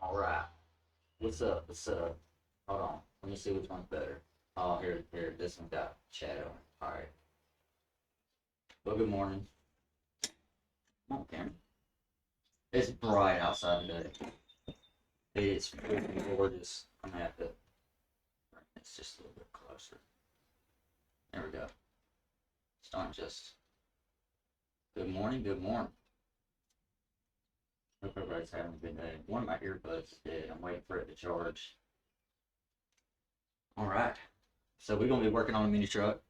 All right. What's up? What's up? Hold on. Let me see which one's better. Oh, here. This one got shadow. All right. Well, good morning. Come on, Cameron. It's bright outside today. It's freaking gorgeous. I'm gonna have to bring this just a little bit closer. There we go. It's not just. Good morning. Good morning. Hope everybody's having a good day. One of my earbuds is dead. I'm waiting for it to charge. All right. So we're gonna be working on a mini truck.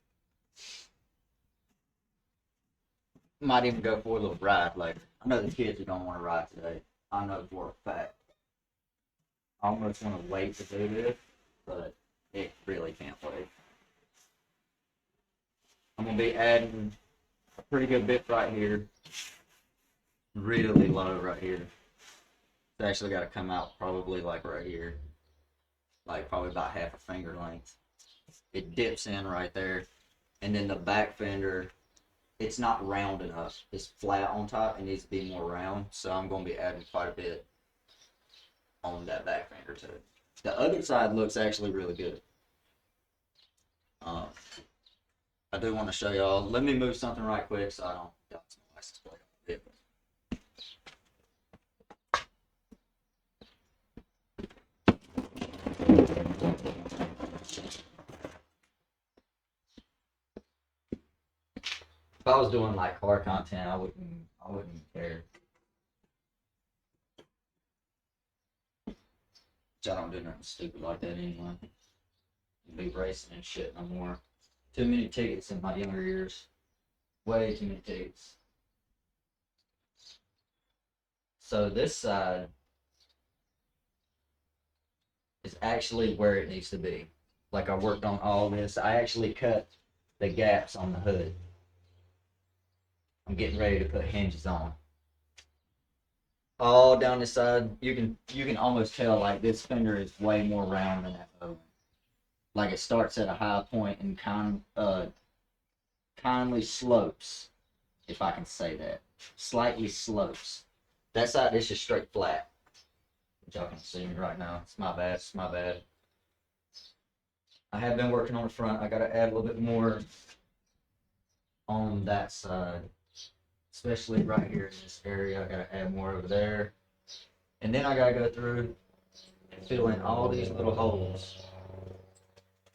Might even go for a little ride later. I know the kids are gonna want to ride today. I know for a fact. I almost want to wait to do this, but it really can't wait. I'm gonna be adding a pretty good bit right here. Really low right here. It's actually got to come out probably like right here, like probably about half a finger length. It dips in right there, and then the back fender, it's not round enough. It's flat on top. It needs to be more round. So I'm going to be adding quite a bit on that back fender too. The other side looks actually really good. Um, I do want to show y'all. Let me move something right quick so I don't got some license plate on the vehicle. If I was doing like car content, I wouldn't care. Which I don't do nothing stupid like that anyway. Be racing and shit no more. Too many tickets in my younger years. Way too many tickets. So this side is actually where it needs to be. Like I worked on all this. I actually cut the gaps on the hood. I'm getting ready to put hinges on. All down this side, you can almost tell like this fender is way more round than that other one. Like it starts at a high point and kindly slopes, if I can say that. Slightly slopes. That side is just straight flat. Which y'all can see me right now. It's my bad. It's my bad. I have been working on the front. I gotta add a little bit more on that side, especially right here in this area. I gotta add more over there, and then I gotta go through and fill in all these little holes.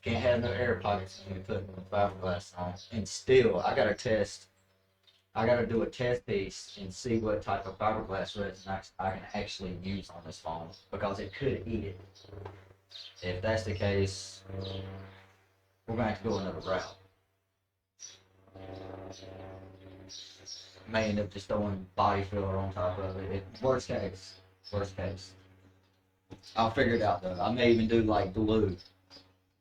Can't have no air pockets when you put fiberglass on. And still, I gotta test. I gotta do a test piece and see what type of fiberglass resin I can actually use on this foam because it could eat it. If that's the case, we're gonna have to go another route. May end up just throwing body filler on top of it. Worst case. Worst case. I'll figure it out though. I may even do like glue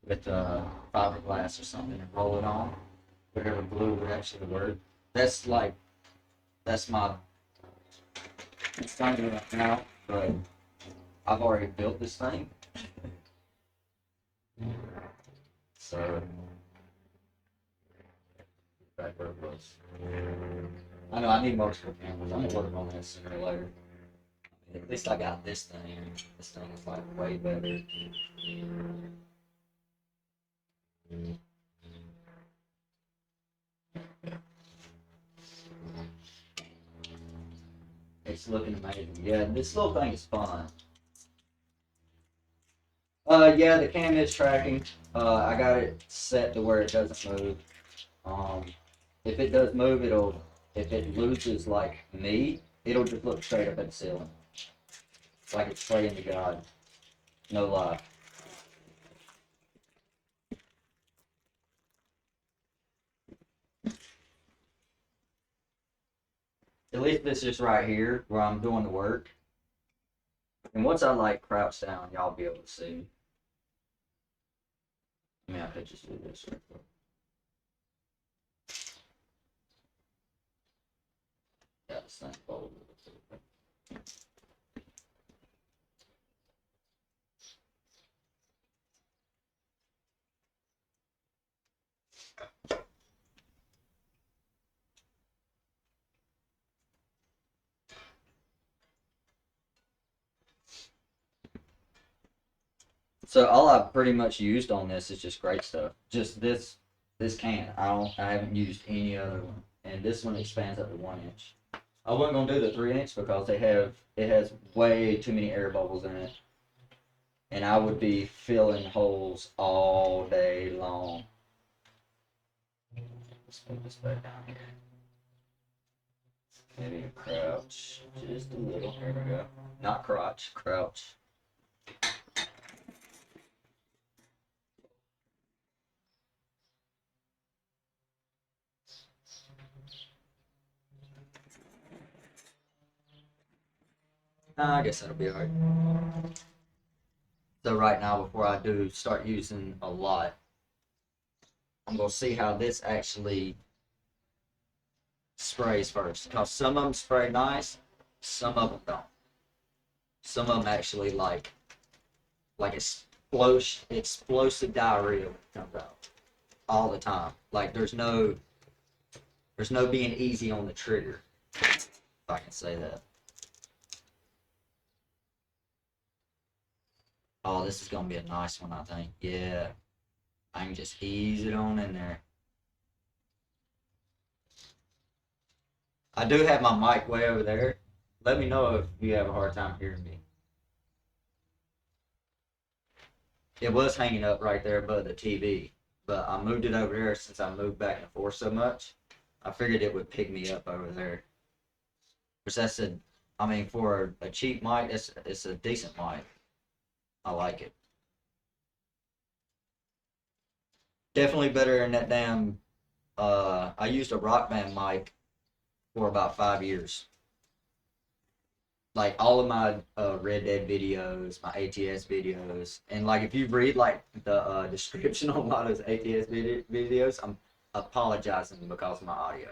with fiberglass or something and roll it on. Whatever glue would actually work. That's like that's my it's time right now, but I've already built this thing. So back where it was. I know I need multiple cameras. I'm gonna work on that sooner or later. At least I got this thing. This thing is like way better. It's looking amazing. Yeah, this little thing is fun. Yeah, the cam is tracking. I got it set to where it doesn't move. Um, if it does move, if it loses like me, it'll just look straight up at the ceiling. Like it's praying to God. No lie. At least this is right here where I'm doing the work. And once I like crouch down, y'all be able to see. I mean, I could just do this right quick. Got this thing folded. So all I've pretty much used on this is just great stuff. Just this can. I haven't used any other one. And this one expands up to 1 inch. I wasn't gonna do the 3 inch because it has way too many air bubbles in it. And I would be filling holes all day long. Let's put this back down here. Maybe crouch just a little. Here we go. Not crotch, crouch. I guess that'll be alright. So right now, before I do start using a lot, I'm gonna see how this actually sprays first. Because some of them spray nice, some of them don't. Some of them actually like explosive diarrhea comes out all the time. Like there's no being easy on the trigger, if I can say that. Oh, this is gonna be a nice one, I think. Yeah, I can just ease it on in there. I do have my mic way over there. Let me know if you have a hard time hearing me. It was hanging up right there above the TV, but I moved it over there since I moved back and forth so much. I figured it would pick me up over there. Which I mean, for a cheap mic, it's a decent mic. I like it. Definitely better than that damn. I used a Rock Band mic for about 5 years. Like all of my Red Dead videos, my ATS videos, and like if you read like the description on a lot of those ATS videos, I'm apologizing because of my audio.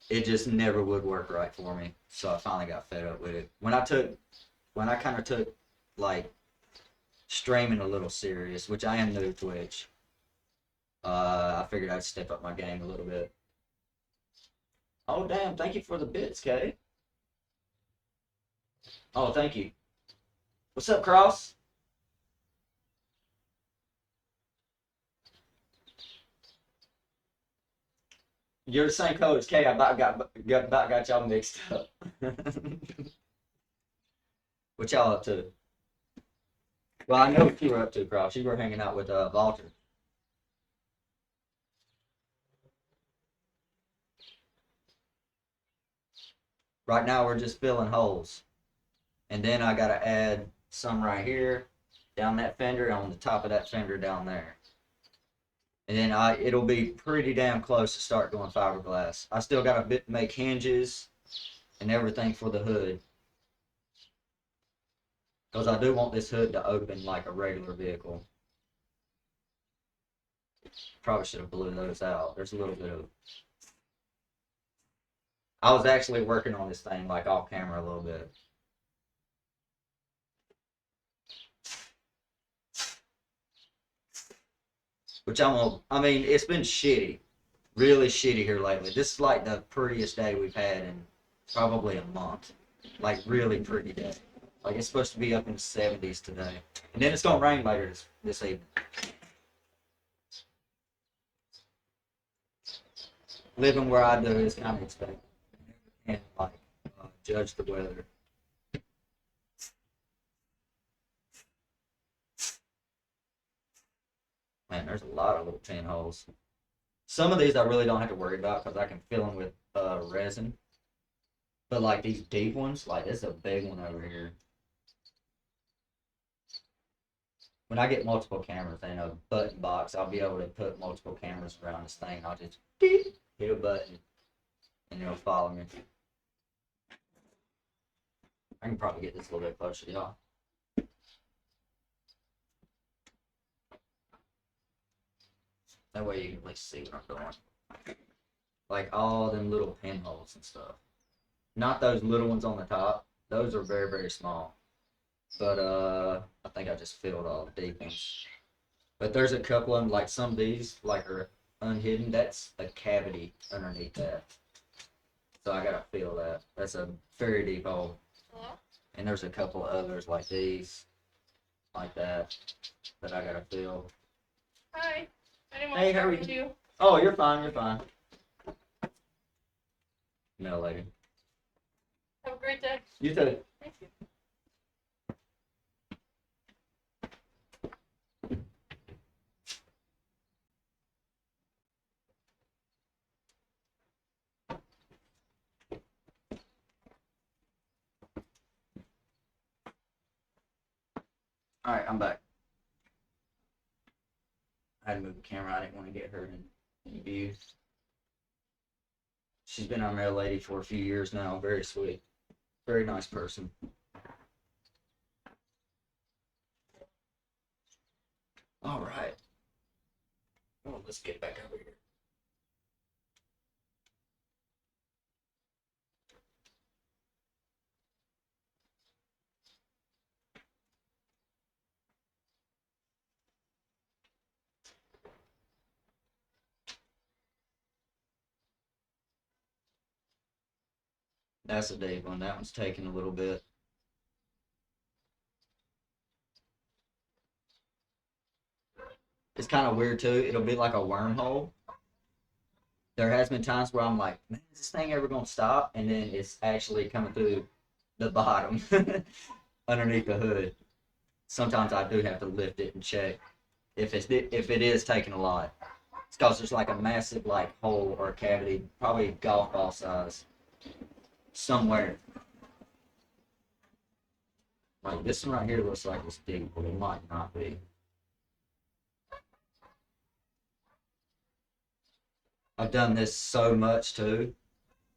It just never would work right for me, so I finally got fed up with it. When I kind of took like streaming a little serious, which I am new to Twitch, I figured I'd step up my game a little bit. Oh damn! Thank you for the bits, Kay. Oh, thank you. What's up, Cross? You're the same color as Kay. I about got y'all mixed up. What y'all up to? Well, I know what you were up to, Cross. You were hanging out with Walter. Right now, we're just filling holes, and then I gotta add some right here, down that fender, on the top of that fender down there. And then it'll be pretty damn close to start doing fiberglass. I still got to make hinges and everything for the hood. Because I do want this hood to open like a regular vehicle. Probably should have blew those out. There's a little bit of... I was actually working on this thing like off camera a little bit. Which I mean, it's been shitty. Really shitty here lately. This is like the prettiest day we've had in probably a month. Like really pretty day. Like it's supposed to be up in the 70s today. And then it's gonna rain later this evening. Living where I do is kind of expected. And like Judge the weather. Man, there's a lot of little pinholes. Some of these I really don't have to worry about because I can fill them with resin. But like these deep ones, like this is a big one over here. When I get multiple cameras in a button box, I'll be able to put multiple cameras around this thing. I'll just hit a button and it'll follow me. I can probably get this a little bit closer to y'all. That way you can really see what I'm doing. Like all them little pinholes and stuff. Not those little ones on the top. Those are very, very small. But I think I just filled all the deep ones. But there's a couple of them, like some of these, like are unhidden. That's a cavity underneath that. So I gotta fill that. That's a very deep hole. And there's a couple of others like these, like that I gotta fill. Hi. I didn't want Hey, to how are start with you. Oh, you're fine. You're fine. No, lady. Have a great day. You too. Thank you. All right, I'm back. I had to move the camera. I didn't want to get her in view. She's been our mail lady for a few years now. Very sweet. Very nice person. All right. Well, let's get back over here. That's a deep one. That one's taking a little bit. It's kind of weird too. It'll be like a wormhole. There has been times where I'm like, man, is this thing ever gonna stop? And then it's actually coming through the bottom, underneath the hood. Sometimes I do have to lift it and check if it is taking a lot. It's because there's like a massive like hole or cavity, probably golf ball size, somewhere. Like this one right here looks like it's deep, but it might not be. I've done this so much too,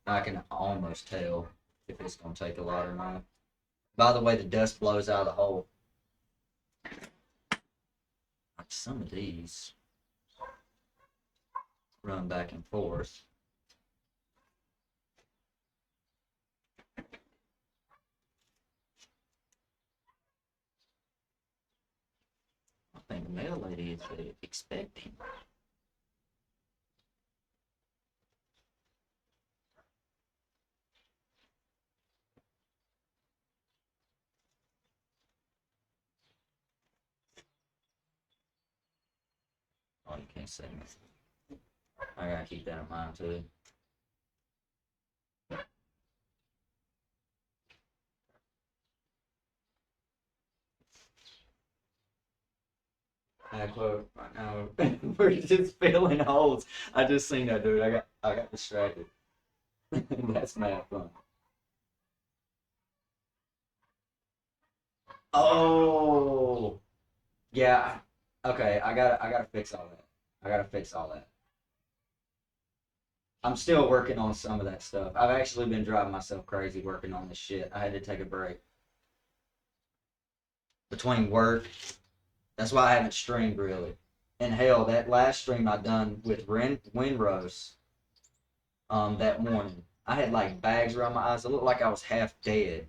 I can almost tell if it's gonna take a lot or not. By the way, the dust blows out of the hole. Like some of these run back and forth. I think the mail lady is expecting. Oh, you can't see me. I gotta keep that in mind too. I quote right now. We're just filling holes. I just seen that dude. I got distracted. That's mad fun. Oh yeah. Okay, I gotta fix all that. I gotta fix all that. I'm still working on some of that stuff. I've actually been driving myself crazy working on this shit. I had to take a break between work. That's why I haven't streamed really. And hell, that last stream I done with Windrose, that morning, I had like bags around my eyes. It looked like I was half dead.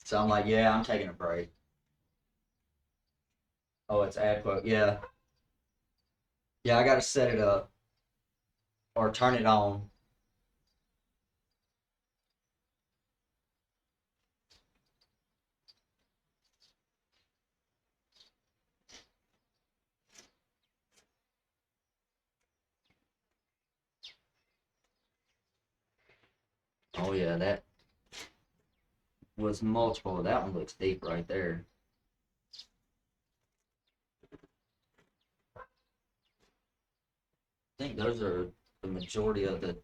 So I'm like, yeah, I'm taking a break. Oh, it's ad quote. Yeah, yeah, I gotta set it up or turn it on. Oh yeah, that was multiple. That one looks deep right there. I think those are the majority of the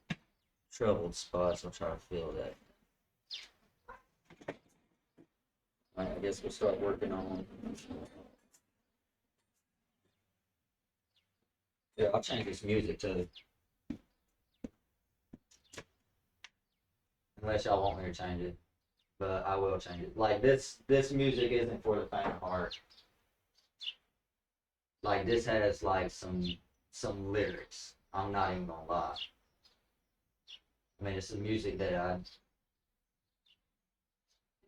troubled spots. I'll try to fill that. Alright, I guess we'll start working on. Yeah, I'll change this music too. Unless y'all want me to change it. But I will change it. Like this music isn't for the faint of heart. Like this has like some lyrics. I'm not even gonna lie. I mean, it's the music that I,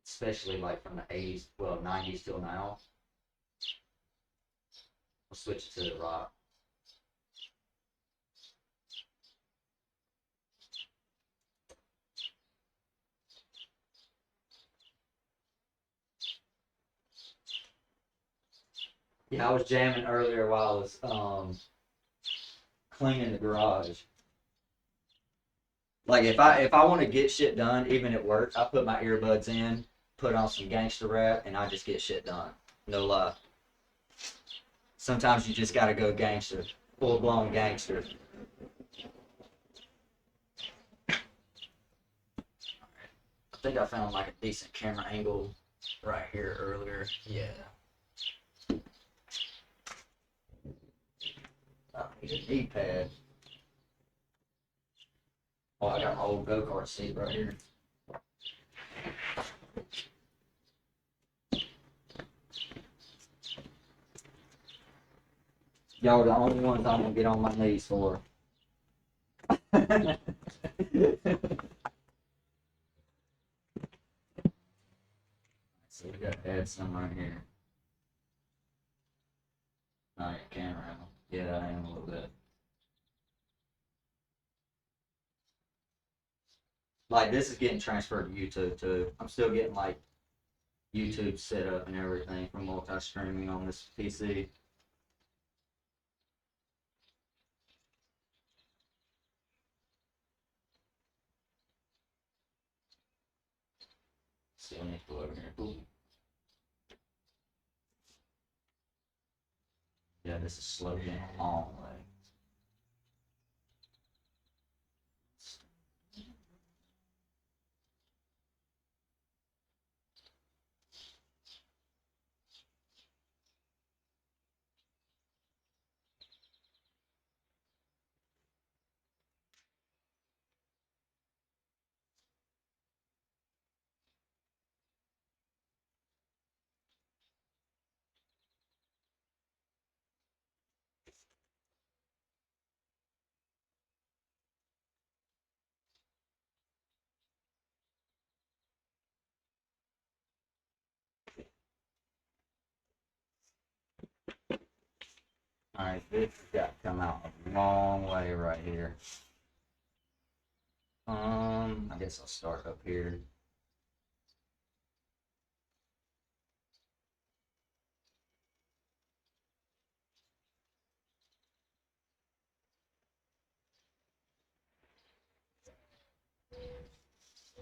especially like from the 80s, well, 90s till now. I'll switch it to the rock. Yeah, I was jamming earlier while I was cleaning the garage. Like if I want to get shit done, even at work, I put my earbuds in, put on some gangster rap, and I just get shit done. No lie. Sometimes you just gotta go gangster, full blown gangster. I think I found like a decent camera angle right here earlier. Yeah. I need a knee pad. Oh, I got my old go-kart seat right here. Y'all are the only ones I'm gonna get on my knees for. So we gotta add some right here. I camera. Yeah, I am a little bit. Like this is getting transferred to YouTube too. I'm still getting like YouTube set up and everything for multi-streaming on this PC. See, let me go over here. Ooh. Yeah, this is slowed down a long way. Alright, this has got to come out a long way right here. I guess I'll start up here.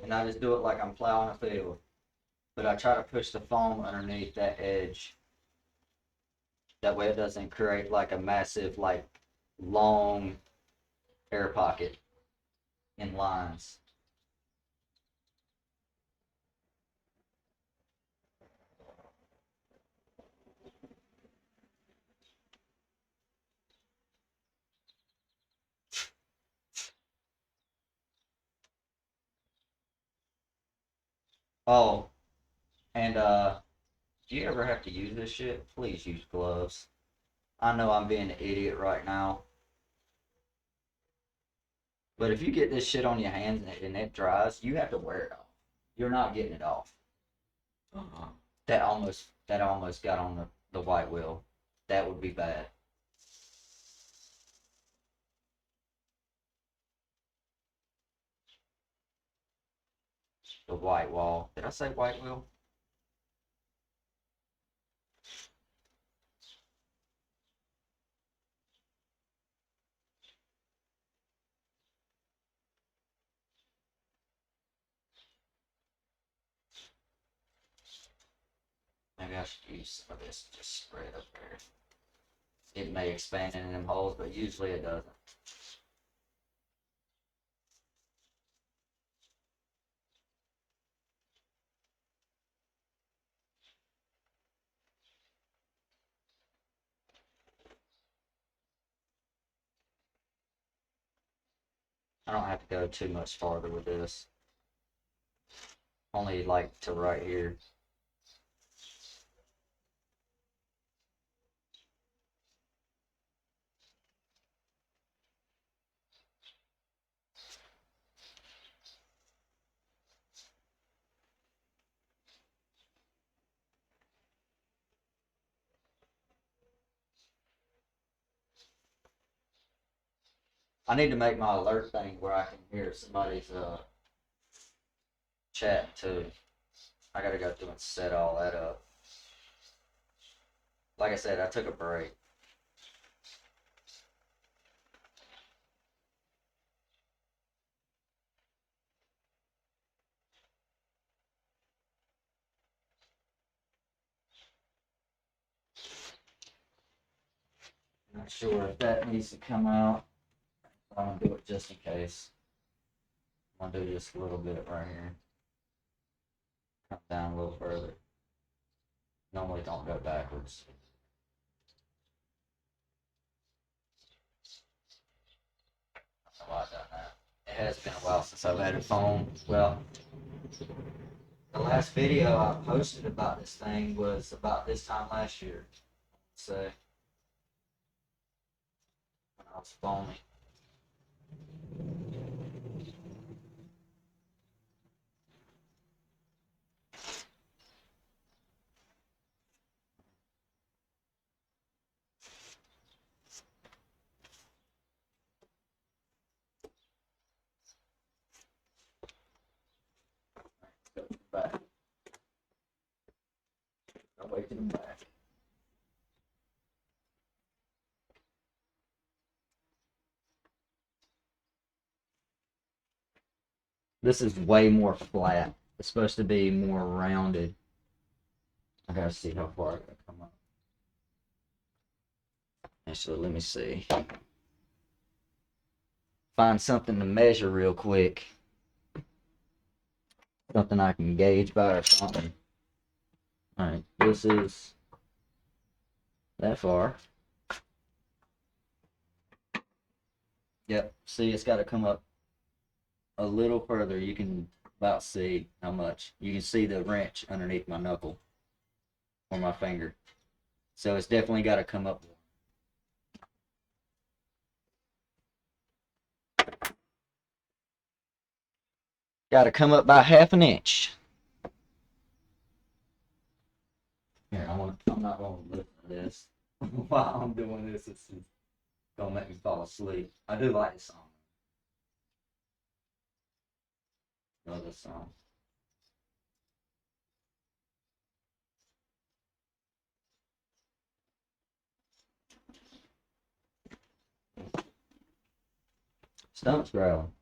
And I just do it like I'm plowing a field. But I try to push the foam underneath that edge. That way it doesn't create like a massive, like, long air pocket in lines. Oh, and do you ever have to use this shit? Please use gloves. I know I'm being an idiot right now. But if you get this shit on your hands and it dries, you have to wear it off. You're not getting it off. That almost got on the white wheel. That would be bad. The white wall. Did I say white wheel? I should use some of this to just spread up there. It may expand in them holes, but usually it doesn't. I don't have to go too much farther with this. Only like to right here. I need to make my alert thing where I can hear somebody's chat too. I gotta go through and set all that up. Like I said, I took a break. Not sure if that needs to come out. I'm gonna do it just in case. I'm gonna do just a little bit right here. Come down a little further. Normally don't go backwards. I don't know why I've done that. It has been a while since I've had a phone. Well, the last video I posted about this thing was about this time last year. So, when I was phoning. Go back. I'll wait to the back. This is way more flat. It's supposed to be more rounded. I gotta see how far I can come up. Actually, let me see. Find something to measure real quick. Something I can gauge by or something. Alright, this is that far. Yep, see, it's got to come up a little further. You can about see how much. You can see the wrench underneath my knuckle or my finger. So it's definitely got to come up. Got to come up by half an inch. Here, I'm not going to listen to this while I'm doing this. It's going to make me fall asleep. I do like this song. Love this song. Stomach's growling.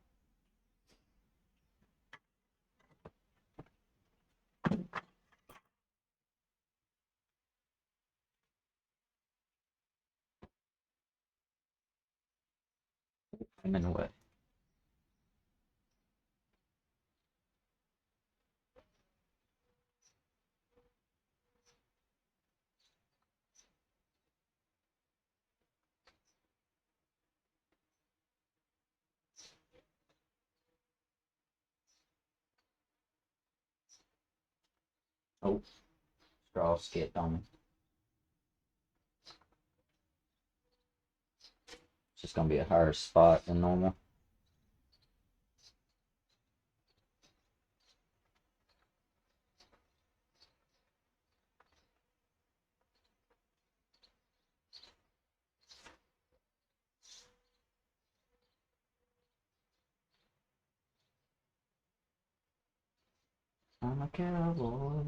I'm in the way. Oh, straw skipped on me. It's just gonna be a higher spot than normal. I'm a cowboy.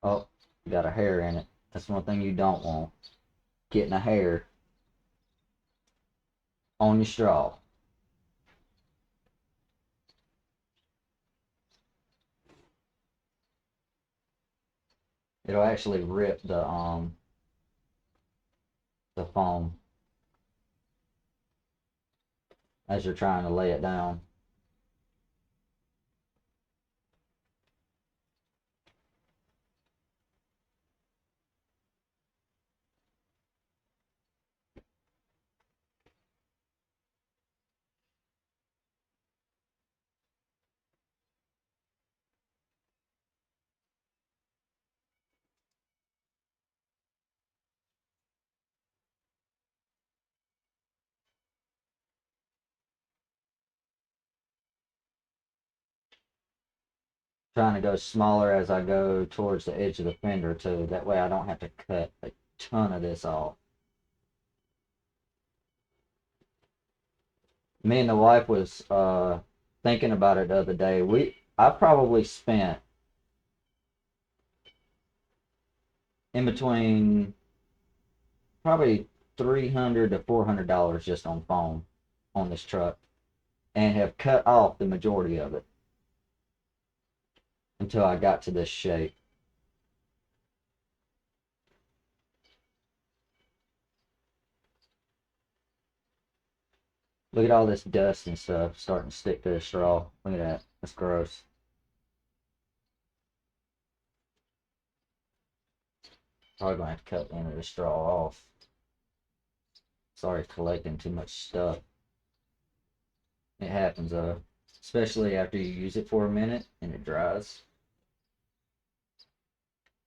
Oh, got a hair in it. That's one thing you don't want. Getting a hair on your straw. It'll actually rip the foam as you're trying to lay it down. Trying to go smaller as I go towards the edge of the fender too. That way I don't have to cut a ton of this off. Me and the wife was thinking about it the other day. I probably spent in between probably $300 to $400 just on foam on this truck, and have cut off the majority of it until I got to this shape. Look at all this dust and stuff starting to stick to the straw. Look at that. That's gross. Probably gonna have to cut the end of the straw off. Sorry, collecting too much stuff. It happens, especially after you use it for a minute and it dries.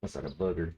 Looks like a booger.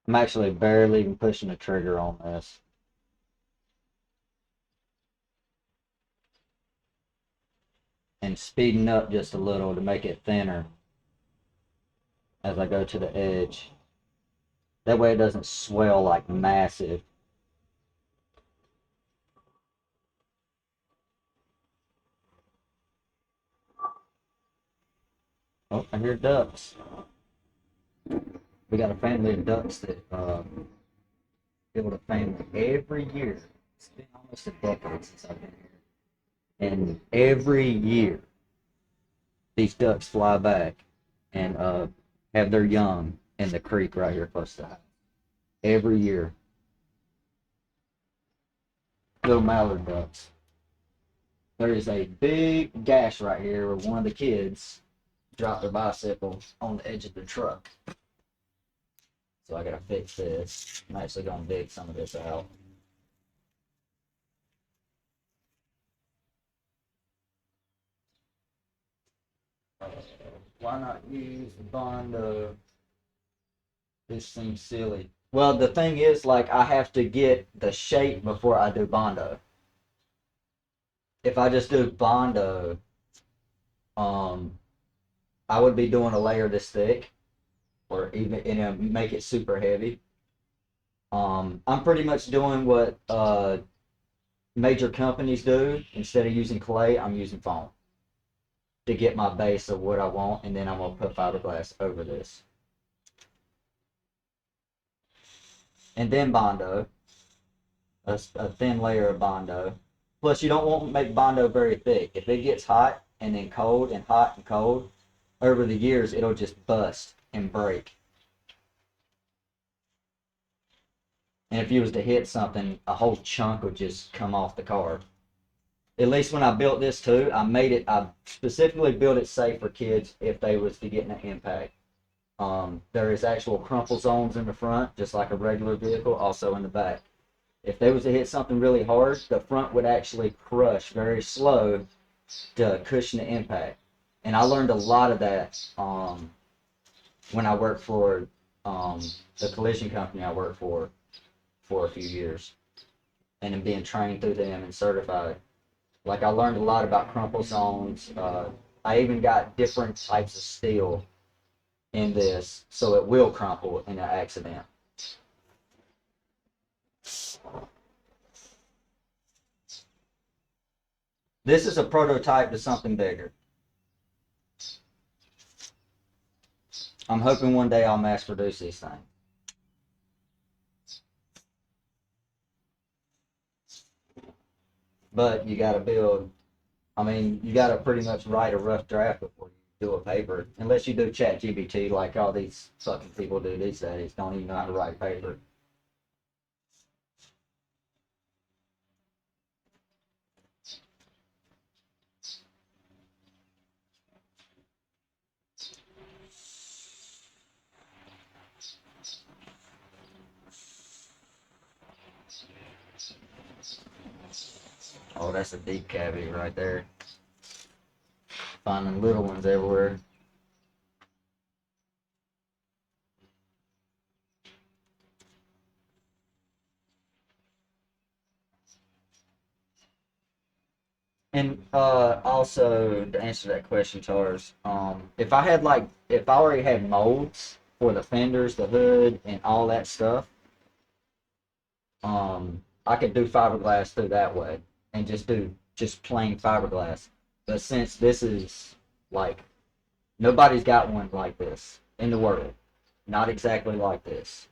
I'm actually barely even pushing the trigger on this. And speeding up just a little to make it thinner as I go to the edge. That way it doesn't swell like massive. Oh, I hear ducks. We got a family of ducks that build a family every year. It's been almost a decade since I've been here. And every year, these ducks fly back and have their young in the creek right here close to the house. Every year. Little mallard ducks. There is a big gash right here where one of the kids dropped their bicycle on the edge of the truck. So I gotta fix this. I'm actually gonna dig some of this out. Why not use the Bondo? This seems silly. Well, the thing is, like, I have to get the shape before I do Bondo. If I just do Bondo, um, I would be doing a layer this thick, or even make it super heavy. I'm pretty much doing what major companies do. Instead of using clay, I'm using foam to get my base of what I want, and then I'm gonna put fiberglass over this, and then Bondo, a thin layer of Bondo. Plus, you don't want to make Bondo very thick. If it gets hot and then cold and hot and cold, over the years it'll just bust and break. And if you was to hit something, a whole chunk would just come off the car. At least when I built this too, I specifically built it safe for kids if they was to get an impact. There is actual crumple zones in the front, just like a regular vehicle, also in the back. If they was to hit something really hard, the front would actually crush very slow to cushion the impact. And I learned a lot of that when I worked for the collision company I worked for a few years, and then being trained through them and certified. Like I learned a lot about crumple zones. I even got different types of steel in this, so it will crumple in an accident. This is a prototype to something bigger. I'm hoping one day I'll mass produce these things. But you got to build, I mean, you got to pretty much write a rough draft before you do a paper. Unless you do ChatGPT like all these fucking people do these days, don't even know how to write paper. Oh, that's a deep cavity right there. Finding little ones everywhere. And also to answer that question, Charles, if I already had molds for the fenders, the hood, and all that stuff, I could do fiberglass through that way and just do just plain fiberglass. But since this is like nobody's got one like this in the world, not exactly like this.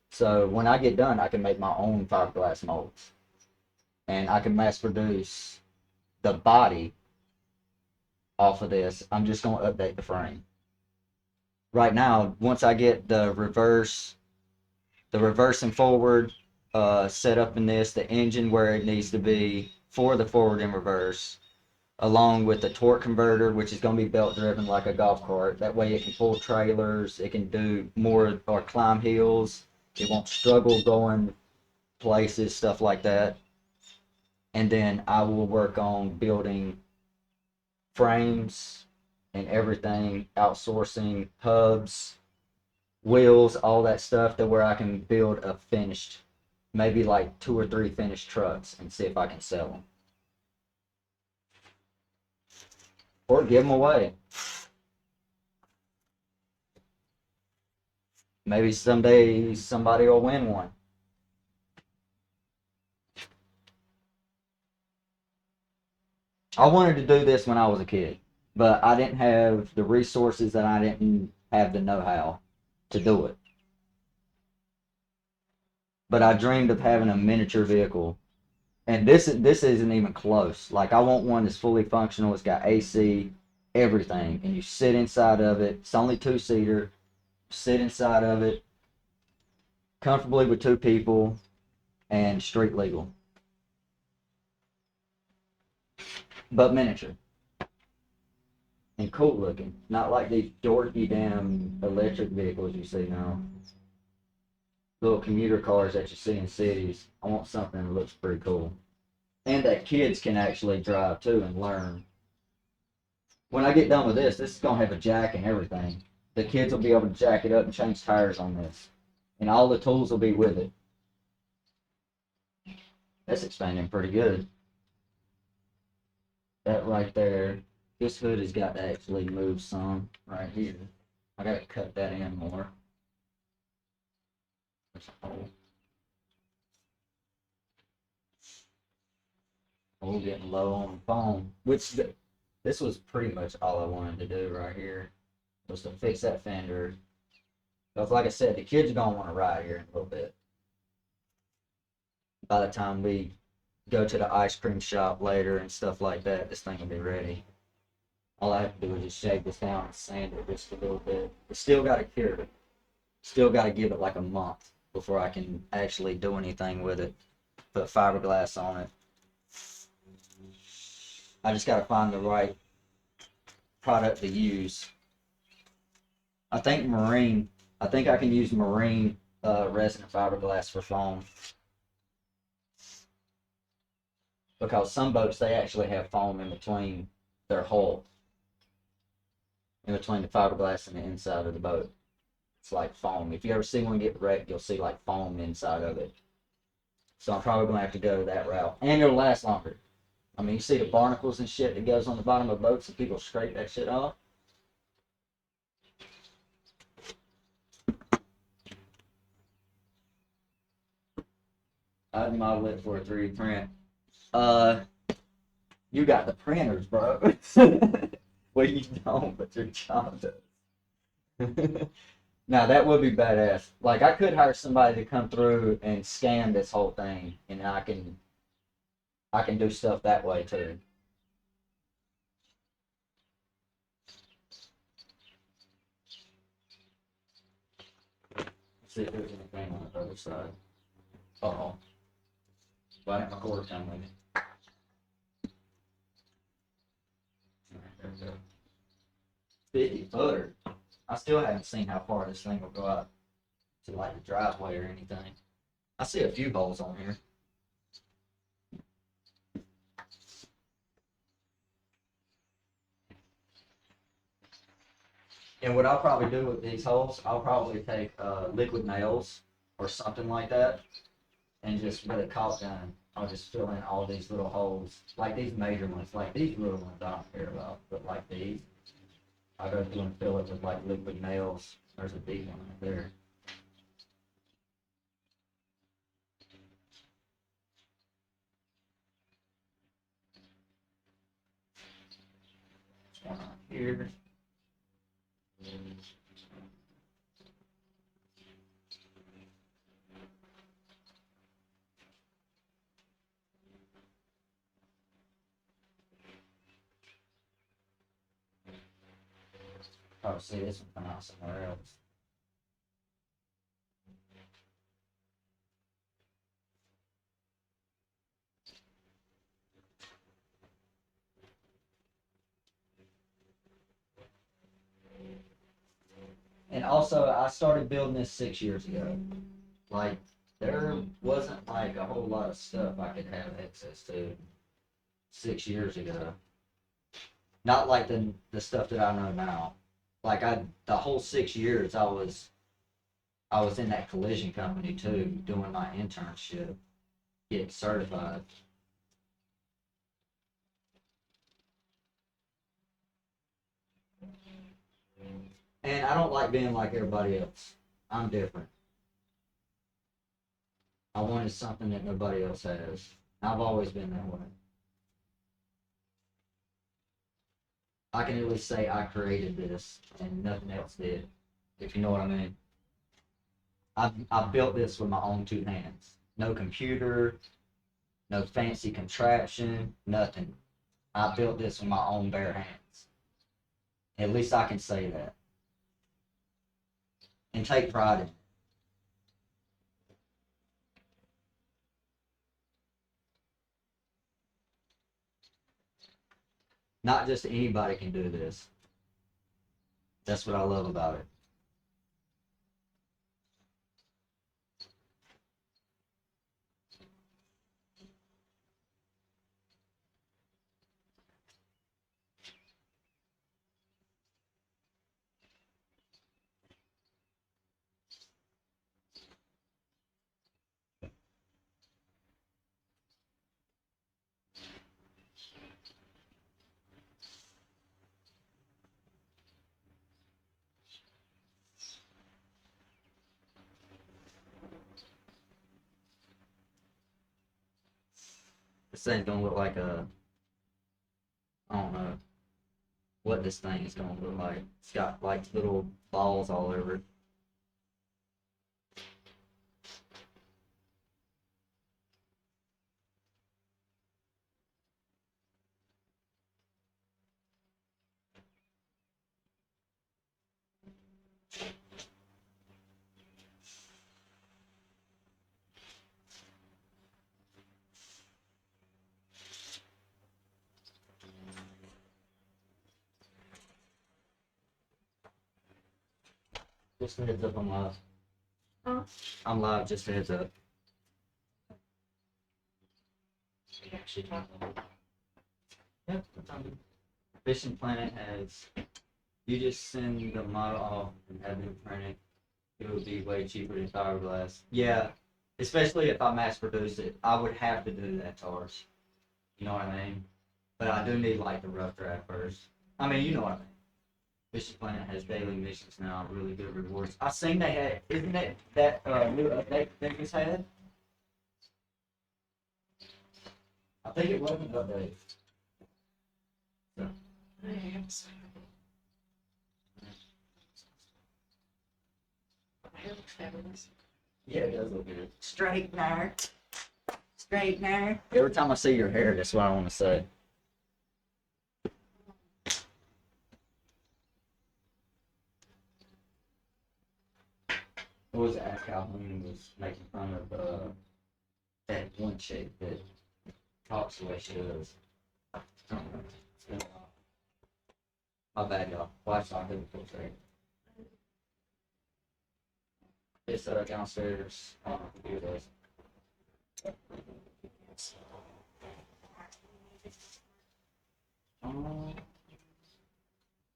So when I get done, I can make my own fiberglass molds, and I can mass produce the body off of this. I'm just going to update the frame. Right now, once I get the reverse and forward set up in this, the engine where it needs to be for the forward and reverse, along with the torque converter, which is going to be belt driven like a golf cart. That way it can pull trailers, it can do more or climb hills, it won't struggle going places, stuff like that. And then I will work on building frames and everything, outsourcing hubs, wheels, all that stuff, to where I can build a finished, maybe like 2 or 3 finished trucks, and see if I can sell them or give them away. Maybe someday somebody will win one. I wanted to do this when I was a kid, but I didn't have the resources and I didn't have the know-how to do it. But I dreamed of having a miniature vehicle, and this isn't even close. Like I want one that's fully functional. It's got AC, everything, and you sit inside of it. It's only 2-seater. Sit inside of it comfortably with 2 people and street legal, but miniature and cool looking. Not like these dorky damn electric vehicles you see now. Little commuter cars that you see in cities. I want something that looks pretty cool. And that kids can actually drive too and learn. When I get done with this is going to have a jack and everything. The kids will be able to jack it up and change tires on this. And all the tools will be with it. That's expanding pretty good. That right there. This hood has got to actually move some right here. I got to cut that in more. There's a hole. Hole getting low on the phone. This was pretty much all I wanted to do right here. Was to fix that fender. Because like I said, the kids are going to want to ride here in a little bit. By the time we go to the ice cream shop later and stuff like that, this thing will be ready. All I have to do is just shake this down and sand it just a little bit. It's still got to cure it. Still got to give it like a month before I can actually do anything with it. Put fiberglass on it. I just got to find the right product to use. I think marine. I think I can use marine resin fiberglass for foam because some boats they actually have foam in between their hull, in between the fiberglass and the inside of the boat. It's like foam. If you ever see one get wrecked, you'll see like foam inside of it. So I'm probably gonna have to go that route, and it'll last longer. I mean, you see the barnacles and shit that goes on the bottom of boats, and people scrape that shit off. I'd model it for a 3D print. You got the printers, bro. Well, you don't, but your job does. Now that would be badass. Like I could hire somebody to come through and scan this whole thing, and I can do stuff that way too. Let's see if there's anything on the other side. Uh-oh. Why didn't my quarter come with it? Alright, there we go. 50 footer. I still haven't seen how far this thing will go out to like the driveway or anything. I see a few holes on here. And what I'll probably do with these holes, I'll probably take liquid nails or something like that, and just with a caulk gun, I'll just fill in all these little holes, like these major ones, like these little ones I don't care about, but like these, I'll go through and fill it with like liquid nails. There's a deep one right there. There's one on here. Oh, see, this one come out somewhere else. And also, I started building this 6 years ago. Like, there wasn't like a whole lot of stuff I could have access to 6 years ago. Not like the stuff that I know now. Like the whole 6 years I was in that collision company too, doing my internship, getting certified. And I don't like being like everybody else. I'm different. I wanted something that nobody else has. I've always been that way. I can at least say I created this and nothing else did, if you know what I mean. I built this with my own two hands. No computer, no fancy contraption, nothing. I built this with my own bare hands. At least I can say that. And take pride in it. Not just anybody can do this. That's what I love about it. This thing's gonna look like I don't know what this thing is gonna look like. It's got like little balls all over it. Just a heads up, I'm live. Huh? I'm live, just a heads up. We actually talked about it. Yep, Fishing Planet has, you just send the model off and have them print it. It would be way cheaper than fiberglass. Yeah, especially if I mass produce it, I would have to do that, Tars. You know what I mean? But I do need like the rough draft first. I mean, you know what I mean. Fishing Planet has daily missions now, really good rewards. I seen they had, isn't it that new update they just had? I think it was an update. So, My hair looks fabulous. yeah, it does look good. Straightener. Straightener. Every time I see your hair, that's what I want to say. What was Ask Calhoun was making fun of that one chick that talks the way she does. I don't know. It's been a while. My bad, y'all. Watch on the filter. It's downstairs on the computer. Um,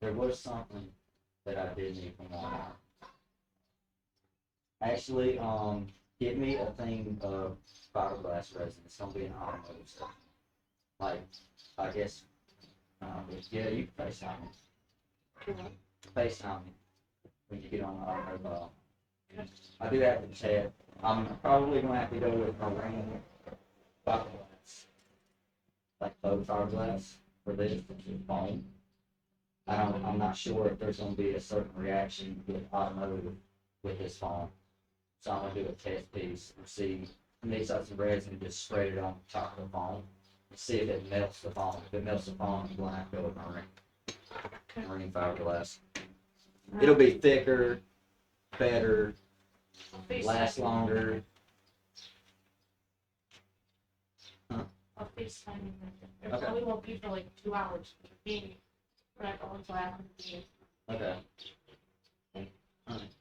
there was something that I did need from one. Actually, get me a thing of fiberglass resin. It's gonna be an automotive stuff. Like, I guess, yeah, you can FaceTime me. FaceTime me when you get on the automotive. I do have to chat. I'm probably gonna have to go with marine fiberglass, like faux fiberglass for this, which is foam. I'm not sure if there's gonna be a certain reaction with automotive with this foam. So I'm gonna do a test piece and see, mix up some resin and just spray it on top of the foam and see if it melts the foam. If it melts the foam, I'm gonna have to go with marine fiberglass. It'll be thicker, better, last longer. I'll FaceTime you. It Okay. probably won't be for like 2 hours. Maybe. We're not going until after the meeting. Okay. Alright.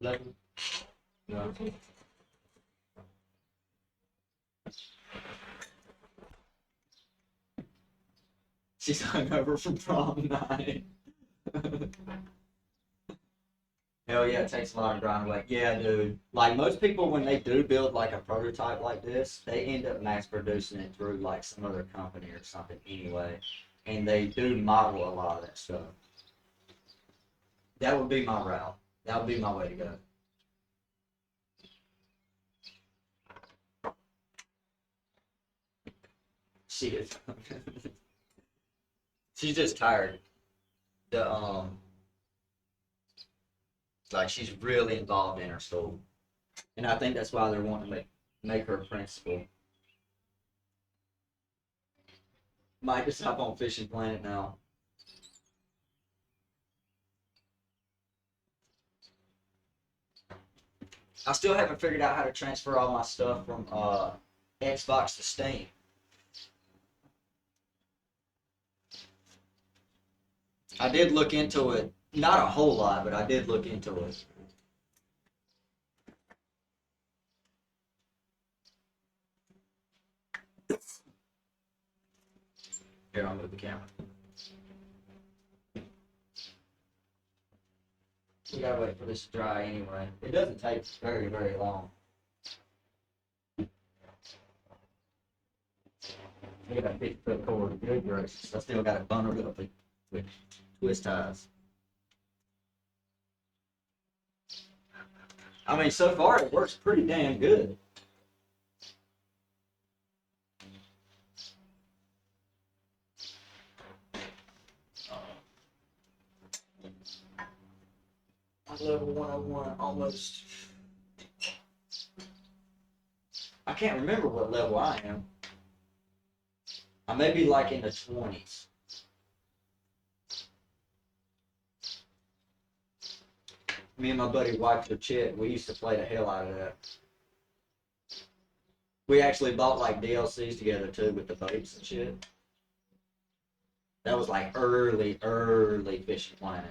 11. No. She's hungover from prom night. Hell yeah, it takes a lot of grind. Like, yeah, dude. Like, most people, when they do build, like, a prototype like this, they end up mass producing it through, like, some other company or something anyway. And they do model a lot of that stuff. That would be my route. That would be my way to go. She is. She's just tired. Like she's really involved in her school, and I think that's why they're wanting to make her a principal. Might just hop on Fishing Planet now. I still haven't figured out how to transfer all my stuff from Xbox to Steam. I did look into it, not a whole lot, but I did look into it. Here, I'll move the camera. We gotta wait for this to dry anyway. It doesn't take very, very long. I got a 50-foot cord, good gracious. I still got it bundled up with twist ties. I mean, so far it works pretty damn good. I'm level 101 almost. I can't remember what level I am. I may be like in the 20s. Me and my buddy Wycliffe Chet, we used to play the hell out of that. We actually bought like DLCs together too with the boats and shit. That was like early Fishing Planet.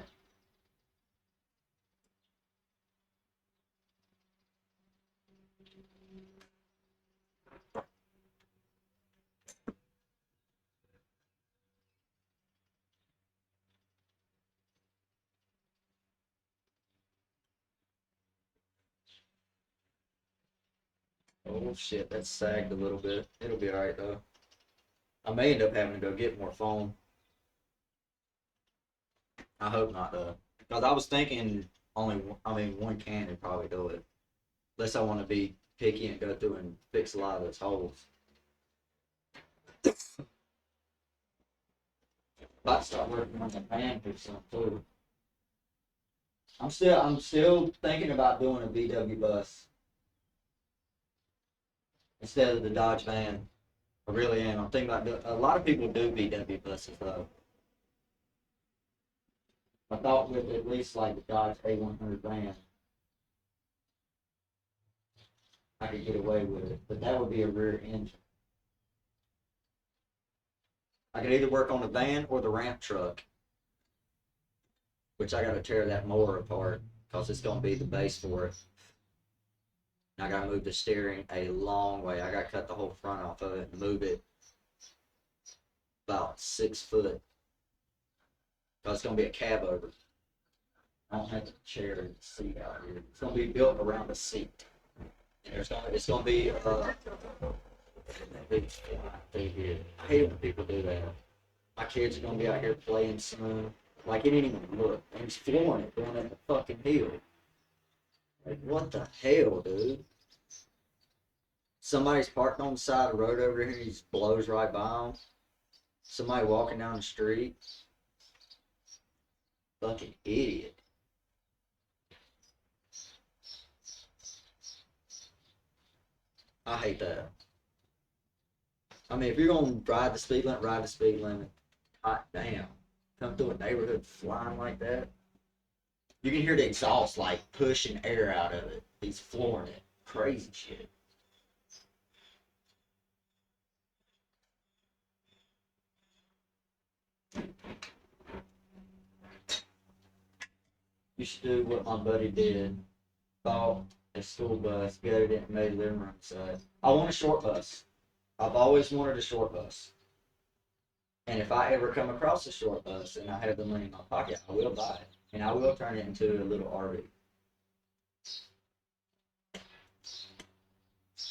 Oh shit, that sagged a little bit. It'll be alright though. I may end up having to go get more foam. I hope not though. Because I was thinking one can would probably do it. Unless I want to be picky and go through and fix a lot of those holes. About to start working on the pan or something too. I'm still thinking about doing a VW bus instead of the Dodge van. I really am. I'm thinking about a lot of people do VW buses though. I thought with at least like the Dodge A100 van, I could get away with it, but that would be a rear engine. I could either work on the van or the ramp truck, which I got to tear that motor apart because it's going to be the base for it. And I got to move the steering a long way. I got to cut the whole front off of it and move it about 6 foot because it's going to be a cab over. I don't have the chair and seat out here. It's going to be built around the seat. And it's going to be big thing here. I hate when people do that. My kids are going to be out here playing some. Like, it didn't even look. And he's flooring it going up the fucking hill. Like, what the hell, dude? Somebody's parked on the side of the road over here and he just blows right by them. Somebody walking down the street. Fucking idiot. I hate that. I mean, if you're going to ride the speed limit, ride the speed limit. Hot damn. Come through a neighborhood flying like that. You can hear the exhaust like pushing air out of it. He's flooring it. Crazy shit. You should do what my buddy did. Bought a school bus, gutted it, and made a living room inside. I want a short bus. I've always wanted a short bus. And if I ever come across a short bus and I have the money in my pocket, I will buy it. And I will turn it into a little RV.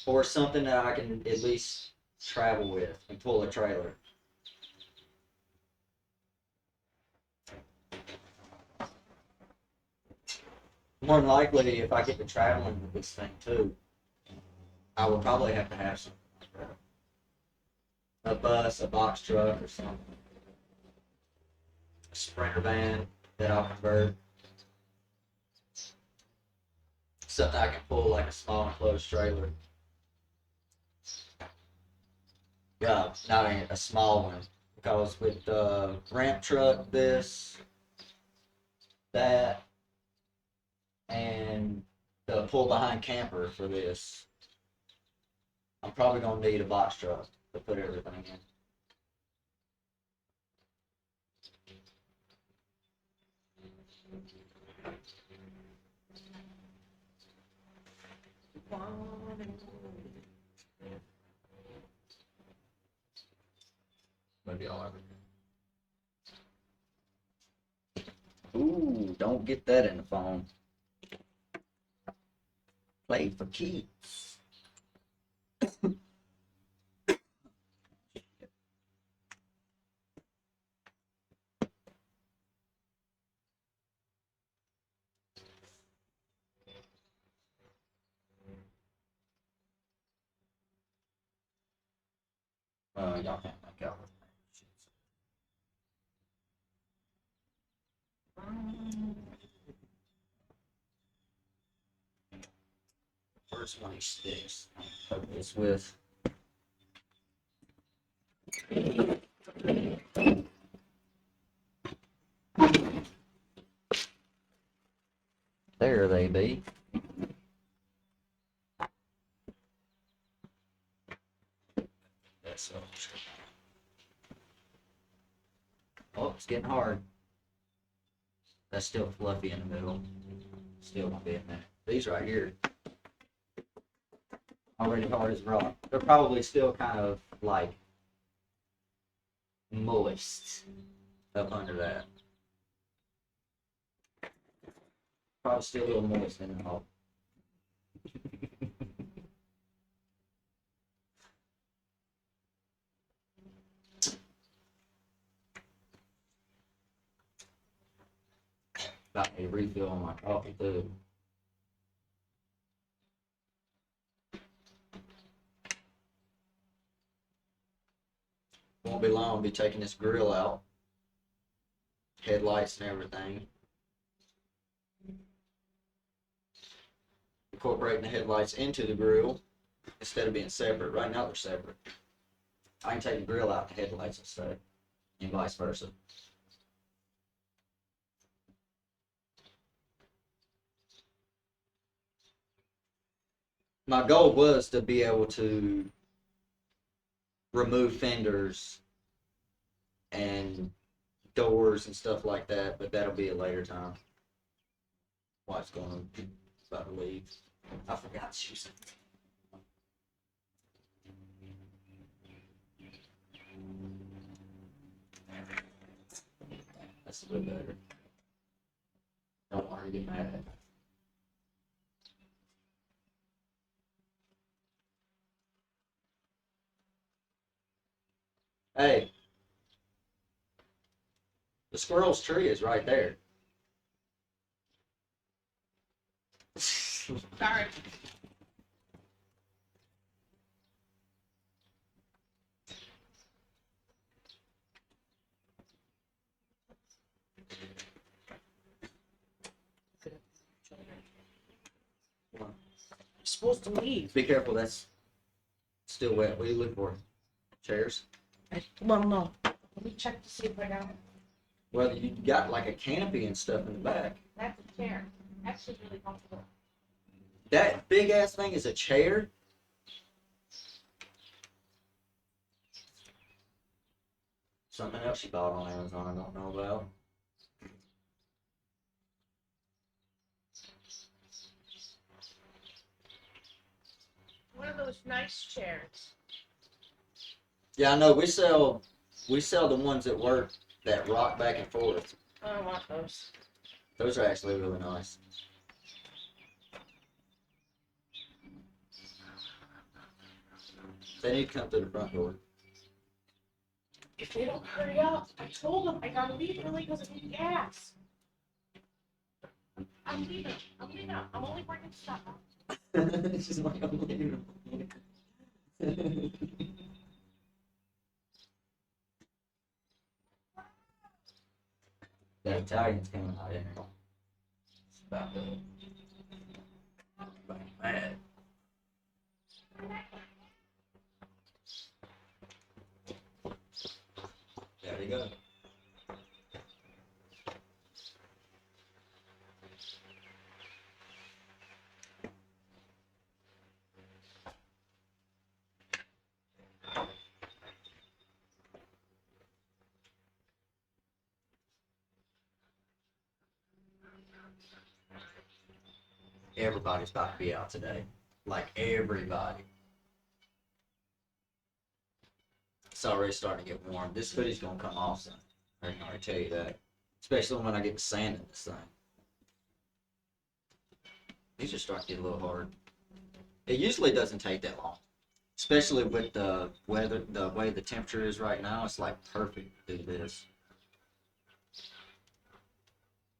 Or something that I can at least travel with and pull a trailer. More than likely, if I get to traveling with this thing too, I will probably have to have something like that. A bus, a box truck, or something. A Sprinter van that I'll convert. Something I can pull like a small enclosed trailer. Yeah, not a small one. Because with the ramp truck, this, that, and the pull behind camper for this, I'm probably gonna need a box truck to put everything in. Maybe I'll have it. Ooh, don't get that in the phone. Play for keeps. Y'all can't make out with me. First one he sticks. Hope it's with. There they be. That's all. Oh, it's getting hard. That's still fluffy in the middle. Still gonna be in there. These right here. already hard as rock. They're probably still kind of like moist up under that. Probably still a little moist in the hole. About a refill on my coffee too. Won't be long, I'll be taking this grill out. Headlights and everything. Incorporating the headlights into the grill instead of being separate. Right now they're separate. I can take the grill out and the headlights instead, and vice versa. My goal was to be able to remove fenders and doors and stuff like that, but that'll be a later time. Wife's going to about to leave. I forgot she was. That's a bit better. Don't want her to get mad. Hey, the squirrel's tree is right there. Sorry. You're supposed to leave. Be careful, that's still wet. What are you looking for? Chairs? Well, no. Let me check to see if I got it. Well, you got like a canopy and stuff in the back. That's a chair. Actually really comfortable. That big ass thing is a chair? Something else she bought on Amazon I don't know about. One of those nice chairs. Yeah, I know. We sell the ones that work that rock back and forth. I want those. Those are actually really nice. They need to come to the front door. If they don't hurry up, I told them I gotta leave early because I need gas. I'm leaving. I'm only bringing stuff up. She's like, I'm leaving. The Italian's coming out in here. It's about to make me mad. There you go. Everybody's about to be out today. Like everybody. It's already starting to get warm. This hoodie's gonna come off soon. I can already tell you that. Especially when I get to sand in this thing. These are starting to get a little hard. It usually doesn't take that long. Especially with the weather, the way the temperature is right now, it's like perfect to do this.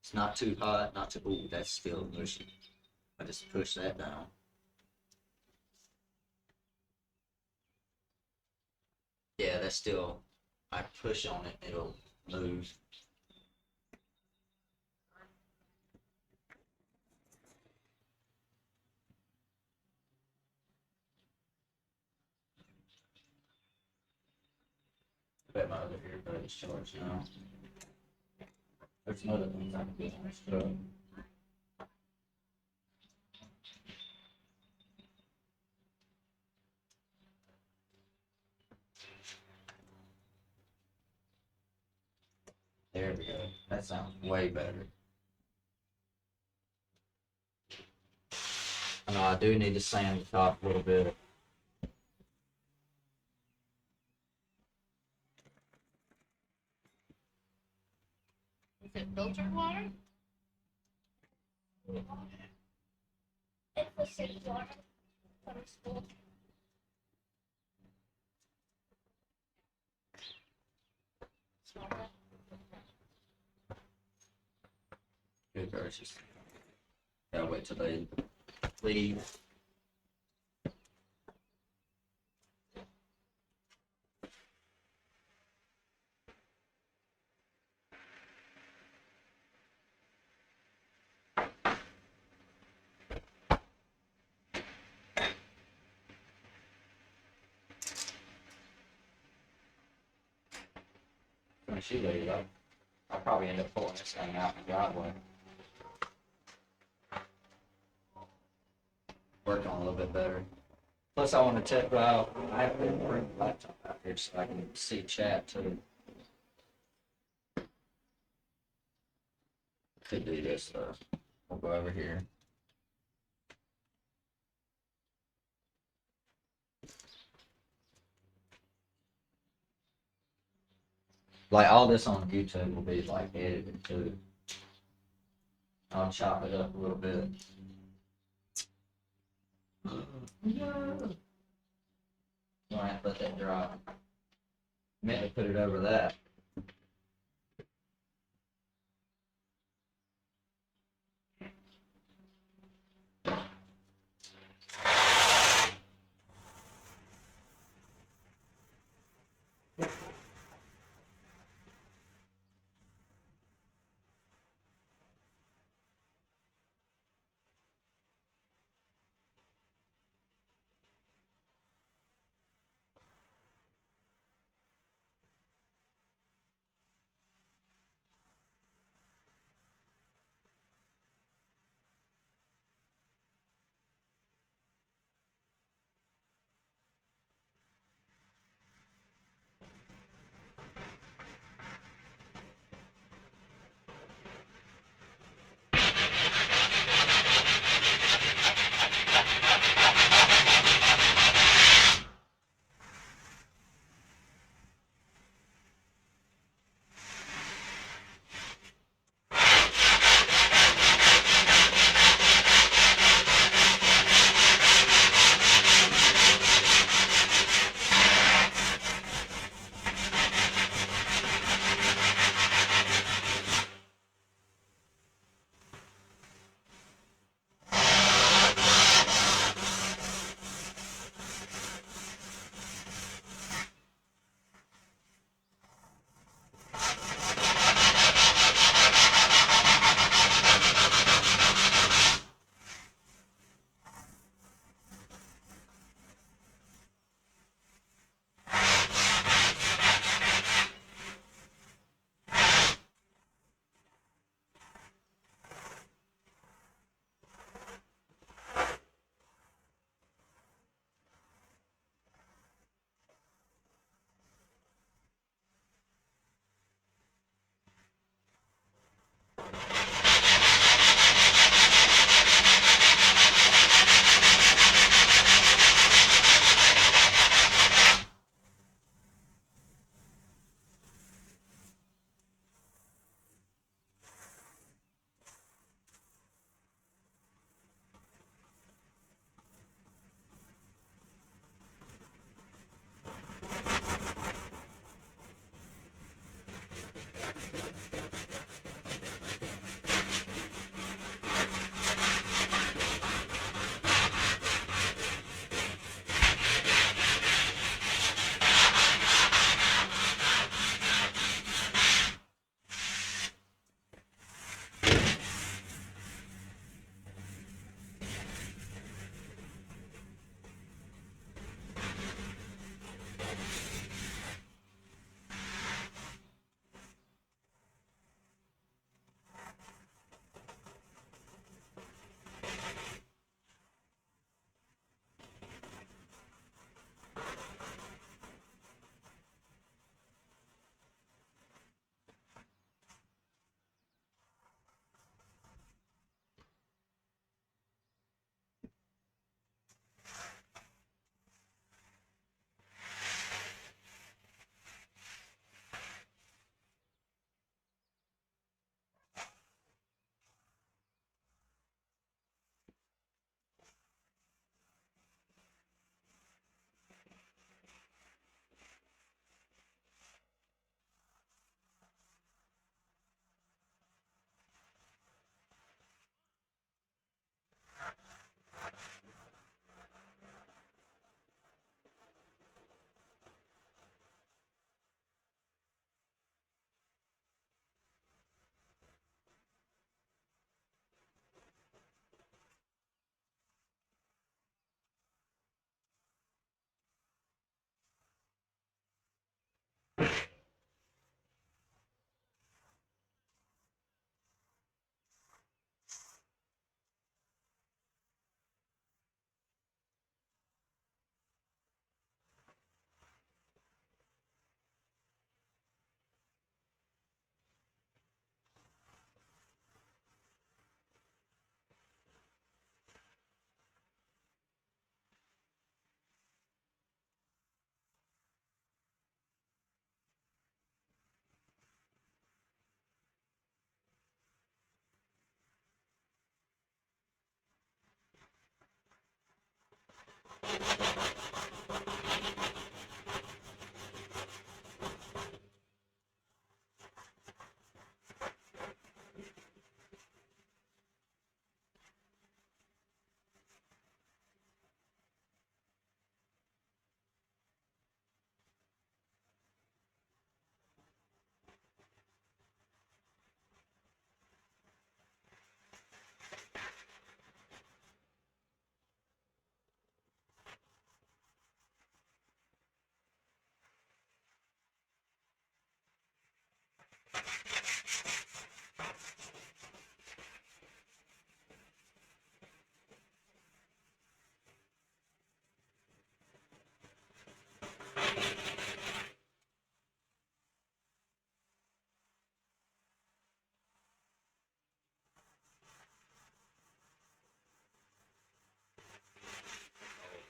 It's not too hot, not too, ooh, that's still mushy. I just push that down. Yeah, that's still, I push on it, it'll move. I bet my other earbud is charged now. There's some other things I can do on this truck. There we go. That sounds way better. I know I do need to sand the top a little bit. Filtered water? It's the city water from school. Smell that? Good gracious. Gotta wait till they leave. When she leaves, I'll probably end up pulling this thing out in the driveway. Working on a little bit better. Plus, I want to I have to bring the laptop out here so I can see chat too. Could do this though. We'll go over here. Like all this on YouTube will be like edited too. I'll chop it up a little bit. No. I have to let that dry. Meant to put it over that.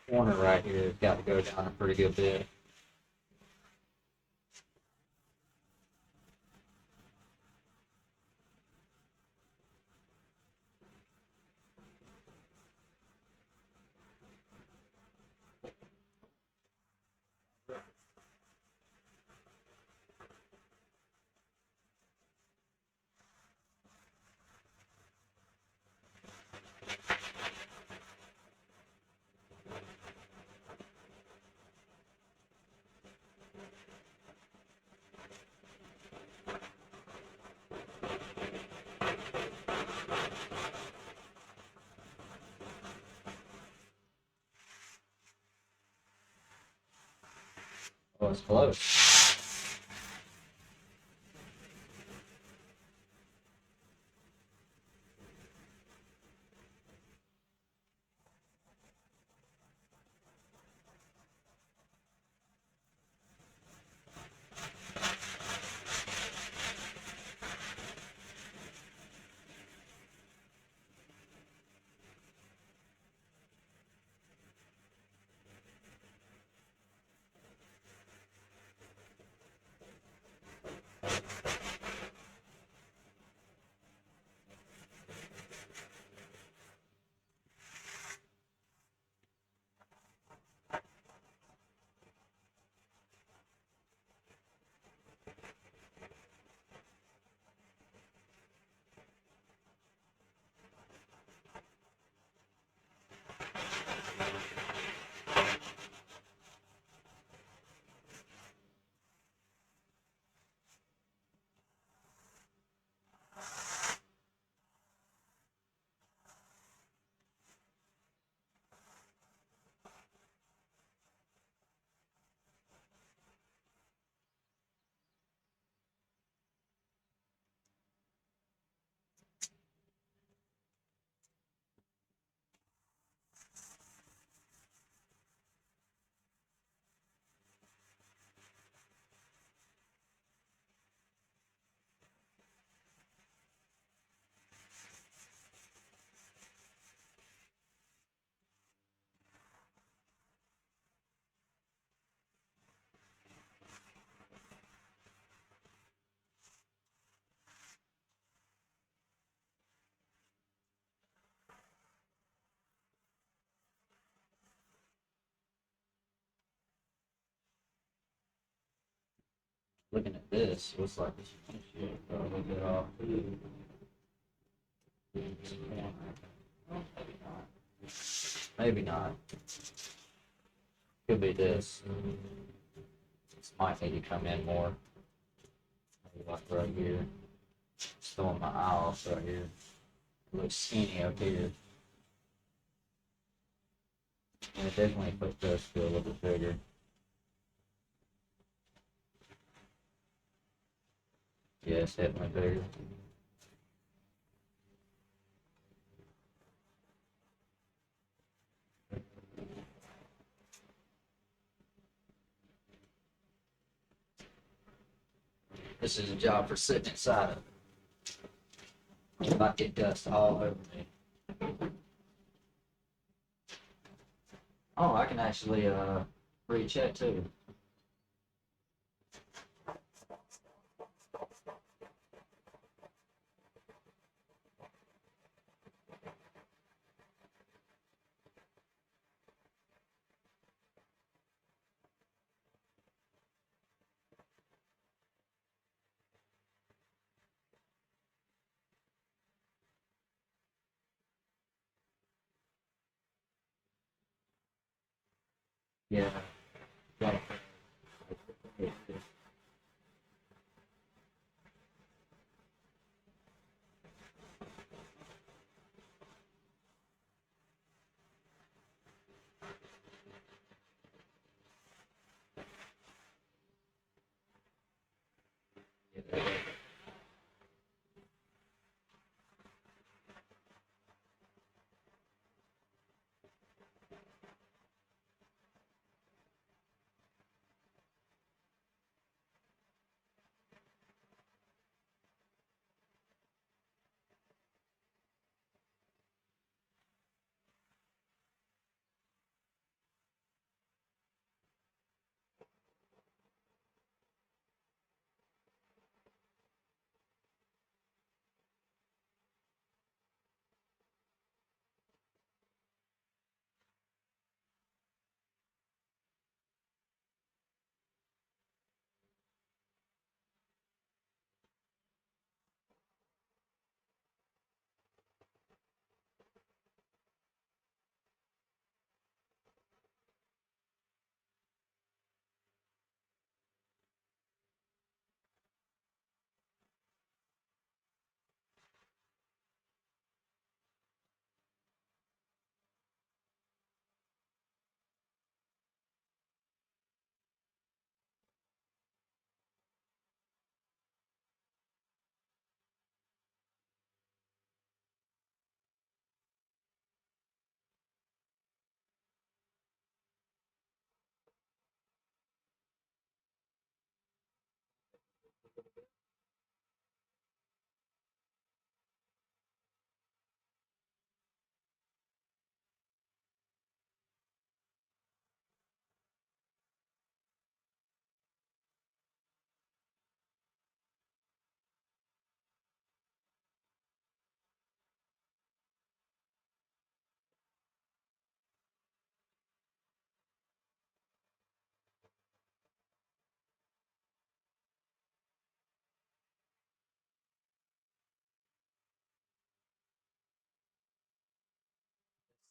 Corner right here has got to go down a pretty good bit. Oh, it's close. Looking at this, looks like this should go a little bit off. Maybe not. Could be this. This might need to come in more. Maybe like right here. Just throwing my eye off right here. It looks skinny up here. And it definitely put this feel a little bit bigger. Yeah, it's definitely bigger. This is a job for sitting inside of it. If I get dust all over me. Oh, I can actually recheck too. Yeah. Yeah.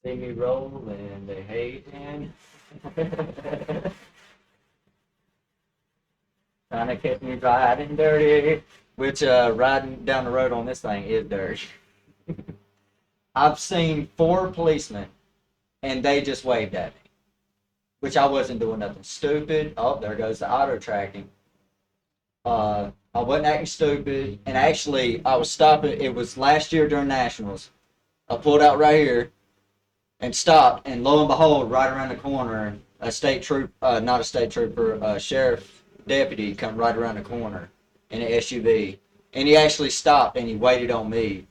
See me roll and they hating. Trying to catch me riding dirty. Which riding down the road on this thing is dirty. I've seen 4 policemen and they just waved at me. Which I wasn't doing nothing stupid. Oh, there goes the auto tracking. I wasn't acting stupid, and actually, I was stopping. It was last year during nationals. I pulled out right here and stopped, and lo and behold, right around the corner, a state troop, not a state trooper, a sheriff deputy come right around the corner in an SUV, and he actually stopped and he waited on me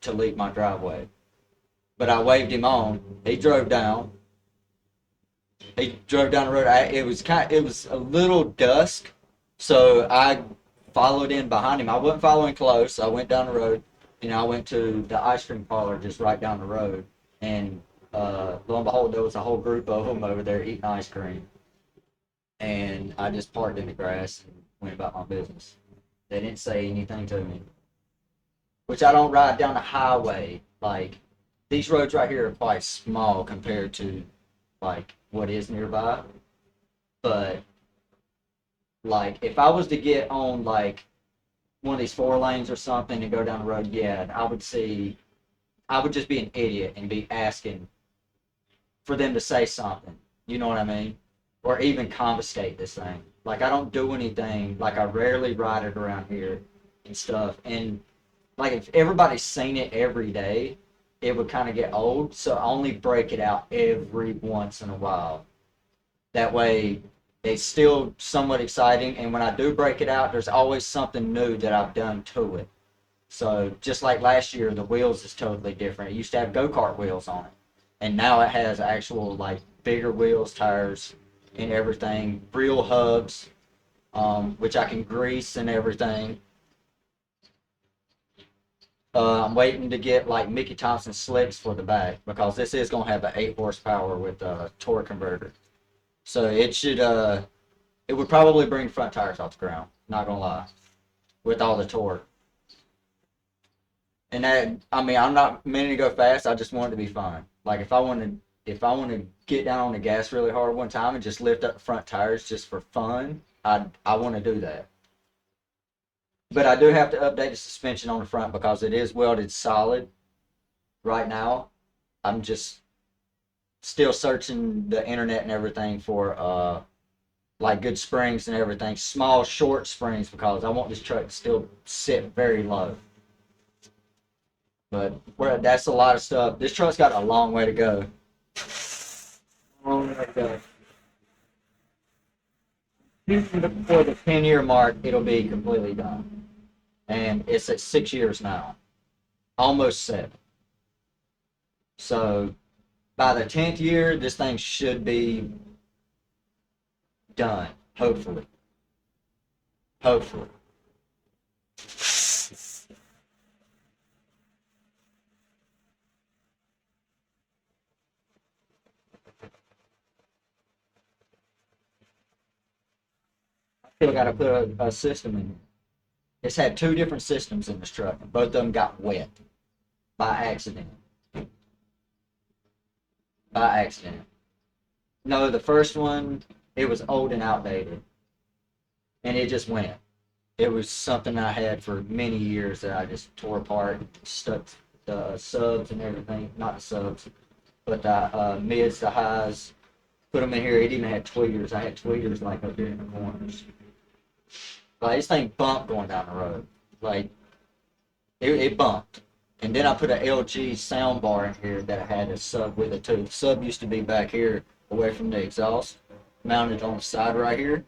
to leave my driveway. But I waved him on. He drove down. He drove down the road. It was a little dusk, so I followed in behind him. I wasn't following close. I went down the road, and I went to the ice cream parlor just right down the road. And lo and behold, there was a whole group of them over there eating ice cream. And I just parked in the grass and went about my business. They didn't say anything to me. Which I don't ride down the highway. Like, these roads right here are quite small compared to, like, what is nearby. But like, if I was to get on like one of these 4 lanes or something and go down the road, yeah, I would just be an idiot and be asking for them to say something. You know what I mean? Or even confiscate this thing. Like, I don't do anything. Like, I rarely ride it around here and stuff. And like, if everybody's seen it every day, it would kind of get old. So I only break it out every once in a while. That way, it's still somewhat exciting, and when I do break it out, there's always something new that I've done to it. So just like last year, the wheels is totally different. It used to have go-kart wheels on it, and now it has actual like bigger wheels, tires, and everything. Real hubs, which I can grease and everything. I'm waiting to get like Mickey Thompson slicks for the back because this is gonna have an 8 horsepower with a torque converter. So it would probably bring front tires off the ground, not gonna lie, with all the torque. And that, I mean, I'm not meaning to go fast. I just want it to be fun. Like, if I want to get down on the gas really hard one time and just lift up the front tires just for fun, I want to do that. But I do have to update the suspension on the front because it is welded solid right now. I'm just still searching the internet and everything for like good springs and everything, small short springs, because I want this truck to still sit very low. But that's a lot of stuff. This truck's got a long way to go. Long way to go. Even before the 10-year mark, it'll be completely done. And it's at 6 years now, almost 7. So by the 10th year, this thing should be done, hopefully. Hopefully. Still got to put a system in it. It's had 2 different systems in this truck, and both of them got wet by accident. By accident. No, the first one, it was old and outdated, and it just went. It was something I had for many years that I just tore apart, stuck the subs and everything, not the subs, but the mids, the highs, put them in here. It even had tweeters. I had tweeters like up here in the corners. Like, this thing bumped going down the road. Like, it bumped. And then I put an LG sound bar in here that I had a sub with it too. The sub used to be back here away from the exhaust, mounted on the side right here.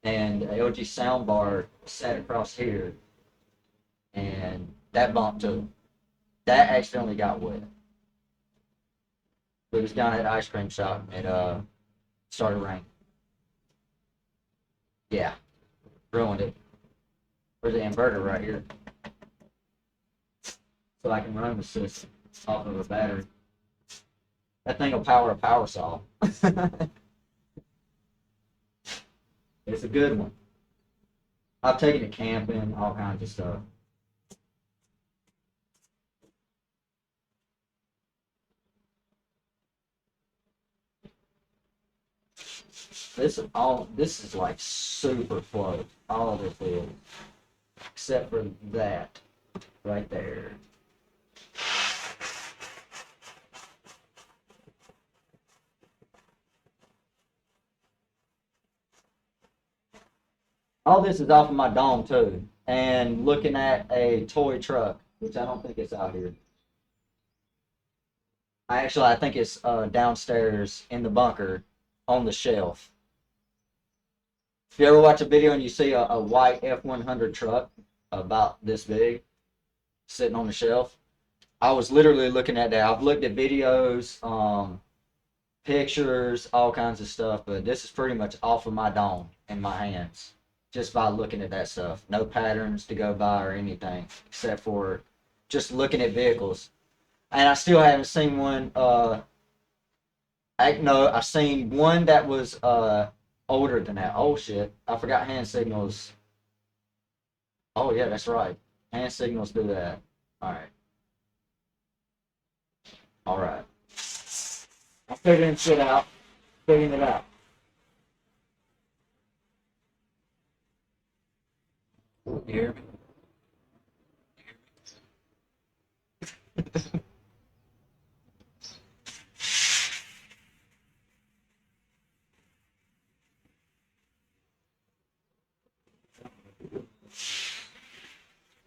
And the LG sound bar sat across here. And that bumped too. That accidentally got wet. It was down at the ice cream shop and it started raining. Yeah, ruined it. There's the inverter right here. So I can run the system off of a battery. That thing will power a power saw. It's a good one. I've taken it camping, all kinds of stuff. This is like super close. All of this is, except for that right there. All this is off of my dome too, and looking at a toy truck, which I don't think it's out here. I think it's downstairs in the bunker on the shelf. If you ever watch a video and you see a white F100 truck about this big sitting on the shelf, I was literally looking at that. I've looked at videos, pictures, all kinds of stuff, but this is pretty much off of my dome in my hands just by looking at that stuff. No patterns to go by or anything except for just looking at vehicles. And I still haven't seen one. I've seen one that was older than that. Oh shit! I forgot hand signals. Oh yeah, that's right. Hand signals do that. All right. All right. I'm figuring shit out. Figuring it out. You hear me?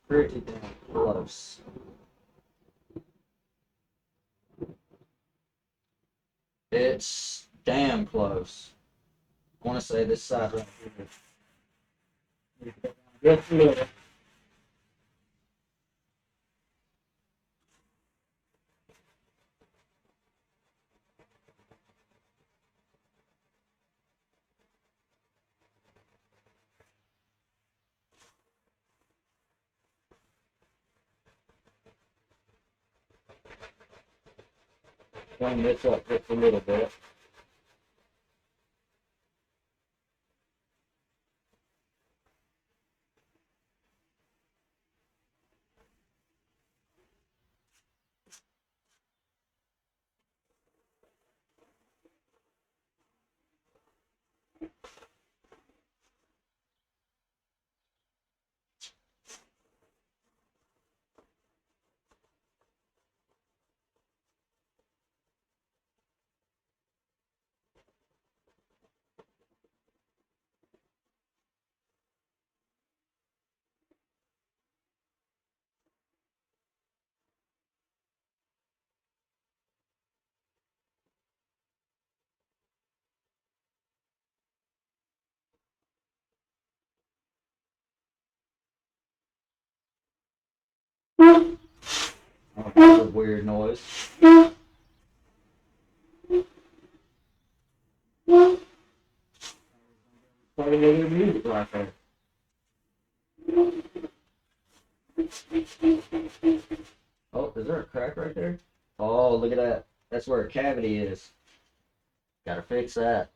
Pretty damn close. It's damn close. I want to say this side right here. Just a little. Clean this up just a little bit. Oh, that's a weird noise. Probably hear music right there. Oh, is there a crack right there? Oh, look at that. That's where a cavity is. Gotta fix that.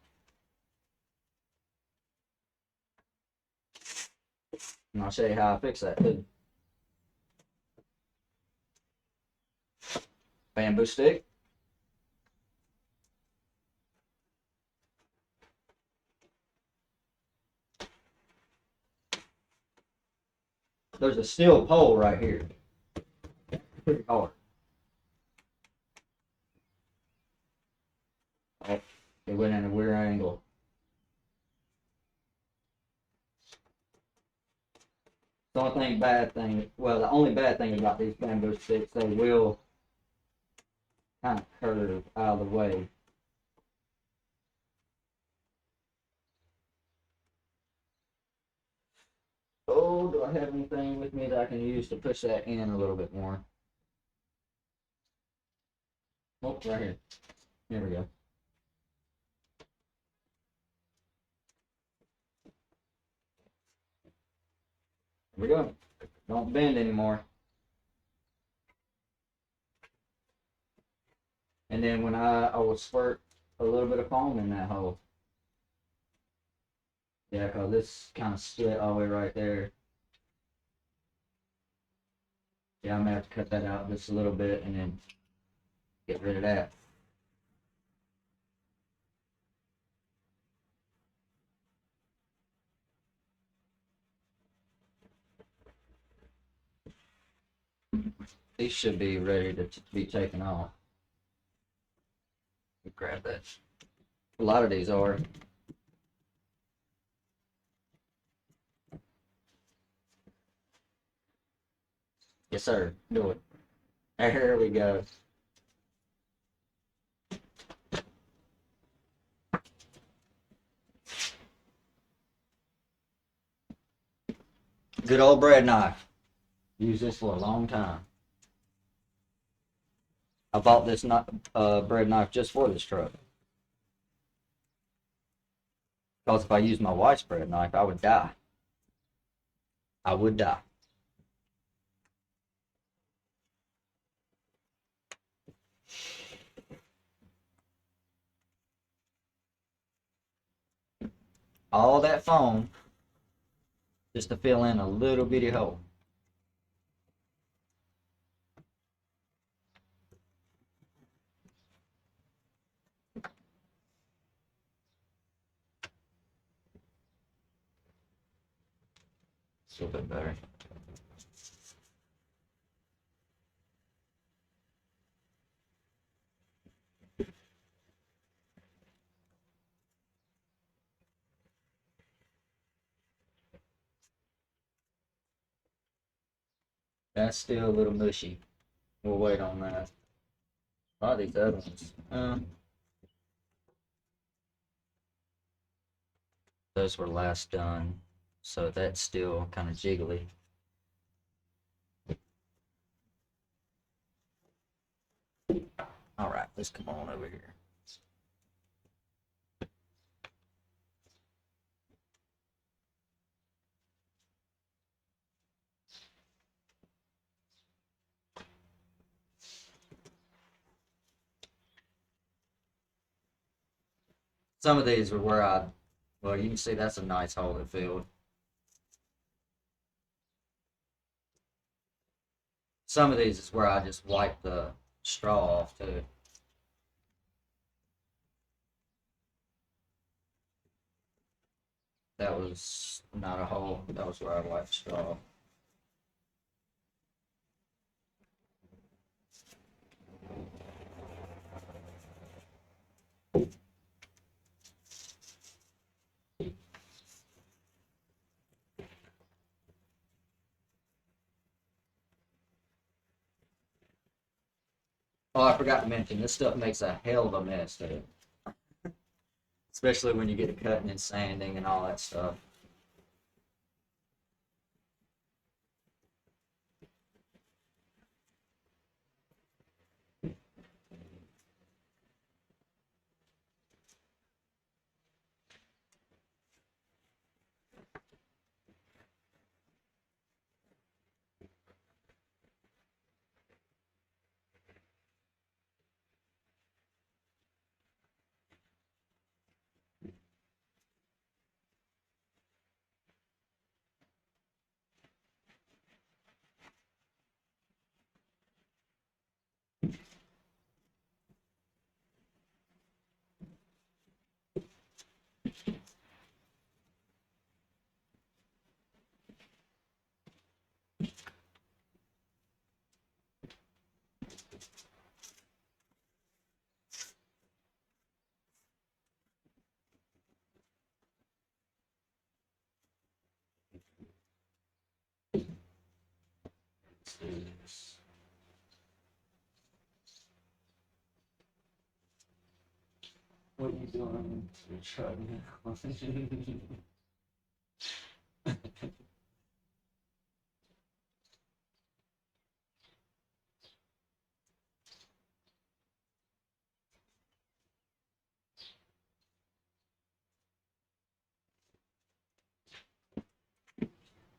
And I'll show you how I fix that too. Bamboo stick. There's a steel pole right here. Pretty hard. Oh, it went in a weird angle. The only bad thing about these bamboo sticks, they will kind of curve out of the way. Oh, do I have anything with me that I can use to push that in a little bit more? Oh, right here. Here we go. Here we go. Don't bend anymore. And then when I will squirt a little bit of foam in that hole. Yeah, because this kind of split all the way right there. Yeah, I'm gonna have to cut that out just a little bit and then get rid of that. These should be ready to be taken off. Grab that. A lot of these are. Yes, sir. Do it. There we go. Good old bread knife. Used this for a long time. I bought this bread knife just for this truck. Because if I used my wife's bread knife, I would die. I would die. All that foam just to fill in a little bitty hole. It's a little bit better. That's still a little mushy. We'll wait on that. A lot of these other ones. Those were last done, so that's still kind of jiggly. All right, let's come on over here. Some of these were where well, you can see that's a nice hole that filled. Some of these is where I just wiped the straw off too. That was not a hole, that was where I wiped the straw off. Oh, I forgot to mention, this stuff makes a hell of a mess too. Especially when you get to cutting and sanding and all that stuff. Let's do this. What are you doing? You're trying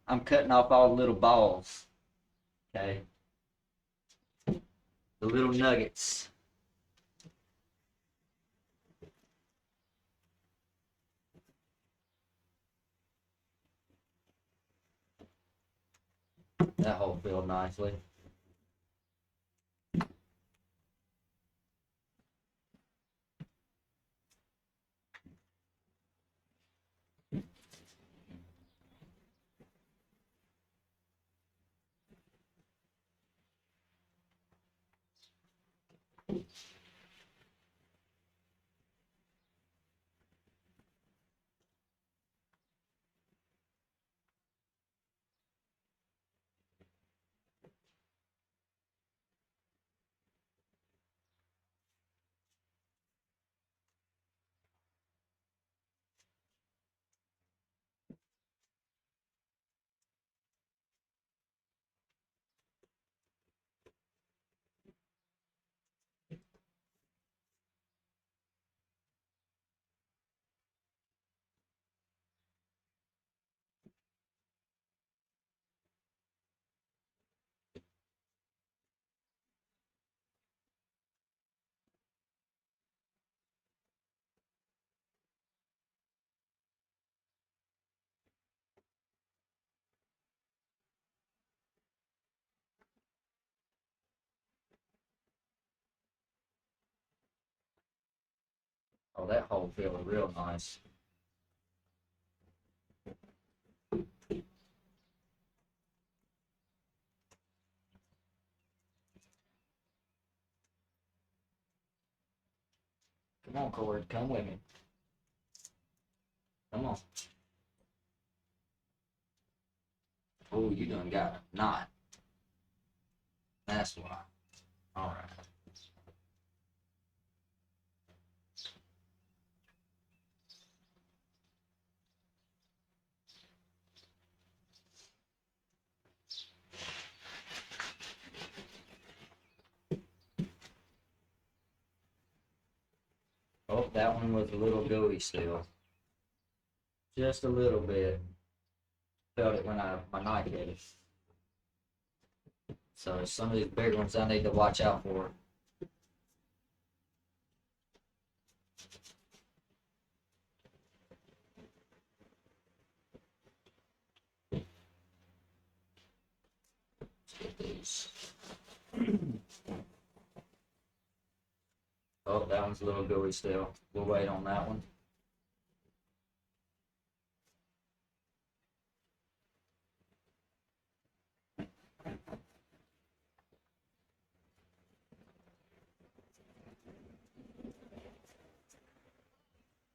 I'm cutting off all the little balls. Okay. The little nuggets. That hole filled nicely. that hole feeling real nice. Come on, Cord, come with me. Come on. Oh, you done got a knot. That's why. All right. Oh, that one was a little gooey still. Just a little bit. Felt it when my knife hit it. So some of these bigger ones I need to watch out for. Let's get these. Oh, that one's a little gooey still. We'll wait on that one.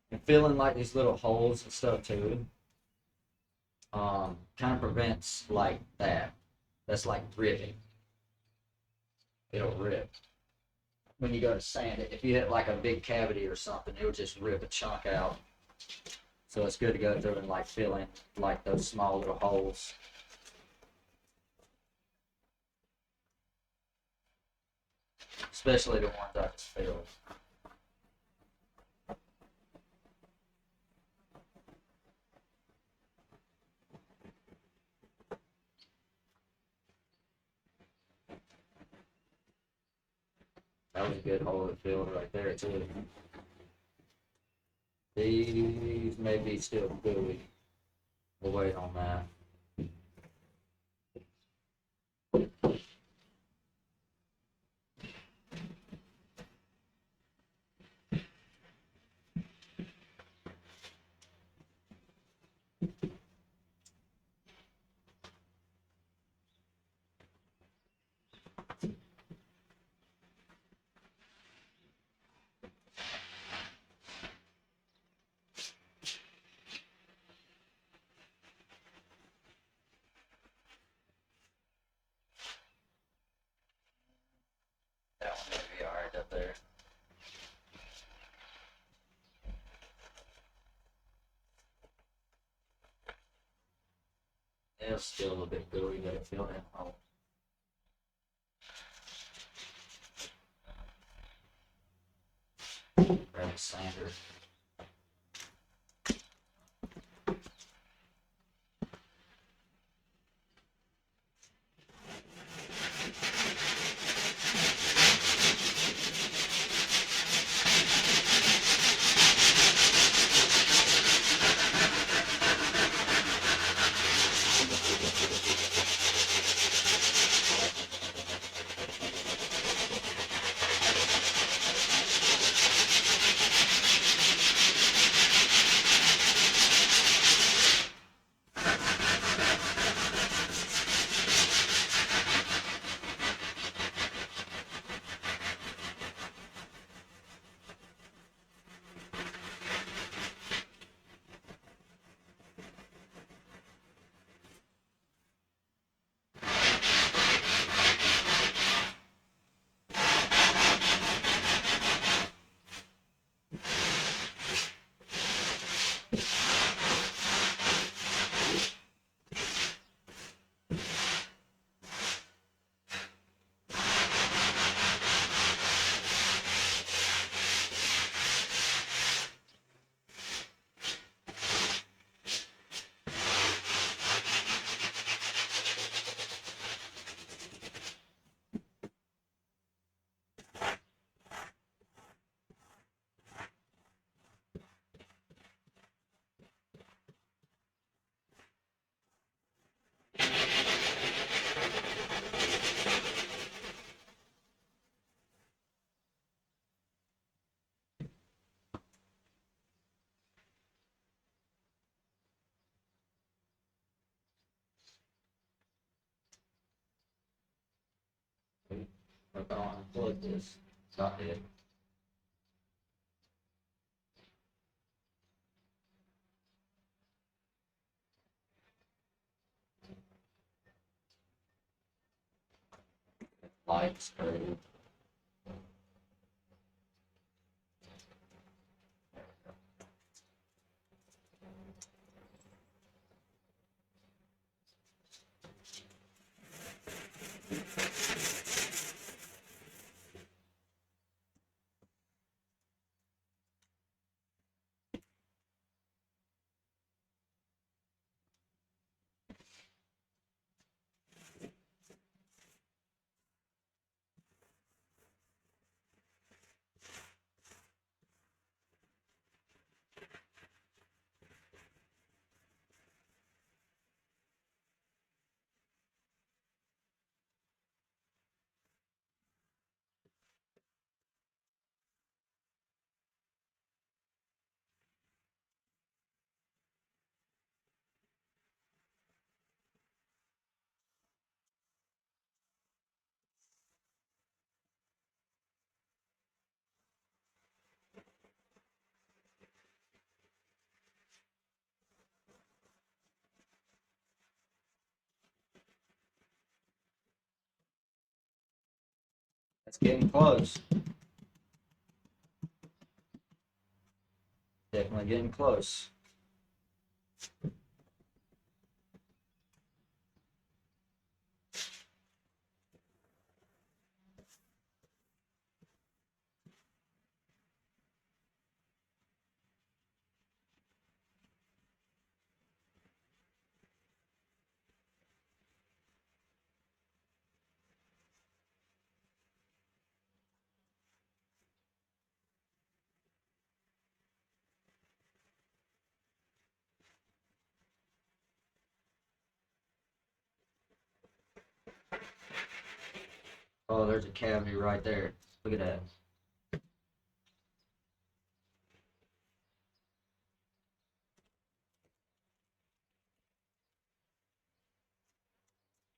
And feeling like these little holes and stuff too, kind of prevents like that. That's like ripping. It'll rip. When you go to sand it, if you hit like a big cavity or something, it'll just rip a chunk out. So it's good to go through and like fill in like those small little holes. Especially the ones I just filled. That was a good hole to fill right there too. These may be still gooey. We'll wait on that. That one may be alright up there. It's still a little bit gooey, but it filled in the hole. Grab a sander. Work on unplug this. Stop it. Lights, Prev. It's getting close. Definitely getting close. Oh, there's a cavity right there. Look at that.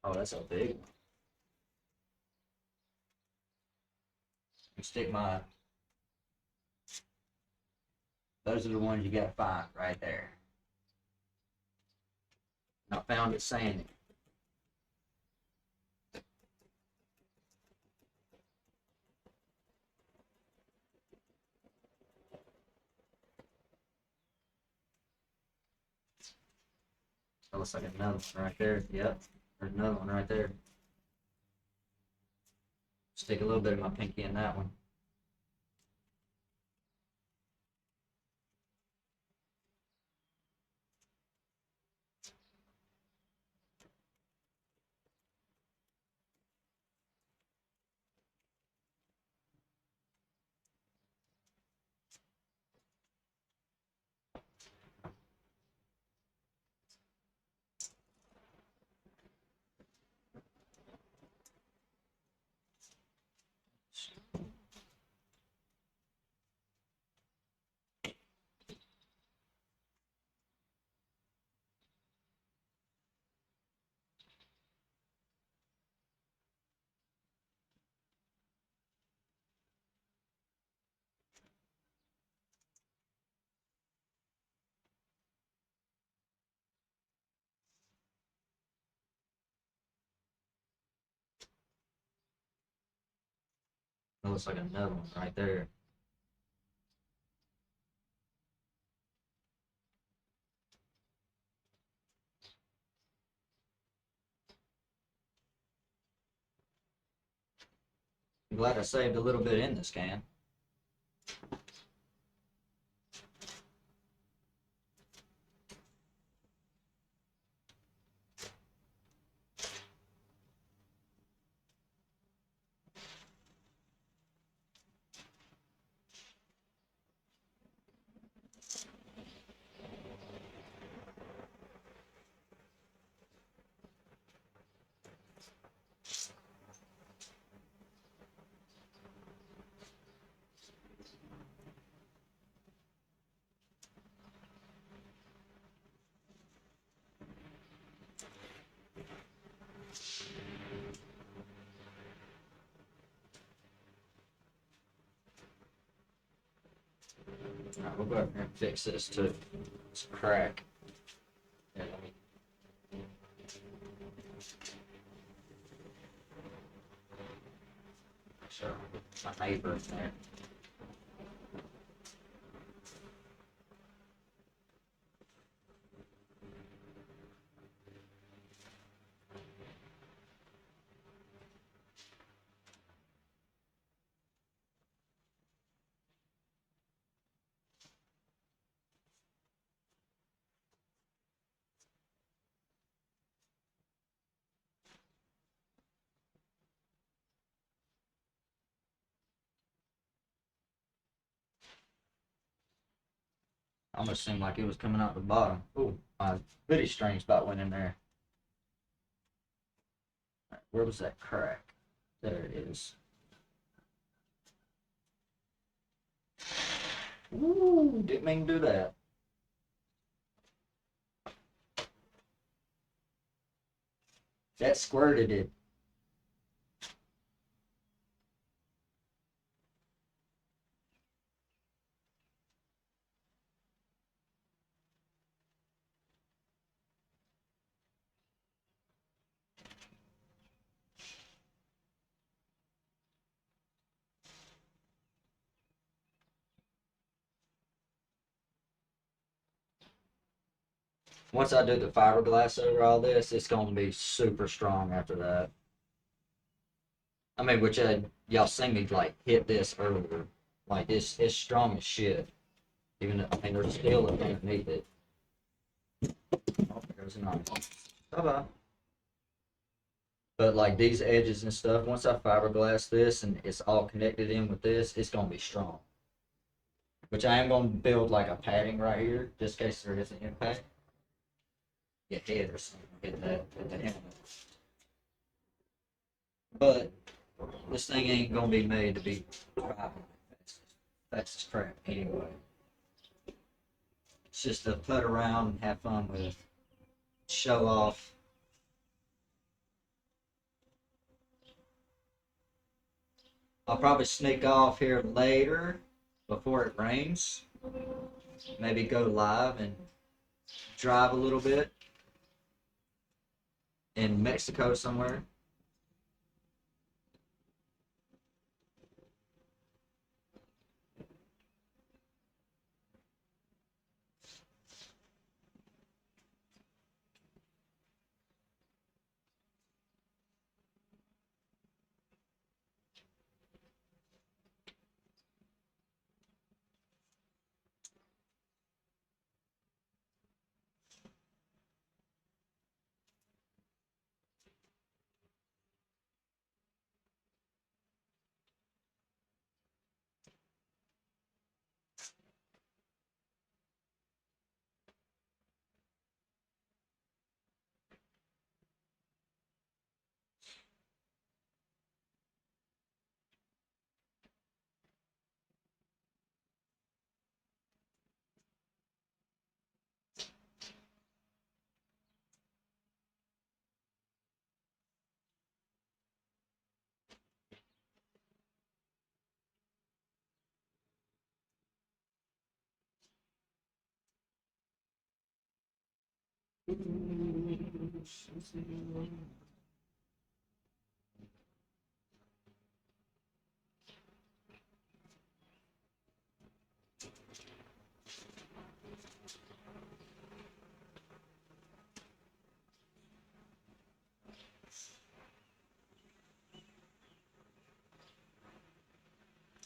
Oh, that's a big one. Stick my. Those are the ones you gotta find right there. I found it sandy. That looks like another one right there. Yep. There's another one right there. Stick a little bit of my pinky in that one. That looks like another one right there. I'm glad I saved a little bit in this can. Alright, we'll go over here and fix this too. It's a crack. Yeah, let me. Sure, my neighbor in there. Almost seemed like it was coming out the bottom. Ooh, my hoodie string's about went in there. Alright, where was that crack? There it is. Ooh, didn't mean to do that. That squirted it. Once I do the fiberglass over all this, it's gonna be super strong after that. I mean, which y'all seen me like hit this earlier. Like it's strong as shit. Even though, I mean, there's still a underneath it. Oh, there's a knife. Bye bye. But like these edges and stuff, once I fiberglass this and it's all connected in with this, it's gonna be strong. Which I am gonna build like a padding right here, just in case there is an impact. Your head or something, hit the helmet. But this thing ain't gonna be made to be driving fast as crap anyway. It's just to put around and have fun with, show off. I'll probably sneak off here later before it rains. Maybe go live and drive a little bit in Mexico somewhere.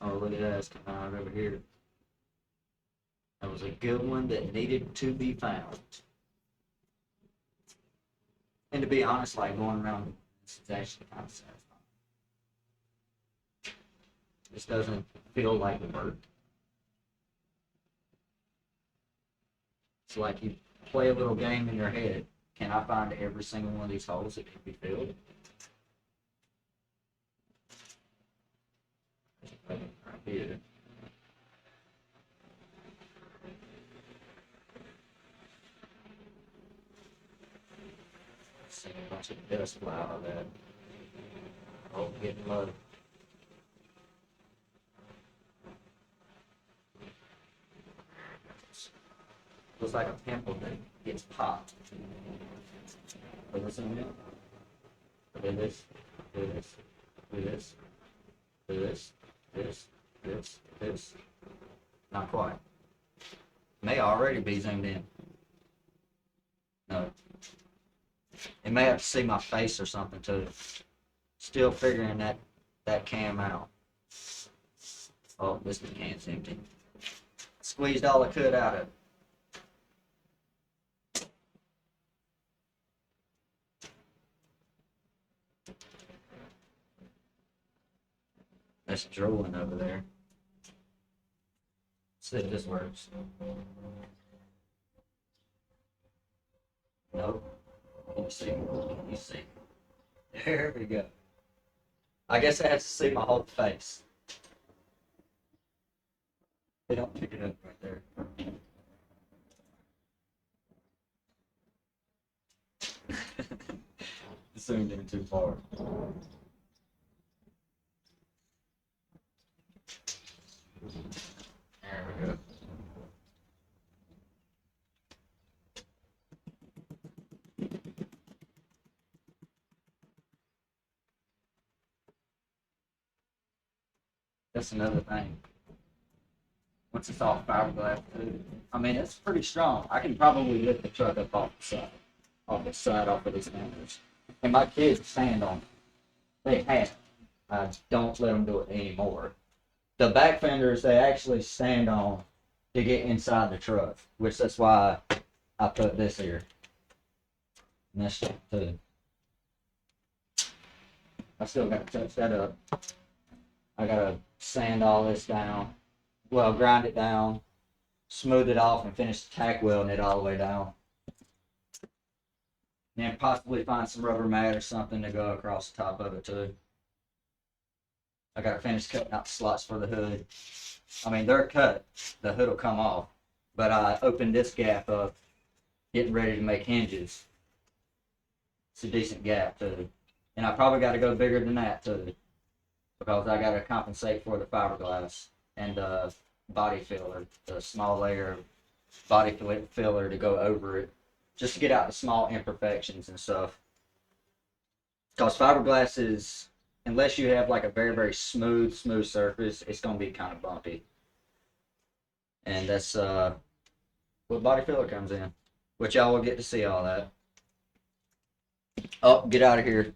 Oh, look at that, it's coming out over here. That was a good one that needed to be found. And to be honest, like going around, this is actually kind of satisfying. This doesn't feel like work. It's like you play a little game in your head. Can I find every single one of these holes that can be filled? Right here. See a bunch of dust fly out of that. Oh, getting low. Looks like a pimple that gets popped. Put this in here. Do this. Do this. Do this. Do this. This. Not quite. May already be zoomed in. No. It may have to see my face or something too. Still figuring that cam out. Oh, this can's empty. Squeezed all I could out of it. That's drooling over there. See if this works. Nope. Can you see? Can you see? There we go. I guess I have to see my whole face. They don't pick it up right there. Zoomed in too far. There we go. That's another thing. Once it's all fiberglass too, I mean it's pretty strong. I can probably lift the truck up off the side, off of these handles. And my kids stand on it. They have. I don't let them do it anymore. The back fenders they actually stand on to get inside the truck, which that's why I put this here. And that's too. I still got to touch that up. I gotta sand all this down. Well, grind it down, smooth it off, and finish tack welding it all the way down. And then possibly find some rubber mat or something to go across the top of it too. I gotta finish cutting out the slots for the hood. I mean, they're cut. The hood will come off. But I opened this gap up, getting ready to make hinges. It's a decent gap too. And I probably gotta go bigger than that too, because I gotta compensate for the fiberglass and the body filler, the small layer of body filler to go over it, just to get out the small imperfections and stuff. Because fiberglass is, unless you have like a very, very smooth surface, it's going to be kind of bumpy. And that's what body filler comes in, which y'all will get to see all that. Oh, get out of here.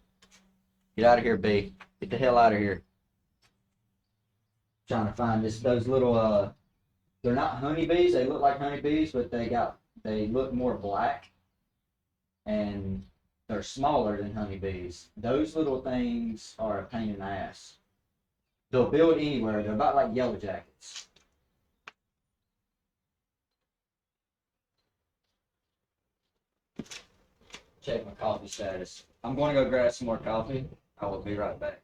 Get out of here, B. Get the hell out of here. Trying to find those little they're not honeybees. They look like honeybees, but they look more black, and they're smaller than honeybees. Those little things are a pain in the ass. They'll build anywhere. They're about like yellow jackets. Check my coffee status. I'm going to go grab some more coffee. I will be right back.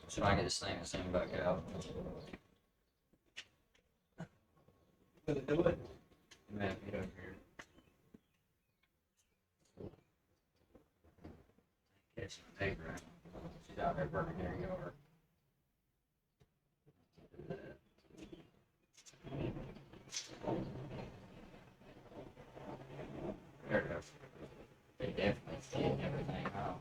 See if I can get this thing back out. Gonna do it. Man, get over here. Catch my neighbor. She's out there working her yard. There it goes. They definitely getting everything out.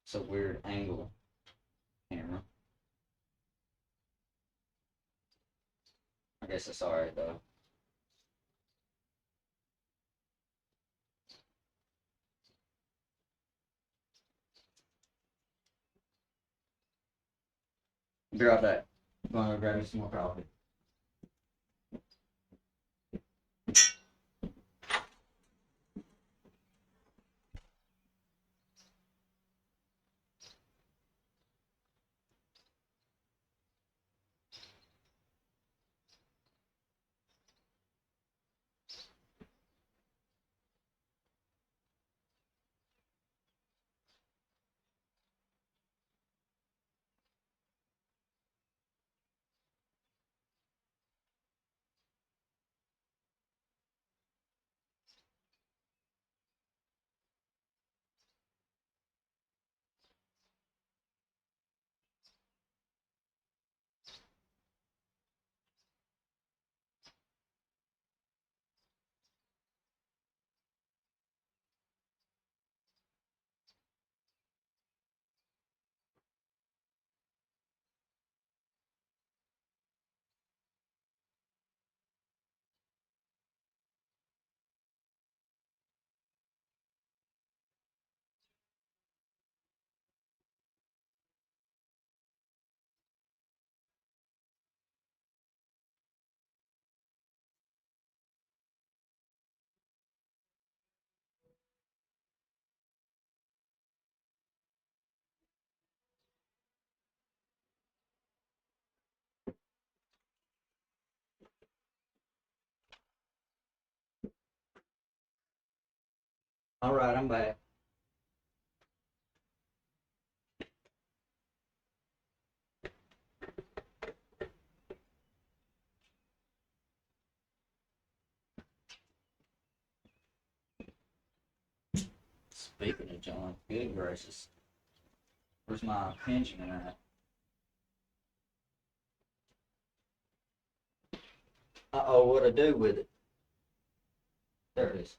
It's a weird angle camera. I guess it's alright though. Be right back. I'm gonna grab me some more coffee. All right, I'm back. Speaking of John, good gracious. Where's my pension at? Uh-oh, what'd I do with it? There it is.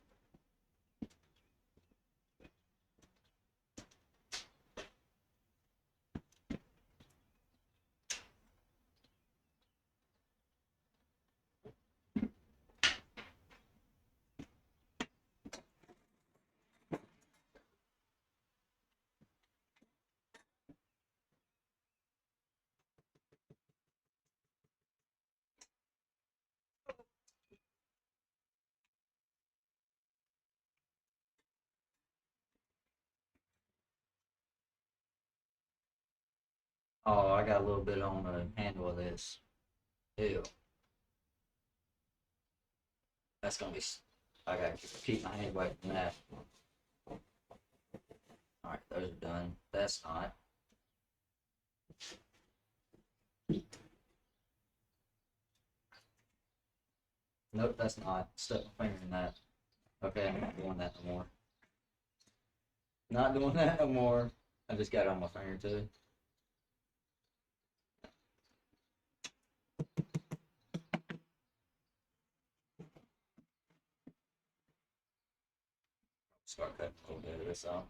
Oh, I got a little bit on the handle of this. Ew. That's gonna be. I gotta keep my hand away from that. Alright, those are done. That's not. Nope, that's not. Stuck my finger in that. Okay, I'm not doing that no more. Not doing that no more. I just got it on my finger too. Start cutting a little bit of this off.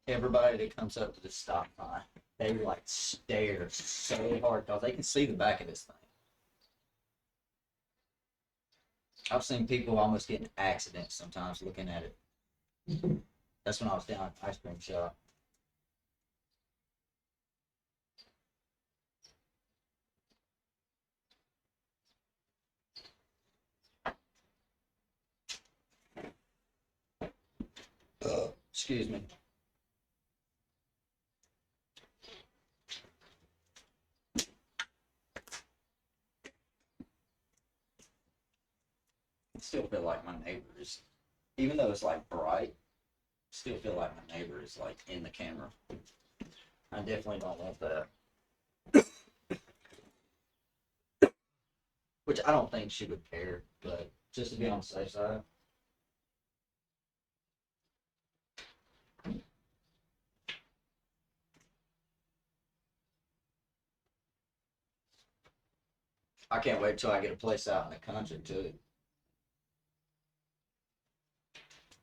Everybody that comes up to the stop sign, they like stare so hard because they can see the back of this thing. I've seen people almost get in accidents sometimes looking at it. That's when I was down at the ice cream shop. Excuse me. I still feel like my neighbors, even though it's like bright, still feel like my neighbor is like in the camera. I definitely don't want that. Which I don't think she would care, but just to be on the safe side. I can't wait till I get a place out in the country too.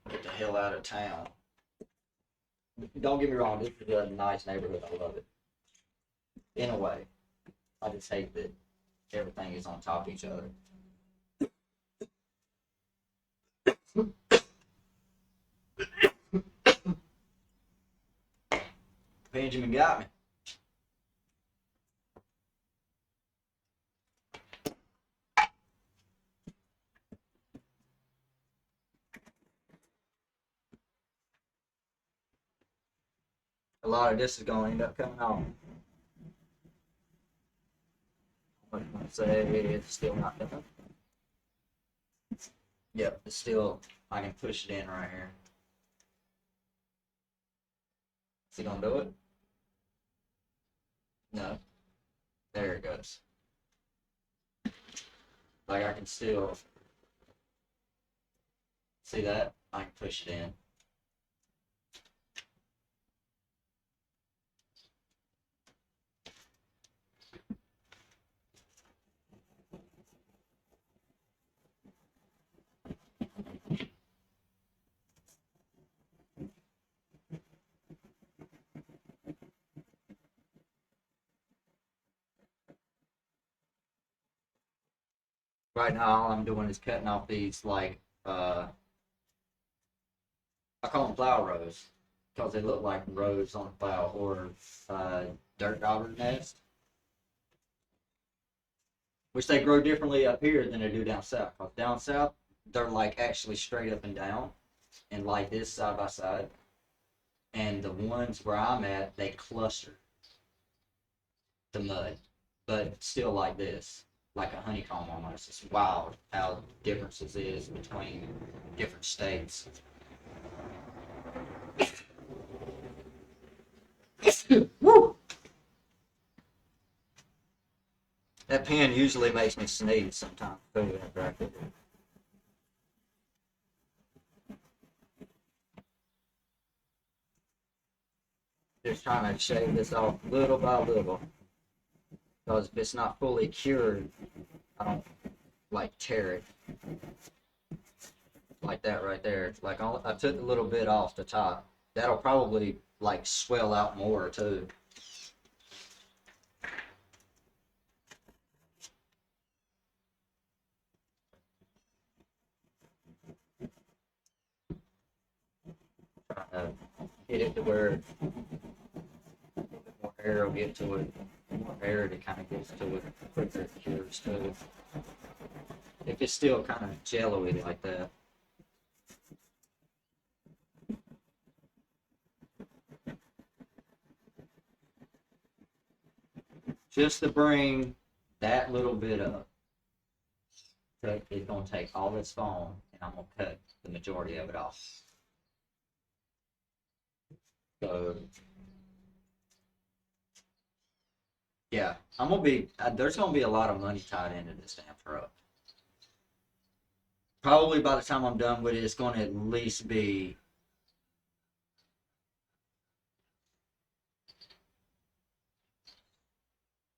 Get the hell out of town. Don't get me wrong, this is a nice neighborhood. I love it. In a way. I just hate that everything is on top of each other. Benjamin got me. A lot of this is going to end up coming off. I'm going to say it's still not done. Yep, it's still, I can push it in right here. Is it going to do it? No. There it goes. Like I can still, see that? I can push it in. Right now, all I'm doing is cutting off these, like, I call them plow rows, because they look like rows on a plow, or dirt dauber nest, which they grow differently up here than they do down south. Because down south, they're, like, actually straight up and down, and like this, side by side. And the ones where I'm at, they cluster the mud, but still like this. like a honeycomb almost. It's wild how differences is between different states. Woo! That pen usually makes me sneeze sometimes. Just trying to shave this off little by little. Because if it's not fully cured, I don't like tear it. Like that right there. Like I took a little bit off the top. That'll probably like swell out more too. Hit it to where more air will get to it. More air it kind of gets to it quicker it cures too. If it's still kind of jello-y like that. Just to bring that little bit up. So it's going to take all this foam and I'm going to cut the majority of it off. So, yeah, I'm going to be, there's going to be a lot of money tied into this damn truck. Probably by the time I'm done with it, it's going to at least be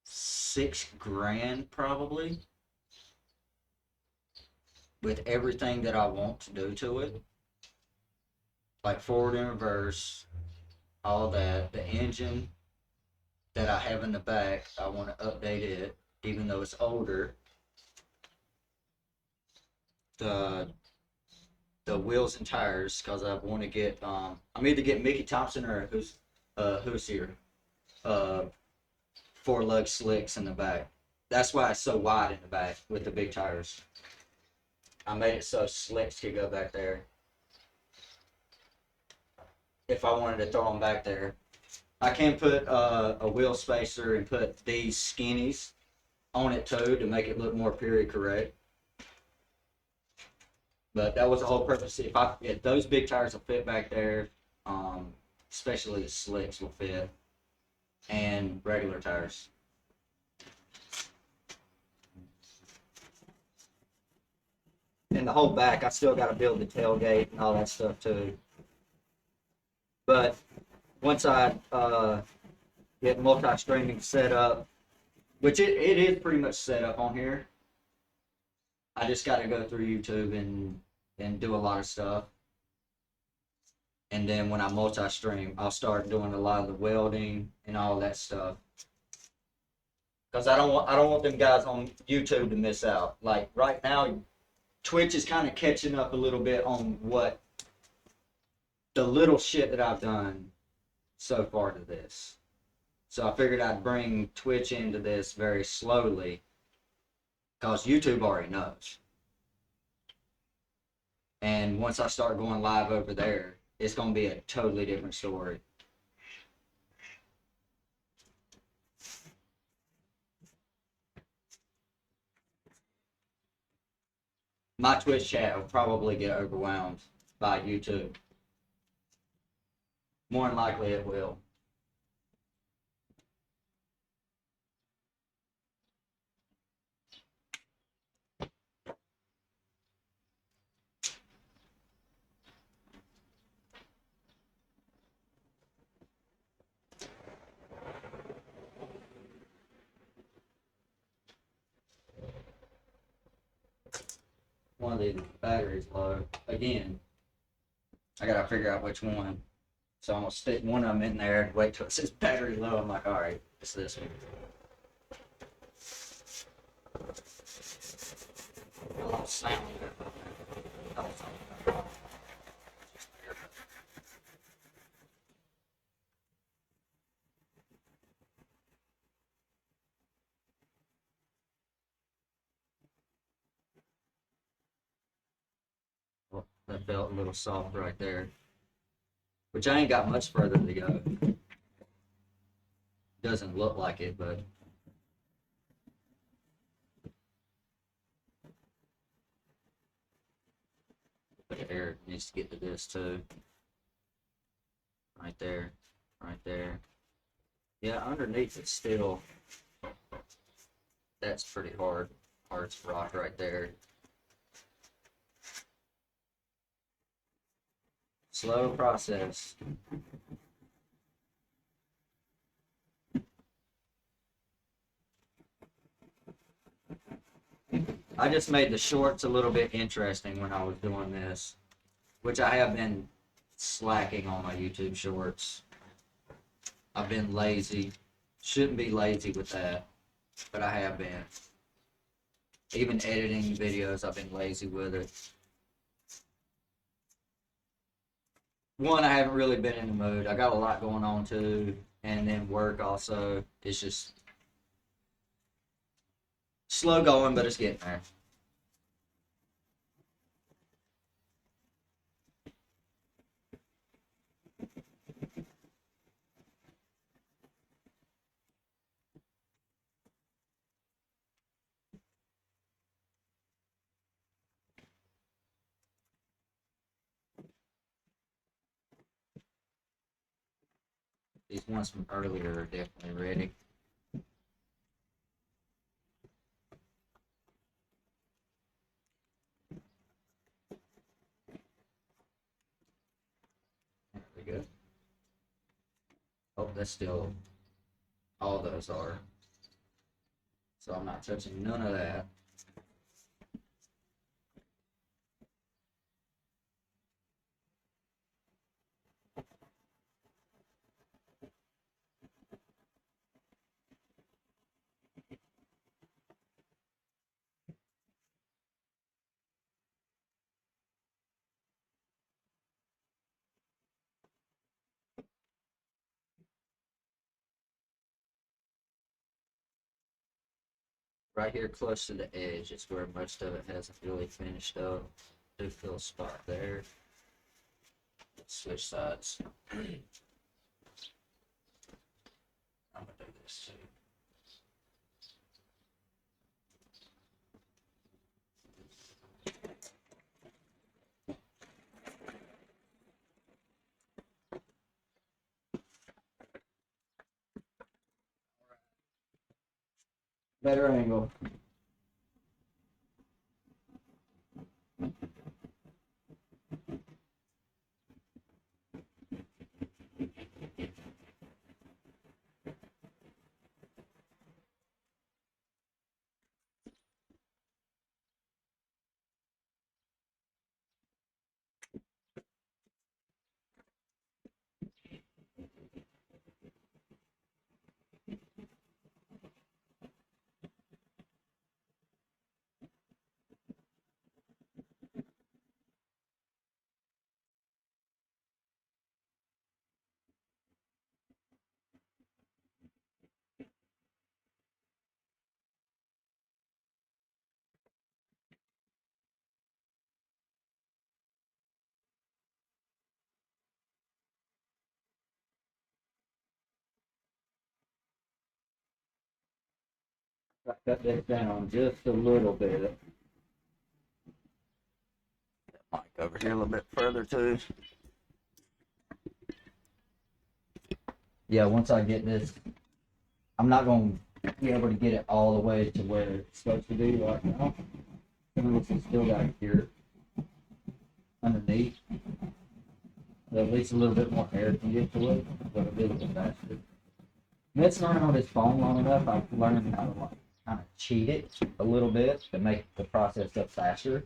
$6,000 probably. With everything that I want to do to it. Like forward and reverse, all that. The engine that I have in the back, I want to update it, even though it's older. The wheels and tires, because I want to get, I'm either getting Mickey Thompson or who's here, 4-lug slicks in the back. That's why it's so wide in the back with the big tires. I made it so slicks could go back there. If I wanted to throw them back there. I can put a wheel spacer and put these skinnies on it too to make it look more period correct. But that was the whole purpose. If those big tires will fit back there, especially the slicks will fit, and regular tires. And the whole back, I still got to build the tailgate and all that stuff too. But once I get multi-streaming set up, which it is pretty much set up on here, I just got to go through YouTube and do a lot of stuff. And then when I multi-stream, I'll start doing a lot of the welding and all that stuff. Because I don't want them guys on YouTube to miss out. Like right now, Twitch is kind of catching up a little bit on what the little shit that I've done so far to this. So I figured I'd bring Twitch into this very slowly because YouTube already knows. And once I start going live over there, it's going to be a totally different story. My Twitch chat will probably get overwhelmed by YouTube. More than likely it will. One of these batteries low. Again, I gotta figure out which one. So I'm gonna stick one of them in there and wait till it says battery low. I'm like, alright, it's this one. Oh, sound. Well, that felt a little soft right there. Which I ain't got much further to go. Doesn't look like it, but There, it needs to get to this too. Right there, right there. Yeah, underneath it's still, that's pretty hard. Hard as rock right there. Slow process. I just made the shorts a little bit interesting when I was doing this, which I have been slacking on my YouTube shorts. I've been lazy. Shouldn't be lazy with that, but I have been. Even editing videos, I've been lazy with it. One, I haven't really been in the mood. I got a lot going on too, and then work also. It's just slow going, but it's getting there. These ones from earlier are definitely ready. There we go. Oh, that's still, all those are. So I'm not touching none of that. Right here close to the edge is where most of it hasn't really finished up. Do feel a spot there. Let's switch sides. I'm gonna do this too. Better angle. I cut this down just a little bit. Mic over here a little bit further too. Yeah, once I get this, I'm not going to be able to get it all the way to where it's supposed to be right now. It's still got here underneath. So at least a little bit more air can get to it, but a little bit faster. That's learning on this phone long enough. I've learned how to like kind of cheat it a little bit to make the process go faster.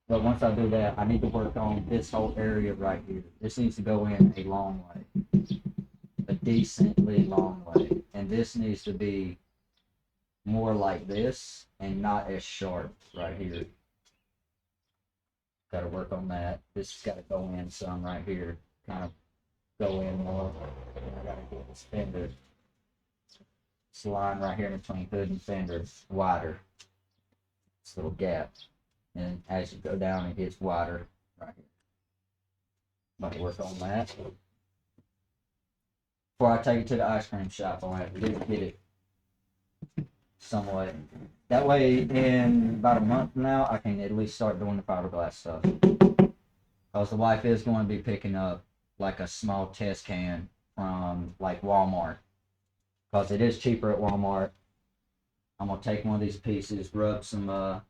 But once I do that, I need to work on this whole area right here. This needs to go in a long way, a decently long way. And this needs to be more like this and not as sharp right here. Got to work on that. This has got to go in some right here, kind of go in more. And I got to get this fender, this line right here between hood and fender, wider. This little gap. And as you go down, it gets wider right here. I'm going to work on that. Before I take it to the ice cream shop, I'll have to get it somewhat. That way, in about a month from now, I can at least start doing the fiberglass stuff. Because the wife is going to be picking up like a small test can from like Walmart. Because it is cheaper at Walmart. I'm gonna take one of these pieces, rub some of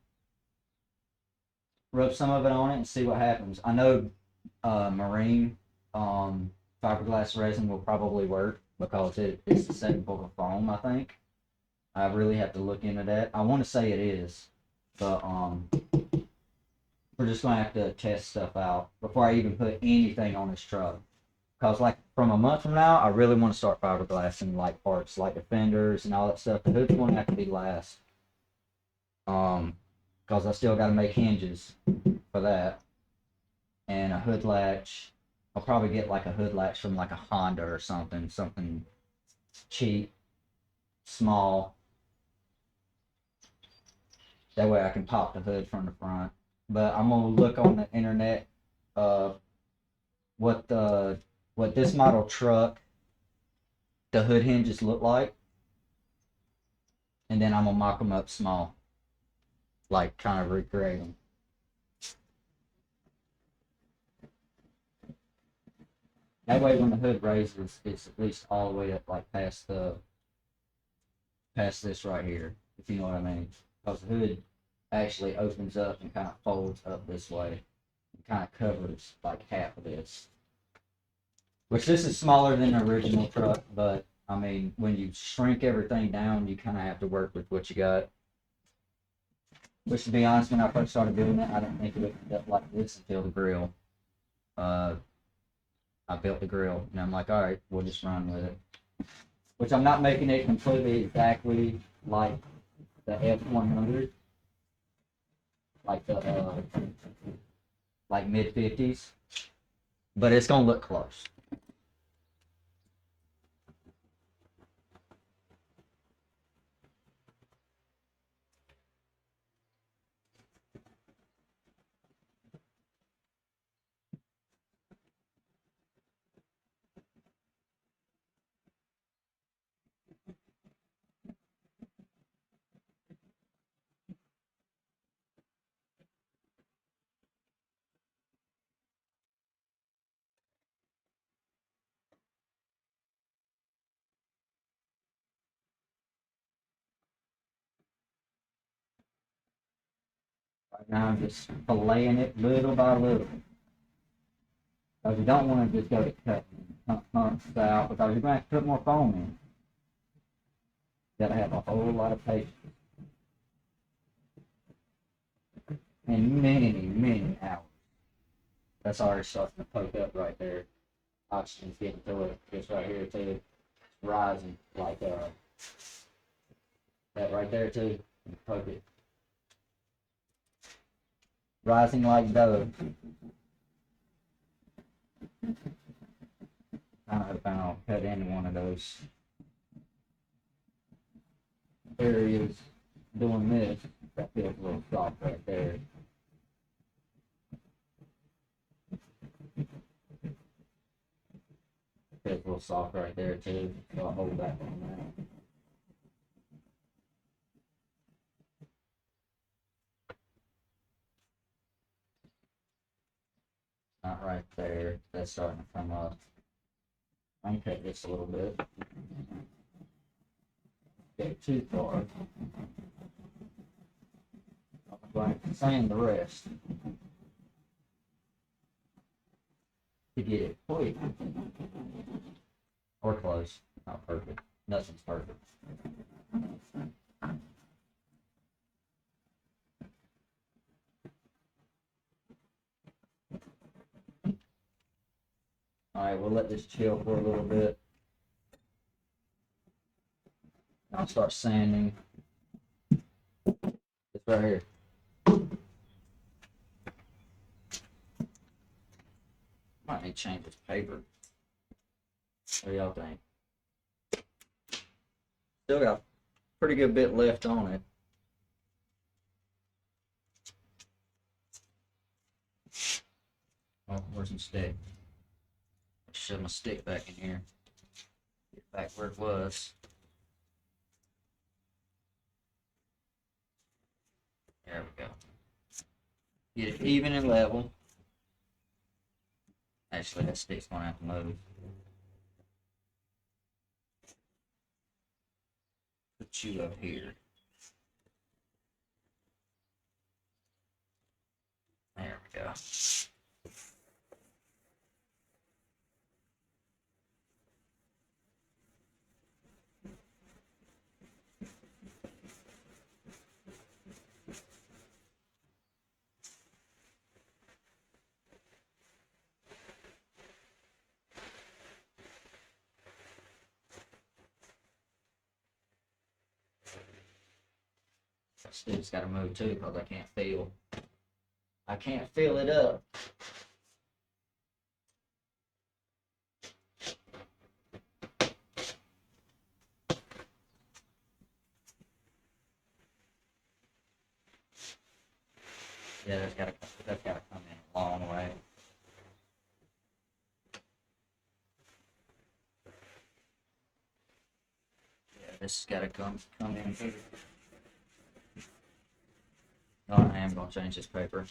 it on it, and see what happens. I know marine fiberglass resin will probably work because it's susceptible to foam. I think I really have to look into that. I want to say it is, but we're just gonna have to test stuff out before I even put anything on this truck. Because like from a month from now, I really want to start fiberglassing like parts, like the fenders and all that stuff. The hood's going to have to be last. Because I still got to make hinges for that, and a hood latch. I'll probably get like a hood latch from like a Honda or something cheap, small. That way I can pop the hood from the front. But I'm gonna look on the internet, what this model truck, the hood hinges look like, and then I'm gonna mock them up small, like kind of recreate them. That way, when the hood raises, it's at least all the way up, like past this right here, if you know what I mean. Because the hood actually opens up and kind of folds up this way, and kind of covers like half of this. Which this is smaller than the original truck, but I mean, when you shrink everything down, you kind of have to work with what you got. Which, to be honest, when I first started doing it, I didn't think it would end up like this until the grill. I built the grill, and I'm like, all right, we'll just run with it. Which I'm not making it completely exactly like the F100, like the like mid 50s, but it's gonna look close. Right now I'm just filleting it little by little. Because you don't want to just go to cutting humps out, because you're going to have to put more foam in. You got to have a whole lot of patience. And many hours. That's already starting to poke up right there. Oxygen's getting through it. Just right here too. It's rising like that right there too. Poke it. Rising like dough. I don't know if I'll cut into one of those areas doing this. That feels a little soft right there. Feels a little soft right there too. So I'll hold that on that. Not right there. That's starting to come up. I can cut this a little bit. Get too far. I'm going to sand the rest to get it quick or close. Not perfect. Nothing's perfect. Alright, we'll let this chill for a little bit. I'll start sanding. It's right here. Might need to change this paper. What do y'all think? Still got a pretty good bit left on it. Oh, where's my stick? Shove my stick back in here. Get back where it was. Get it even and level. Actually, that stick's gonna have to move. Put you up here. There we go. Stick's gotta move too because I can't feel it up. Yeah, that's gotta come in a long way. Yeah, this has gotta come in here. Oh, I am gonna change this paper.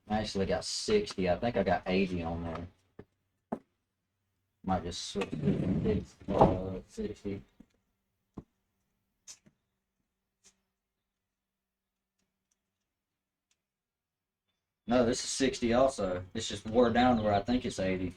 I actually got 60. I think I got 80 on there. Might just switch to 60. No, this is 60 also. It's just wore down to where I think it's 80.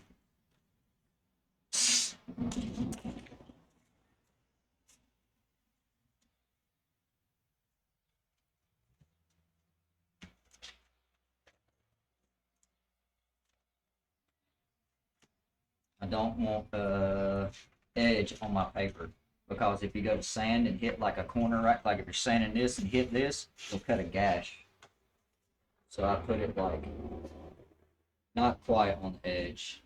I don't want edge on my paper because if you go to sand and hit like a corner, right, like if you're sanding this and hit this, you'll cut a gash. So I put it like not quite on the edge.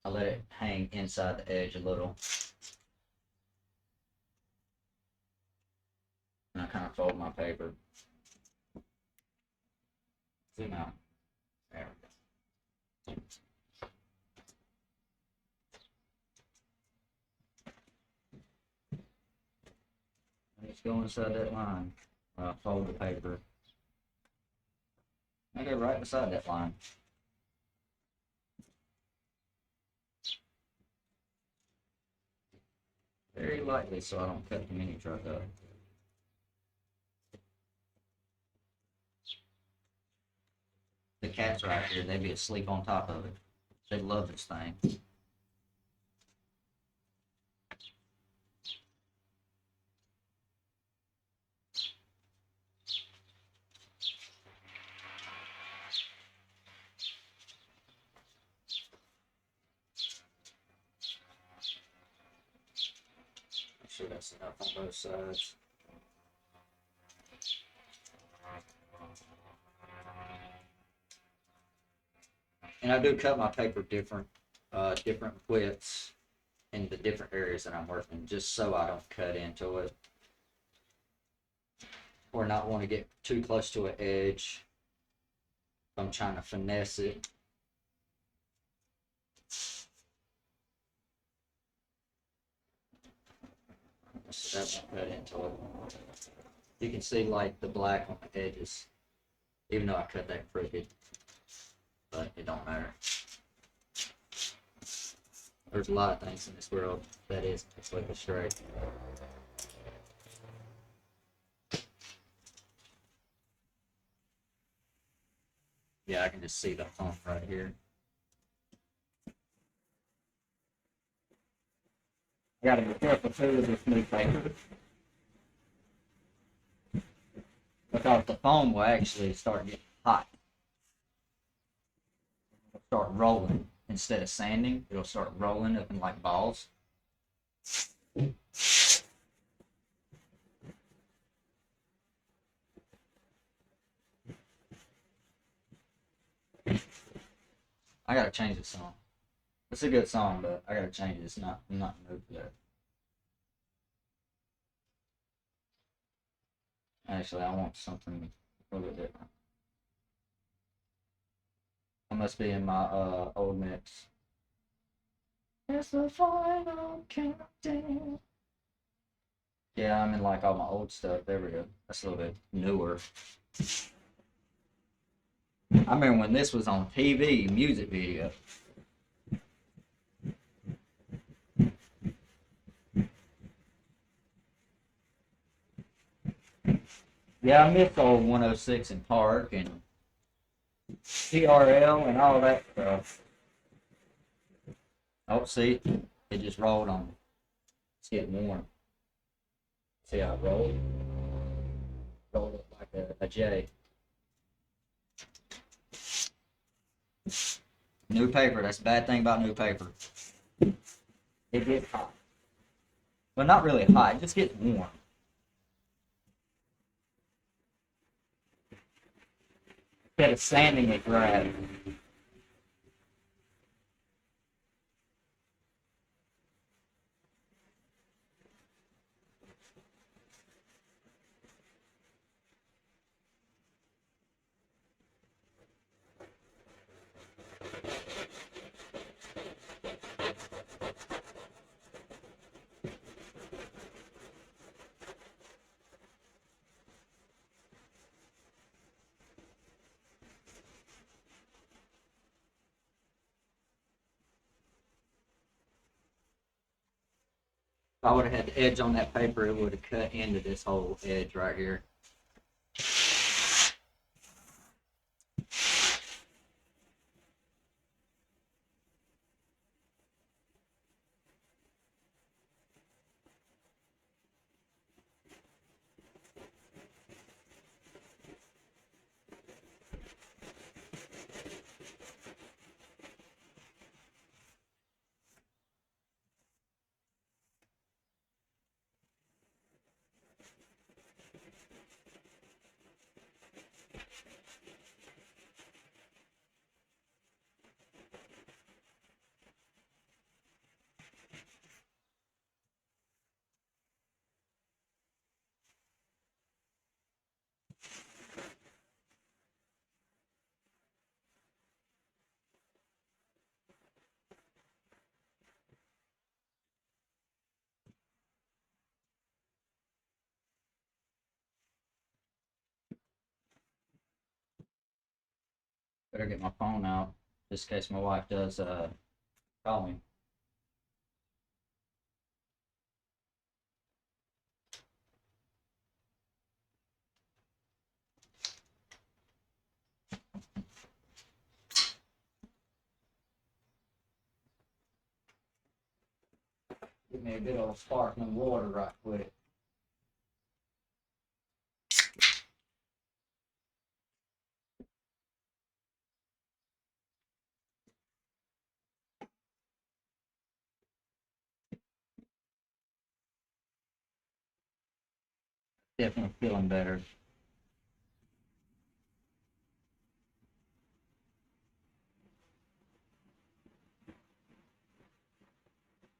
I let it hang inside the edge a little. And I kind of fold my paper. Zoom out. There we go. Let's go inside that line. Fold the paper. I go right beside that line. Very lightly so I don't cut the mini truck up. The cat's right here. They'd be asleep on top of it. They love this thing. Make sure that's enough on both sides. And I do cut my paper different widths in the different areas that I'm working, just so I don't cut into it. Or not want to get too close to an edge. If I'm trying to finesse it. So that won't cut into it. You can see like the black on the edges, even though I cut that crooked, but it don't matter. There's a lot of things in this world that is completely straight. Yeah, I can just see the hump right here. I gotta be careful too with this new paper. Because the foam will actually start getting hot. It'll start rolling. Instead of sanding, it'll start rolling up in like balls. I gotta change the song. It's a good song, but I gotta change it. I'm not in the mood for that. Actually, I want something a little bit different. I must be in my old mix. It's the final countdown. Yeah, I'm in like all my old stuff. There we go. That's a little bit newer. I remember when this was on TV, music video. Yeah, I miss old 106 and Park and TRL and all that stuff. Oh, see, it just rolled on me. It's getting warm. See how it rolled? Rolled it like a J. New paper, that's the bad thing about new paper. It gets hot. Well, not really hot, it just gets warm. Instead of sanding it dry. If I would have had the edge on that paper, it would have cut into this whole edge right here. Better get my phone out, just in case my wife does call me. Give me a good old sparkling water right quick. Definitely feeling better.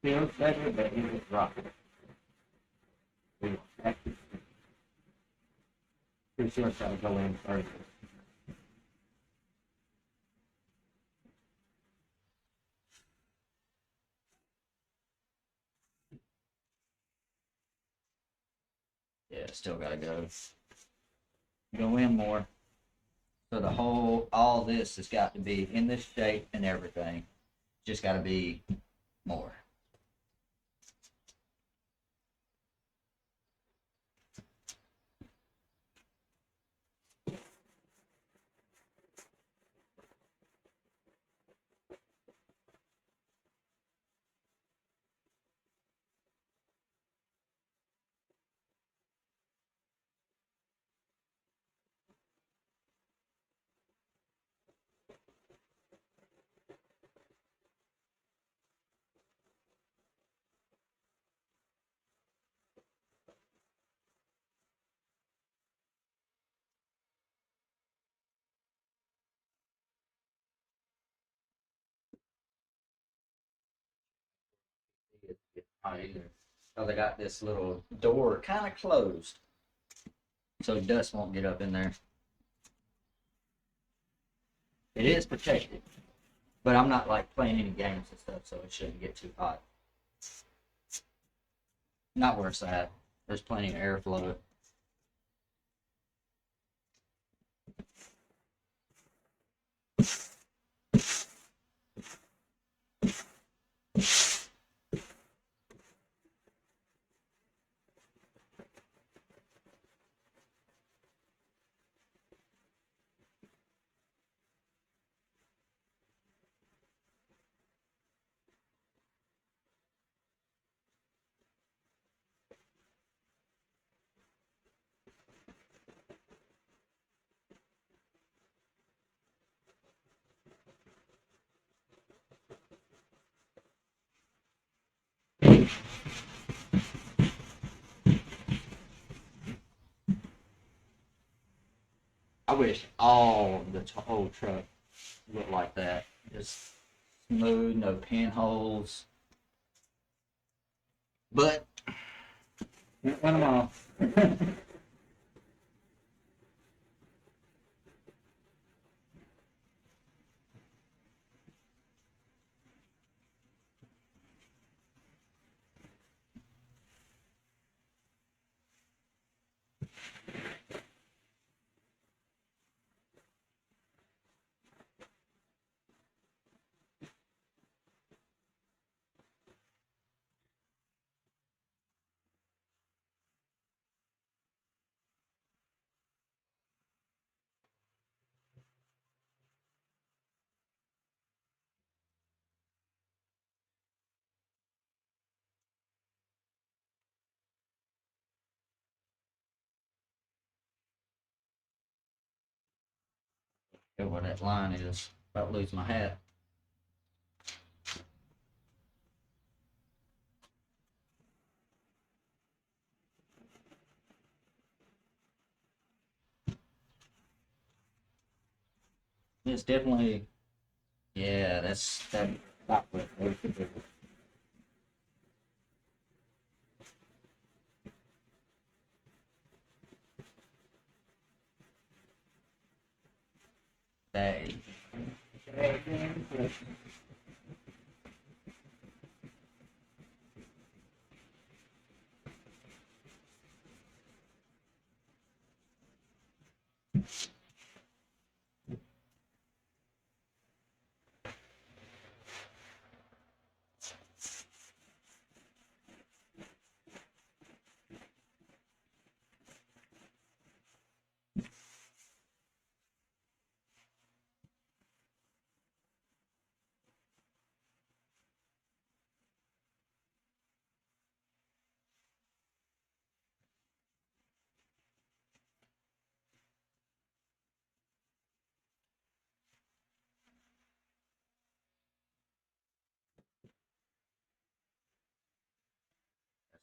Feels better, but it was rough. Pretty sure it's gotta go in first. Yeah, still gotta go. Go in more. So the whole, all this has got to be in this shape and everything. Just gotta be more. Not either. Oh, they got this little door kind of closed, so dust won't get up in there. It is protected. But I'm not like playing any games and stuff, so it shouldn't get too hot. Not where it's at. There's plenty of airflow. I wish all the whole truck looked like that. Just smooth, no pinholes. But can't run them off. Go where that line is. About to lose my hat. It's definitely, yeah, that. That.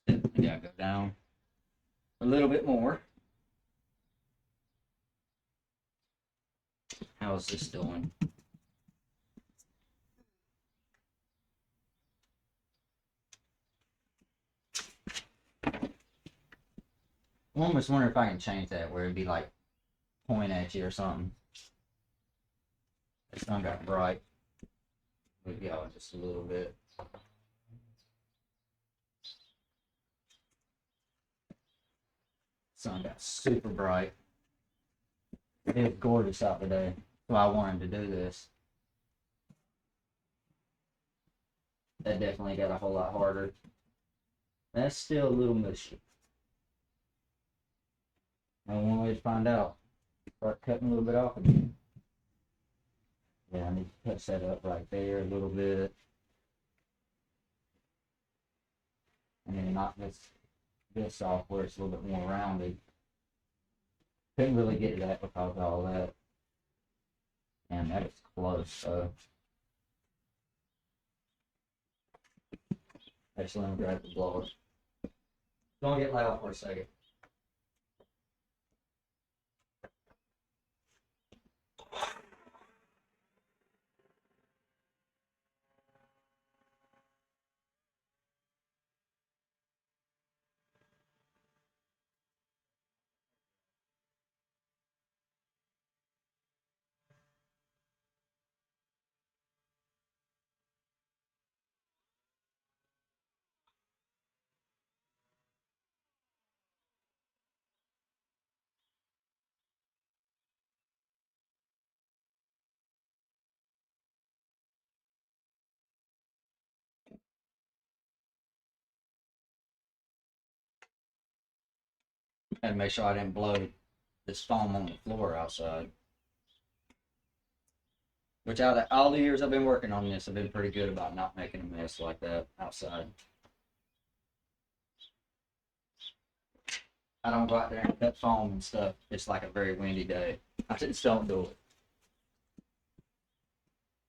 Definitely gotta go down a little bit more. How is this doing? I almost wonder if I can change that where it'd be like point at you or something. The sun got bright. Maybe out just a little bit. Sun got super bright. It was gorgeous out today. So I wanted to do this. That definitely got a whole lot harder. That's still a little mushy. And one way to find out. Start cutting a little bit off again. Yeah, I need to touch that up right there a little bit. And then knock this off where it's a little bit more rounded. Couldn't really get to that because of all that. And that is close, so. Actually, let me grab the blower. Don't get loud for a second. And make sure I didn't blow this foam on the floor outside. Which out of all the years I've been working on this, I've been pretty good about not making a mess like that outside. I don't go out there and cut foam and stuff. It's like a very windy day. I just don't do it.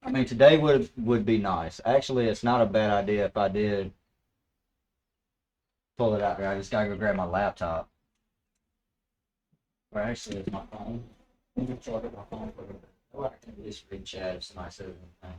I mean, today would be nice. Actually, it's not a bad idea if I did pull it out there. I just gotta go grab my laptop. Or actually, it's my phone. I'm gonna charge up my phone for a bit. Oh, I can at least read chat if somebody says anything.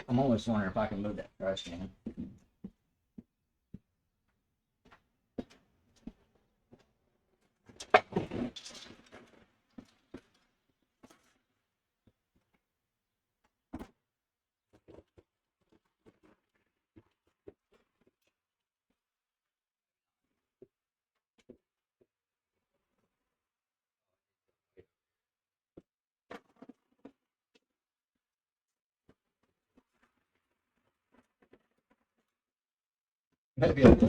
I'm always wondering if I can move that trash can. Maybe a little.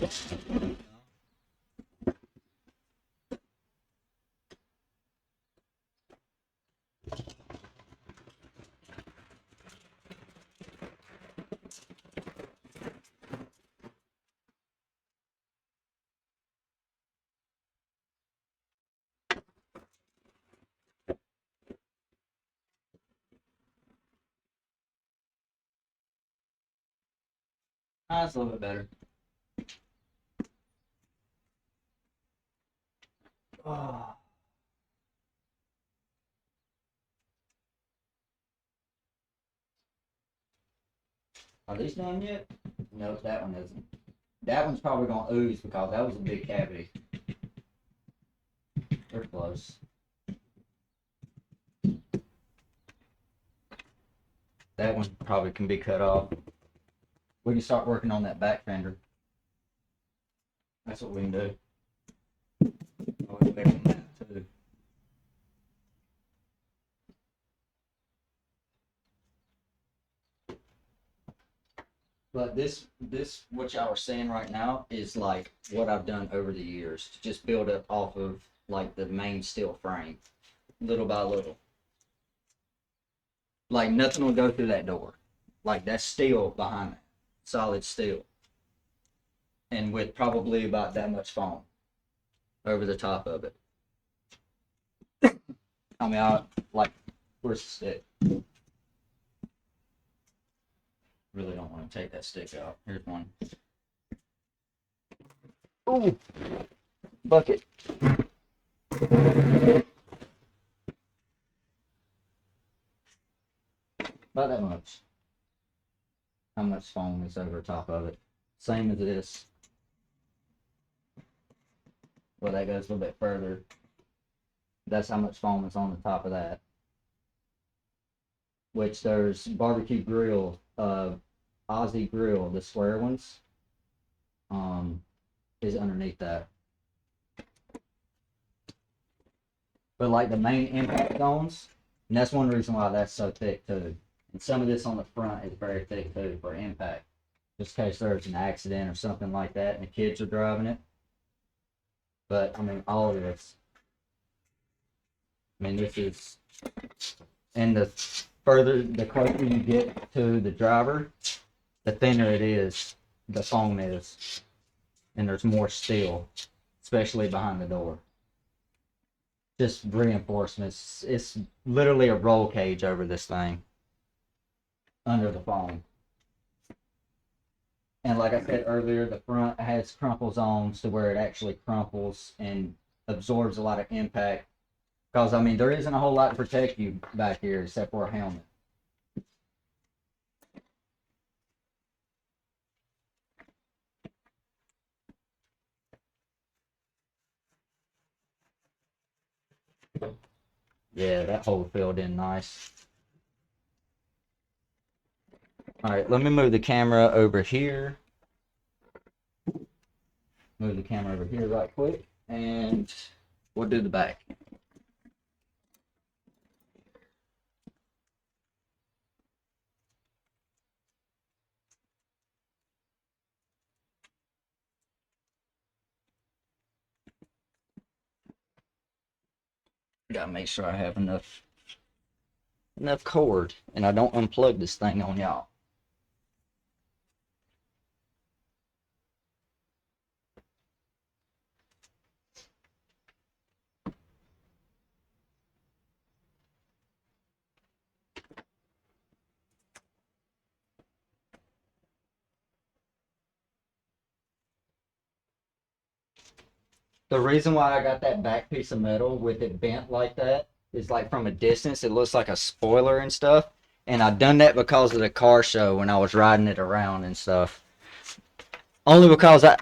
That's a little bit better. Oh. Are these done yet? No, that one isn't. That one's probably gonna ooze because that was a big cavity. They're close. That one probably can be cut off. We can start working on that back fender. That's what we can do. Oh, we can make that too. But this what y'all are seeing right now is like what I've done over the years to just build up off of like the main steel frame, little by little. Like nothing will go through that door. Like that's steel behind it, solid steel, and with probably about that much foam over the top of it. I mean, where's the stick? Really don't want to take that stick out. Here's one. Ooh, bucket. About that much. How much foam is over top of it? Same as this. Well, that goes a little bit further. That's how much foam is on the top of that. Which there's barbecue grill, Aussie grill, the square ones, is underneath that. But like the main impact zones, and that's one reason why that's so thick too. And some of this on the front is very thick too for impact. Just in case there's an accident or something like that and the kids are driving it. But I mean, all of this. I mean, this is, and the closer you get to the driver, the thinner it is, the foam is. And there's more steel, especially behind the door. Just reinforcements. It's literally a roll cage over this thing. Under the foam. And like I said earlier, the front has crumple zones to where it actually crumples and absorbs a lot of impact. Because, I mean, there isn't a whole lot to protect you back here except for a helmet. Yeah, that hole filled in nice. All right, let me move the camera over here. move the camera over here right quick, and we'll do the back. Gotta make sure I have enough cord, and I don't unplug this thing on y'all. The reason why I got that back piece of metal with it bent like that is like from a distance, it looks like a spoiler and stuff. And I done that because of the car show when I was riding it around and stuff. Only because the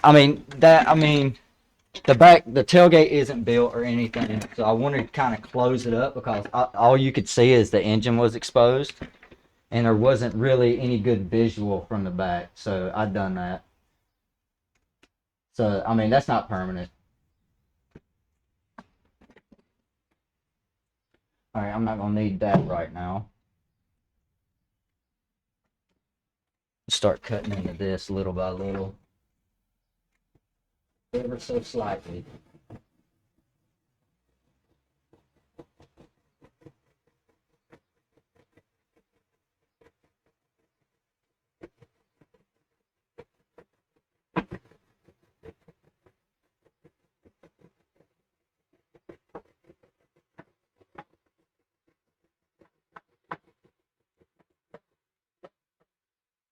tailgate isn't built or anything, so I wanted to kind of close it up because all you could see is the engine was exposed, and there wasn't really any good visual from the back. So I done that. So I mean that's not permanent. All right, I'm not gonna need that right now. Start cutting into this little by little, ever so slightly.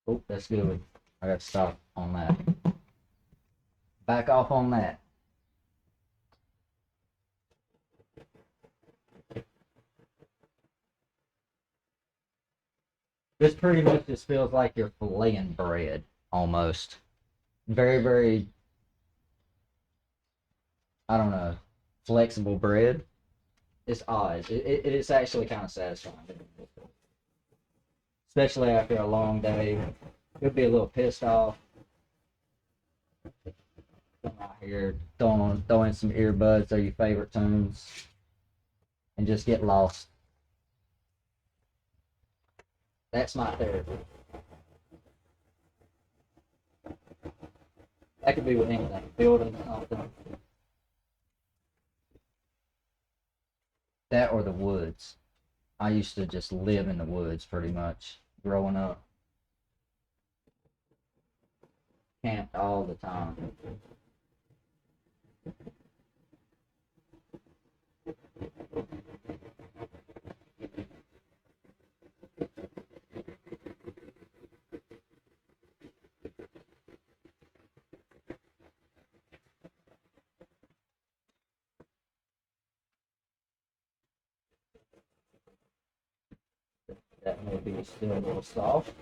Oh, that's good. I got to stop on that. Back off on that. This pretty much just feels like you're filleting bread, almost. Very, very, I don't know, flexible bread. It's odd. It is actually kind of satisfying. Especially after a long day. You'll be a little pissed off. Come out here, throwing some earbuds or your favorite tunes, and just get lost. That's my therapy. That could be with anything, building something. That or the woods. I used to just live in the woods pretty much growing up. Camped all the time. That may be still a little soft.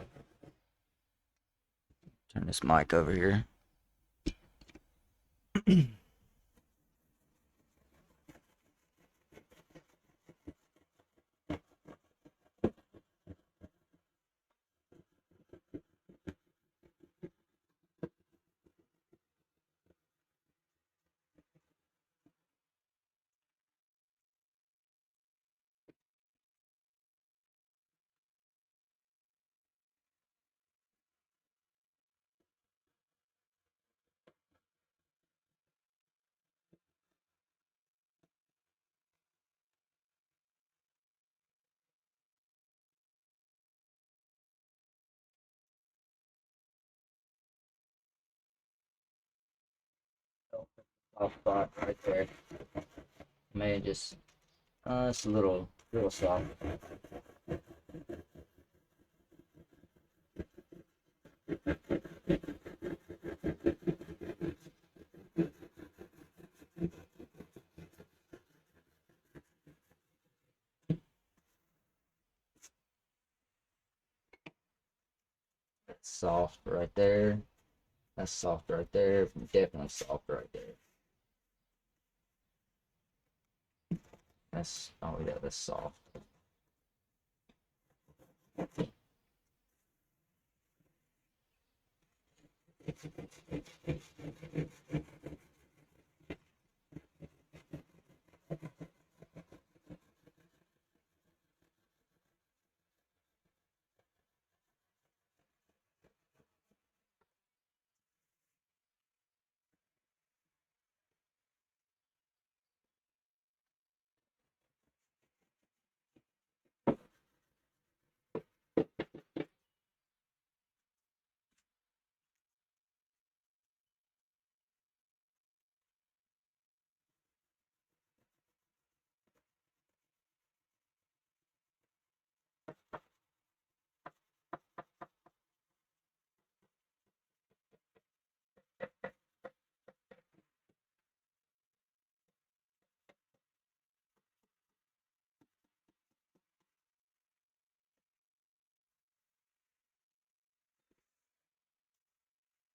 Turn this mic over here. Soft spot right there. May just it's a little soft. That's soft right there. That's soft right there. Definitely soft right there. That's, oh yeah, that's soft.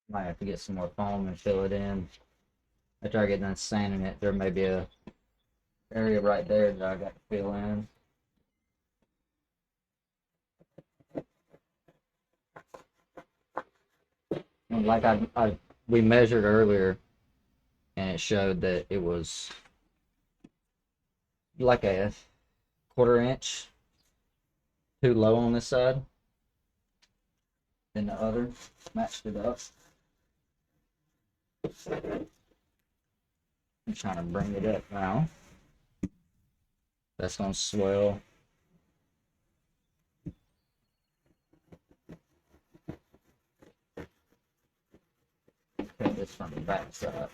Might have to get some more foam and fill it in. After I get done sanding it, there may be a area right there that I got to fill in. And like we measured earlier, and it showed that it was like a 1/4 inch too low on this side than the other. Matched it up. I'm trying to bring it up now. That's gonna swell. Cut this from the back side.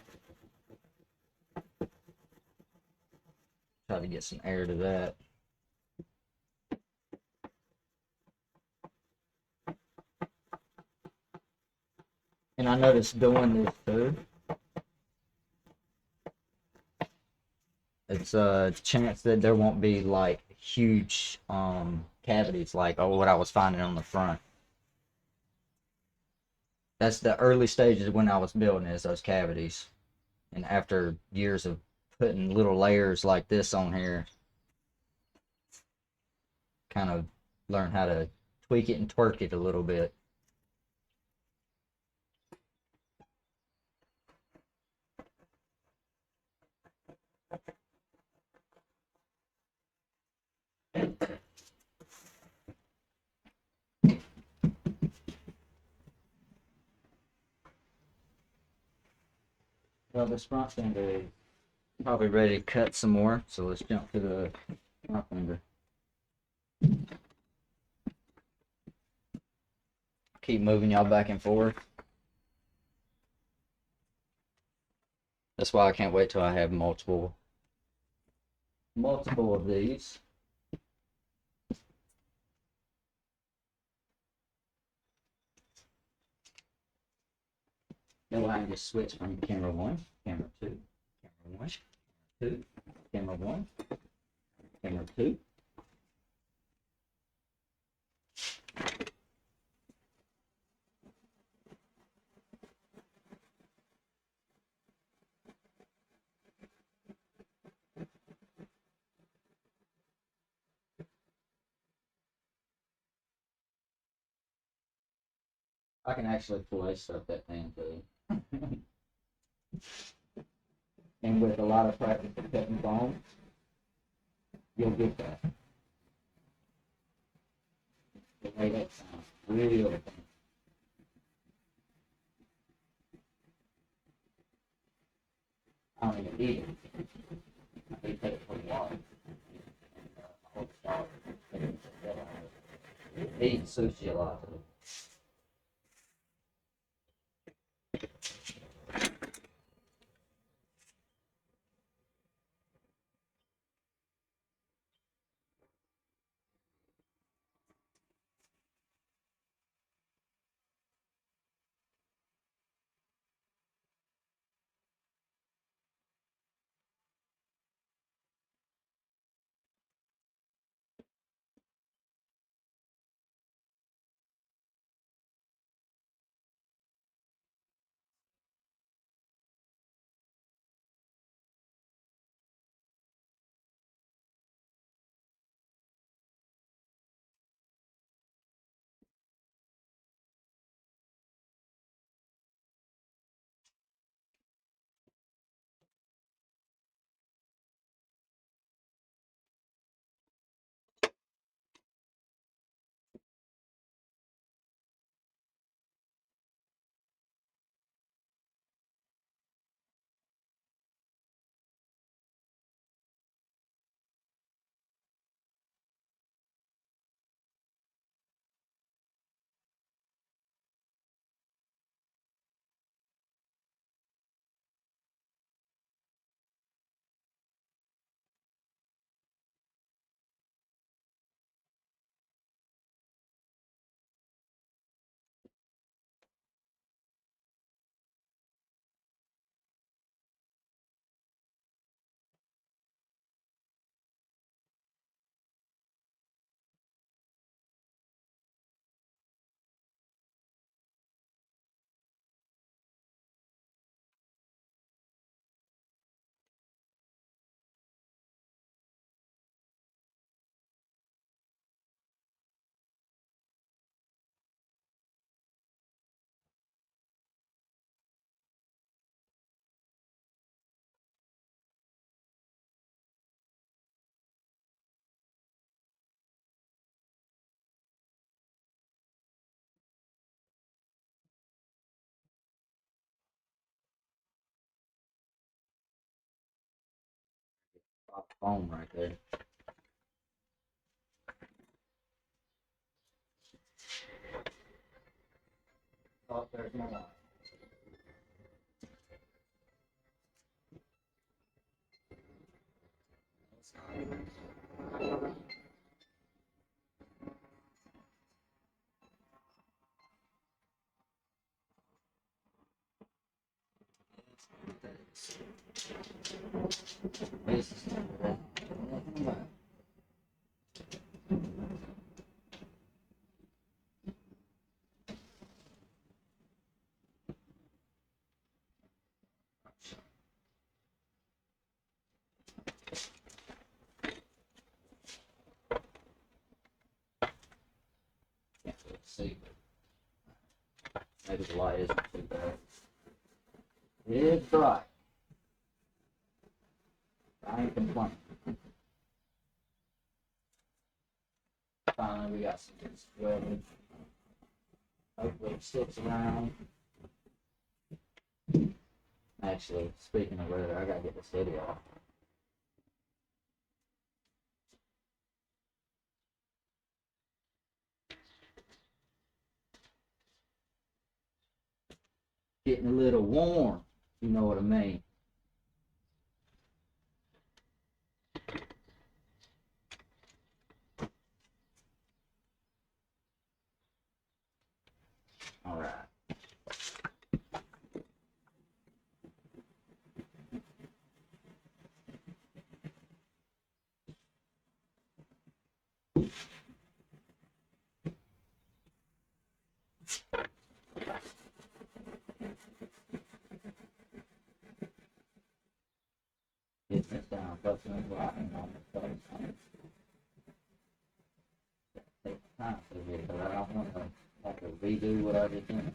Try to get some air to that. And I noticed doing this too, it's a chance that there won't be like huge cavities like what I was finding on the front. That's the early stages when I was building is those cavities. And after years of putting little layers like this on here, kind of learn how to tweak it and twerk it a little bit. Well, this front fender is probably ready to cut some more, so let's jump to the front fender. Keep moving y'all back and forth. That's why I can't wait till I have multiple of these. That way I can just switch from camera 1, camera 2, camera 1, 2, camera 1, camera 2. I can actually place up that thing too. And with a lot of practice with cutting foam, you'll get that. The way that sounds real. I don't even need it. I need to take it for the water. Eat sushi a lot. Foam right there. Oh, there's my line. This is see, maybe the light isn't too bad. It's bright. I ain't complaining. Finally, we got some good weather. Hopefully it sticks around. Actually, speaking of weather, I gotta get this video off. Getting a little warm, you know what I mean. All right. Getting this down, focusing on writing on the face. Take time to do it, but I don't want to have to redo what I just did.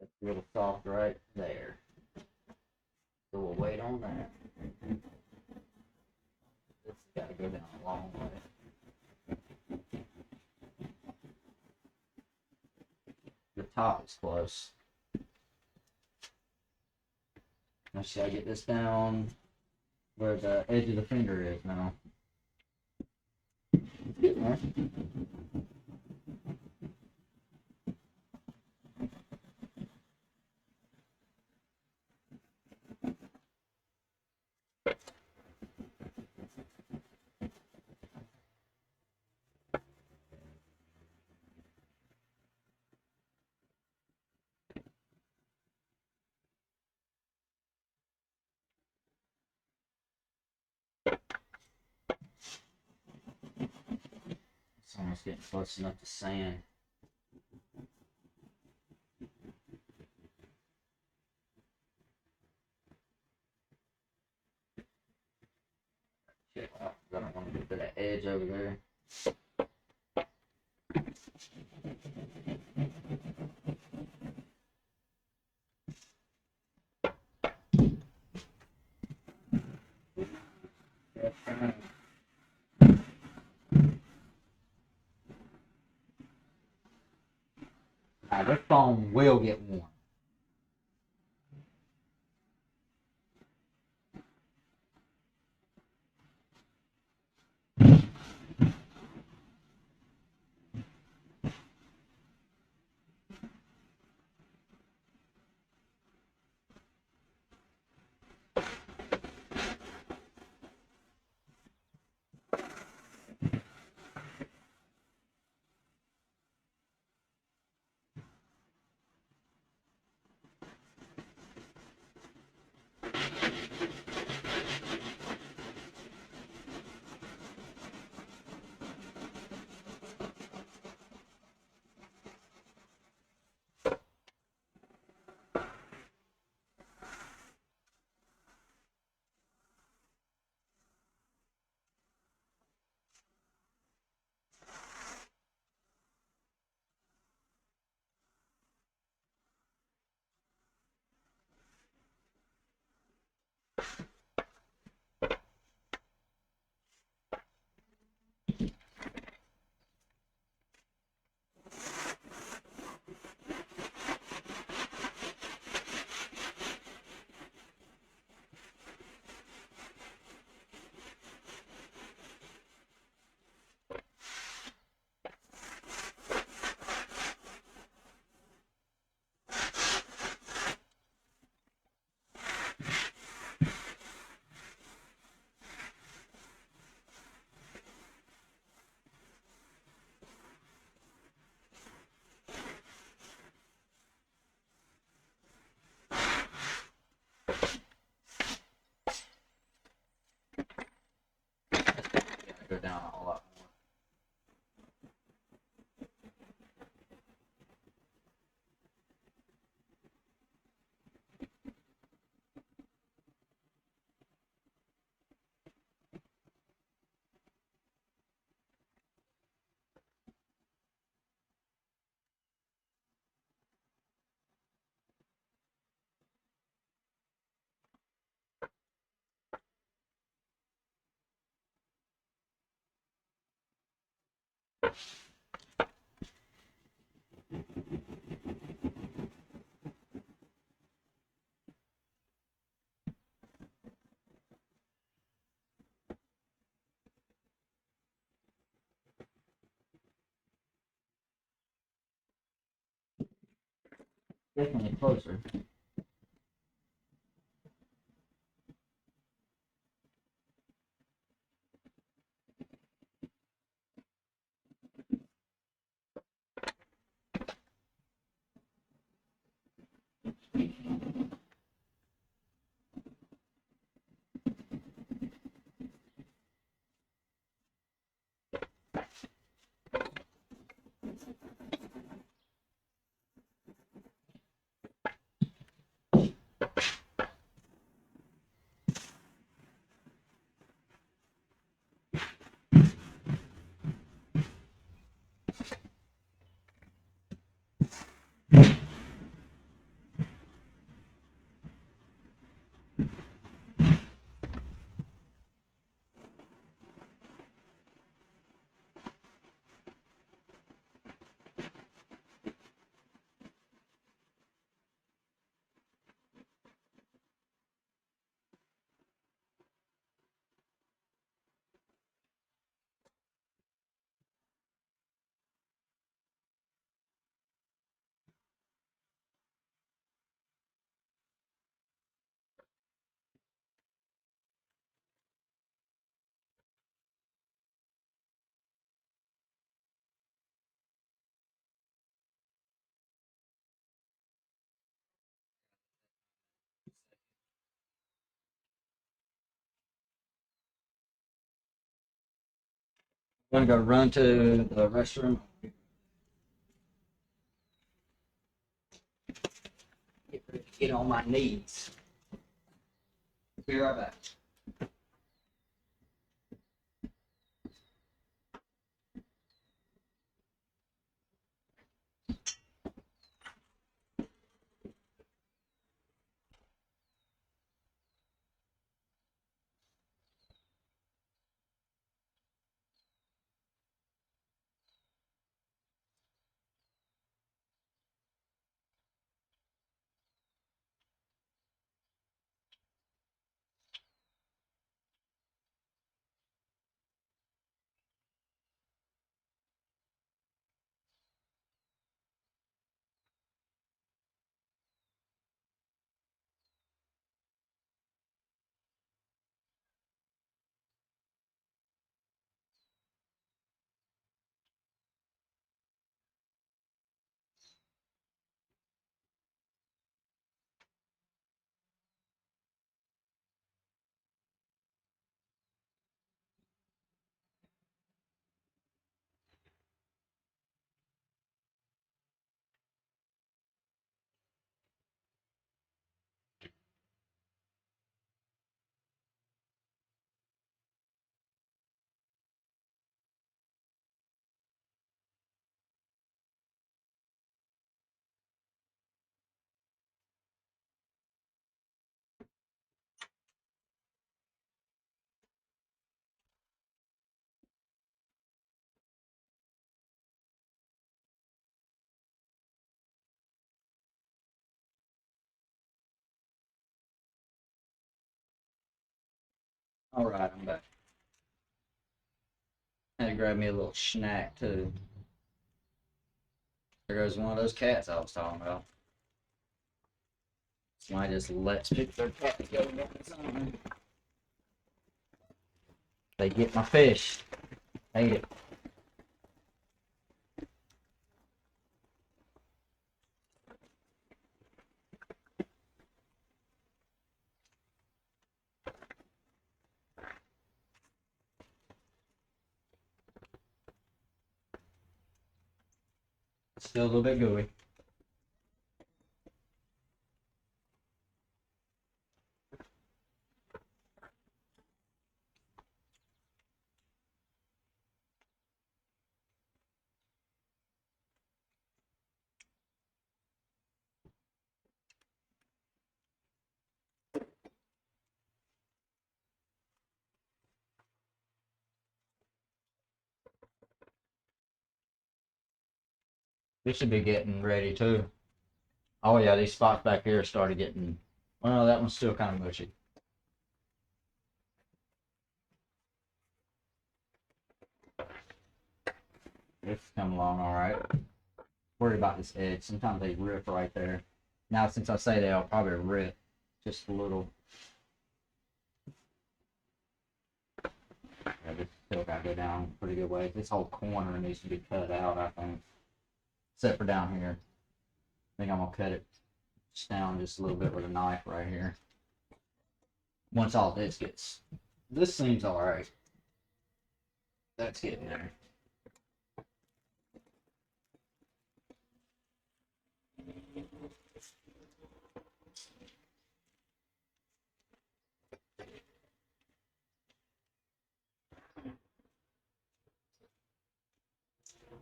That's a little soft right there. So we'll wait on that. This has got to go down a long way. The top is close. Now should I get this down where the edge of the finger is now? It's getting there. It's almost getting close enough to sand. Check out. I don't want to get to that edge over there. Now, this phone will get warm. Go down a lot more. Definitely closer. I'm gonna go run to the restroom. Get on my knees. Be right back. Alright, I'm back. Had to grab me a little snack too. There goes one of those cats I was talking about. Somebody just lets pick their cat to go on its own. They get my fish. Ate it. Still a little bit gooey. This should be getting ready too. Oh yeah, these spots back here started getting. Well, that one's still kind of mushy. It's come along all right. Worried about this edge. Sometimes they rip right there. Now, since I say they'll probably rip just a little. Yeah, this still got to go down a pretty good way. This whole corner needs to be cut out, I think. Except for down here. I think I'm going to cut it just down just a little bit with a knife right here. Once all this gets. This seems alright. That's getting there.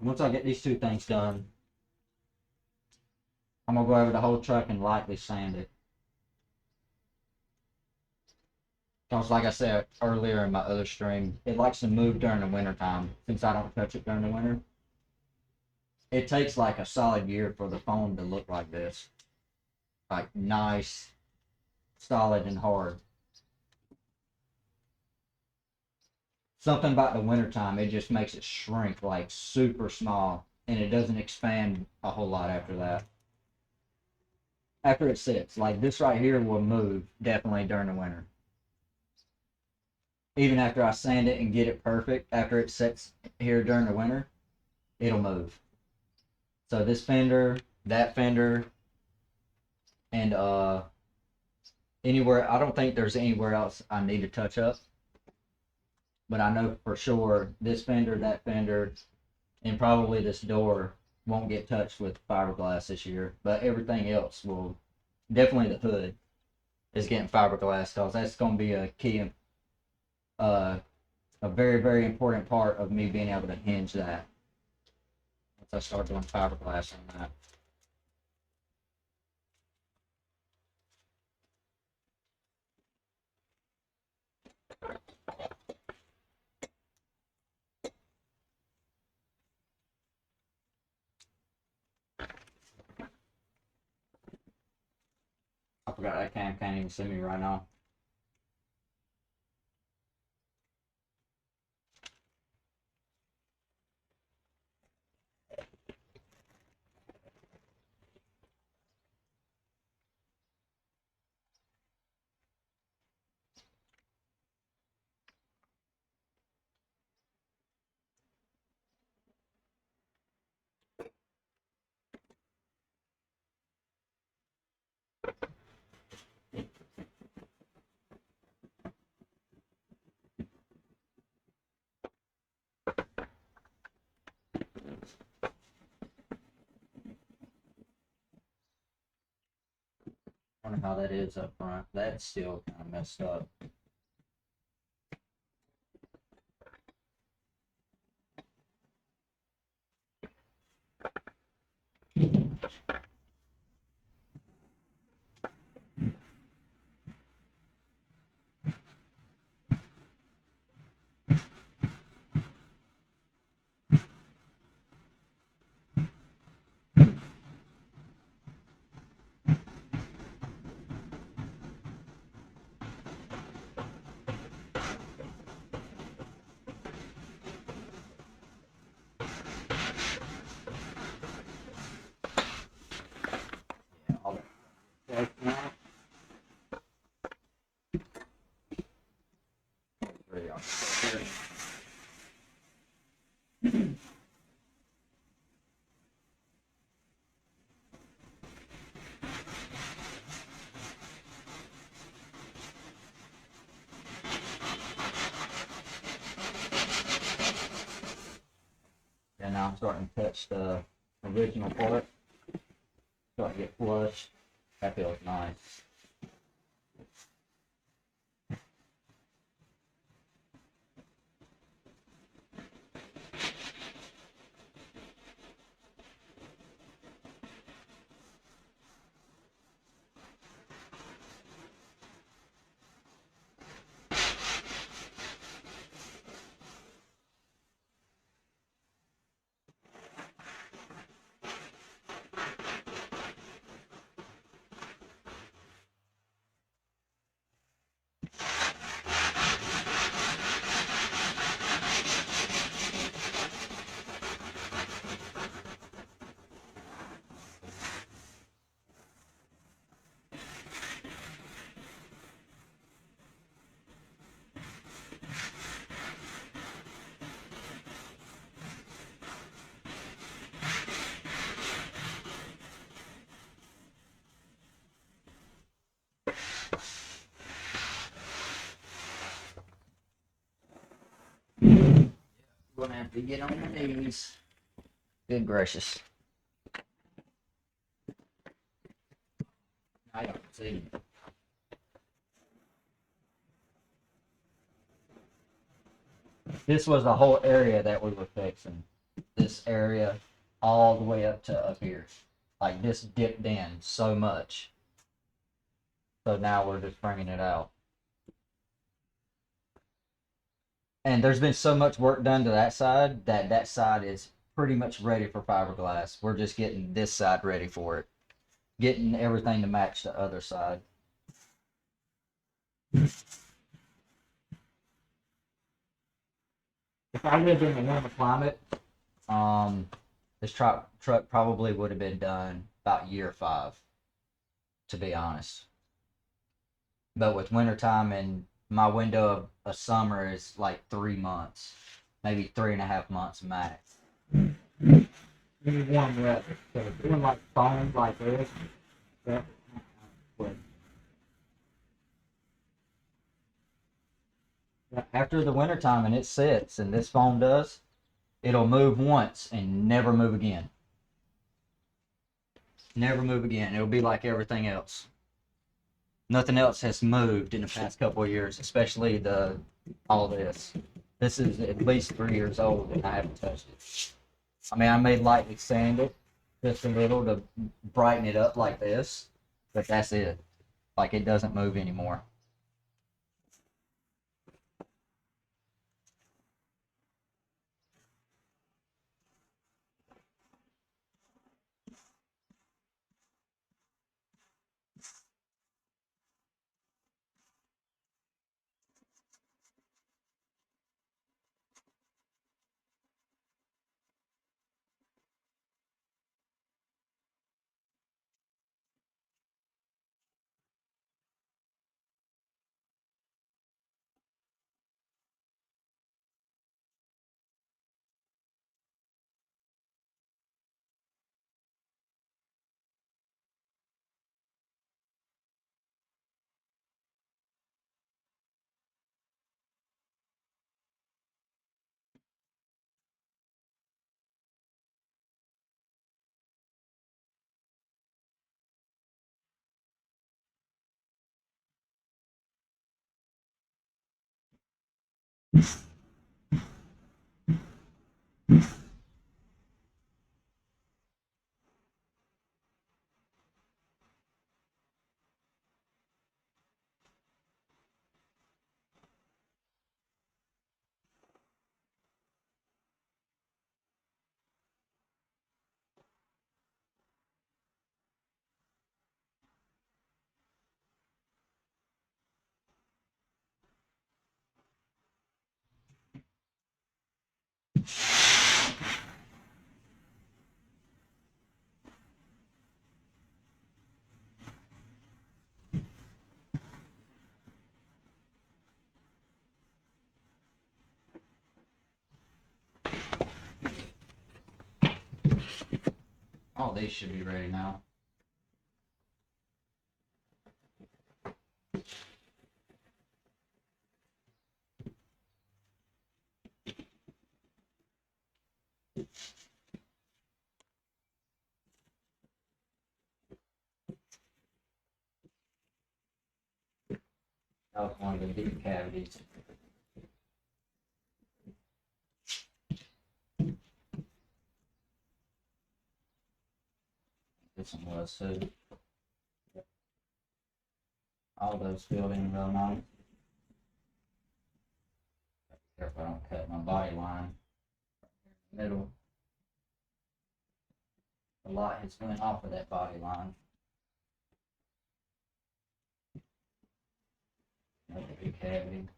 Once I get these two things done, I'm going to go over the whole truck and lightly sand it. Because like I said earlier in my other stream, it likes to move during the winter time. Since I don't touch it during the winter, it takes like a solid year for the foam to look like this. Like nice, solid, and hard. Something about the winter time, it just makes it shrink like super small, and it doesn't expand a whole lot after that. After it sits, like this right here will move definitely during the winter. Even after I sand it and get it perfect, after it sits here during the winter, it'll move. So this fender, that fender, and anywhere, I don't think there's anywhere else I need to touch up. But I know for sure this fender, that fender, and probably this door won't get touched with fiberglass this year. But everything else will, definitely the hood is getting fiberglass because that's going to be a key, a very, very important part of me being able to hinge that. Once I start doing fiberglass on that. I forgot that cam can't even see me right now. I wonder how that is up front. That's still kind of messed up. That's not. There you go. And now I'm starting to touch the original part. Starting to get flush. That feels nice. Gonna have to get on my knees. Good gracious. I don't see. This was the whole area that we were fixing. This area all the way up to up here. Like this dipped in so much. So now we're just bringing it out. And there's been so much work done to that side that that side is pretty much ready for fiberglass. We're just getting this side ready for it. Getting everything to match the other side. If I lived in a warmer climate, this truck probably would have been done about year 5, to be honest. But with wintertime and my window of a summer is like 3 months, maybe 3.5 months max. Maybe warm weather. So doing like foam like this, that would. After the wintertime and it sits and this foam does, it'll move once and never move again. Never move again. It'll be like everything else. Nothing else has moved in the past couple of years, especially all this. This is at least 3 years old and I haven't touched it. I mean, I may lightly sand it just a little to brighten it up like this, but that's it. Like it doesn't move anymore. these should be ready now. That was one of the deep cavities. This one was too. All those filled in real nice. Be careful I don't cut my body line. Middle. A lot has went off of that body line. Another big cavity.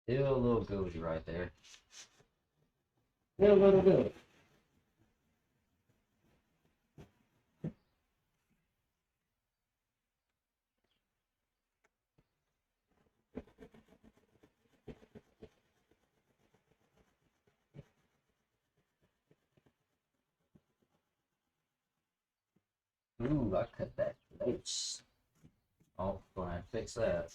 Still a little gooey right there. Still a little gooey. Ooh, I cut that loose. Oh, fine, fix that.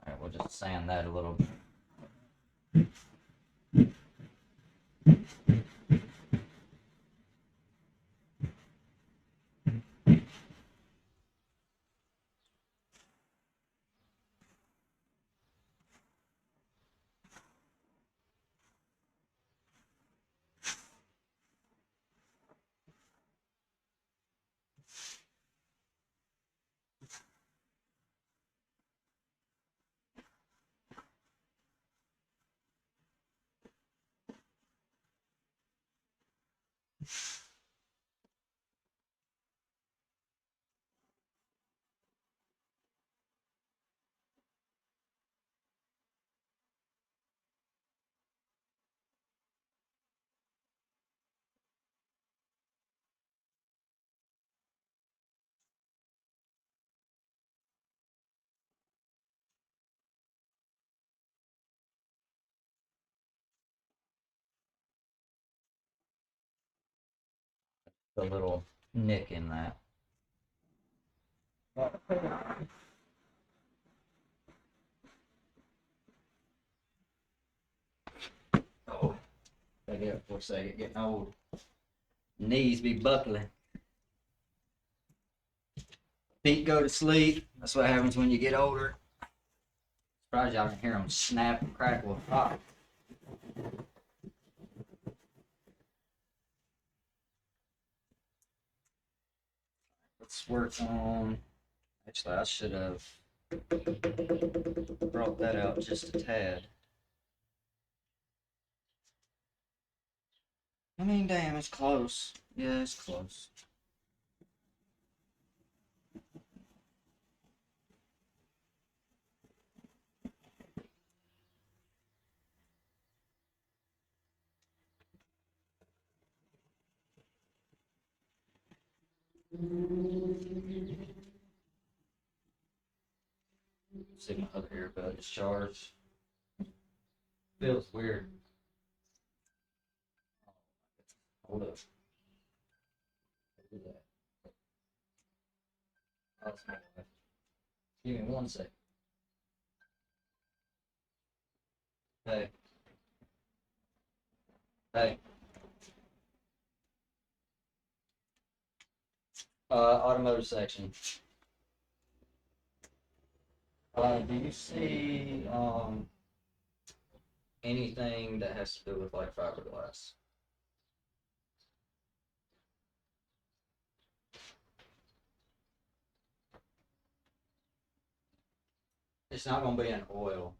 Alright, we'll just sand that a little bit. A little nick in that. Oh, I get it for a second, getting old. Knees be buckling. Feet go to sleep. That's what happens when you get older. Surprised y'all didn't hear them snap and crackle and pop. let's work on. Actually, I should have brought that out just a tad. I mean, damn, it's close. Yeah, it's close. See, my other earbud is charged. Feels weird. Hold up. Do that. Oh, it's my wife. Give me 1 second. Hey. Hey. Automotive section. Do you see anything that has to do with like fiberglass? It's not gonna be an oil.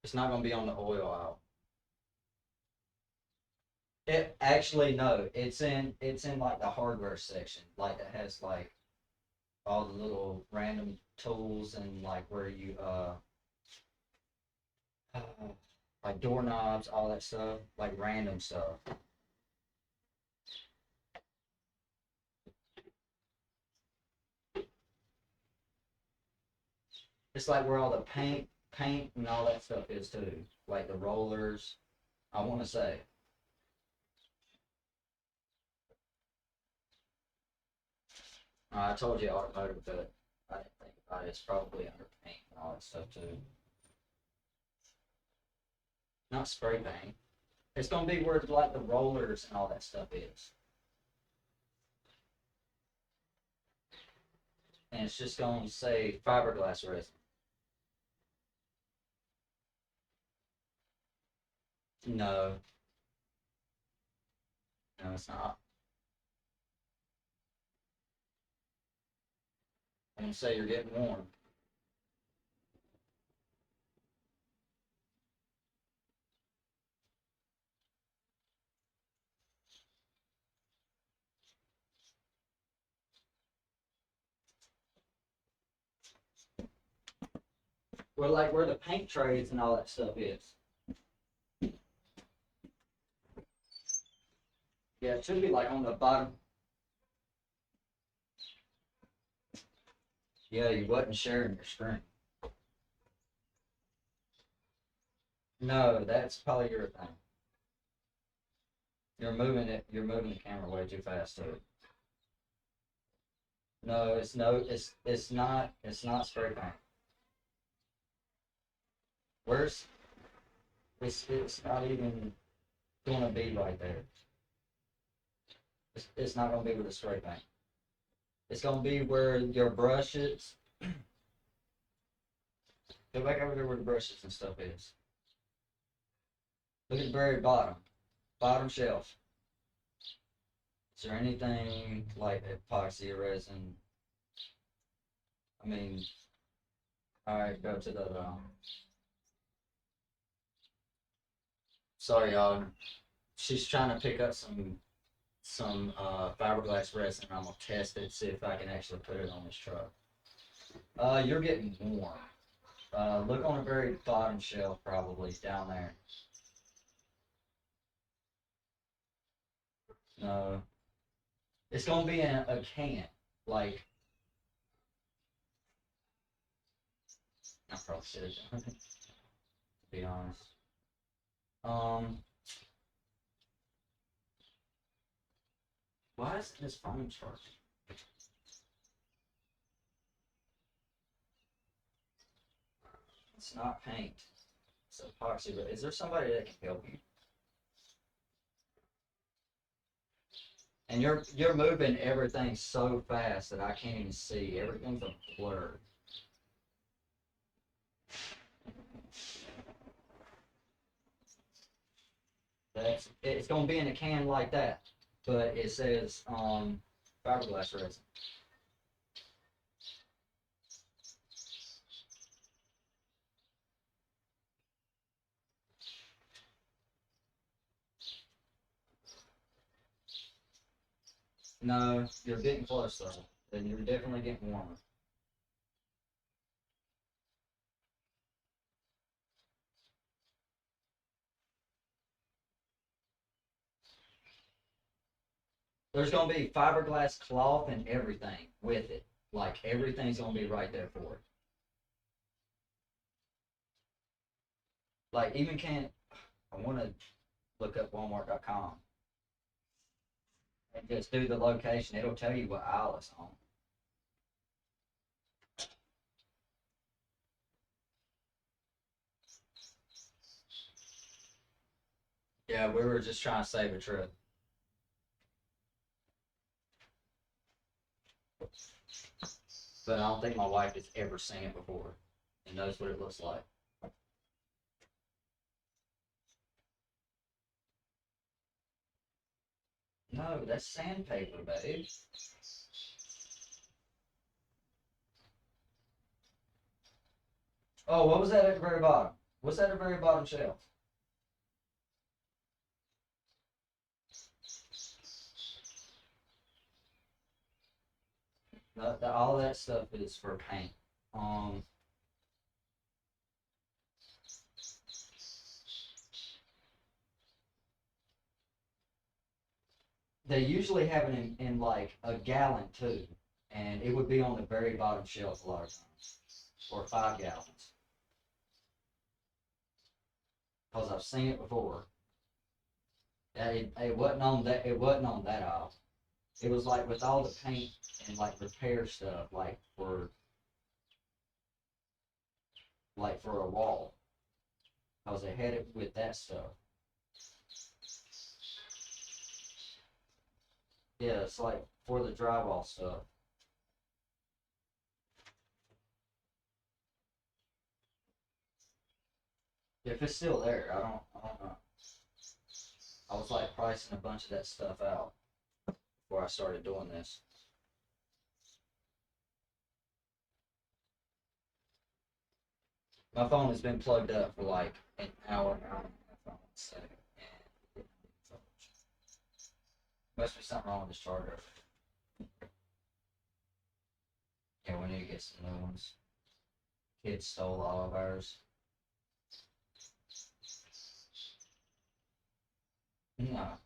It's not gonna be on the oil aisle. It actually no, it's in like the hardware section, like that has like all the little random tools and like where you like doorknobs, all that stuff, like random stuff. It's like where all the paint and all that stuff is too, like the rollers. I want to say. I told you automotive, but I didn't think about it. It's probably under paint and all that stuff too. Not spray paint. It's gonna be where like the rollers and all that stuff is. And it's just gonna say fiberglass resin. No. No, it's not. I'm gonna say you're getting warm. Well, like where the paint trays and all that stuff is. Yeah, it should be like on the bottom. Yeah, you wasn't sharing your screen. No, that's probably your thing. You're moving the camera way too fast too. No, it's not spray paint. Where's it's not even gonna be right there. It's not gonna be with the spray paint. It's gonna be where your brushes. Go back over there where the brushes and stuff is. Look at the very bottom shelf. Is there anything like epoxy resin? I mean, all right, go to the. Sorry, y'all. She's trying to pick up some fiberglass resin. I'm gonna test it, see if I can actually put it on this truck. You're getting warm. Look on the very bottom shelf, probably down there. No, it's gonna be in a can. Like I probably should have done it, to be honest. Um, why is this phone charging? It's not paint. It's epoxy. But is there somebody that can help you? And you're moving everything so fast that I can't even see. Everything's a blur. It's gonna be in a can like that. but it says fiberglass resin. No, you're getting close though. And you're definitely getting warmer. There's gonna be fiberglass cloth and everything with it. Like everything's gonna be right there for it. Like even can't. I want to look up Walmart.com and just do the location. It'll tell you what aisle it's on. Yeah, we were just trying to save a trip. But I don't think my wife has ever seen it before and knows what it looks like. No, that's sandpaper, babe. Oh, what was that at the very bottom? What's that at the very bottom shelf? All that stuff is for paint. Um, they usually have it in like a gallon too, and it would be on the very bottom shelf a lot of times, or 5 gallons. Because I've seen it before. It wasn't on that. It wasn't on that aisle. It was like with all the paint and like repair stuff, like for a wall. Because they had it with that stuff. Yeah, it's like for the drywall stuff. If it's still there, I don't know. I was like pricing a bunch of that stuff out before I started doing this. My phone has been plugged up for like an hour and a half on so, and must be something wrong with this charger. Yeah, we need to get some new ones. Kids stole all of ours. No.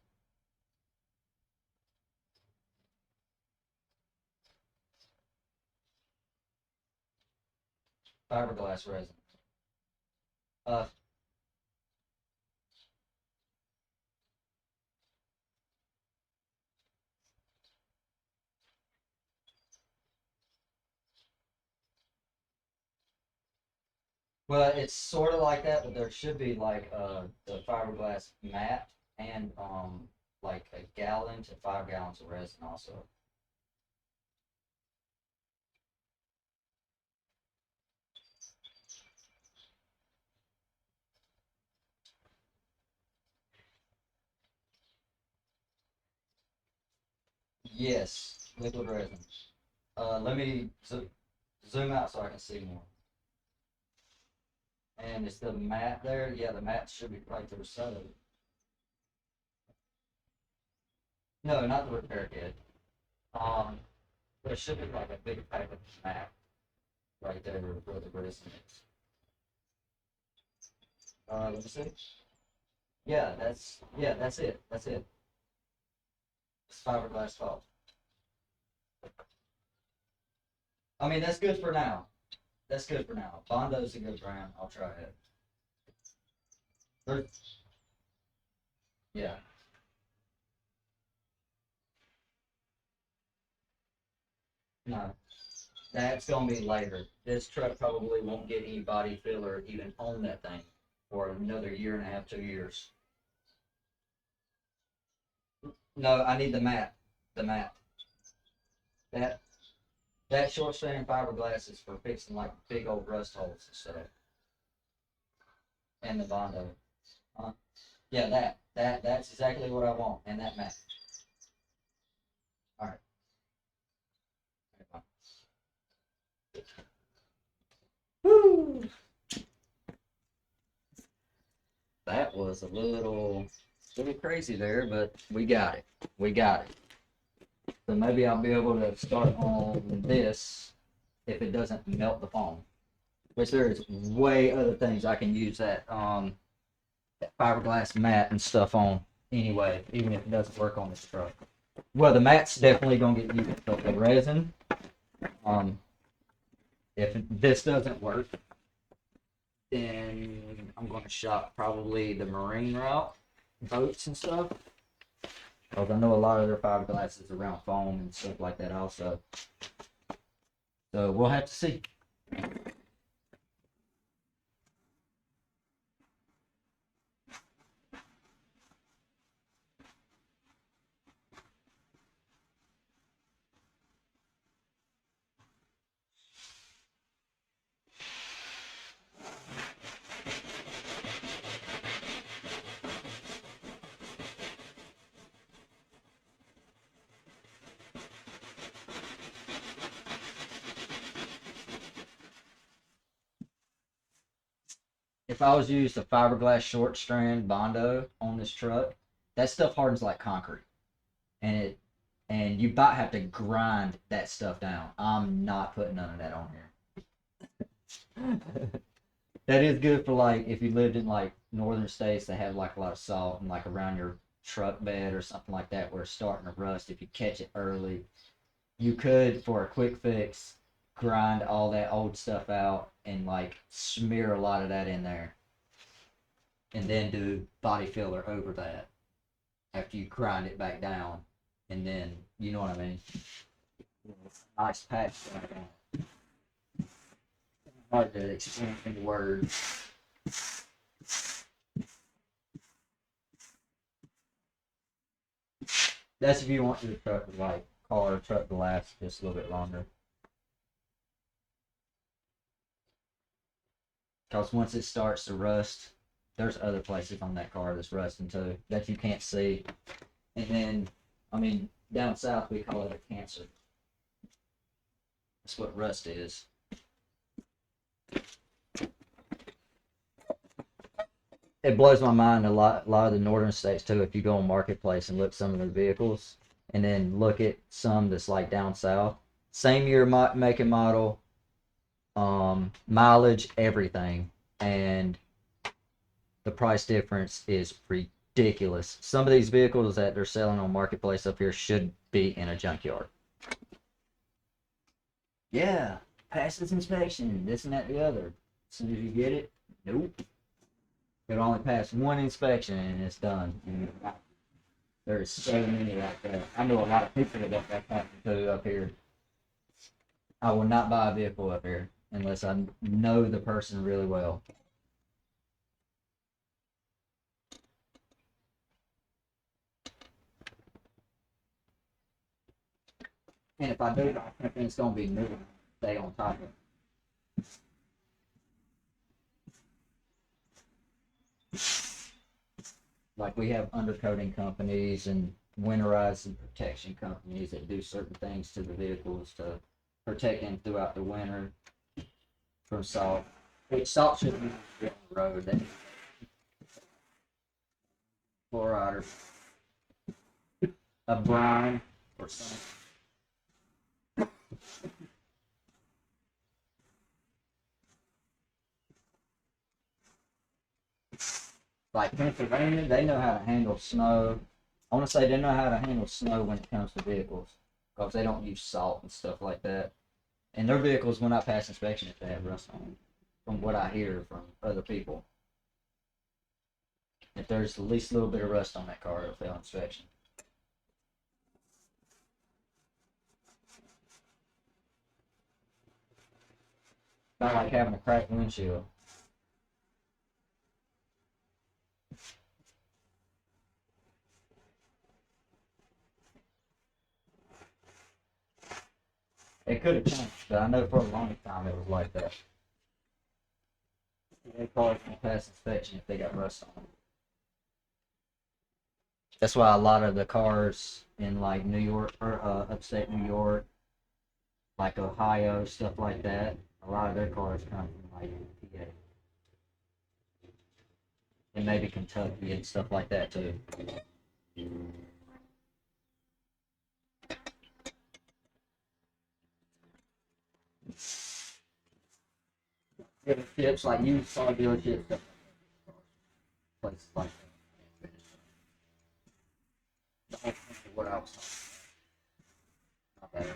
Fiberglass resin. Uh, well, it's sort of like that, but there should be like the fiberglass mat and like a gallon to 5 gallons of resin also. Yes, liquid resin. Let me zoom out so I can see more. And it's the mat there. Yeah, the mat should be right to the side of it. No, not the repair kit. There should be like a big pack of mat right there where the resin is. Let me see. Yeah, that's it. That's it. It's fiberglass top. I mean, that's good for now. That's good for now. Bondo's a good brand. I'll try it. There, yeah. No, that's gonna be later. This truck probably won't get any body filler even on that thing for another year and a half, 2 years. No, I need the mat. The mat. That that short strand fiberglass is for fixing like big old rust holes and stuff. And the Bondo. Yeah, that's exactly what I want. And that mat. was a little crazy there, but we got it. We got it. So maybe I'll be able to start on this if it doesn't melt the foam. Which there's way other things I can use that fiberglass mat and stuff on anyway, even if it doesn't work on this truck. Well, the mat's definitely gonna get used, but the resin, if this doesn't work, then I'm gonna shop probably the marine route, boats and stuff. Because I know a lot of their fiberglass is around foam and stuff like that also. So we'll have to see. If I was to use the fiberglass short strand Bondo on this truck, that stuff hardens like concrete, and you about have to grind that stuff down. I'm not putting none of that on here. That is good for like if you lived in like northern states that have like a lot of salt and like around your truck bed or something like that where it's starting to rust. If you catch it early, you could for a quick fix grind all that old stuff out and like smear a lot of that in there and then do body filler over that after you grind it back down and then you know what I mean. Nice patch. Hard to explain in words. That's if you want your truck to like car or truck to last just a little bit longer. Because once it starts to rust, there's other places on that car that's rusting too that you can't see. And then, I mean, down south we call it a cancer. That's what rust is. It blows my mind a lot of the northern states too. If you go on Marketplace and look at some of their vehicles, and then look at some that's like down south, same year make and model, mileage, everything, and the price difference is ridiculous. Some of these vehicles that they're selling on Marketplace up here should be in a junkyard. Yeah, passes inspection, this and that, the other. As soon as you get it, nope. It'll only pass one inspection and it's done. There's so many like that. I know a lot of people that happen to up here. I will not buy a vehicle up here unless I know the person really well. And if I do, I think it's going to be new. Stay on top of it. Like we have undercoating companies and winterizing protection companies that do certain things to the vehicles to protect them throughout the winter from salt. Which salt shouldn't be on the road. That chloride or a brine or something. Like Pennsylvania, they know how to handle snow. I want to say they know how to handle snow when it comes to vehicles because they don't use salt and stuff like that. And their vehicles will not pass inspection if they have rust on them, from what I hear from other people. If there's the least little bit of rust on that car, it'll fail inspection. Not like having a cracked windshield. It could have changed, but I know for a long time it was like that. Their cars can pass inspection if they got rust on them. That's why a lot of the cars in like New York or upstate New York, like Ohio, stuff like that, a lot of their cars come from like PA. and maybe Kentucky and stuff like that too. Dealerships like used car dealerships, stuff, places like that. The whole thing of what I was talking about.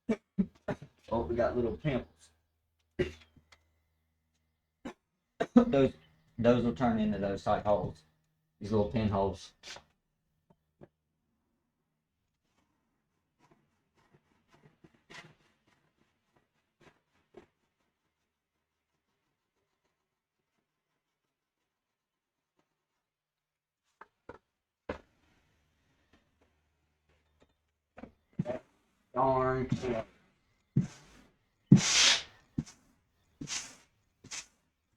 Not bad. Oh, we got little pimples. Those will turn into those type holes. These little pinholes. Darn.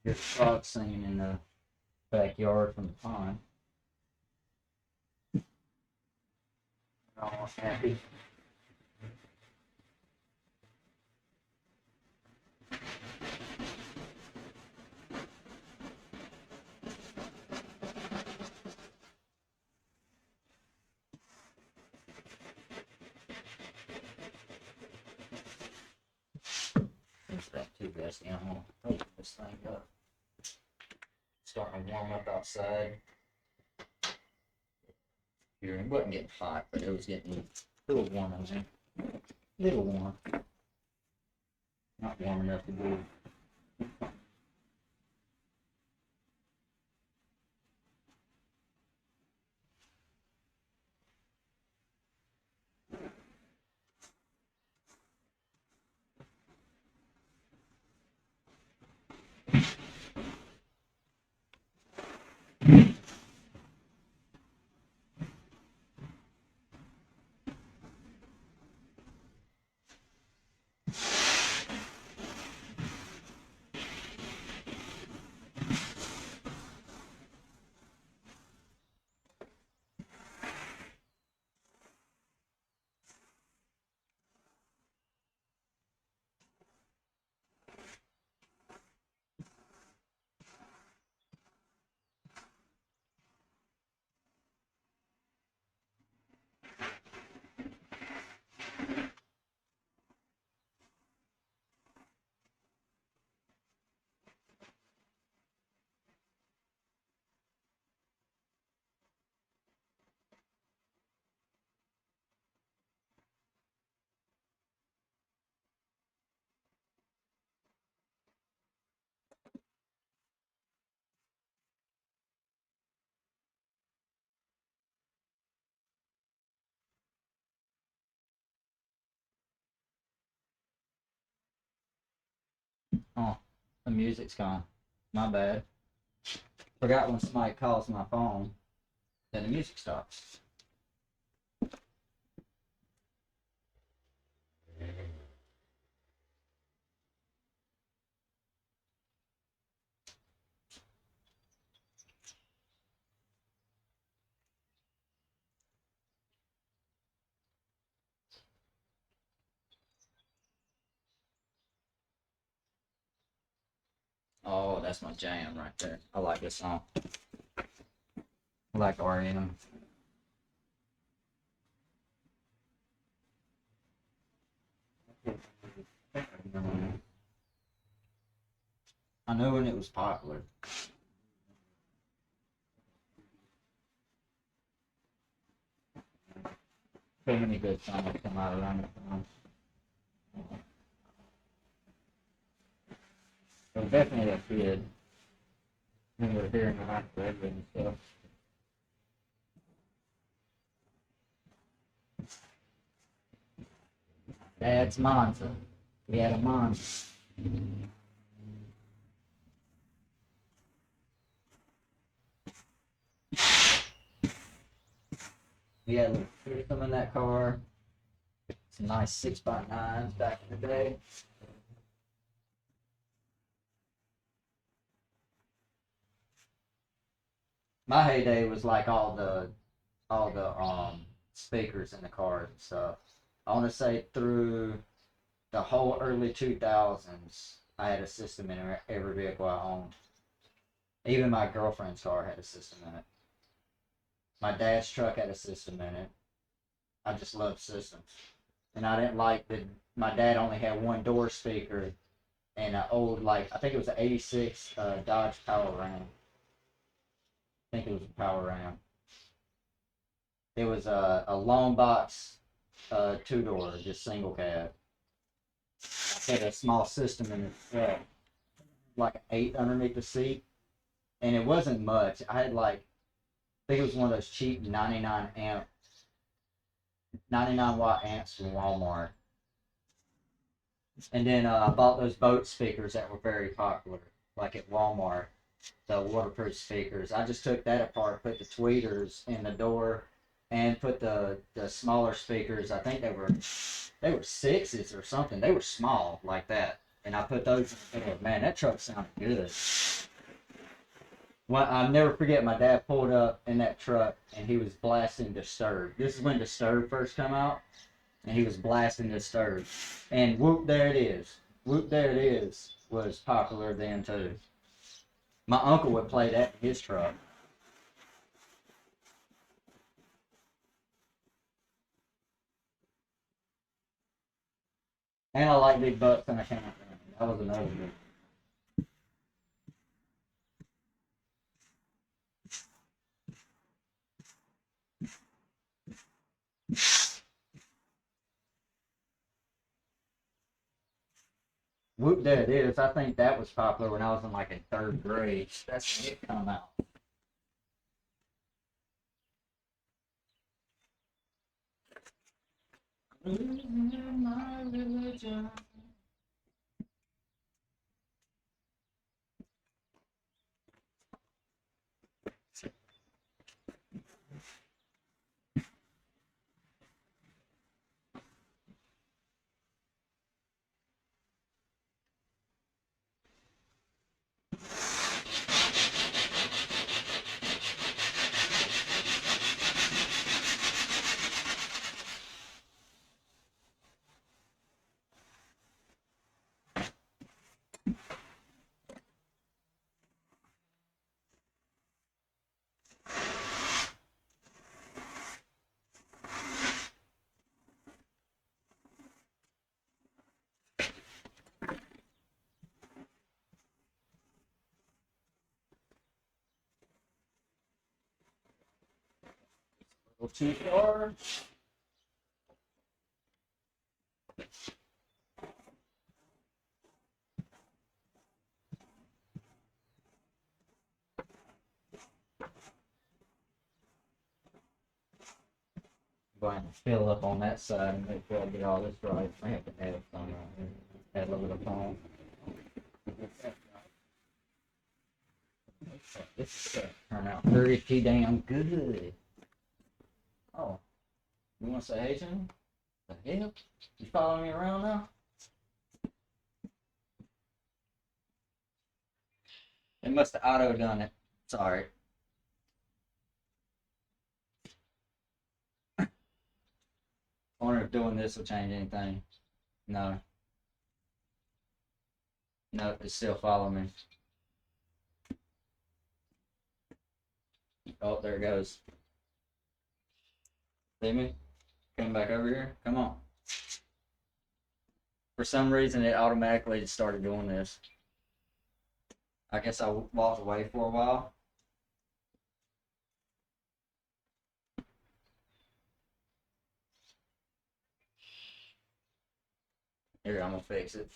There's frogs singing in the backyard from the pond. They're all happy. It's that too best. I'm gonna open this thing up. Starting to warm up outside. Here, it wasn't getting hot, but it was getting a little warm in there. Little warm. Not warm enough to do. Oh, the music's gone. My bad. Forgot when somebody calls my phone, then the music stops. Oh, that's my jam right there. I like this song. I like REM. I know when it was popular. So many good songs come out around the time. I was definitely a kid. When we were hearing the Prev and stuff. Dad's Monza. We had a Monza. We had a little system in that car. Some nice 6x9s back in the day. My heyday was like all the speakers in the cars and stuff. I want to say through the whole early 2000s, I had a system in every vehicle I owned. Even my girlfriend's car had a system in it. My dad's truck had a system in it. I just love systems. And I didn't like that my dad only had one door speaker and an old, like, I think it was an 86 Dodge Power Ram. I think it was a Power Ram. It was a long box, two-door, just single cab. I had a small system in it, like an 8 underneath the seat. And it wasn't much. I had like, I think it was one of those cheap 99 watt amps from Walmart. And then I bought those Boat speakers that were very popular, like at Walmart, the waterproof speakers. I just took that apart, put the tweeters in the door, and put the smaller speakers. I think they were sixes or something. They were small like that, and I put those in the door. Man, that truck sounded good. Well, I'll never forget, my dad pulled up in that truck and he was blasting Disturbed. This is when Disturbed first come out, and he was blasting Disturbed. And Whoop There It Is. Whoop There It Is was popular then too. My uncle would play that in his truck. And I like Big Bucks and I can't. That was another one. Whoop There It Is. I think that was popular when I was in like in 3rd grade. That's when it come out. My religion. A little too far. Going to fill up on that side and make sure I get all this right. I have to add some right here. Add a little bit of foam. This is turn out pretty damn good. Oh, you want to say hey, Jimmy? The hell? You following me around now? It must have auto done it. Sorry. I wonder if doing this will change anything. No. No, it's still following me. Oh, there it goes. See me? Coming back over here? Come on. For some reason, it automatically started doing this. I guess I walked away for a while. Here, I'm gonna fix it.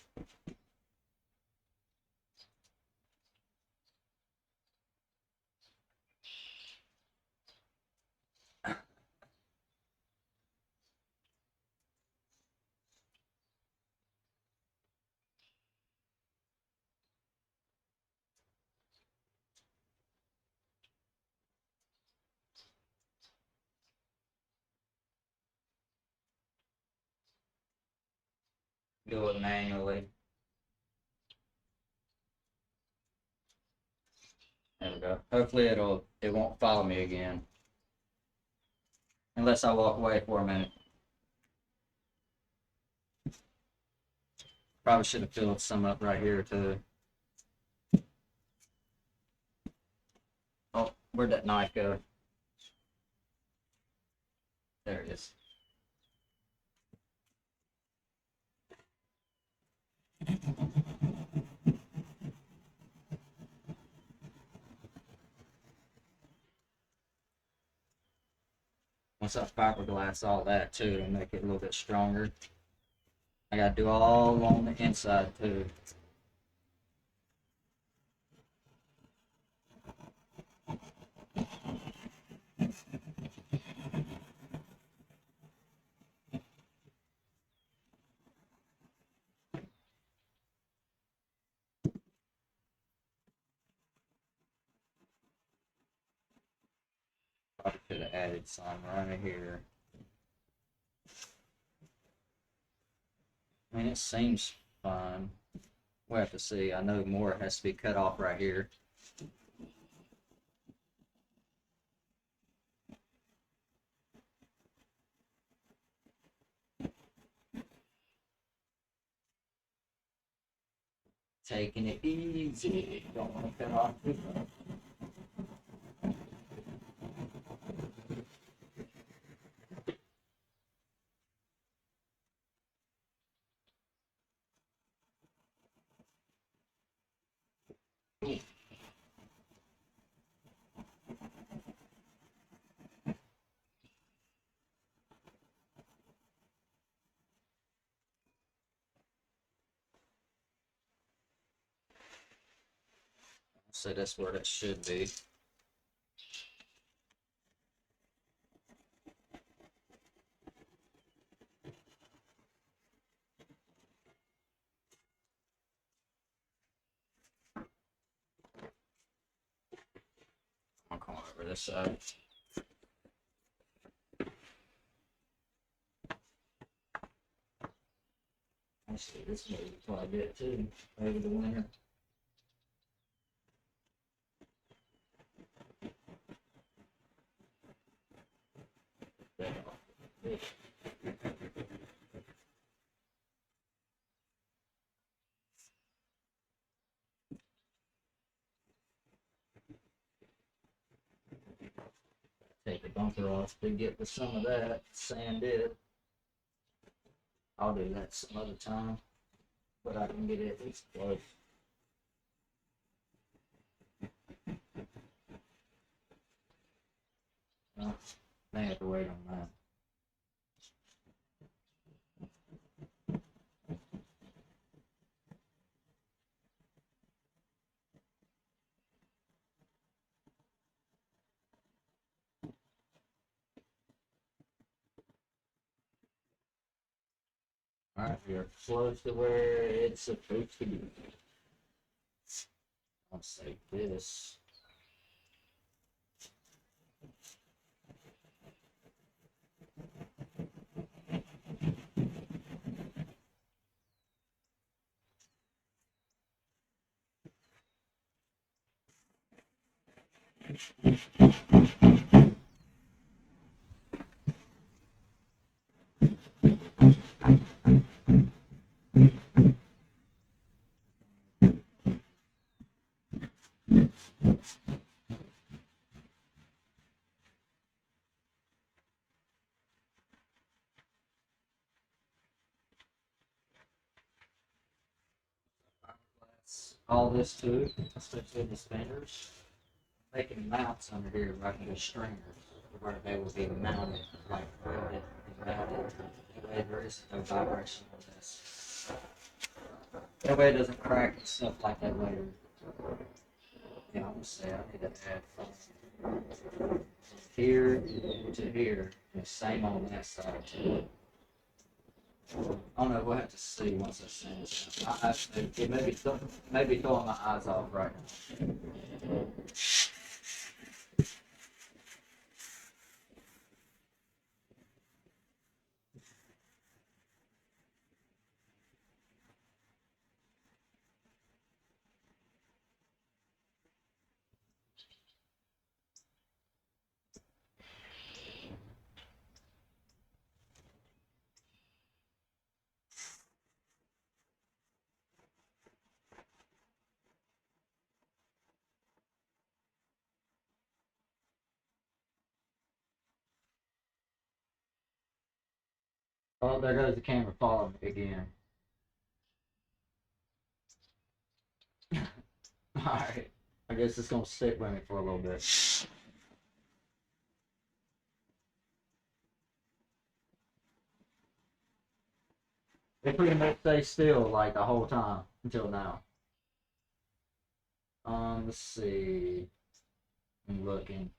Do it manually. There we go. Hopefully it won't follow me again. Unless I walk away for a minute. Probably should have filled some up right here too. Oh, where'd that knife go? There it is. Once I fiberglass all that too, to make it a little bit stronger. I gotta do all on the inside too. Probably could have added some right here. I mean, it seems fine. We'll have to see. I know more has to be cut off right here. Taking it easy. Don't want to cut off too much. So that's where that should be. I'll come over this side. Actually, this may be quite a bit too over the winter. Take the bumper off to get with some of that, sand it. I'll do that some other time, but I can get it at least close. May have to wait on that. Alright, we're close to where it's supposed to be. I'll save this. All this too, especially the spinners. Making mounts under here, running the stringers, where they will be mounted, like welded and mounted. That way there is no vibration on this. That way it doesn't crack and stuff like that later. Yeah, I'm gonna say I need to add from here to here, and same on that side too. I don't know, we'll have to see once I send it. It may be throwing my eyes off right now. Oh, there goes the camera following me again. Alright. I guess it's gonna stick with me for a little bit. It pretty much stays still like the whole time until now. Let's see. I'm looking.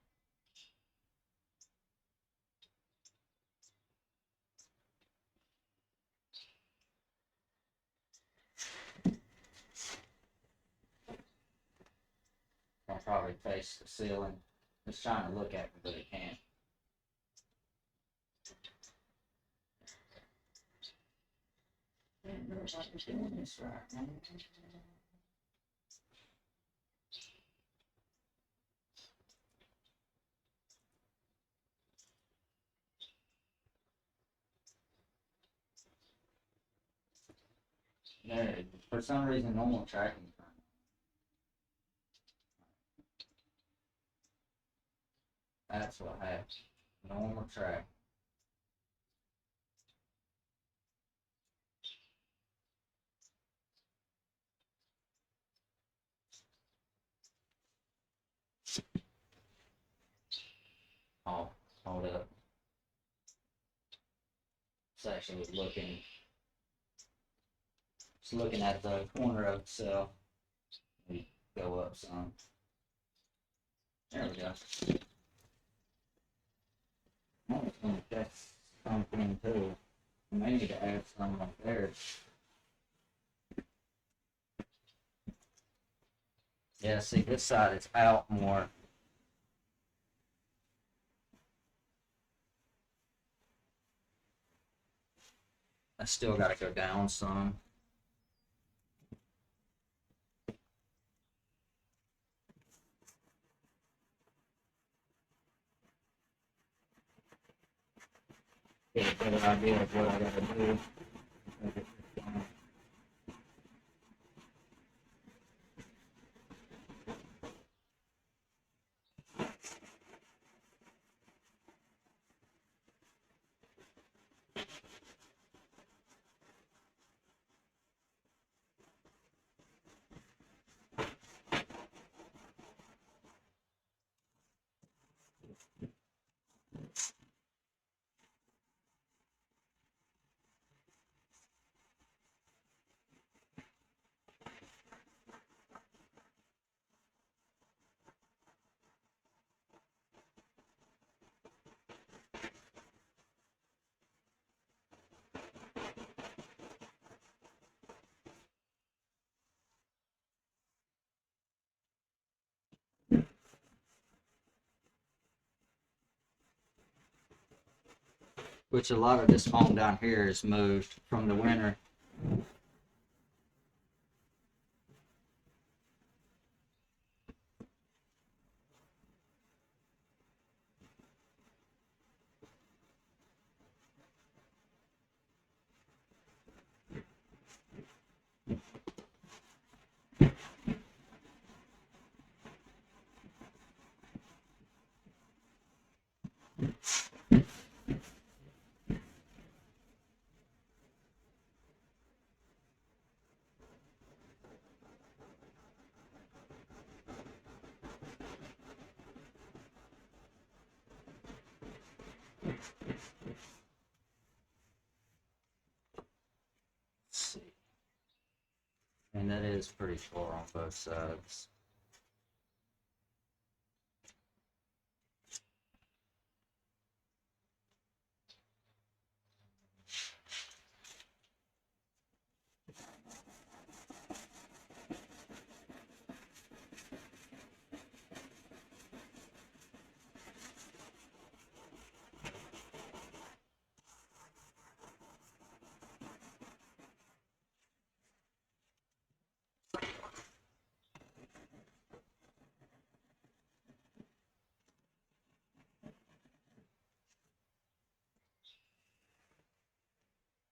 I'll probably face the ceiling. It's trying to look at me, but it can't. Didn't realize I was doing this right. There, for some reason, normal tracking. That's what happened. Normal track. Oh, hold up. It's actually looking. It's looking at the corner of itself. We go up some. There we go. I think that's something too. We may need to add some right there. Yeah, see, this side is out more. I still gotta go down some. Get a better idea of what I gotta do. Which a lot of this foam down here is moved from the winter. Let's see. And that is pretty far on both sides.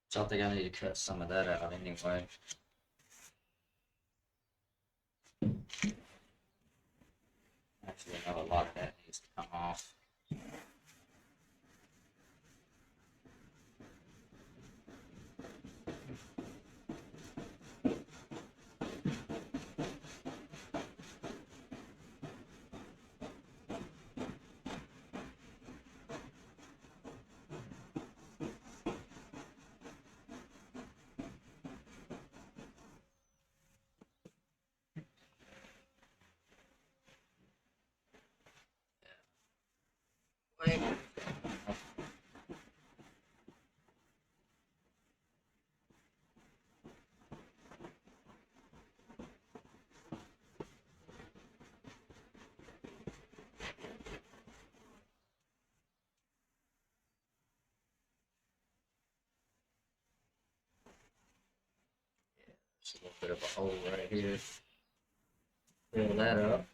So I think I need to cut some of that out anyway. Actually, I know a lot of that needs to come off. Just a little bit of a hole right here. Fill that up.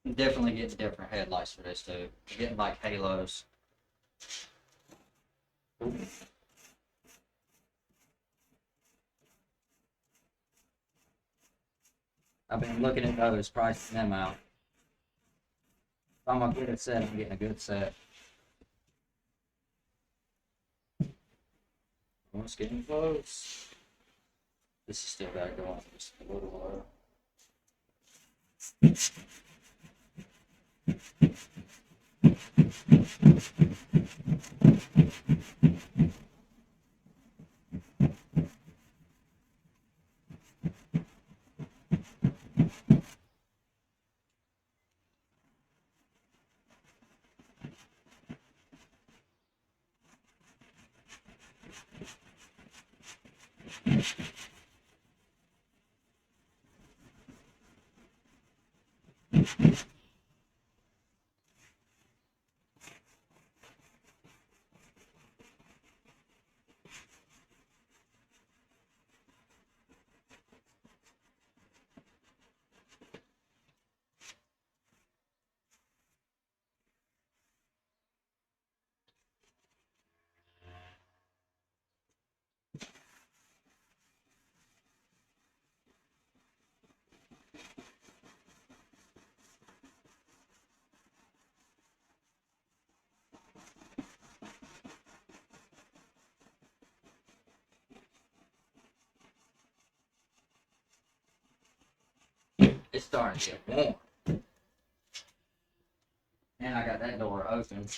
I'm definitely getting different headlights for this too. I'm getting like halos. I've been looking at those, pricing them out. If I'm gonna get a set, I'm getting a good set. Almost getting close. This is still gotta go on just a little while. It's starting to get warm. And I got that door open.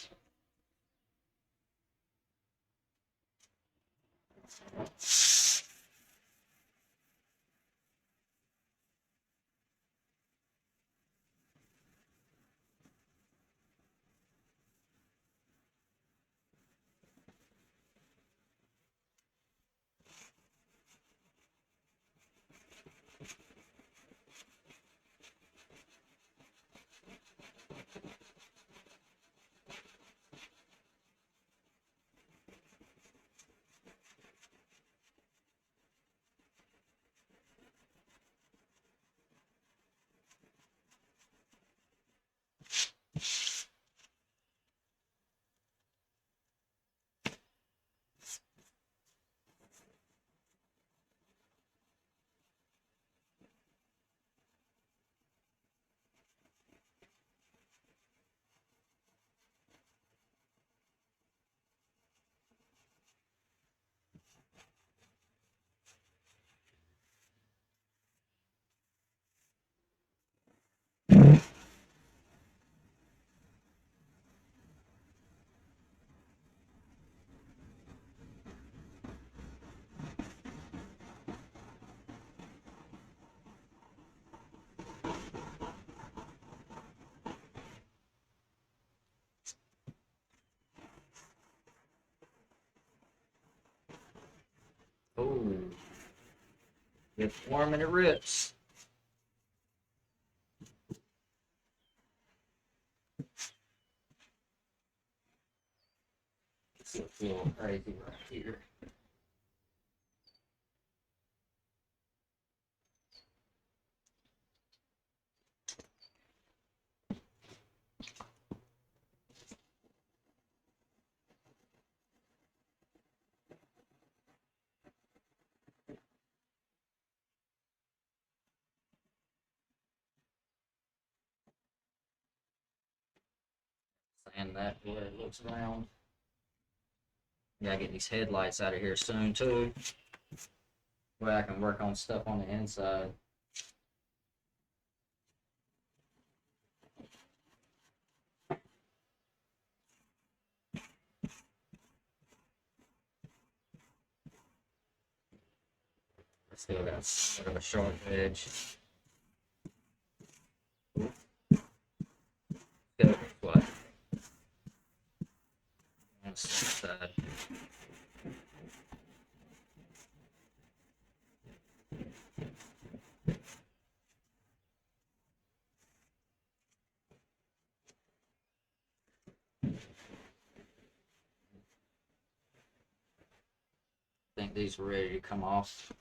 Oh, it's warm and it rips. It's a little crazy right here. Sand that where it looks round. Gotta get these headlights out of here soon too. Way I can work on stuff on the inside. Still got sort of a sharp edge. Go what? On the side. I think these are ready to come off.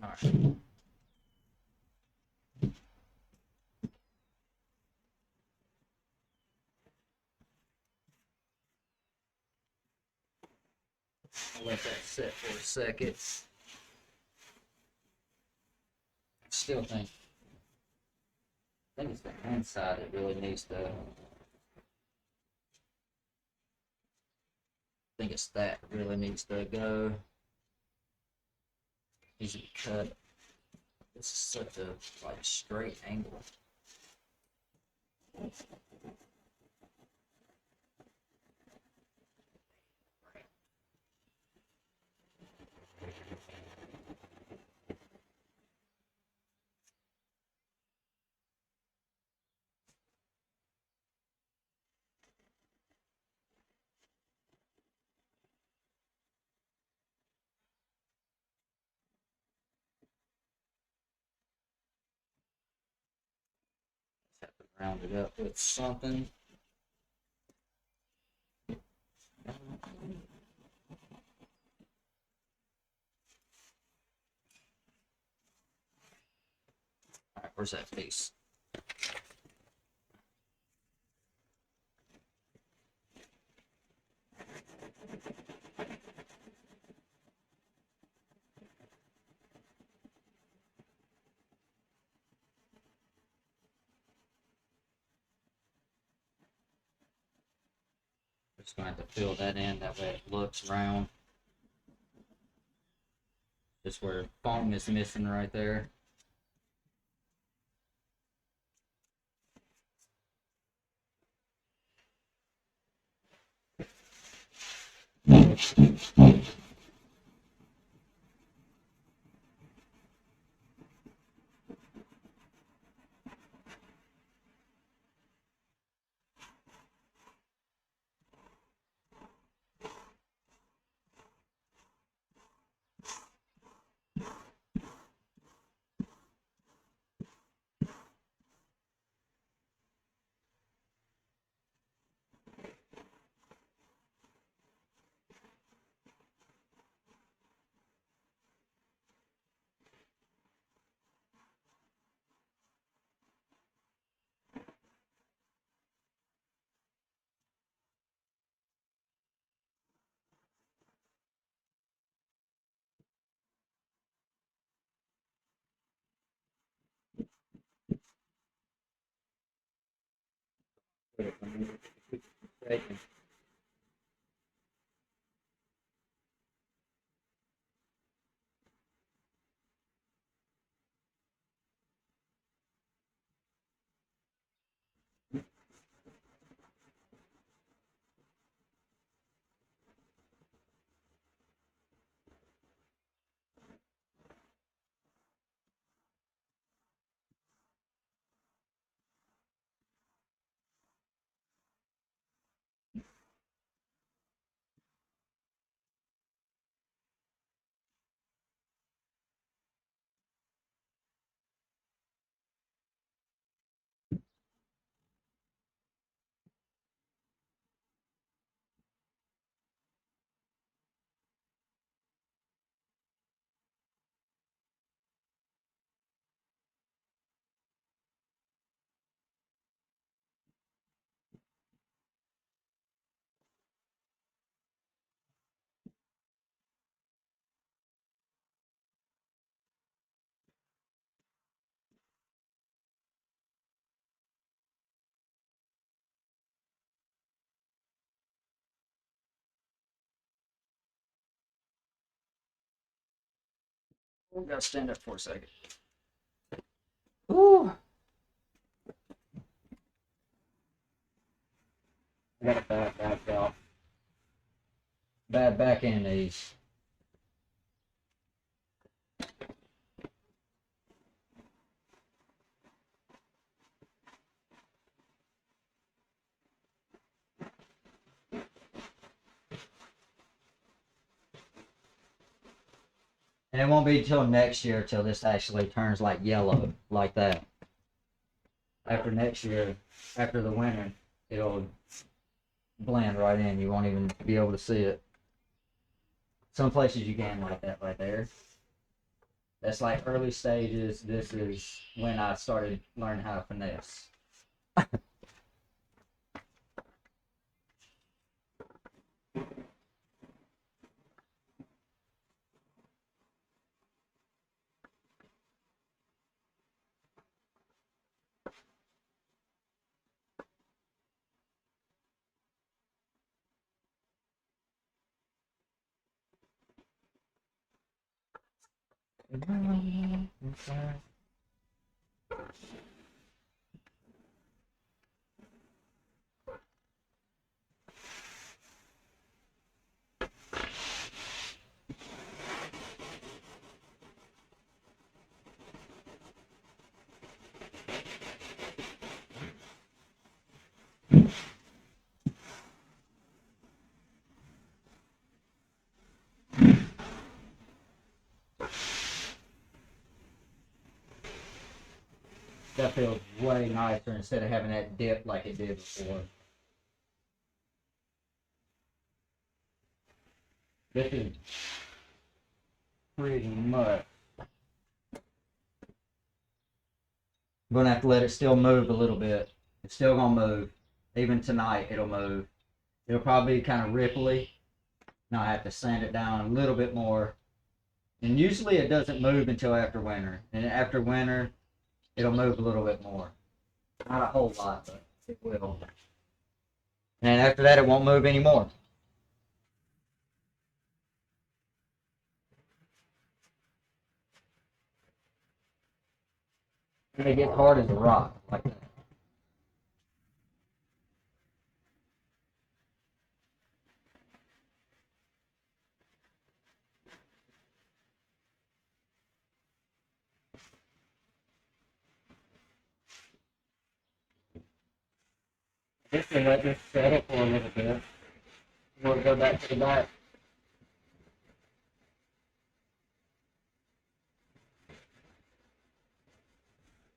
All right. I'll let that sit for a second. Still think it's the inside that really needs to. I think it's that really needs to go. Needs to be cut. This is such a straight angle. Have to round it up with something. All right, where's that piece? Just going to have to fill that in, that way it looks round. Just where foam is missing right there. We gotta stand up for a second. Ooh. I got a bad back, y'all. Bad back and knees. And it won't be till next year till this actually turns like yellow, like that. After next year, after the winter, it'll blend right in. You won't even be able to see it. Some places you can like that right there. That's like early stages. This is when I started learning how to finesse. That feels way nicer instead of having that dip like it did before. This is pretty much. I'm gonna have to let it still move a little bit. It's still gonna move. Even tonight, it'll move. It'll probably be kind of ripply. Now I have to sand it down a little bit more. And usually it doesn't move until after winter. And after winter, it'll move a little bit more. Not a whole lot, but it will. And after that, it won't move anymore. And it gets hard as a rock, like that. Just to let this settle for a little bit. We'll go back to the back.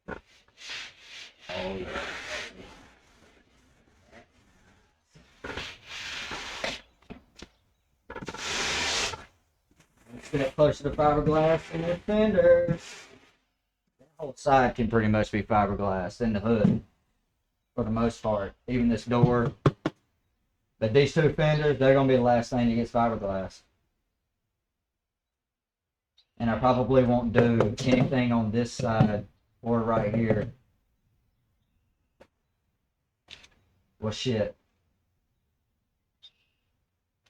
Oh, yeah. Let's get closer to fiberglass and the fenders. That whole side can pretty much be fiberglass and the hood for the most part. Even this door. But these two fenders, they're going to be the last thing that gets fiberglass. And I probably won't do anything on this side or right here. Well, shit.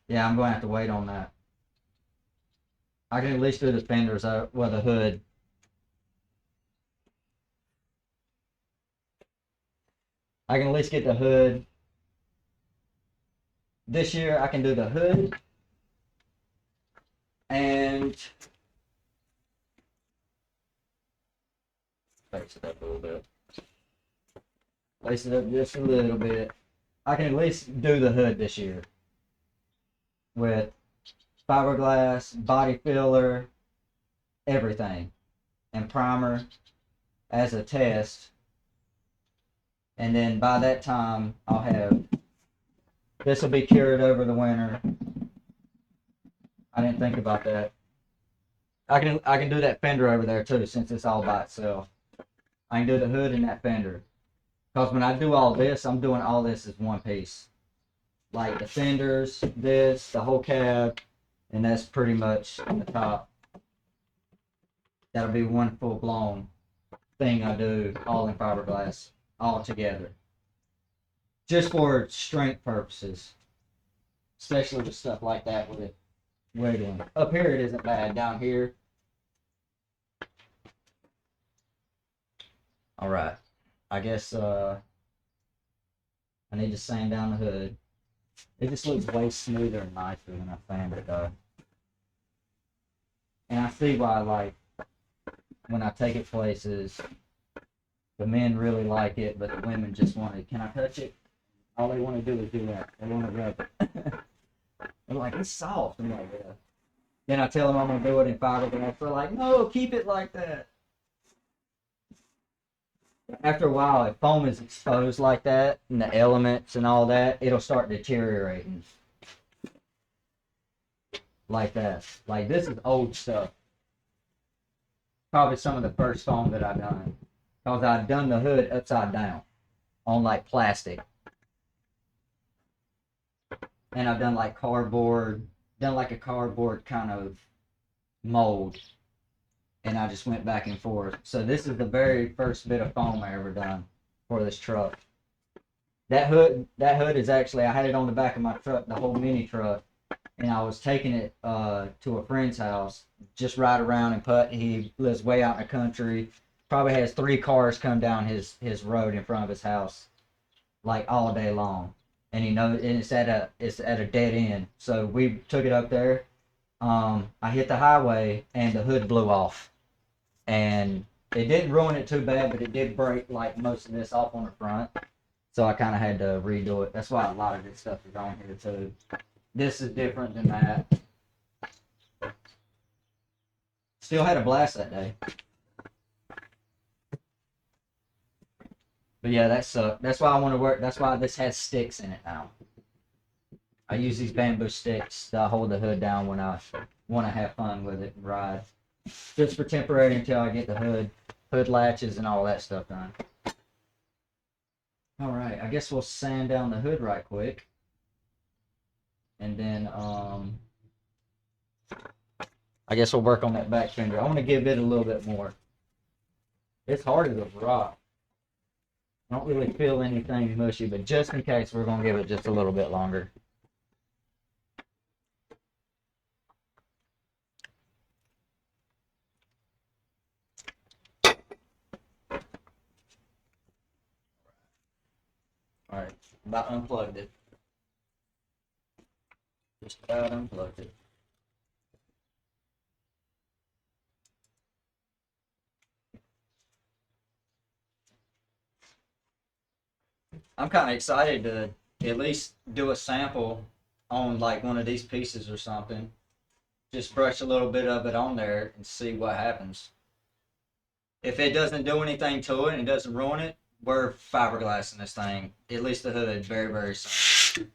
Yeah, I'm going to have to wait on that. I can at least do the fenders with the hood. I can at least get the hood. This year I can do the hood and face it up a little bit. Lace it up just a little bit. I can at least do the hood this year with fiberglass, body filler, everything, and primer as a test. And then by that time, I'll have, this will be cured over the winter. I didn't think about that. I can do that fender over there too, since it's all by itself. I can do the hood and that fender. Because when I do all this, I'm doing all this as one piece. Like the fenders, this, the whole cab, and that's pretty much the top. That'll be one full-blown thing I do, all in fiberglass, all together. Just for strength purposes. Especially with stuff like that with it wiggling. Up here it isn't bad. Down here, All right. I guess I need to sand down the hood. It just looks way smoother and nicer when I sand it though. And I see why, like, when I take it places, the men really like it, but the women just want it. Can I touch it? All they want to do is do that. They want to rub it. They're like, it's soft. I'm like, yeah. Then I tell them I'm going to do it in fiberglass. They're like, no, keep it like that. After a while, if foam is exposed like that, and the elements and all that, it'll start deteriorating. Like that. Like, this is old stuff. Probably some of the first foam that I've done. Because I've done the hood upside down on like plastic. And I've done like cardboard, done like a cardboard kind of mold. And I just went back and forth. So this is the very first bit of foam I ever done for this truck. That hood is actually, I had it on the back of my truck, the whole mini truck. And I was taking it to a friend's house, just ride around and putt. He lives way out in the country. Probably has 3 cars come down his road in front of his house, like all day long. And it's at a dead end. So we took it up there. I hit the highway and the hood blew off, and it didn't ruin it too bad, but it did break like most of this off on the front. So I kind of had to redo it. That's why a lot of this stuff is on here too. This is different than that. Still had a blast that day. But yeah, that sucked. That's why I want to work. That's why this has sticks in it now. I use these bamboo sticks to hold the hood down when I want to have fun with it and ride. Just for temporary until I get the hood latches and all that stuff done. All right, I guess we'll sand down the hood right quick. And then, I guess we'll work on that back fender. I want to give it a little bit more. It's hard as a rock. I don't really feel anything mushy, but just in case, we're going to give it just a little bit longer. Alright, about unplugged it. Just about unplugged it. I'm kind of excited to at least do a sample on like one of these pieces or something. Just brush a little bit of it on there and see what happens. If it doesn't do anything to it and it doesn't ruin it, we're fiberglassing this thing. At least the hood, very, very simple.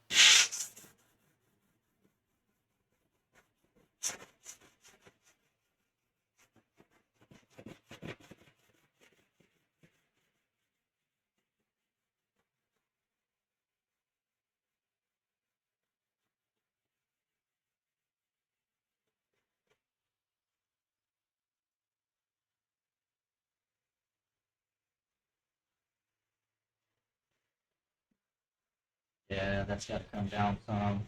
Yeah, that's got to come down some.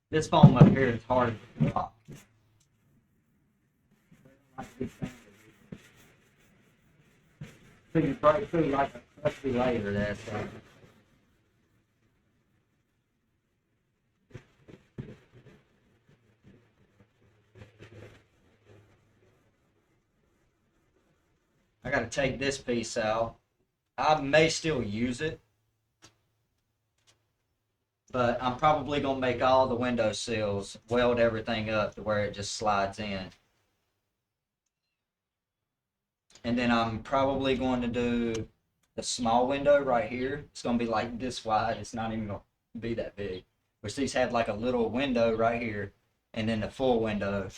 This foam up here is hard to drop. So you break through like a crusty layer there. So. I got to take this piece out. I may still use it, but I'm probably going to make all the window sills, weld everything up to where it just slides in. And then I'm probably going to do the small window right here. It's going to be like this wide. It's not even going to be that big. Which these have like a little window right here, and then the full window.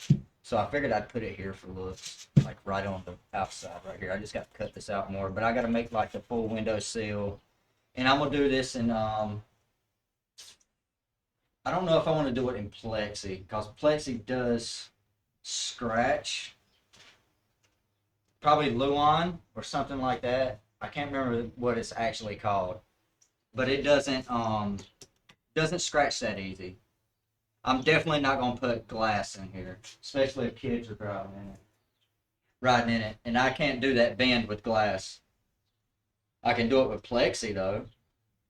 So I figured I'd put it here for looks, like right on the outside right here. I just got to cut this out more, but I got to make like the full window sill. And I'm going to do this in, I don't know if I want to do it in plexi, because plexi does scratch. Probably Luan or something like that. I can't remember what it's actually called, but it doesn't scratch that easy. I'm definitely not gonna put glass in here, especially if kids are riding in it, and I can't do that bend with glass. I can do it with plexi though.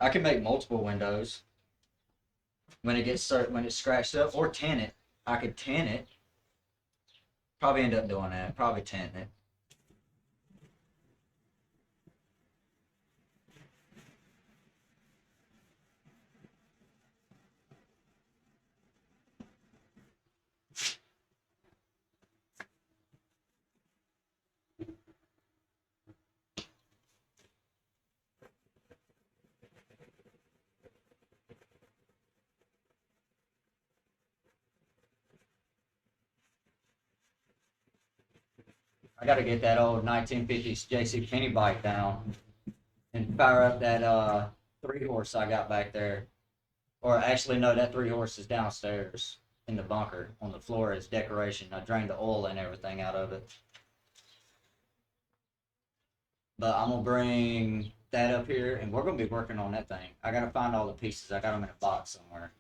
I can make multiple windows when when it's scratched up, or tint it. I could tint it. Probably end up doing that. Probably tinting it. I got to get that old 1950s JC Penney bike down and fire up that 3-horse I got back there. Or actually, no, that 3-horse is downstairs in the bunker on the floor as decoration. I drained the oil and everything out of it. But I'm gonna bring that up here, and we're gonna be working on that thing. I gotta find all the pieces. I got them in a box somewhere.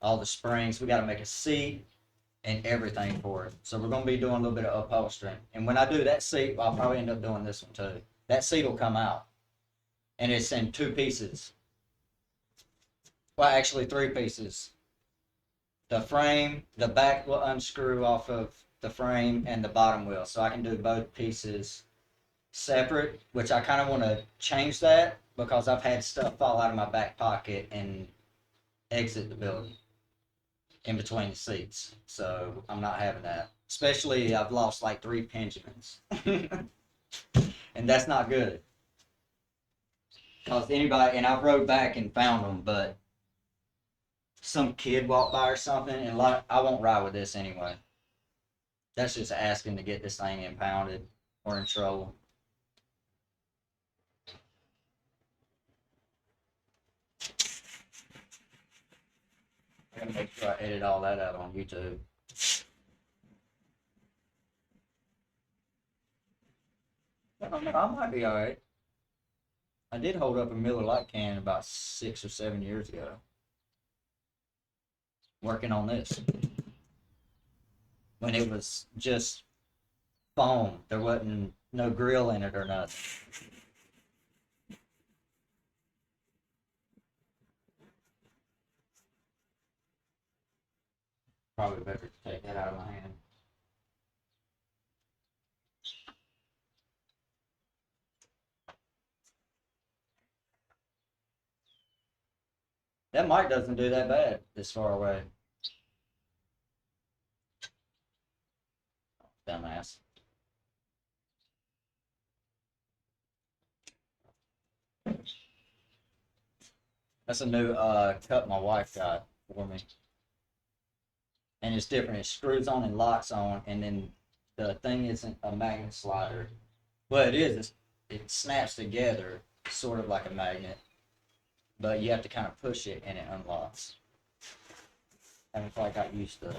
All the springs. We gotta make a seat and everything for it. So we're gonna be doing a little bit of upholstering. And when I do that seat, I'll probably end up doing this one too. That seat will come out, and it's in 2 pieces. Well, actually 3 pieces. The frame, the back will unscrew off of the frame, and the bottom will. So I can do both pieces separate, which I kind of want to change that because I've had stuff fall out of my back pocket and exit the building in between the seats. So I'm not having that. Especially I've lost like 3 Benjamins. And that's not good. Because anybody, and I rode back and found them, but some kid walked by or something, and like, I won't ride with this anyway. That's just asking to get this thing impounded or in trouble. I gotta make sure I edit all that out on YouTube. I don't know, I might be alright. I did hold up a Miller Lite can about 6 or 7 years ago. Working on this. When it was just foam. There wasn't no grill in it or nothing. Probably better take that out of my hand. That mic doesn't do that bad this far away. Dumbass. That's a new cup my wife got for me. And it's different. It screws on and locks on, and then the thing isn't a magnet slider. Well, it is. It snaps together, sort of like a magnet, but you have to kind of push it, and it unlocks. I haven't quite got used to it.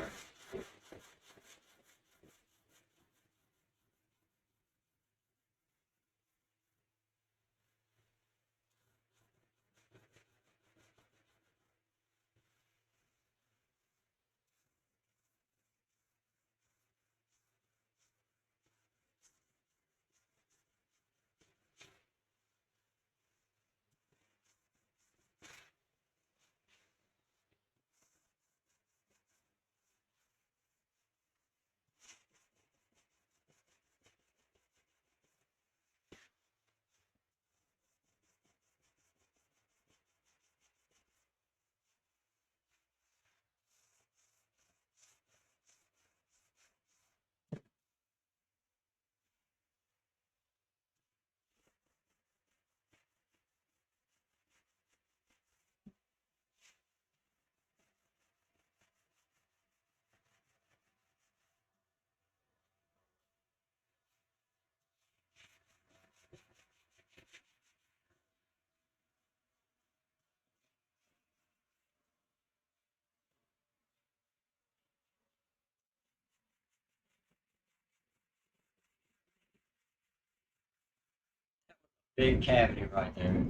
Big cavity right there.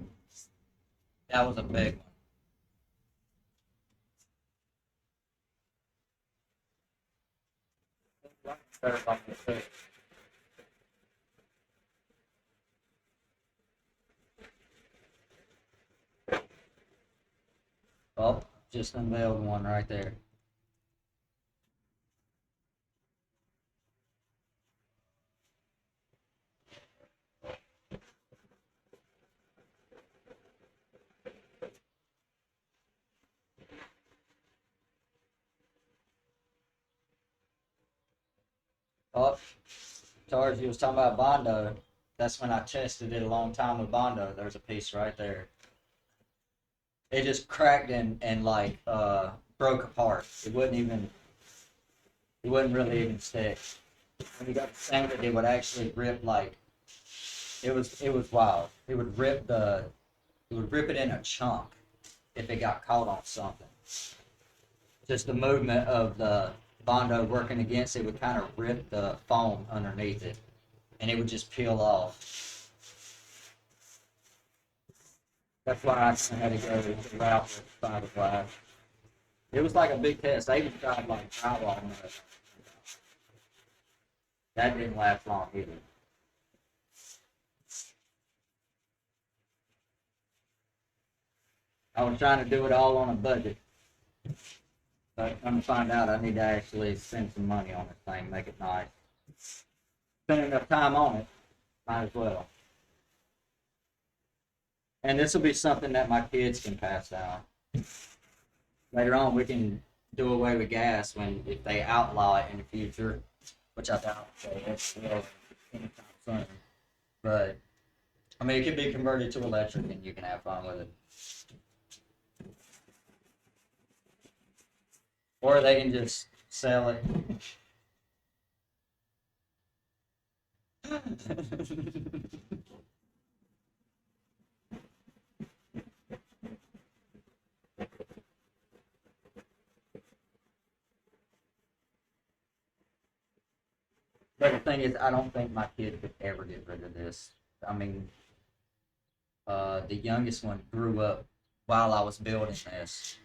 That was a big one. Third on the third. Oh, just unveiled one right there. Oh, Tarz, you was talking about Bondo. That's when I tested it a long time with Bondo. There's a piece right there. It just cracked and like broke apart. It wouldn't really even stick. When you got the sandwich, it would actually rip like it was wild. It would rip it in a chunk if it got caught on something. Just the movement of the Bondo working against it would kind of rip the foam underneath it, and it would just peel off. That's why I had to go the route with fiberglass. It was like a big test. I even tried like drywall on it. That didn't last long either. I was trying to do it all on a budget. But I'm gonna find out I need to actually spend some money on this thing, make it nice. Spend enough time on it, might as well. And this will be something that my kids can pass down. Later on, we can do away with gas if they outlaw it in the future, which I doubt it's anytime soon. But I mean, it can be converted to electric, and you can have fun with it. Or they can just sell it. But the thing is, I don't think my kid could ever get rid of this. I mean, the youngest one grew up while I was building this,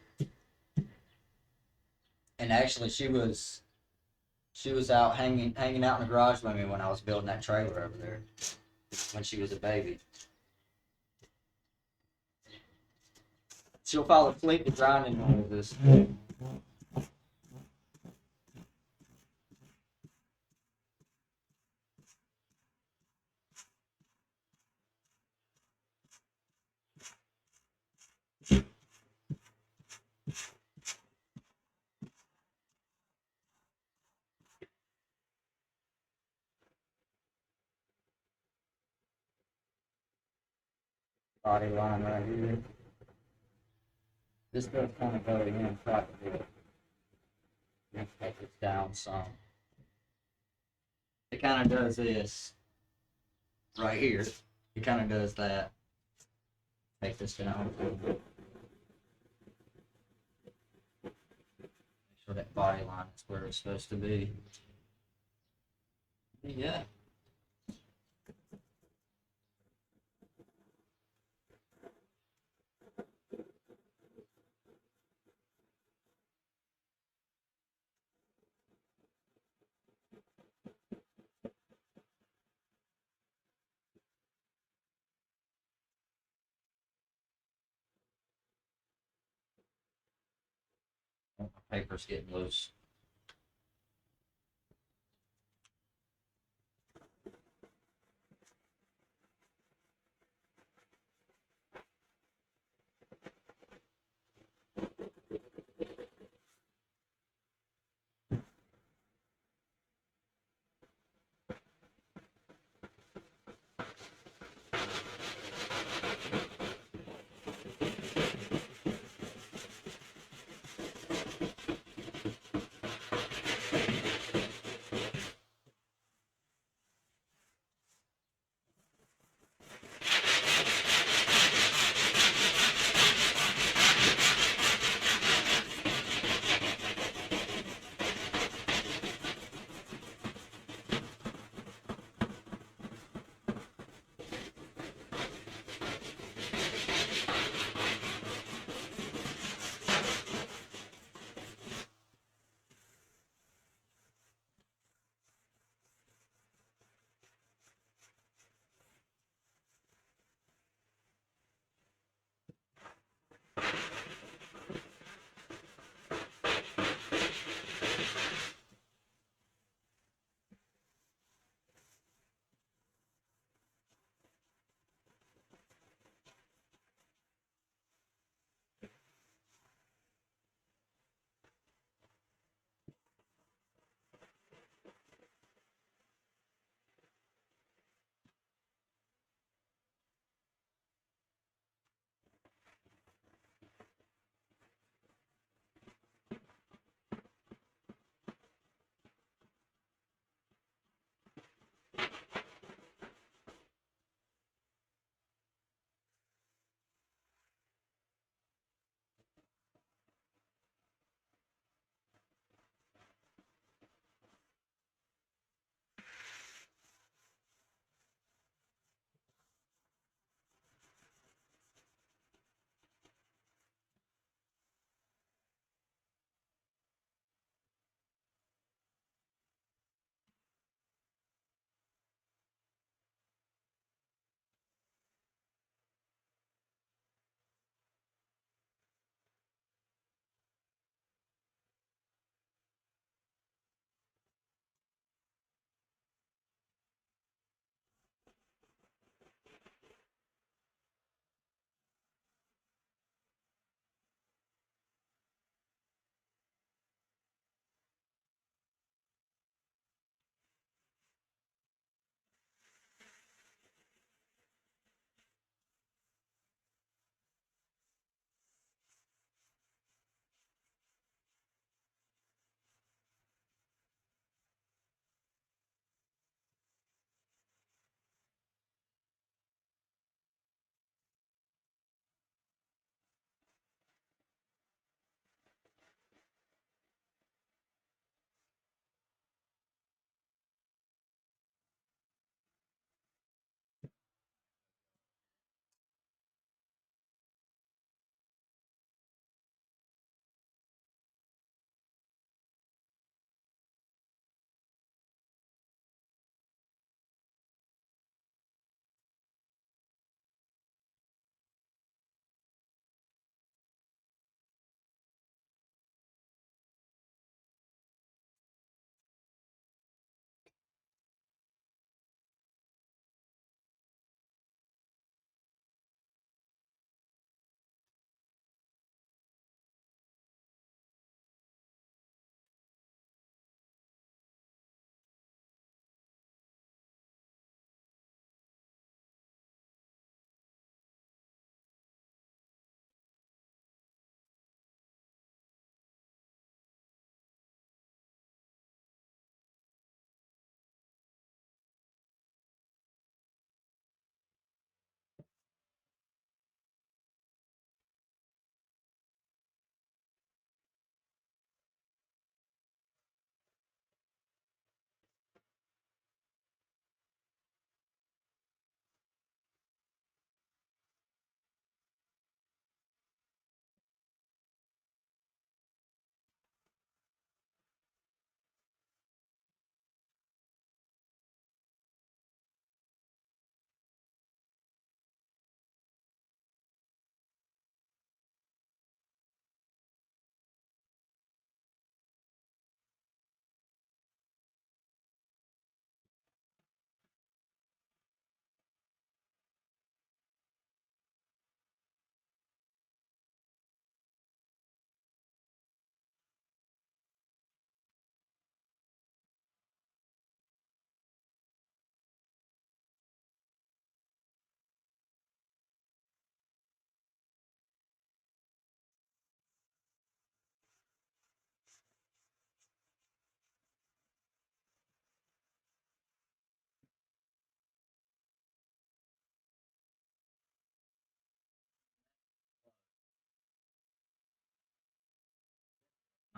and actually, she was out hanging out in the garage with me when I was building that trailer over there when she was a baby. She'll fall asleep to grinding noises. Body line right here. This does kind of go in properly. Let's take this down some. It kind of does this right here. It kind of does that. Take this down. Make sure that body line is where it's supposed to be. Yeah. Paper's getting loose.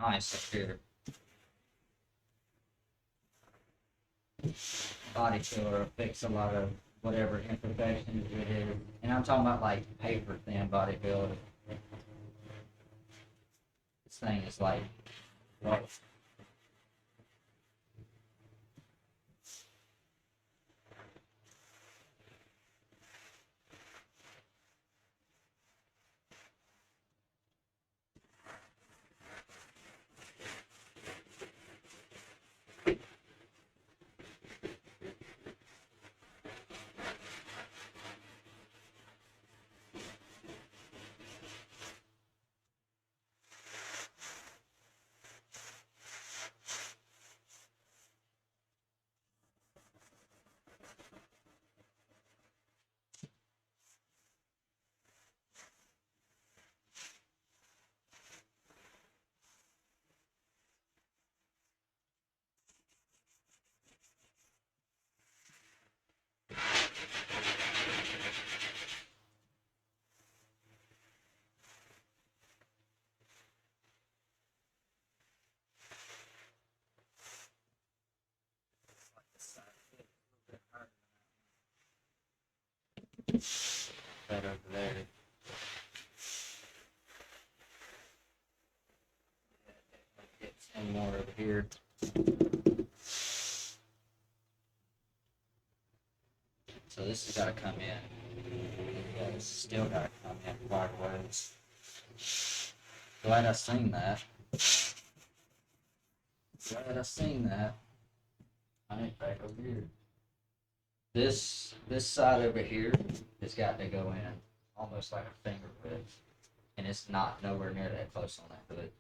nice up here. Body filler will fix a lot of whatever imperfections it is. And I'm talking about like paper thin body filler. This thing is like rough. That over there. Get some more over here. So this has got to come in. Yeah, this has still got to come in quite a ways. Glad I seen that. Glad I seen that. I ain't back over here. This side over here has got to go in almost like a finger width, and it's not nowhere near that close on that hood.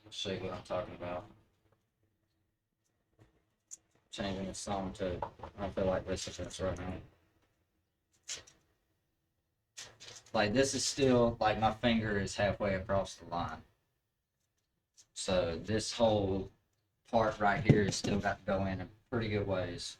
I'll show you what I'm talking about. Changing the song to I feel like listening to this right now. Like this is still like my finger is halfway across the line. So this whole part right here has still got to go in pretty good ways.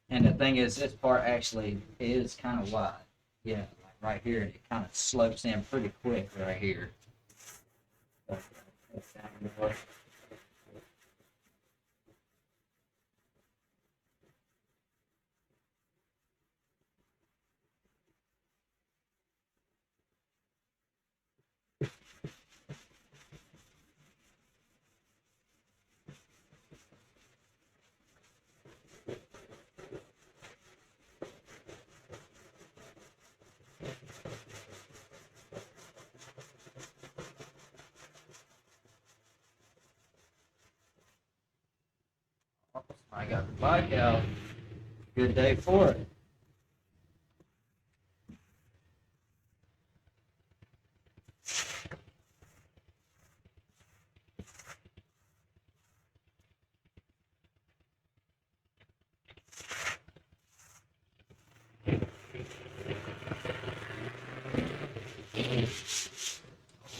And the thing is, this part actually is kind of wide. Yeah, like right here, and it kind of slopes in pretty quick right here. I got the bike out. Good day for it.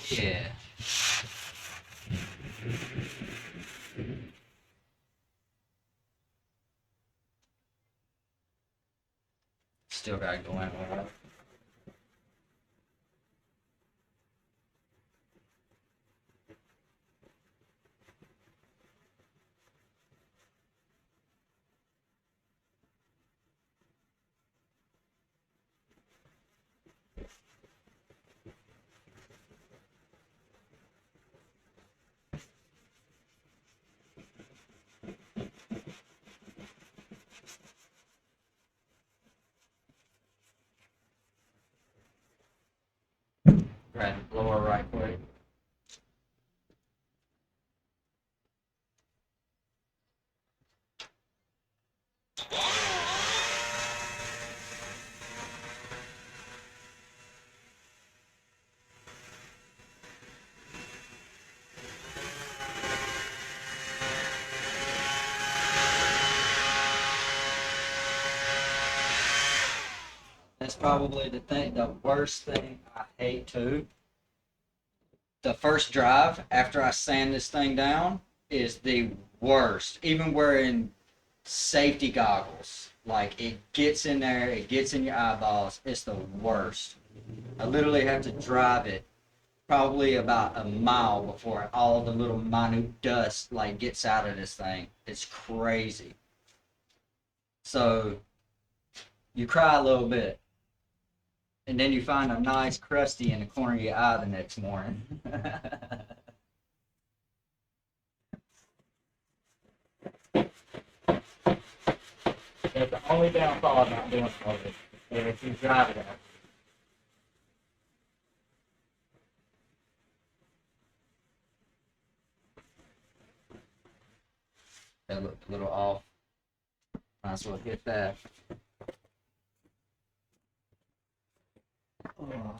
Yeah. Still got to go in with it. Grab the blower right quick. That's probably the worst thing I hate too. the first drive after I sand this thing down is the worst. Even wearing safety goggles, like it gets in there, it gets in your eyeballs. It's the worst. I literally have to drive it probably about a mile before all the little minute dust like gets out of this thing. It's crazy. So you cry a little bit, and then you find a nice crusty in the corner of your eye the next morning. That's the only downfall of not doing all this. If you drive it out. That looked a little off. Might as well get that. Oh.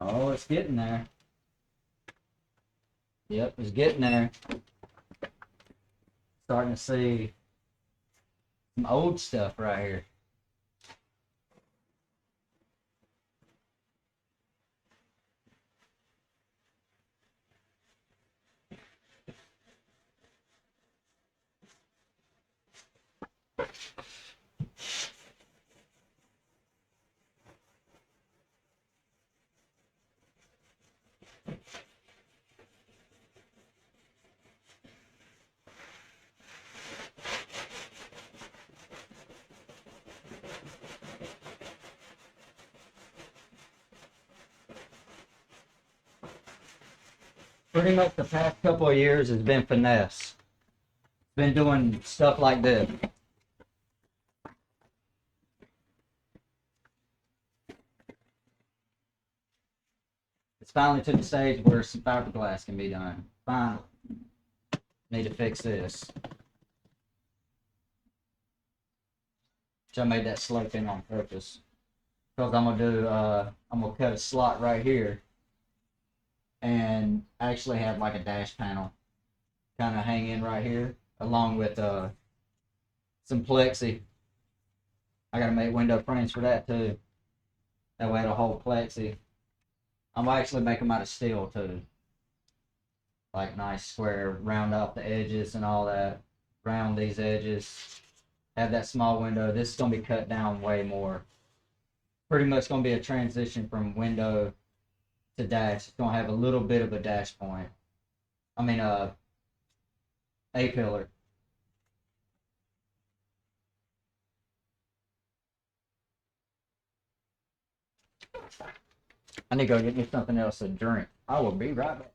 Oh, it's getting there. Yep, it's getting there. Starting to see some old stuff right here. Pretty much the past couple of years has been finesse. Been doing stuff like this. It's finally to the stage where some fiberglass can be done. Finally. Need to fix this. Which I made that slope in on purpose. Because I'm gonna cut a slot right here and actually have like a dash panel kind of hang in right here along with some plexi. I gotta make window frames for that too. That way it'll hold plexi. I'm actually making them out of steel too. Like nice square, round off the edges and all that. Round these edges. Have that small window. This is gonna be cut down way more. Pretty much gonna be a transition from window to dash. It's gonna have a little bit of a dash point. I mean A pillar. I need to go get me something else to drink. I will be right back.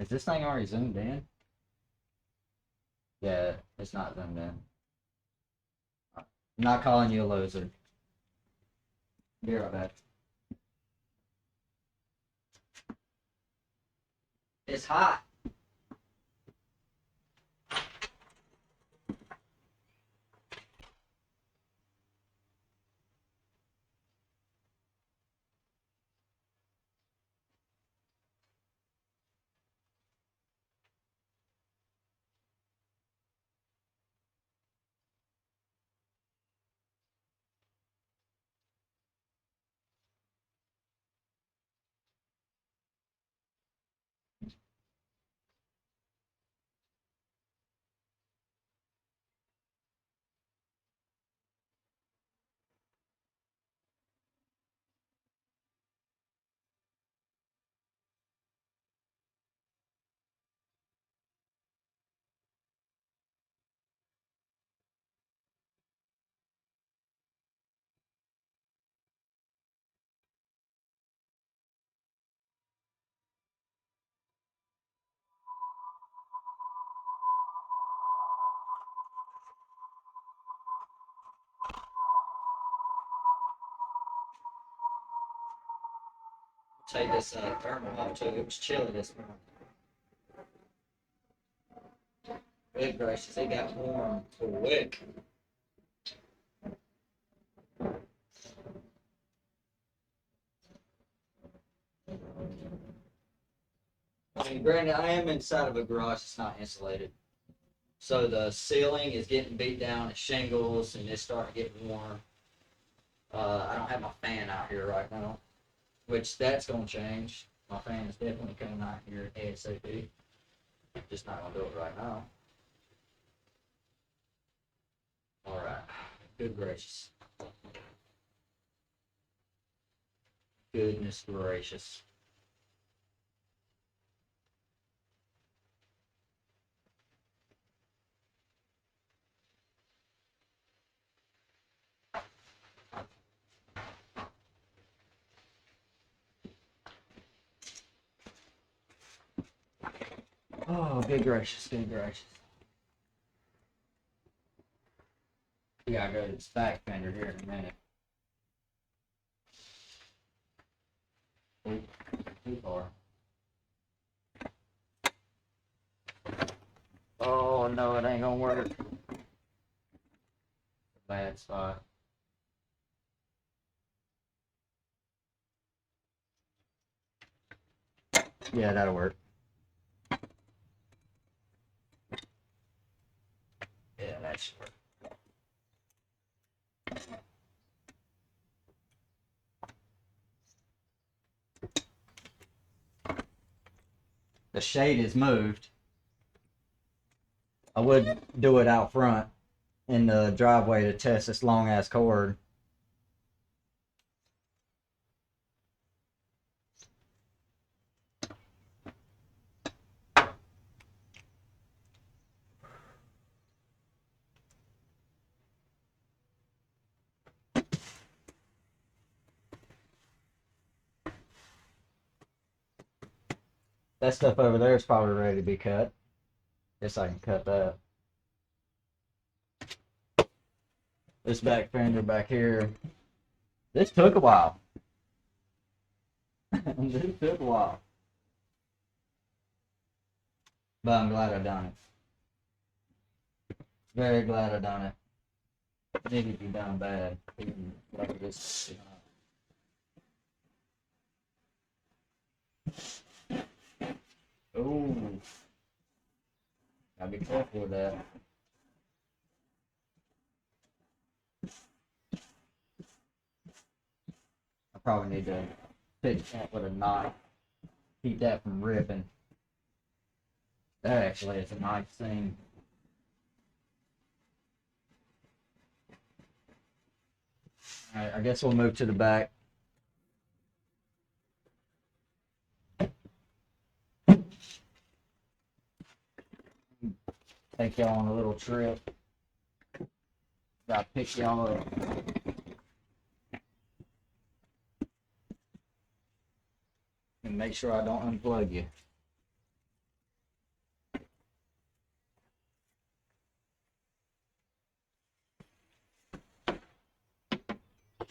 Is this thing already zoomed in? Yeah, it's not zoomed in. I'm not calling you a loser. Be right back. It's hot. take this thermal off too. It was chilly this morning. Good gracious, it got warm quick. I mean, granted, I am inside of a garage that's not insulated. So the ceiling is getting beat down, it's shingles, and it's starting to get warm. I don't have my fan out here right now, which that's going to change. My fan is definitely coming out here ASAP. Just not going to do it right now. Alright. Good gracious. Goodness gracious. Oh, good gracious, good gracious. We gotta go to this back fender here in a minute. Too far. Oh no, it ain't gonna work. Bad spot. Yeah, that'll work. Yeah, that should work. The shade is moved. I would do it out front in the driveway to test this long ass cord. That stuff over there is probably ready to be cut. Guess I can cut that. This back fender back here. This took a while. This took a while. But I'm glad I done it. Very glad I done it. It needed to be done bad. Like this. Ooh. Gotta be careful with that. I probably need to fix that with a knife. Keep that from ripping. That actually is a nice thing. Alright, I guess we'll move to the back. Take y'all on a little trip. Gotta pick y'all up. And make sure I don't unplug you.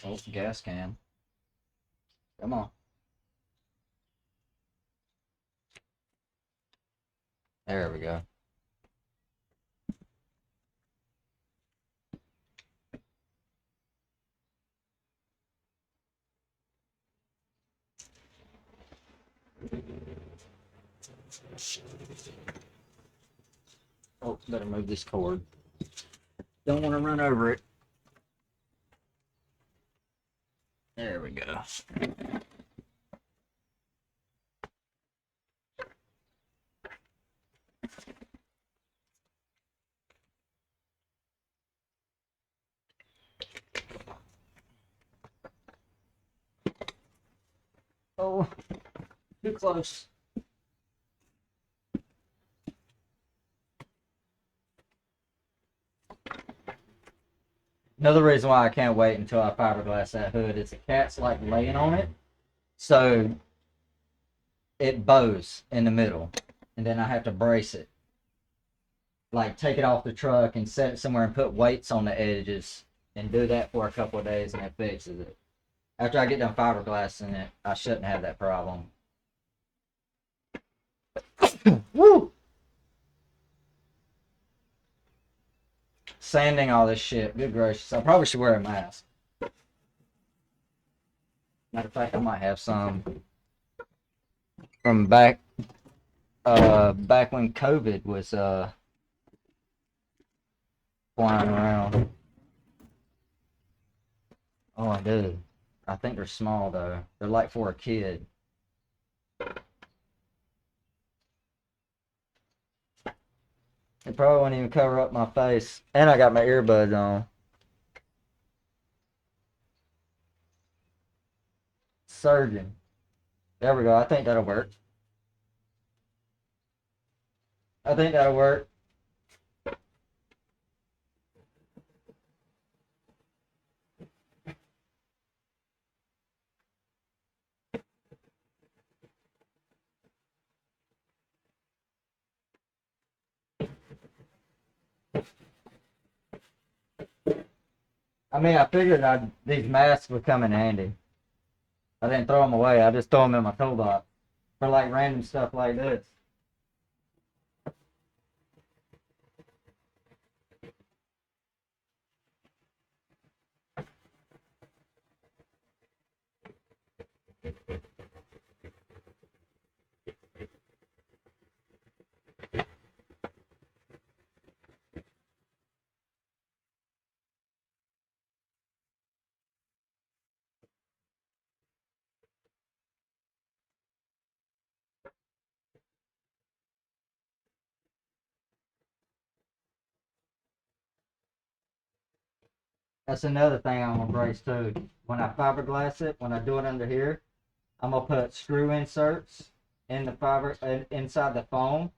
Oh, it's the gas can. Come on. There we go. Oh, better move this cord. Don't want to run over it. There we go. Oh, too close. Another reason why I can't wait until I fiberglass that hood is the cat's like laying on it, so it bows in the middle, and then I have to brace it. Like take it off the truck and set it somewhere and put weights on the edges and do that for a couple of days and it fixes it. After I get done fiberglass in it, I shouldn't have that problem. Woo! Sanding all this shit. Good gracious. I probably should wear a mask. Matter of fact, I might have some from back when COVID was flying around. Oh, I do. I think they're small though. They're like for a kid. It probably won't even cover up my face. And I got my earbuds on. Surgeon. There we go. I think that'll work. I think that'll work. I mean, I figured these masks would come in handy. I didn't throw them away. I just throw them in my toolbox for like random stuff like this. That's another thing I'm gonna brace too. When I fiberglass it, when I do it under here, I'm gonna put screw inserts in the inside the foam.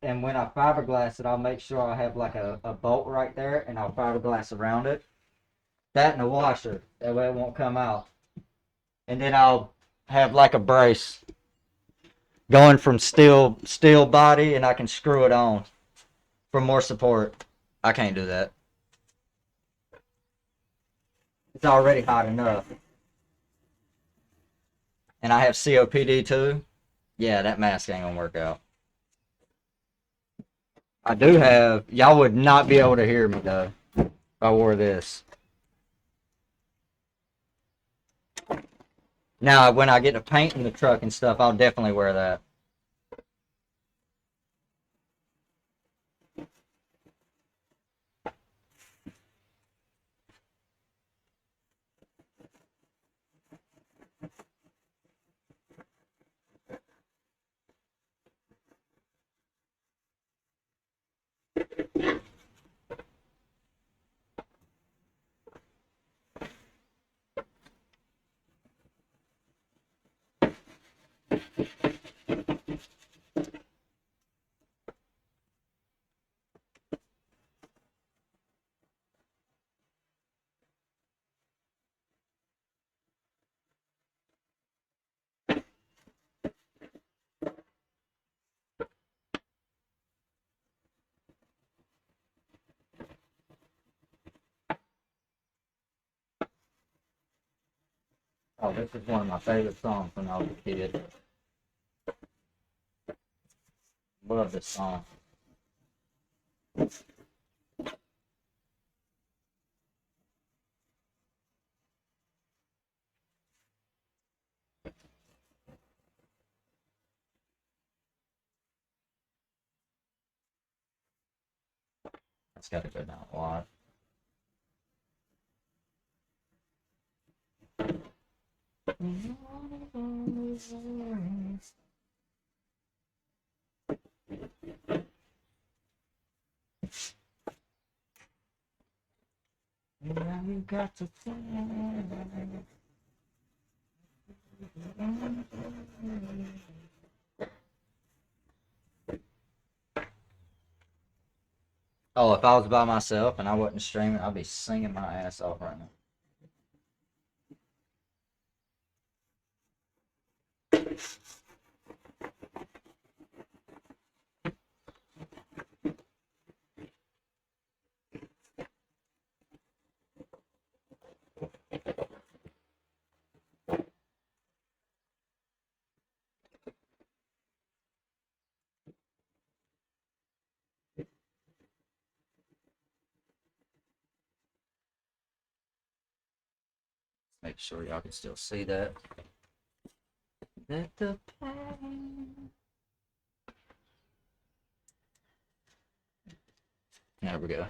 And when I fiberglass it, I'll make sure I have like a bolt right there, and I'll fiberglass around it. That and a washer. That way it won't come out. And then I'll have like a brace going from steel body, and I can screw it on for more support. I can't do that. It's already hot enough. And I have COPD too. Yeah, that mask ain't gonna work out. I do have, y'all would not be able to hear me though if I wore this. Now, when I get to paint in the truck and stuff, I'll definitely wear that. Oh, this is one of my favorite songs when I was a kid. Love this song. That's got to go down a lot. Now you got to Oh, if I was by myself and I wasn't streaming, I'd be singing my ass off right now. Make sure y'all can still see that. Let the pain. There we go.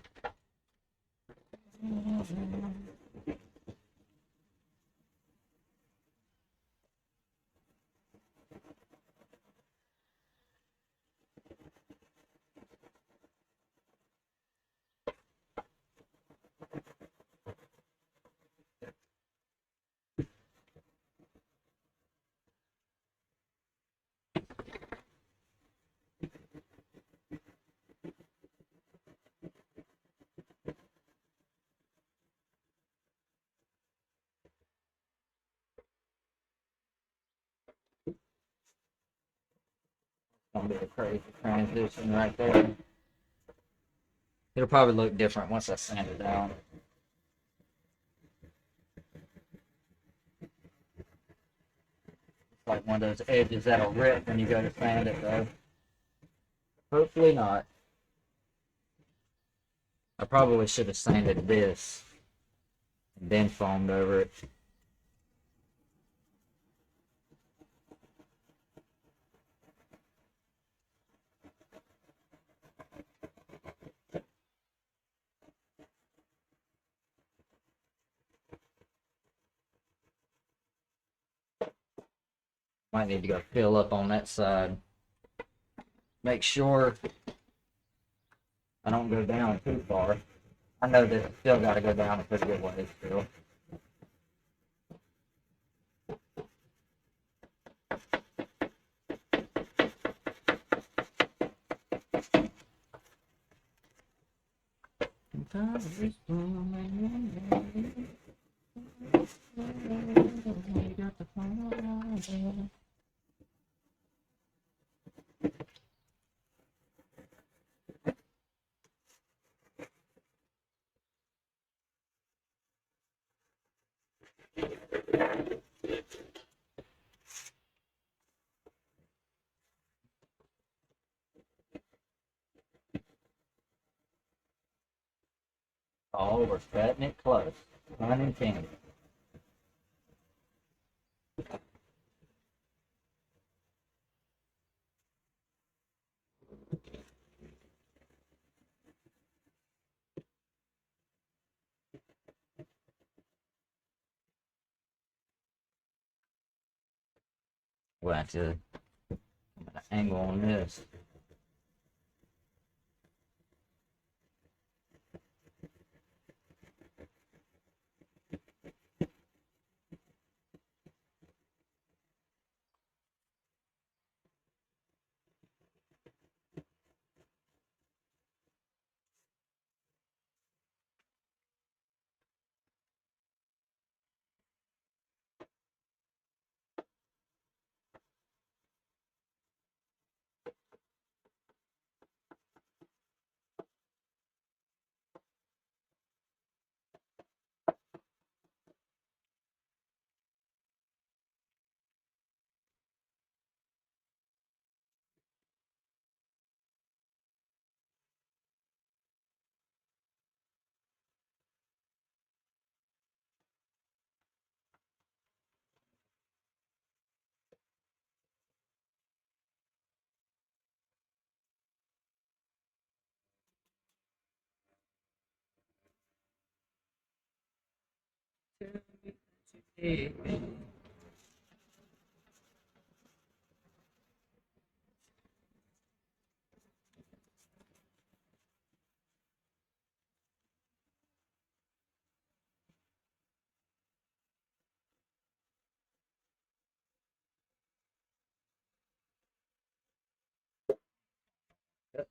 Gonna be a crazy transition right there. It'll probably look different once I sand it down. It's like one of those edges that'll rip when you go to sand it though. Hopefully not. I probably should have sanded this and then foamed over it. Might need to go fill up on that side. Make sure I don't go down too far. I know that it's still got to go down a pretty good way still. Oh, we're cutting it close. Unintended. We'll have to put an angle on this.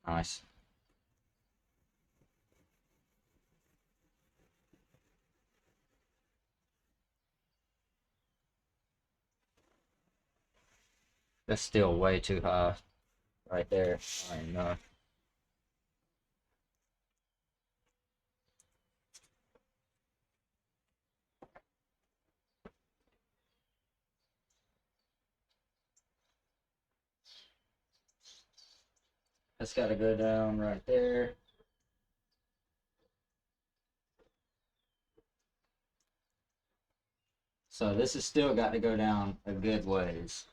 Nice. That's still way too high right there. I know. That's got to go down right there. So this has still got to go down a good ways.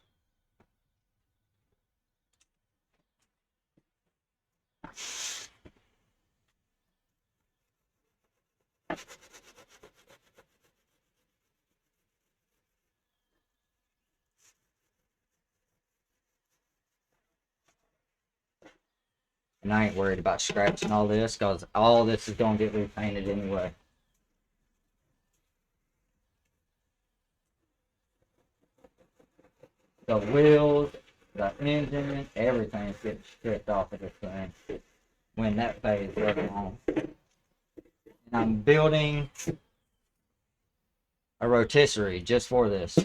And I ain't worried about scratching all this because all this is going to get repainted anyway. The wheels, the engine, everything's getting stripped off of this thing when that phase goes on. And I'm building a rotisserie just for this.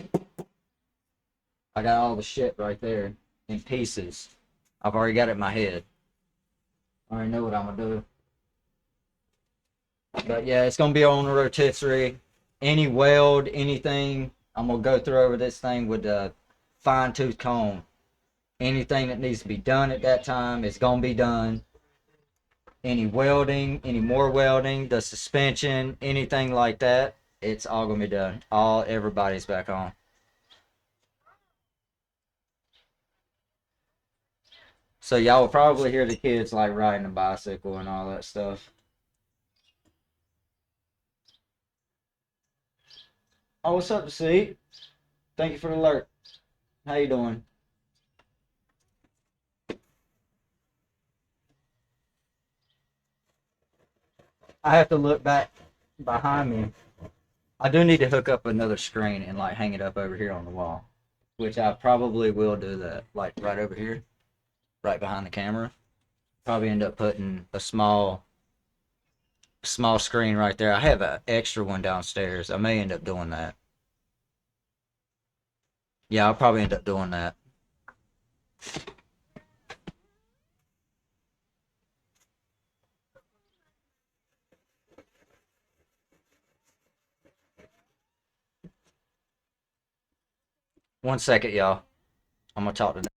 I got all the shit right there in pieces. I've already got it in my head. I already know what I'm gonna do. But yeah, it's gonna be on a rotisserie. Any weld, anything, I'm gonna go through over this thing with a fine tooth comb. Anything that needs to be done at that time is gonna be done. Any welding, any more welding, the suspension, anything like that, it's all gonna be done. Everybody's back on. So y'all will probably hear the kids like riding a bicycle and all that stuff. Oh, what's up, C? Thank you for the alert. How you doing? I have to look back behind me. I do need to hook up another screen and like hang it up over here on the wall, which I probably will do that, like right over here, right behind the camera. Probably end up putting a small screen right there. I have an extra one downstairs. I may end up doing that. Yeah, I'll probably end up doing that. One second, y'all. I'm gonna talk to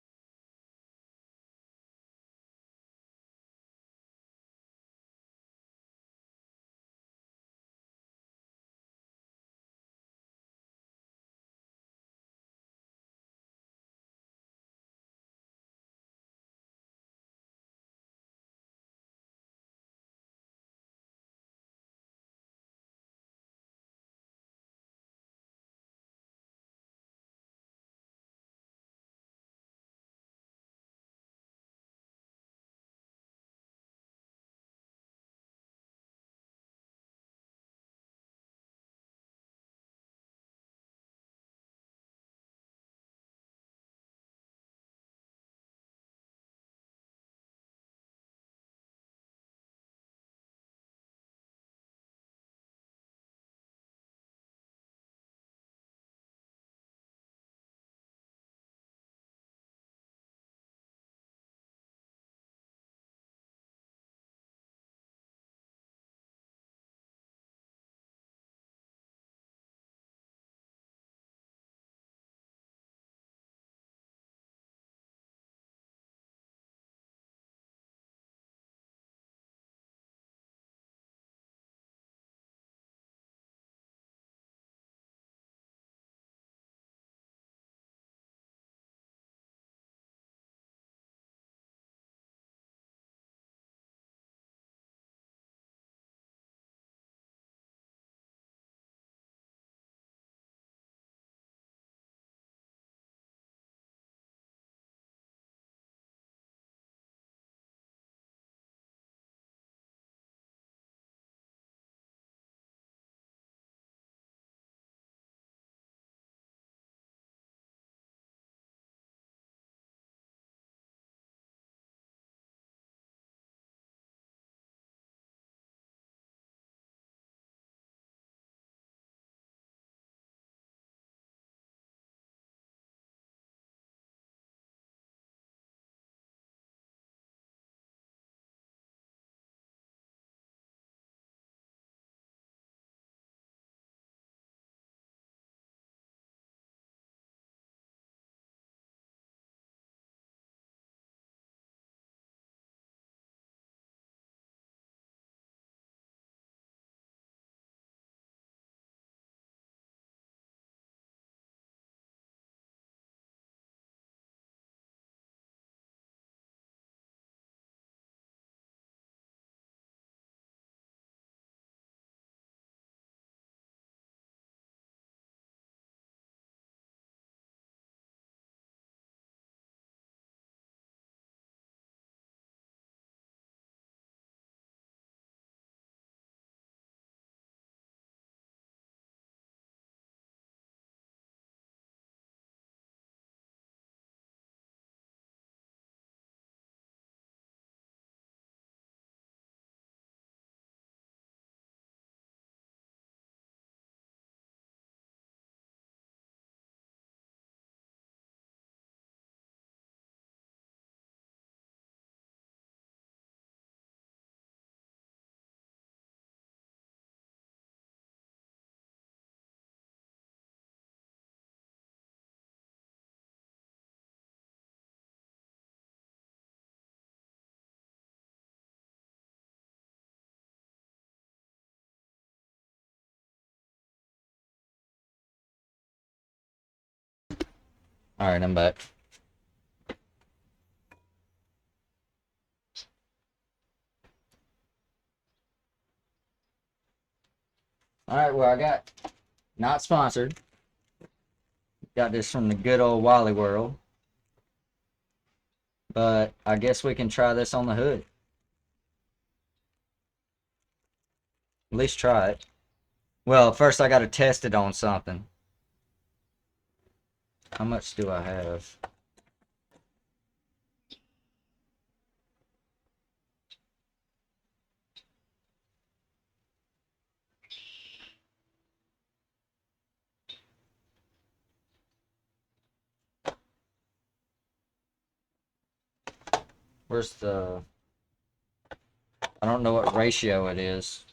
Alright, I'm back. Alright, well, I got, not sponsored. Got this from the good old Wally World. But I guess we can try this on the hood. At least try it. Well, first I gotta test it on something. How much do I have? Where's the... I don't know what ratio it is.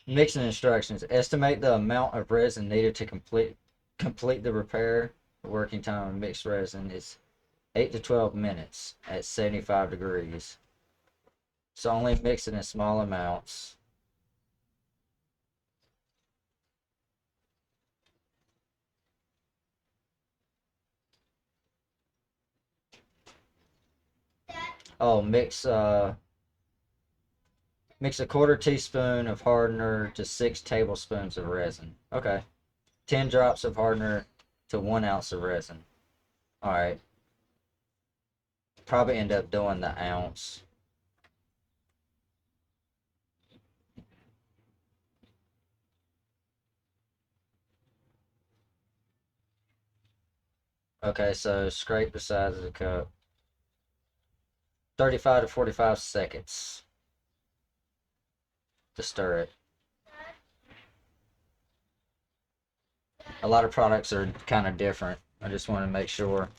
Mixing instructions. Estimate the amount of resin needed to complete the repair. The working time of mixed resin is 8 to 12 minutes at 75 degrees. So only mix it in small amounts. Oh, mix a quarter teaspoon of hardener to 6 tablespoons of resin. Okay. 10 drops of hardener to 1 ounce of resin. Alright. Probably end up doing the ounce. Okay, so scrape the sides of the cup. 35 to 45 seconds to stir it. A lot of products are kind of different. I just want to make sure.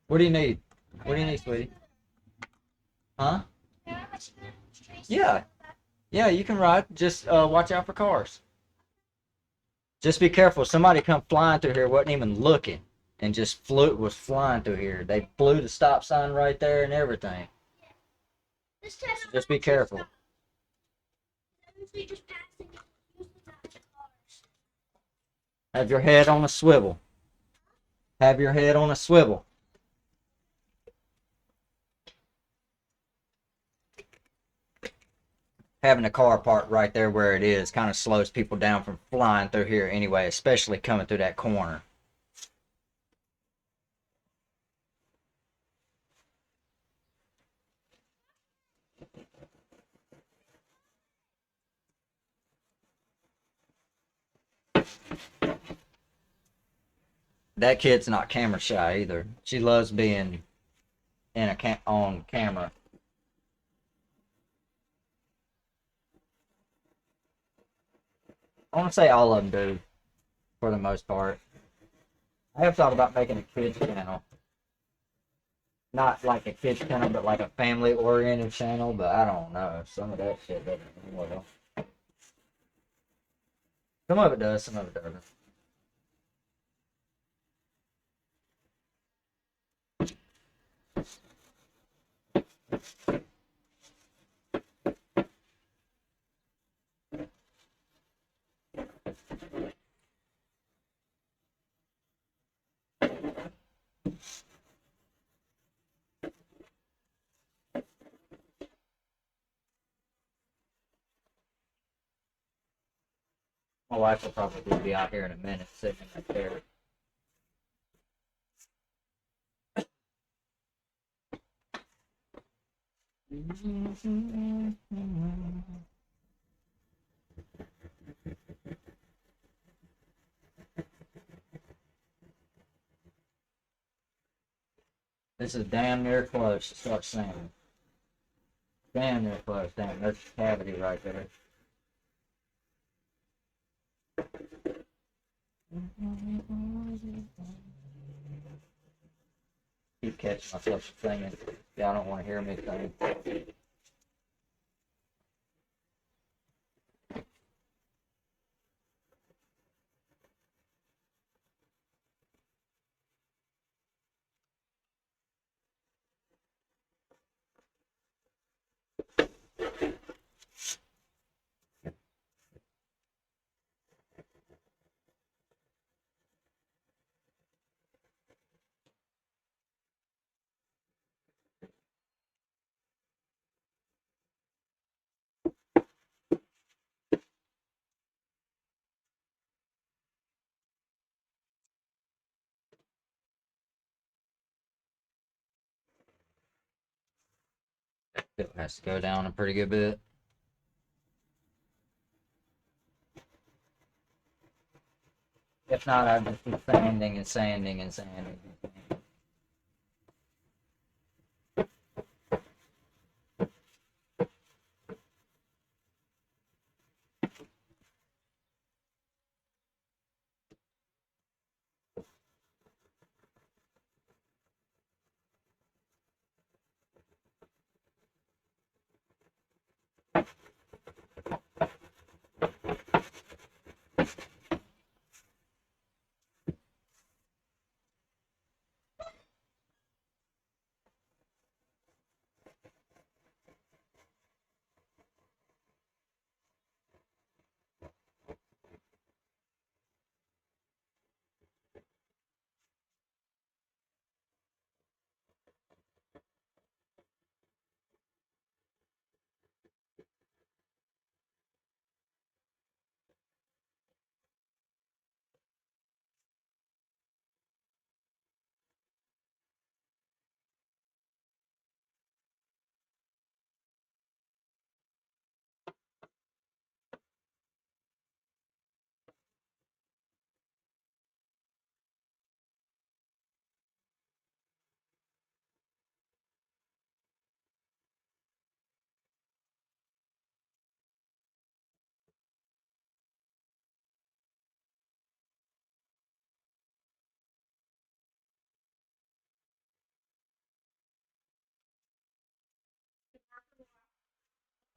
What do you need? What do you need, sweetie? Huh? Yeah. Yeah, you can ride. Just watch out for cars. Just be careful. Somebody come flying through here, wasn't even looking, and just was flying through here. They blew the stop sign right there and everything. Just be careful. Have your head on a swivel. Have your head on a swivel. Having a car parked right there where it is kind of slows people down from flying through here anyway, especially coming through that corner. That kid's not camera shy either. She loves being on camera. I want to say all of them do, for the most part. I have thought about making a kids channel. Not like a kids channel, but like a family-oriented channel, but I don't know. Some of that shit doesn't well. Some of it does, some of it doesn't. My wife will probably be out here in a minute, sitting right there. This is damn near close to start singing. Damn near close. Damn, there's a cavity right there. Keep catching myself singing. Y'all don't want to hear me sing. It has to go down a pretty good bit. If not, I'd just be sanding and sanding and sanding.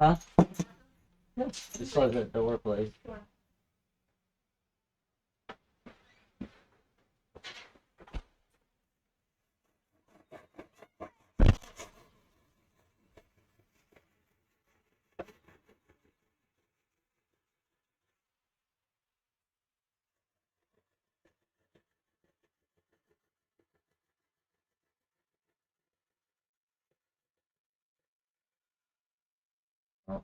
Huh? Just close that door, please. Oh,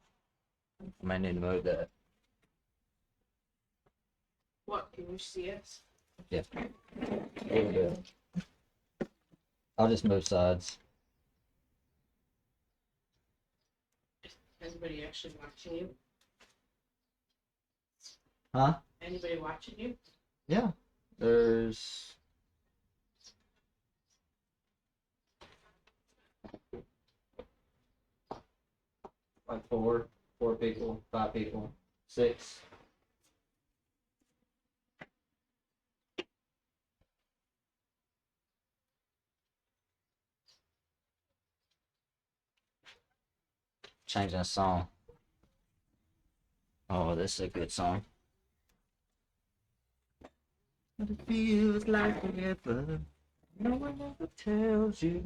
I might need to move that. What, can you see it? Yeah. A little bit. I'll just move sides. Anybody actually watching you? Huh? Anybody watching you? Yeah. There's like four people, 5 people, 6. Changing a song. Oh, this is a good song. But it feels like forever. No one ever tells you.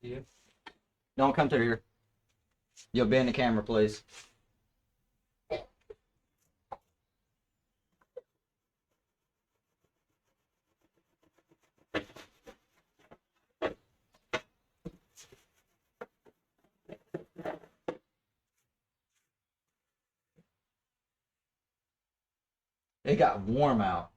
Yeah. Don't come through here. You'll be in the camera, please. It got warm out.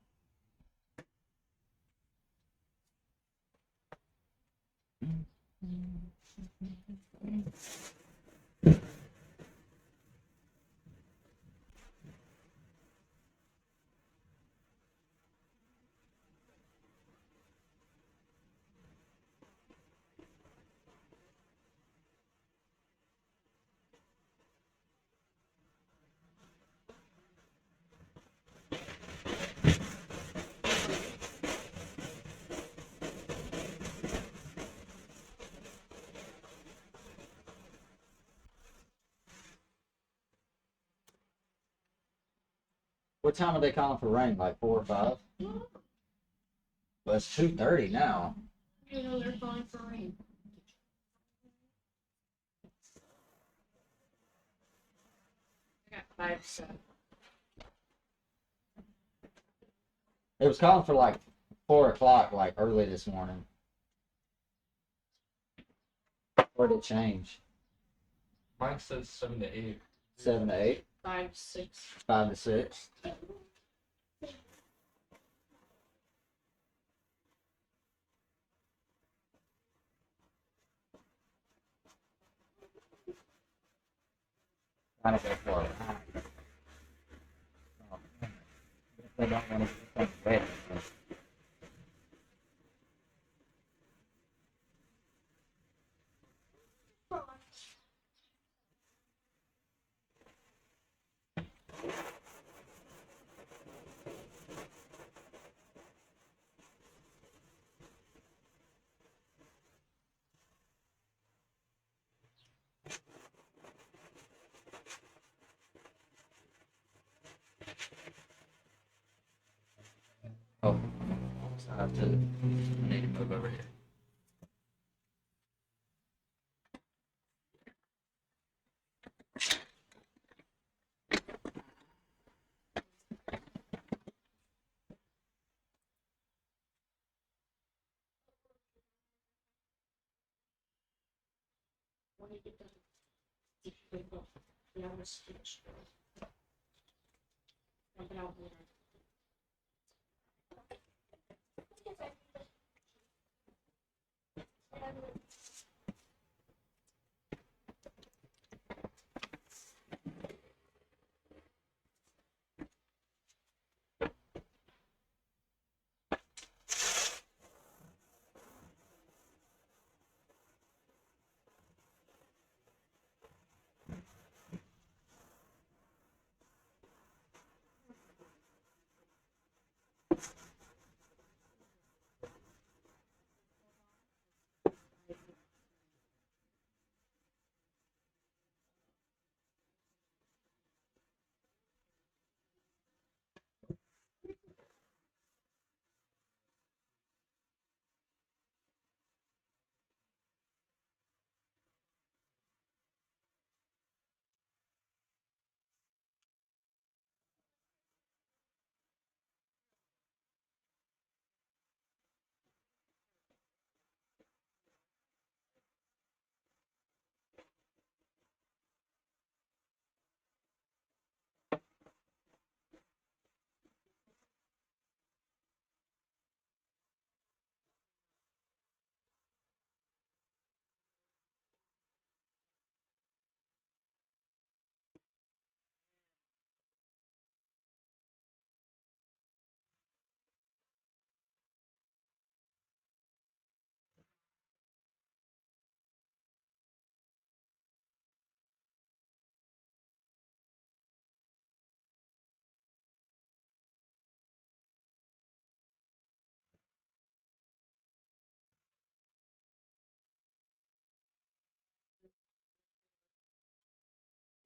What time are they calling for rain? Like 4 or 5? Well, it's 2:30 now. You know they're calling for rain. I got 5 7. It was calling for like 4 o'clock, like early this morning. Or did it change? Mine says 7 to 8. 7 to 8, 5 6. 5 to 6. Trying to go for a ride. Oh, man. They don't want to get things ready. Oh, so I have to. I need to move over here. When you get done, you can go. Yeah, I'm stitch. Dump it out there.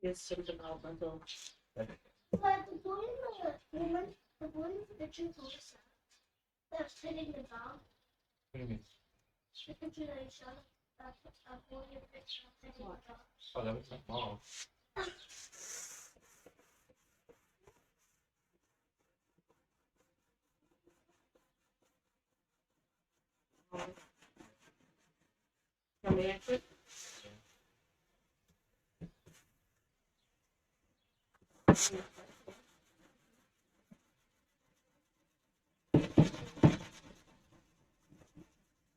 It's some developmental. But the boy and the woman, the boy in the picture is also sad. They're sitting in the dog. What do you mean? The picture that you showed, a boy in the picture sitting in the dog. Oh, that was my mom. From the exit.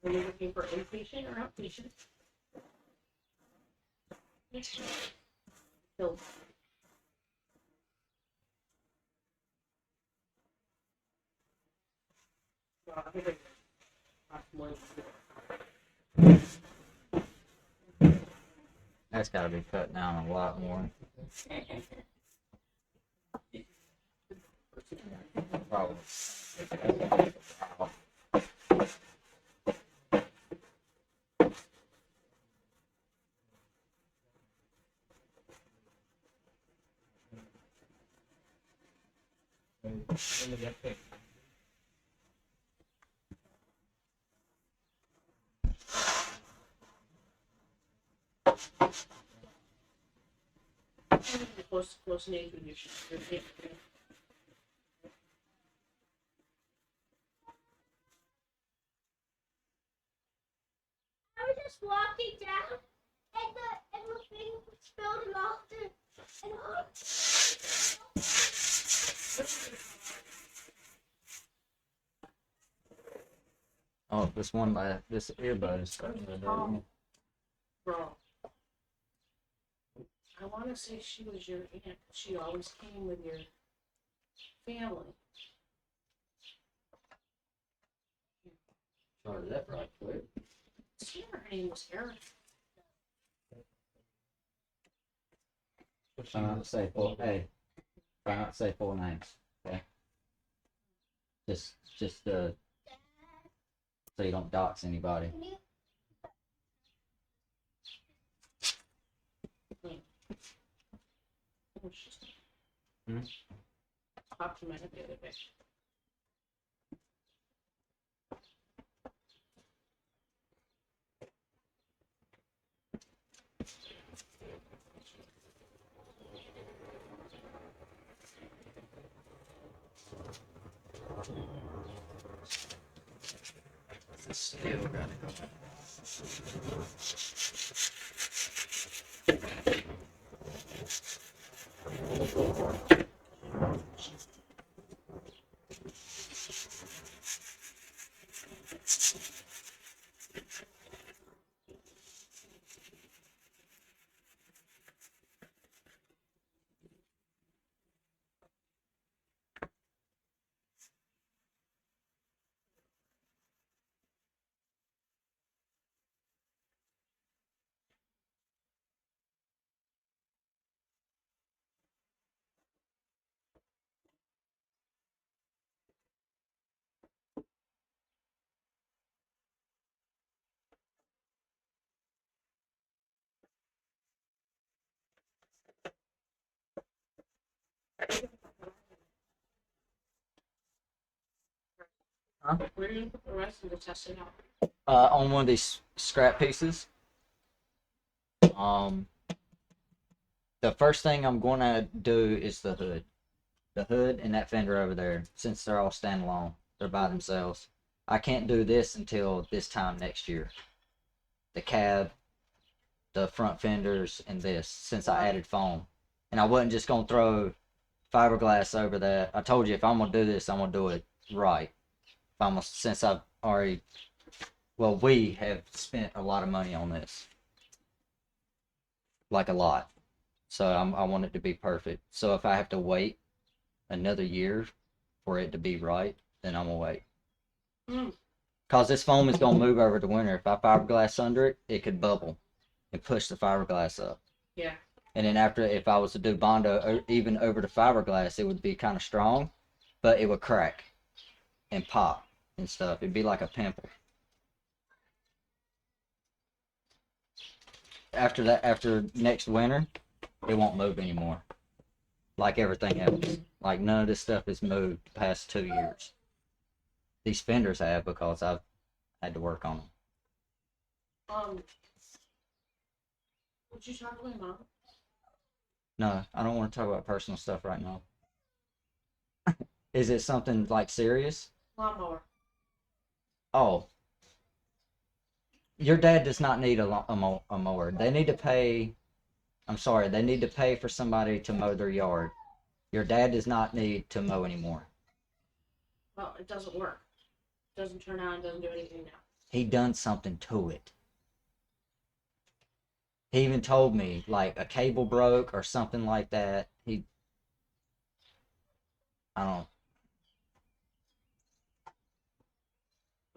Are you looking for inpatient or outpatient? Bill. Well, I think it's more than That's got to be cut down a lot more. Probably. When did that pick? close name when you should. I was just walking down, and the thing spilled off the, and Oh, this earbud is starting to do. Bro. I want to say she was your aunt. She always came with your family. Started that right quick. I swear her name was Erica. Try not to say full. Hey, try not to say full names. Okay. Just so you don't dox anybody. Can you Oh, she's- Hmm? Popped in my head the other day. Still gotta go. Where do you put the rest of the testing out? On one of these scrap pieces. The first thing I'm gonna do is the hood. The hood and that fender over there, since they're all standalone, they're by themselves. I can't do this until this time next year. The cab, the front fenders, and this, since I added foam. And I wasn't just gonna throw fiberglass over that. I told you if I'm gonna do this, I'm gonna do it right. Since I've already, well, we have spent a lot of money on this, like a lot. So I want it to be perfect. So if I have to wait another year for it to be right, then I'm gonna wait. Mm. Cause this foam is gonna move over the winter. If I fiberglass under it, it could bubble and push the fiberglass up. Yeah. And then after, if I was to do Bondo even over the fiberglass, it would be kind of strong, but it would crack and pop and stuff. It'd be like a pimple. After that, after next winter, it won't move anymore. Like everything else. Like none of this stuff has moved the past 2 years. These fenders have because I've had to work on them. Would you talk to my mom? No, I don't want to talk about personal stuff right now. Is it something like serious? Lawnmower. Oh, your dad does not need a mower. They need to pay. I'm sorry, they need to pay for somebody to mow their yard. Your dad does not need to mow anymore. Well, it doesn't work. Doesn't turn on, doesn't do anything now. He done something to it. He even told me like a cable broke or something like that. I don't.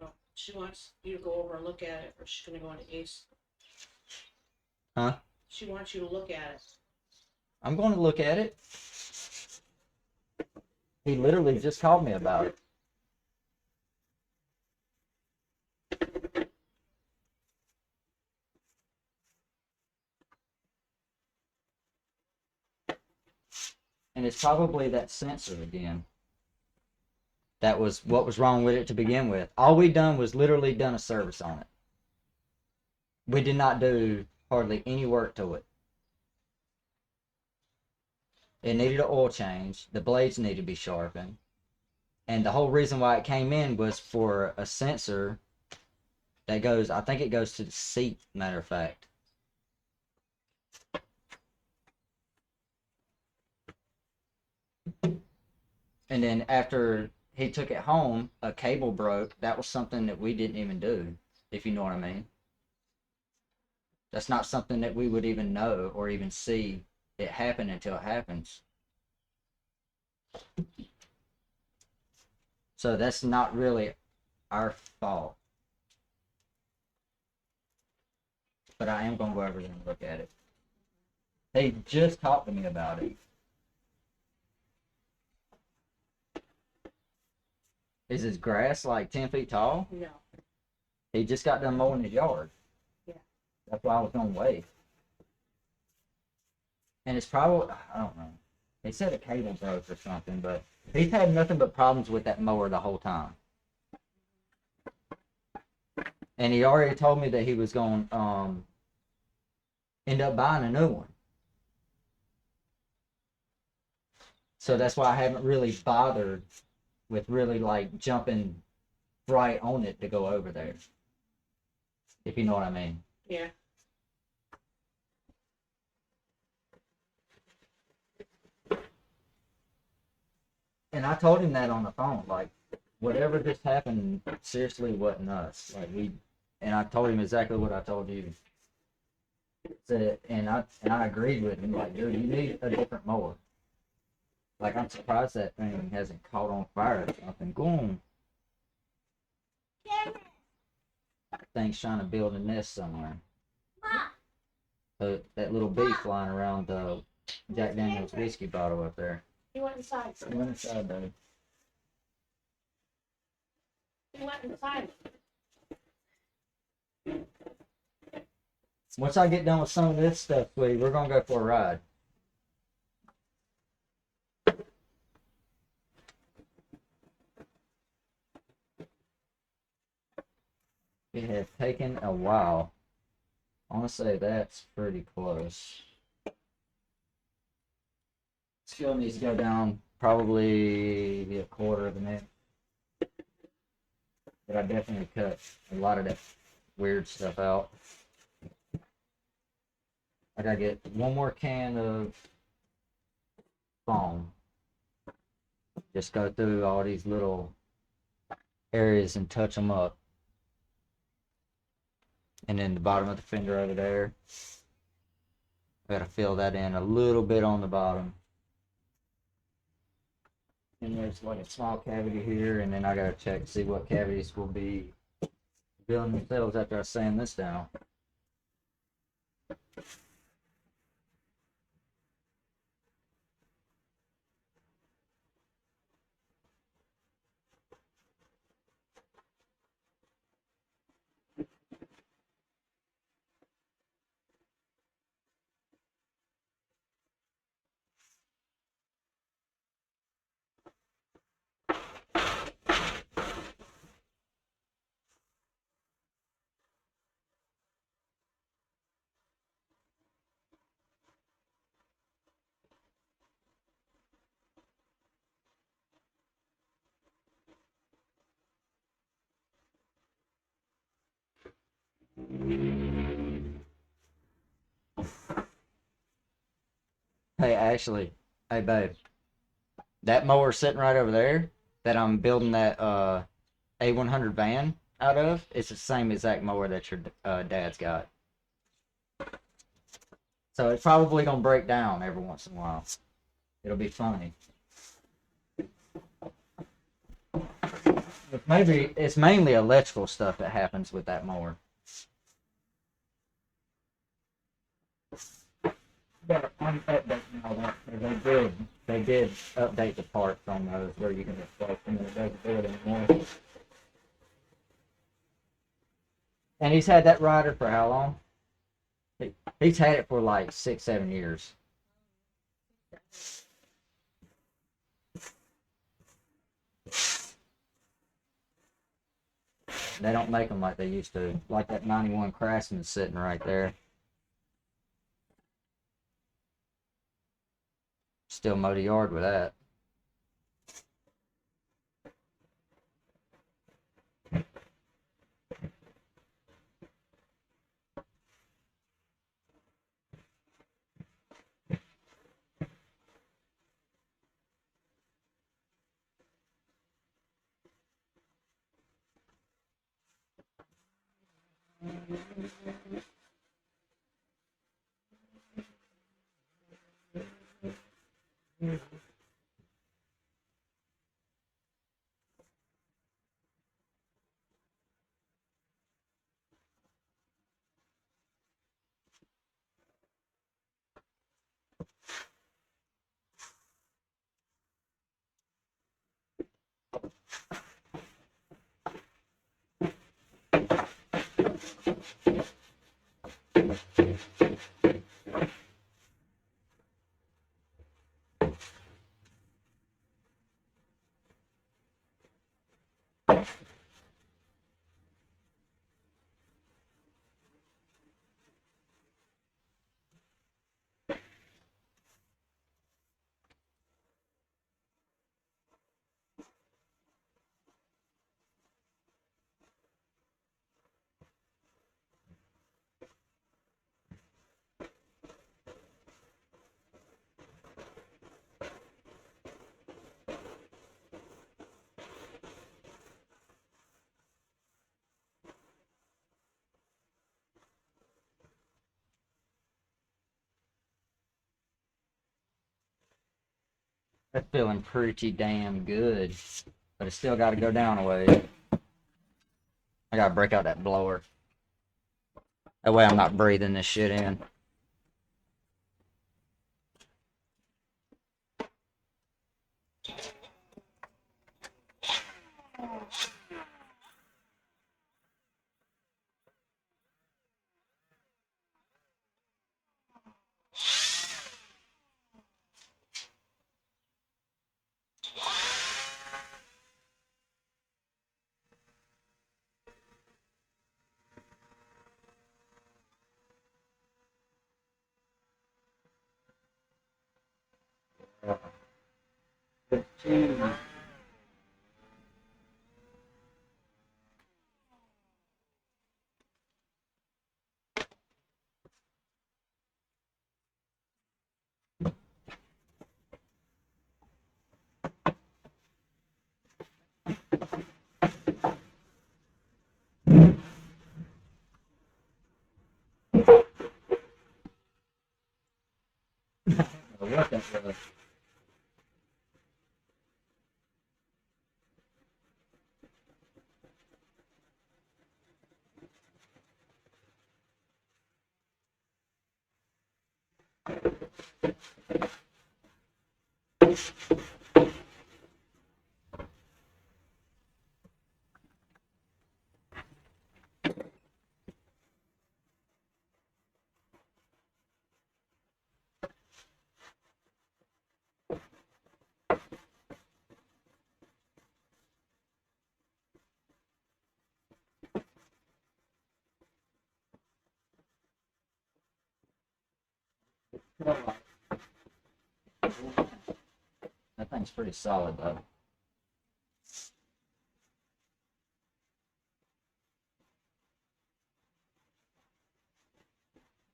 Well, she wants you to go over and look at it, or she's gonna go into Ace. Huh? She wants you to look at it. I'm going to look at it. He literally just called me about it. And it's probably that sensor again. That was what was wrong with it to begin with. All we done was literally done a service on it. We did not do hardly any work to it. It needed an oil change. The blades needed to be sharpened. And the whole reason why it came in was for a sensor that goes, I think it goes to the seat, matter of fact. And then after he took it home, a cable broke. That was something that we didn't even do, if you know what I mean. That's not something that we would even know or even see it happened until it happens. So that's not really our fault. But I am gonna go over there and look at it. They just talked to me about it. Is his grass like 10 feet tall? No. He just got done mowing his yard. Yeah. That's why I was gonna wait. And it's probably, I don't know. They said a cable broke or something, but he's had nothing but problems with that mower the whole time. And he already told me that he was going to end up buying a new one. So that's why I haven't really bothered with really like jumping right on it to go over there. If you know what I mean. Yeah. And I told him that on the phone, like, whatever just happened seriously wasn't us. Like and I told him exactly what I told you. Said, and I agreed with him, like, dude, you need a different mower. Like, I'm surprised that thing hasn't caught on fire or something. Go on. Thing's trying to build a nest somewhere. That little bee flying around the Jack Daniels whiskey bottle up there. He went inside. He went inside, though. He went inside. Once I get done with some of this stuff, sweetie, we're gonna go for a ride. It has taken a while. I want to say that's pretty close. This fuel needs to go down probably a quarter of an inch. But I definitely cut a lot of that weird stuff out. I gotta get one more can of foam. Just go through all these little areas and touch them up. And then the bottom of the fender over there. I gotta fill that in a little bit on the bottom. And there's like a small cavity here, and then I gotta check to see what cavities will be filling themselves after I sand this down. Hey, Ashley. Hey, babe. That mower sitting right over there that I'm building that A100 van out of, it's the same exact mower that your dad's got. So it's probably gonna break down every once in a while. It'll be funny. Maybe it's mainly electrical stuff that happens with that mower. But I'm updating all that. They did update the parts on those where you can replace them and it doesn't do it anymore. And he's had that rider for how long? He's had it for like 6-7 years. They don't make them like they used to. Like that 91 Craftsman sitting right there. Still mow the yard with that. That's feeling pretty damn good, but it's still got to go down a way. I gotta break out that blower. That way I'm not breathing this shit in. What that was. That thing's pretty solid though.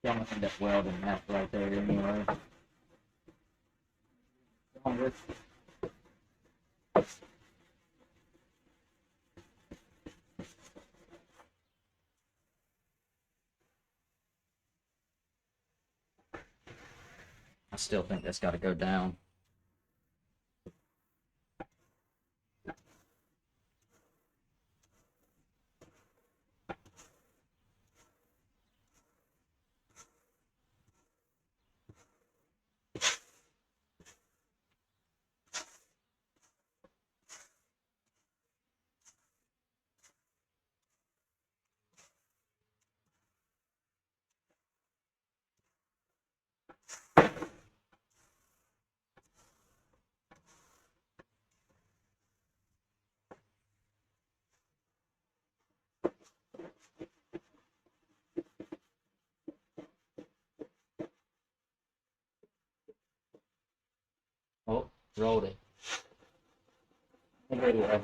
Don't end up welding that right there anyway. On with I still think that's got to go down. Oh, rolled it. Anyway.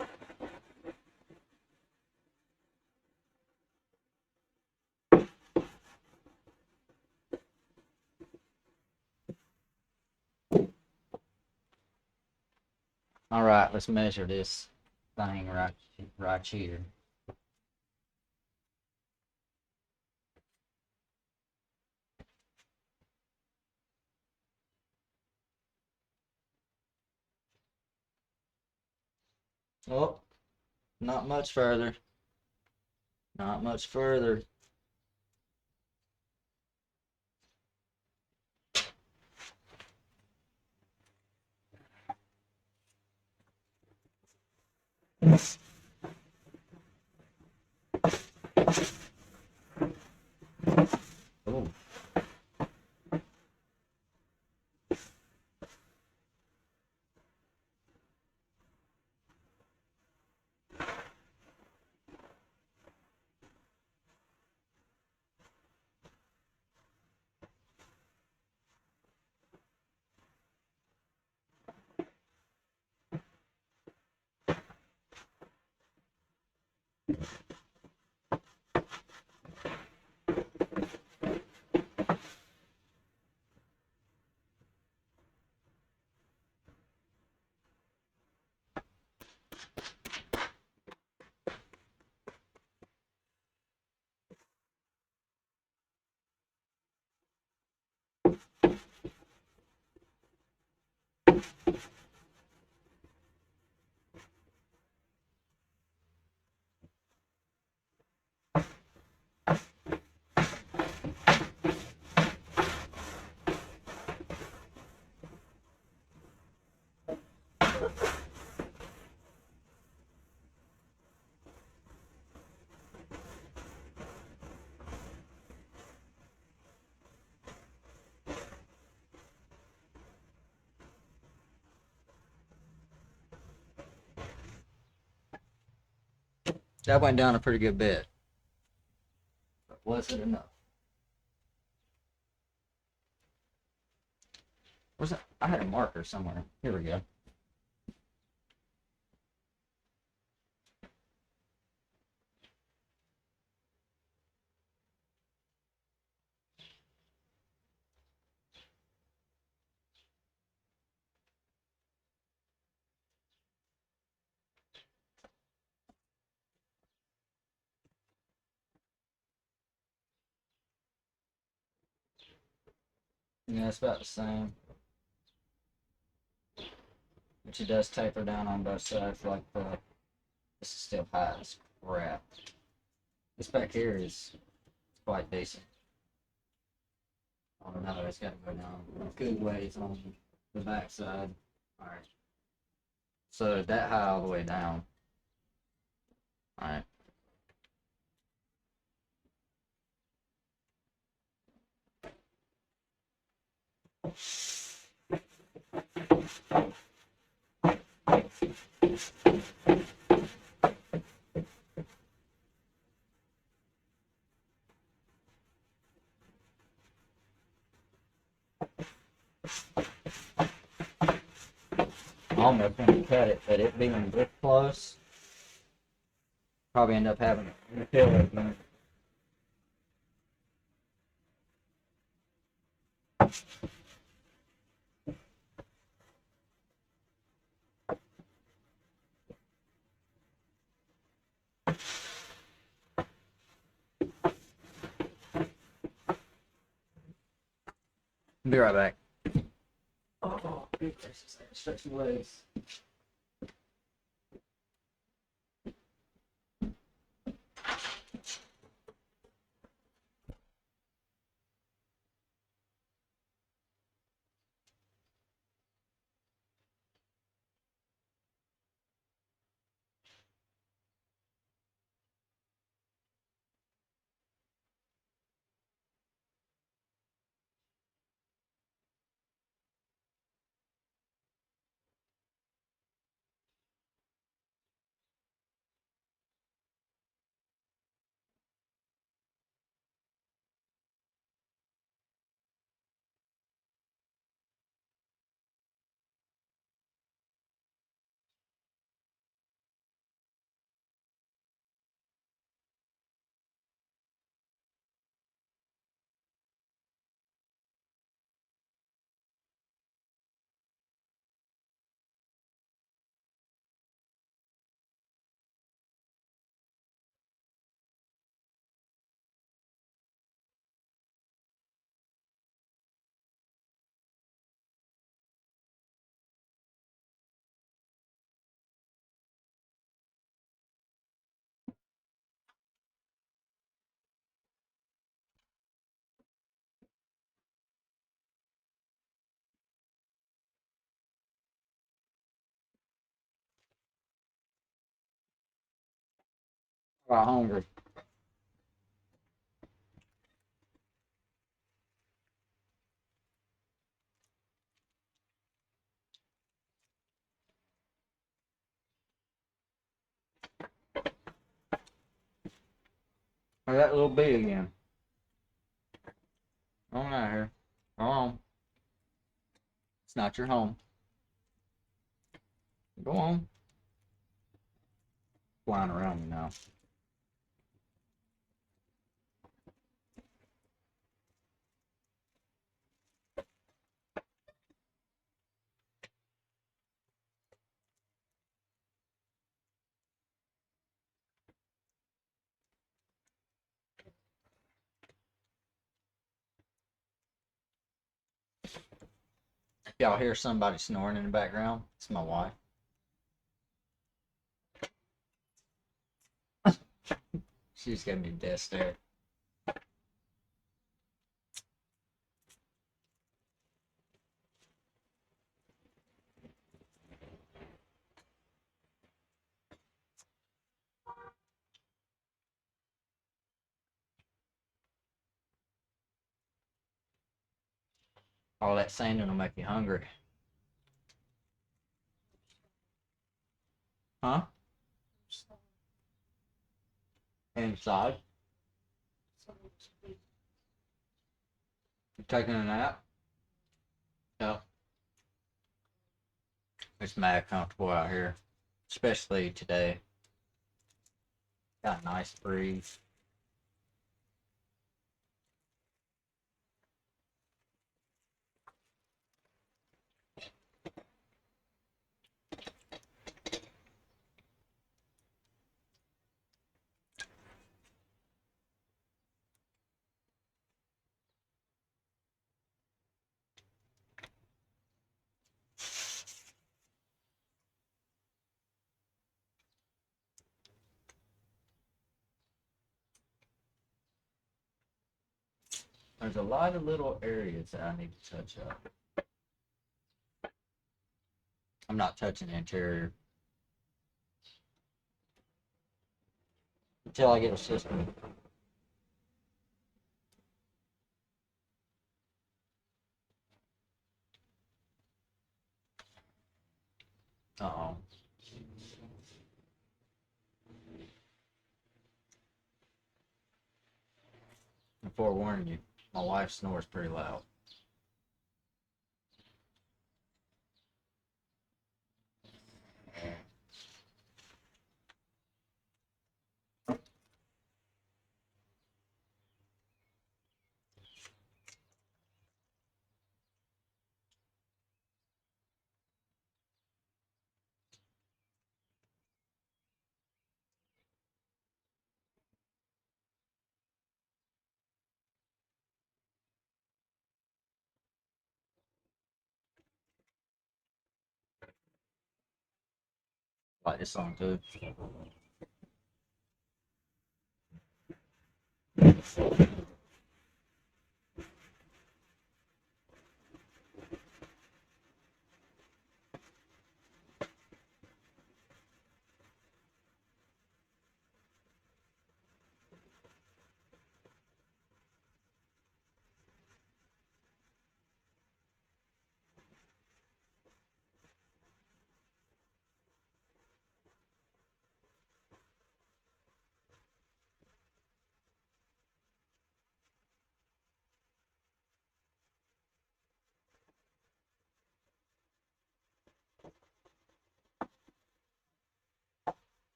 All right, let's measure this thing right here. Oh, not much further. Not much further. Oh. That went down a pretty good bit. But was it enough? Was it? I had a marker somewhere. Here we go. Yeah, it's about the same. But it does taper down on both sides. Like this is still high as crap. This back here is quite decent. Oh no, it's got to go down good ways on the back side. All right. So that high all the way down. All right. Almost going to cut it, but it being this close, probably end up having to kill it. Be right back. Oh, good gracious. I gotta stretch my legs. I'm hungry. Look at that little bee again. Go on out here. Go on. It's not your home. Go on. Flying around me now. If y'all hear somebody snoring in the background, it's my wife. She just gave me a death stare. All that sanding will make you hungry. Huh? Inside. You taking a nap? Yep. It's mad comfortable out here, especially today. Got a nice breeze. There's a lot of little areas that I need to touch up. I'm not touching the interior until I get a system. Uh-oh. Before warning you, my wife snores pretty loud. Like this song too.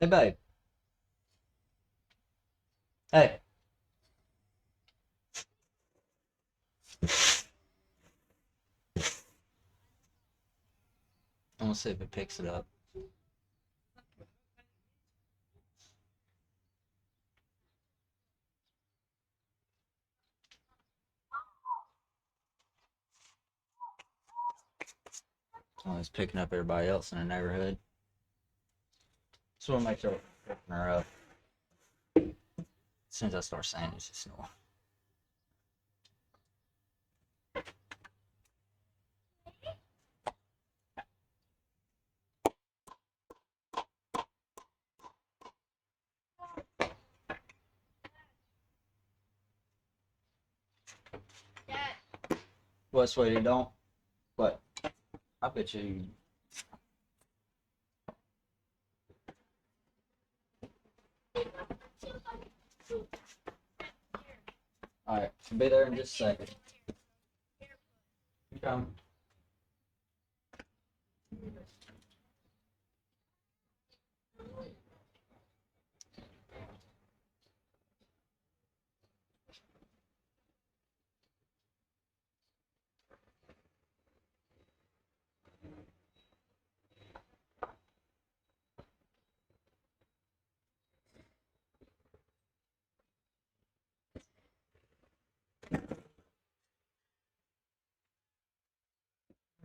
Hey, babe. Hey. I want to see if it picks it up. Oh, it's picking up everybody else in the neighborhood. Just want to make sure we're picking her up. As soon as I start saying it, she snore. What, sweetie? Don't. What? I bet you. Alright, be there in just a second. You come.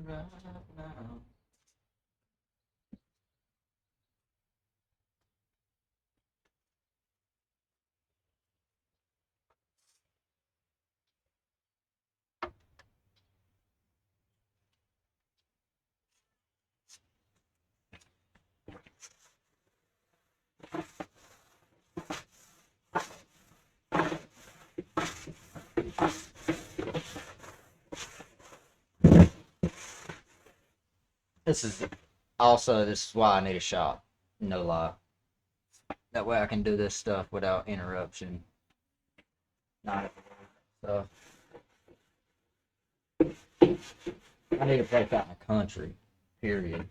Right now. This is why I need a shop. No lie. That way I can do this stuff without interruption. Not so. I need a place out in the country. Period.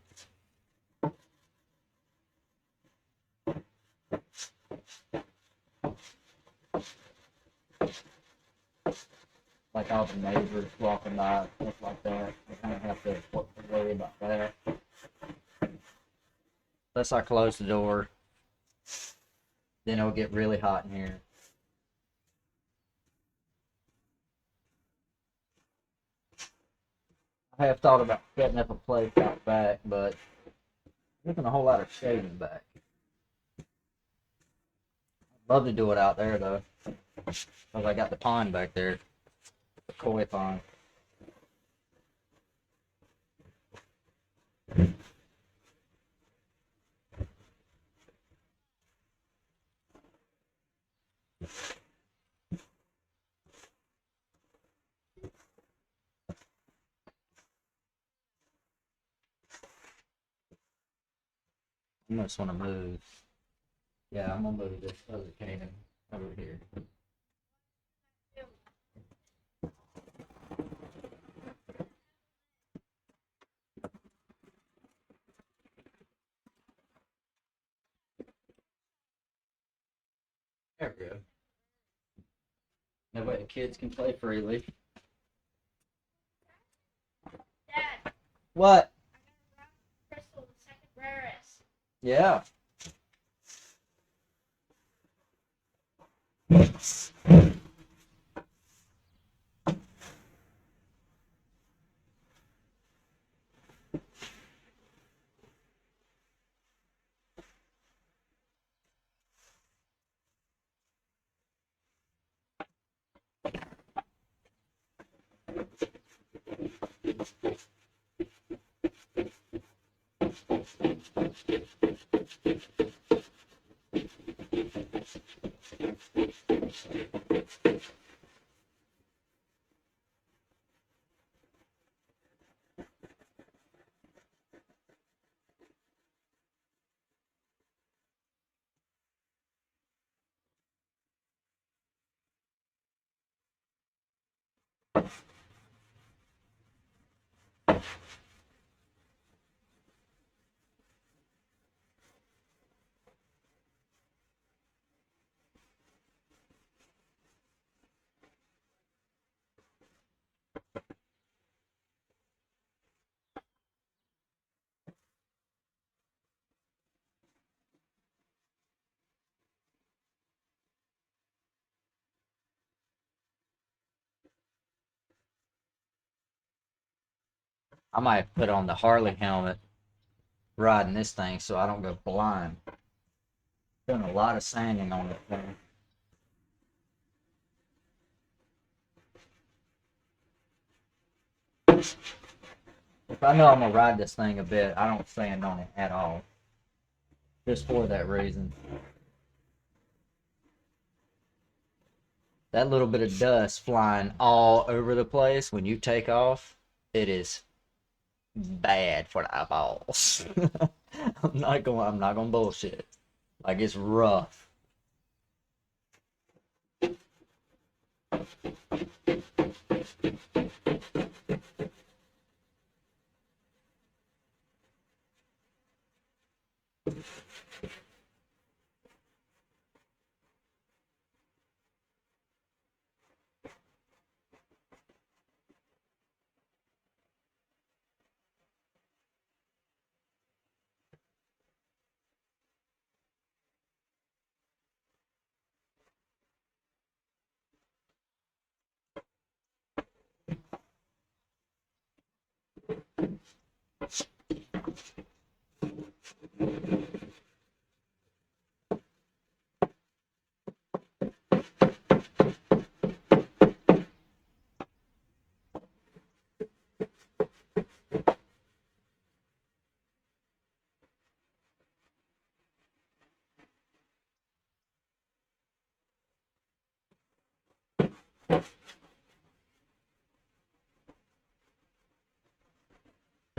Like all the neighbors walking by, stuff like that. I kind of have to worry about that. Unless I close the door, then it'll get really hot in here. I have thought about setting up a place out back, but there isn't a whole lot of shading back. I'd love to do it out there though, because I got the pond back there, the koi pond. I just want to move. Yeah, I'm gonna move this other cannon over here. There we go. That way the kids can play freely. Dad, What? crystal, the second rarest. Yeah. I might put on the Harley helmet riding this thing so I don't go blind. Doing a lot of sanding on this thing. If I know I'm gonna ride this thing a bit, I don't sand on it at all. Just for that reason. That little bit of dust flying all over the place when you take off, it is bad for the eyeballs. I'm not gonna bullshit. Like it's rough.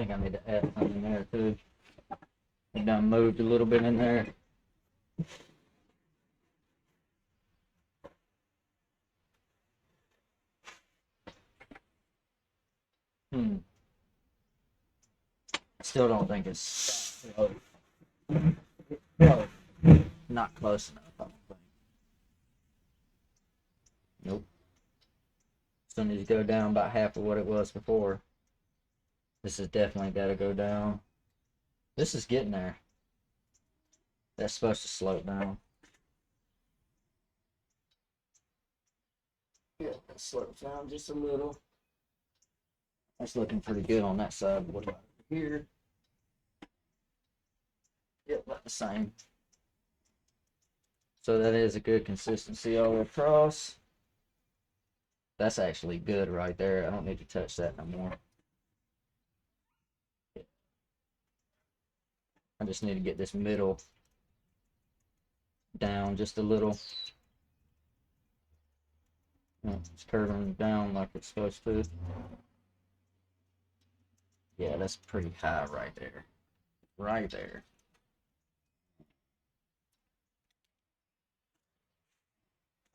think I need to add something in there too. It done moved a little bit in there. Still don't think it's close. Close. Not close enough, I don't think. Nope. Still needs to go down about half of what it was before. This has definitely got to go down. This is getting there. That's supposed to slope down. Yeah, that slopes down just a little. That's looking pretty good on that side. What about here? Yep, about the same. So that is a good consistency all the way across. That's actually good right there. I don't need to touch that no more. I just need to get this middle down just a little. It's curving down like it's supposed to. Yeah, that's pretty high right there. Right there.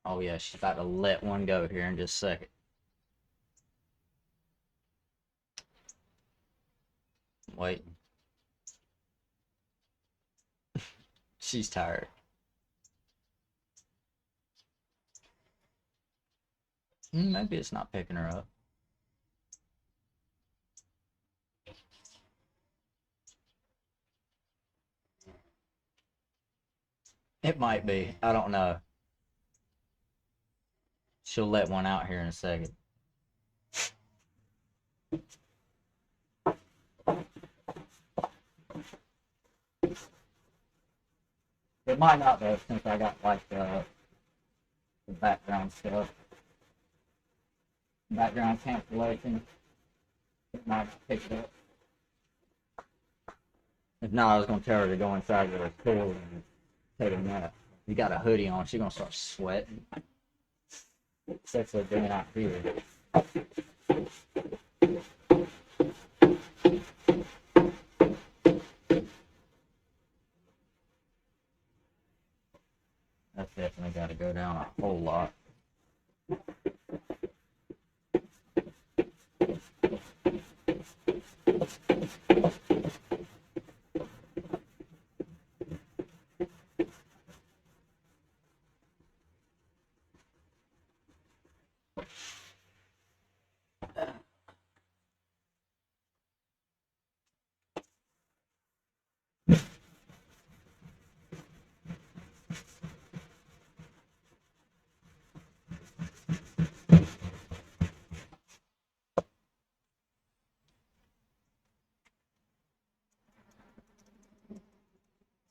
Oh yeah, she's about to let one go here in just a second. Wait. She's tired. Maybe it's not picking her up. It might be. I don't know. She'll let one out here in a second. It might not though, since I got like the background stuff. Background cancellation. It might not pick it up. If not, I was gonna tell her to go inside with her pool and take a nap. You got a hoodie on, she's gonna start sweating. Especially being out here. That's definitely got to go down a whole lot.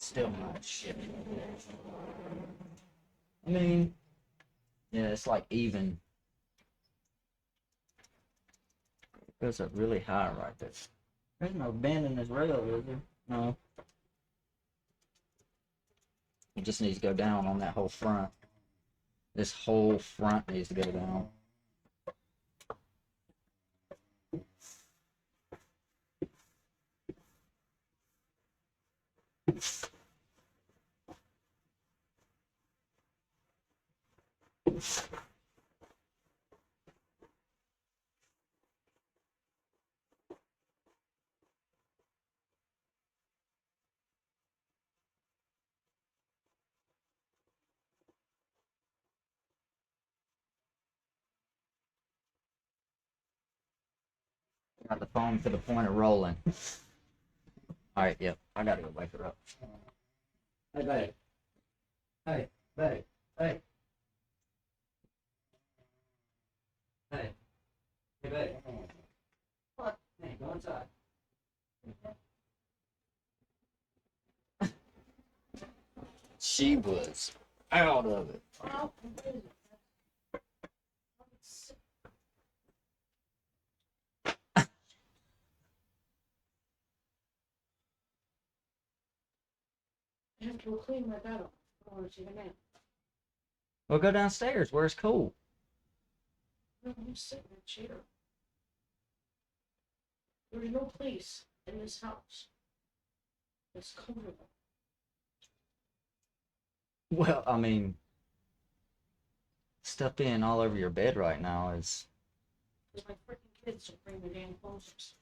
Still not shit. I mean, yeah, it's like even. It goes up really high right there. There's no bend in this rail, is there? No. It just needs to go down on that whole front. This whole front needs to go down. Got the phone to the point of rolling. Alright, yep. I gotta go wake her up. Hey, babe. Hey, babe. Hey. Hey. Hey, babe. What? Hey, go inside. She was out of it. Well, I have to go clean my bed off. I want to take a nap. We'll go downstairs where it's cool. No, I'm sitting in a chair. There's no place in this house that's comfortable. Well, I mean, stuff being all over your bed right now is. Because my freaking kids don't bring their damn clothes upstairs.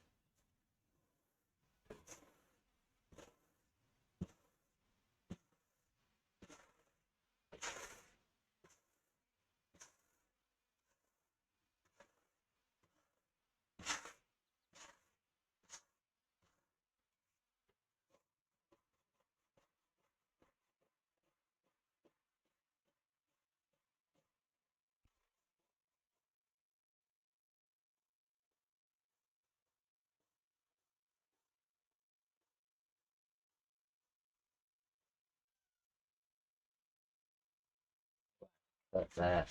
That's that.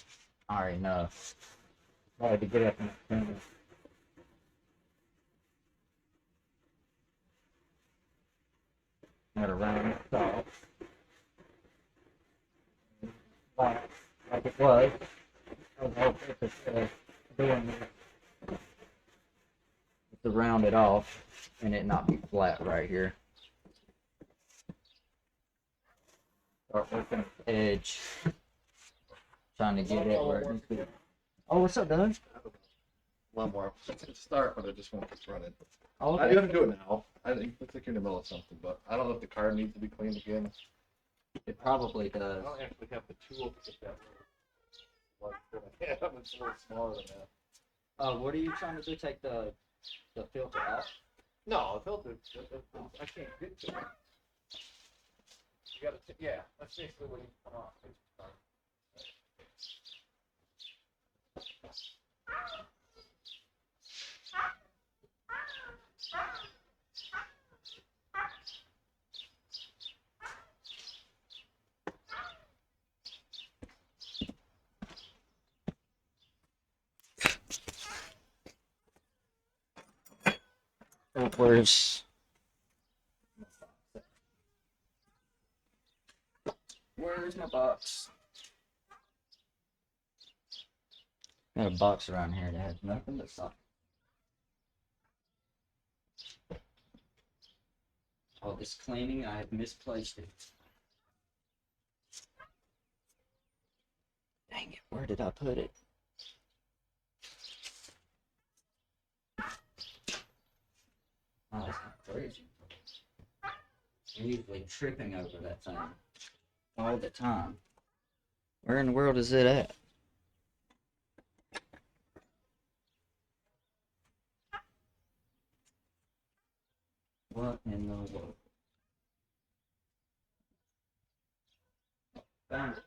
I already know. I had to get up and had to round it off. Like it was. I was hoping doing this to round it off and it not be flat right here. Start working the edge. Trying to get it where it needs to be. Oh, what's up, Doug? One more. It's a start, but it just won't get running. Oh, I okay. do have to do it now. I think looks like you're in the middle of something, but I don't know if the car needs to be cleaned again. It probably I does. don't actually have the tool to get that one that I have. It's a little smaller than that. What are you trying to do? Take the filter off? No, the filter. I can't get to it. You gotta. Yeah, that's basically what you come off. Oh, where's my box? Got a box around here that has nothing but sock. All this cleaning, I have misplaced it. Dang it, where did I put it? Oh, that's not crazy. I'm usually tripping over that thing all the time. Where in the world is it at? What in the world? Found it.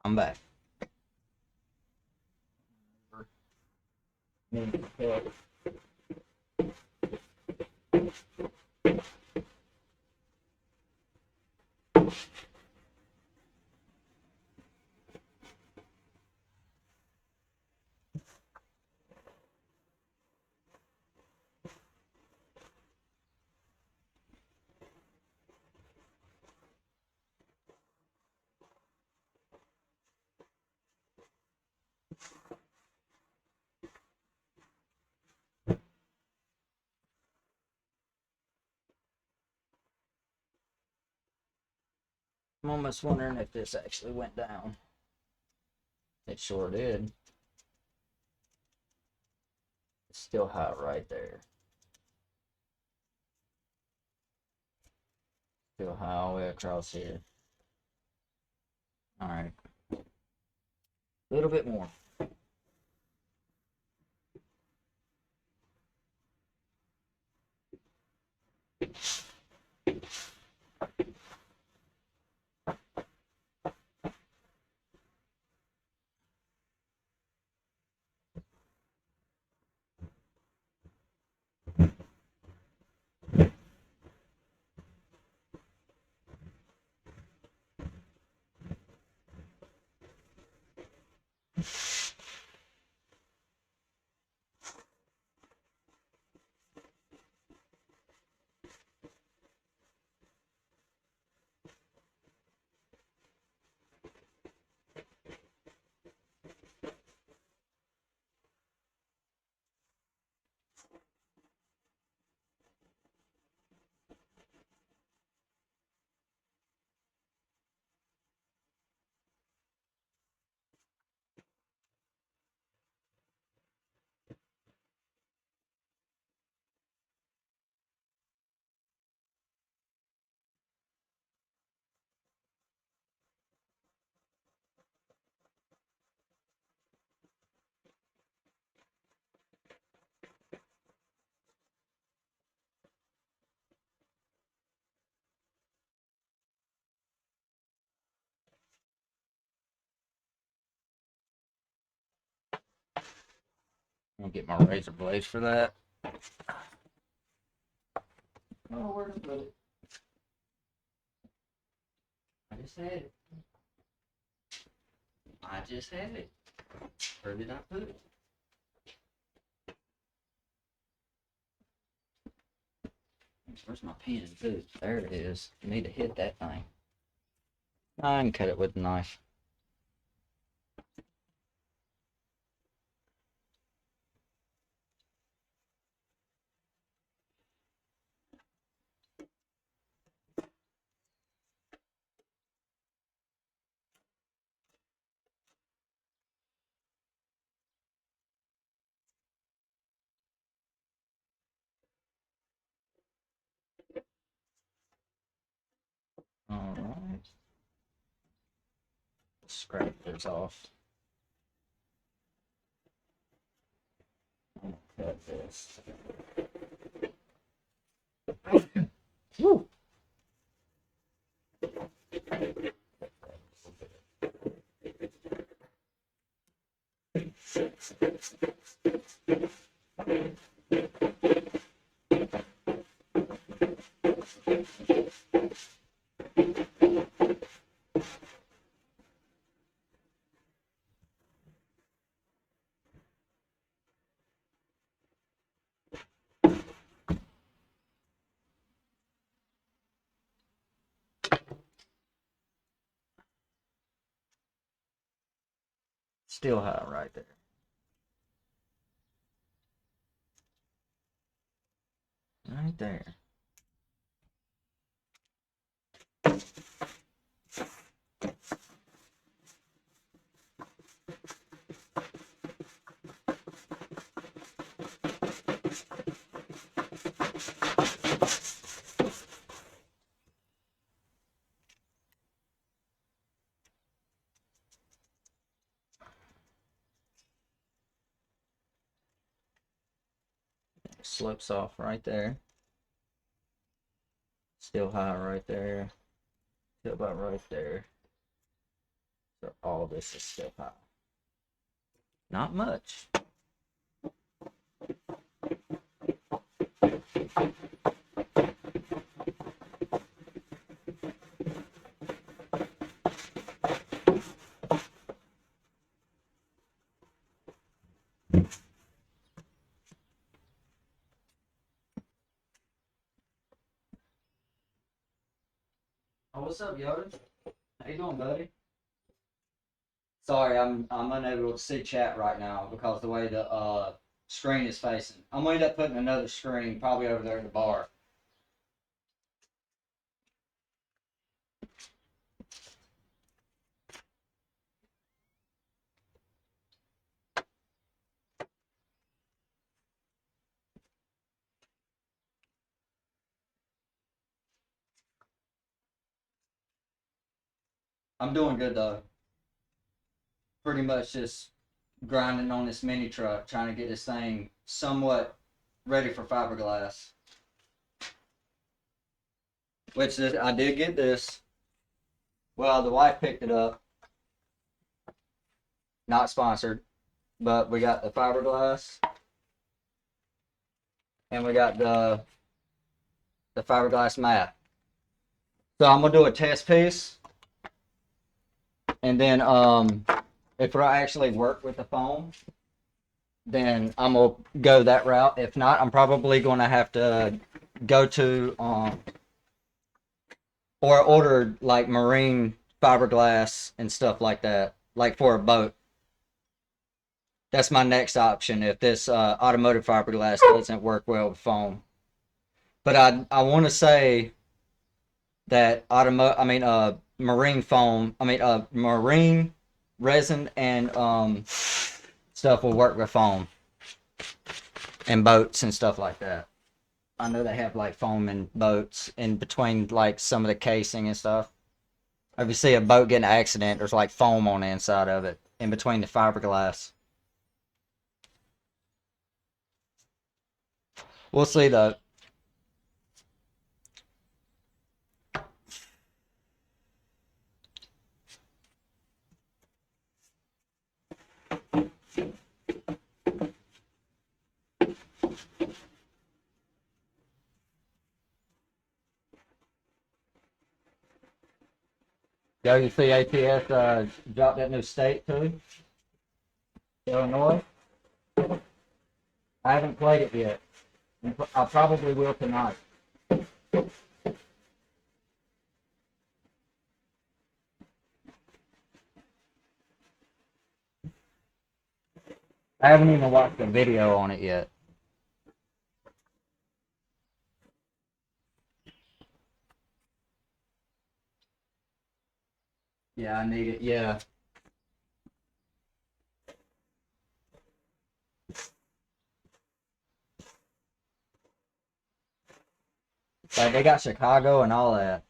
I'm back. I'm almost wondering if this actually went down. It sure did. It's still hot right there. Still high all the way across here. Alright. A little bit more. I'm gonna get my razor blades for that. Oh, where to put it? I just had it. I just had it. Where did I put it? Where's my pen? Too? There it is. I need to hit that thing. I can cut it with a knife. Alright. Scrape this off. Cut this. Woo! Still high right there. Right there. Slopes off right there. Still high right there. Still about right there. So all this is still high. Not much. Oh, what's up, Yoda? How you doing, buddy? Sorry, I'm unable to see chat right now because the way the screen is facing. I'm gonna end up putting another screen probably over there in the bar. I'm doing good though. Pretty much just grinding on this mini truck, trying to get this thing somewhat ready for fiberglass. Which is, I did get this. Well, the wife picked it up. Not sponsored, but we got the fiberglass, and we got the fiberglass mat. So I'm gonna do a test piece, and then if I actually work with the foam, then I'm gonna go that route. If not, I'm probably gonna have to go to or order like marine fiberglass and stuff like that, like for a boat. That's my next option if this automotive fiberglass doesn't work well with foam. But I want to say that marine foam, marine resin and stuff will work with foam and boats and stuff like that. I know they have like foam in boats in between like some of the casing and stuff. If you see a boat get in an accident, there's like foam on the inside of it in between the fiberglass. We'll see though. Yo, you see ATS dropped that new state too? Illinois? I haven't played it yet. I probably will tonight. I haven't even watched a video on it yet. Yeah, I need it. Yeah. Like they got Chicago and all that.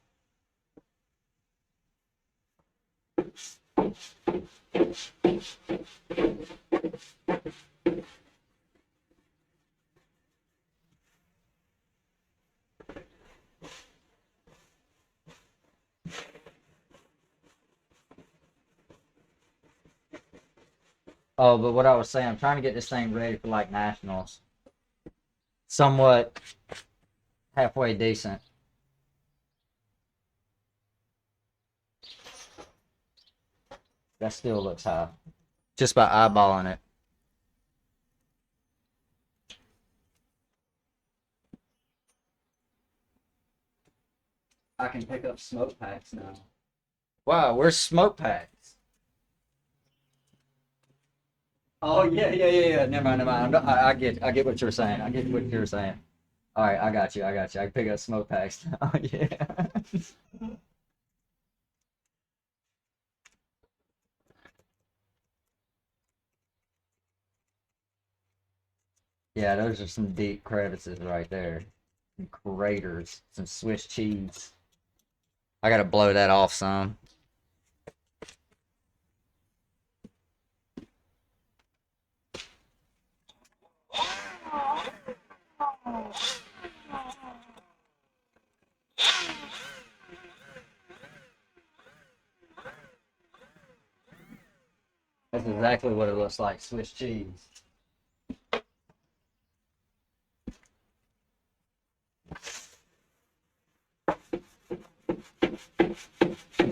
Oh, but what I was saying, I'm trying to get this thing ready for like nationals. Somewhat halfway decent. That still looks high. Just by eyeballing it. I can pick up smoke packs now. Wow, where's smoke packs? Oh yeah. Never mind. I get what you're saying. I get what you're saying. All right, I got you. I can pick up smoke packs now. Oh yeah. Yeah, those are some deep crevices right there. Some craters, some Swiss cheese. I gotta blow that off some. That's exactly what it looks like, Swiss cheese.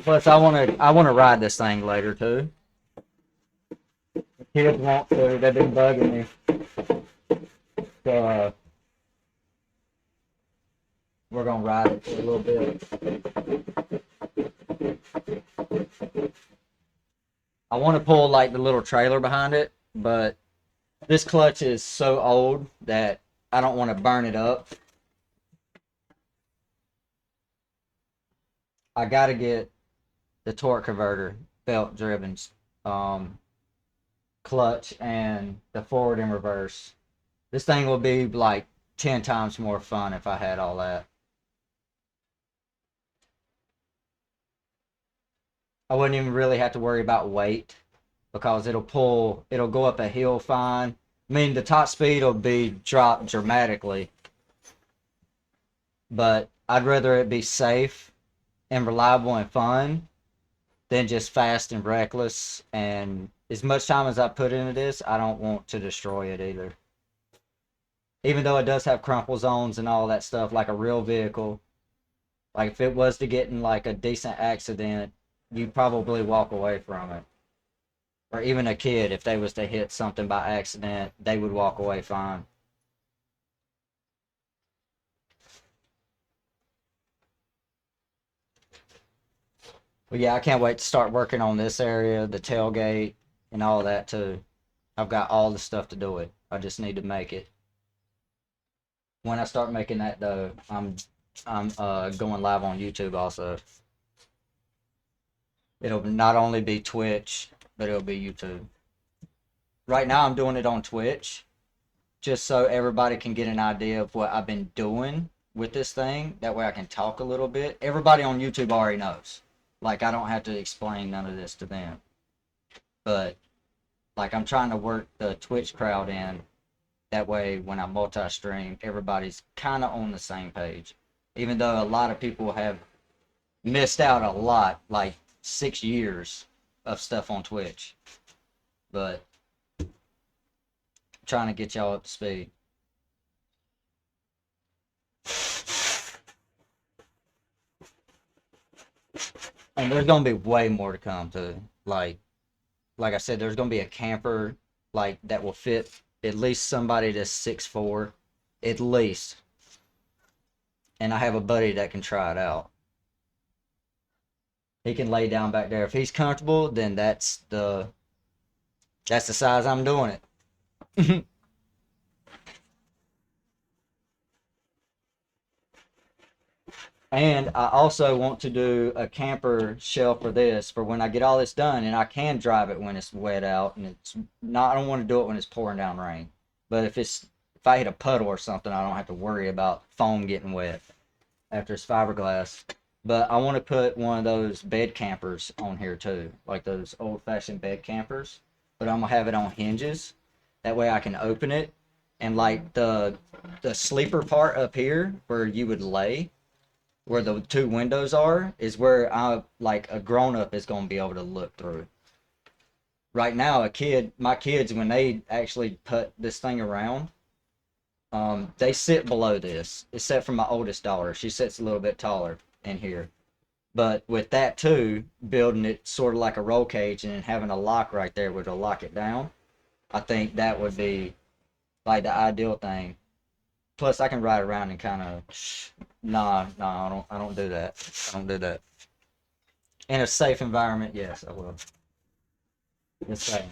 Plus, I wanna ride this thing later too. The kids want to. They've been bugging me. So we're gonna ride it for a little bit. I want to pull like the little trailer behind it, but this clutch is so old that I don't want to burn it up. I gotta get the torque converter belt driven clutch and the forward and reverse. This thing will be like 10 times more fun if I had all that. I wouldn't even really have to worry about weight because it'll go up a hill fine. I mean, the top speed will be dropped dramatically, but I'd rather it be safe and reliable and fun than just fast and reckless. And as much time as I put into this, I don't want to destroy it either. Even though it does have crumple zones and all that stuff like a real vehicle, like if it was to get in like a decent accident, you'd probably walk away from it. Or even a kid, if they was to hit something by accident, they would walk away fine. But yeah, I can't wait to start working on this area, the tailgate, and all that too. I've got all the stuff to do it. I just need to make it. When I start making that though, I'm going live on YouTube also. It'll not only be Twitch, but it'll be YouTube. Right now I'm doing it on Twitch, just so everybody can get an idea of what I've been doing with this thing. That way I can talk a little bit. Everybody on YouTube already knows. Like, I don't have to explain none of this to them. But, like, I'm trying to work the Twitch crowd in. That way, when I multi-stream, everybody's kind of on the same page. Even though a lot of people have missed out a lot, like 6 years of stuff on Twitch. But, I'm trying to get y'all up to speed. And there's gonna be way more to come too. Like I said, there's gonna be a camper like that will fit at least somebody that's 6'4", at least. And I have a buddy that can try it out. He can lay down back there. If he's comfortable, then that's the size I'm doing it. And I also want to do a camper shell for this for when I get all this done, and I can drive it when it's wet out, and it's not. I don't want to do it when it's pouring down rain. But if I hit a puddle or something, I don't have to worry about foam getting wet after it's fiberglass. But I want to put one of those bed campers on here too, like those old-fashioned bed campers. But I'm gonna have it on hinges. That way I can open it, and like the sleeper part up here where you would lay, where the two windows are, is where like a grown-up is going to be able to look through. Right now, my kids, when they actually put this thing around, they sit below this, except for my oldest daughter. She sits a little bit taller in here. But with that too, building it sort of like a roll cage and having a lock right there where to lock it down, I think that would be like the ideal thing. Plus, I can ride around and kind of, nah, I don't do that. I don't do that. In a safe environment, yes, I will. Just saying.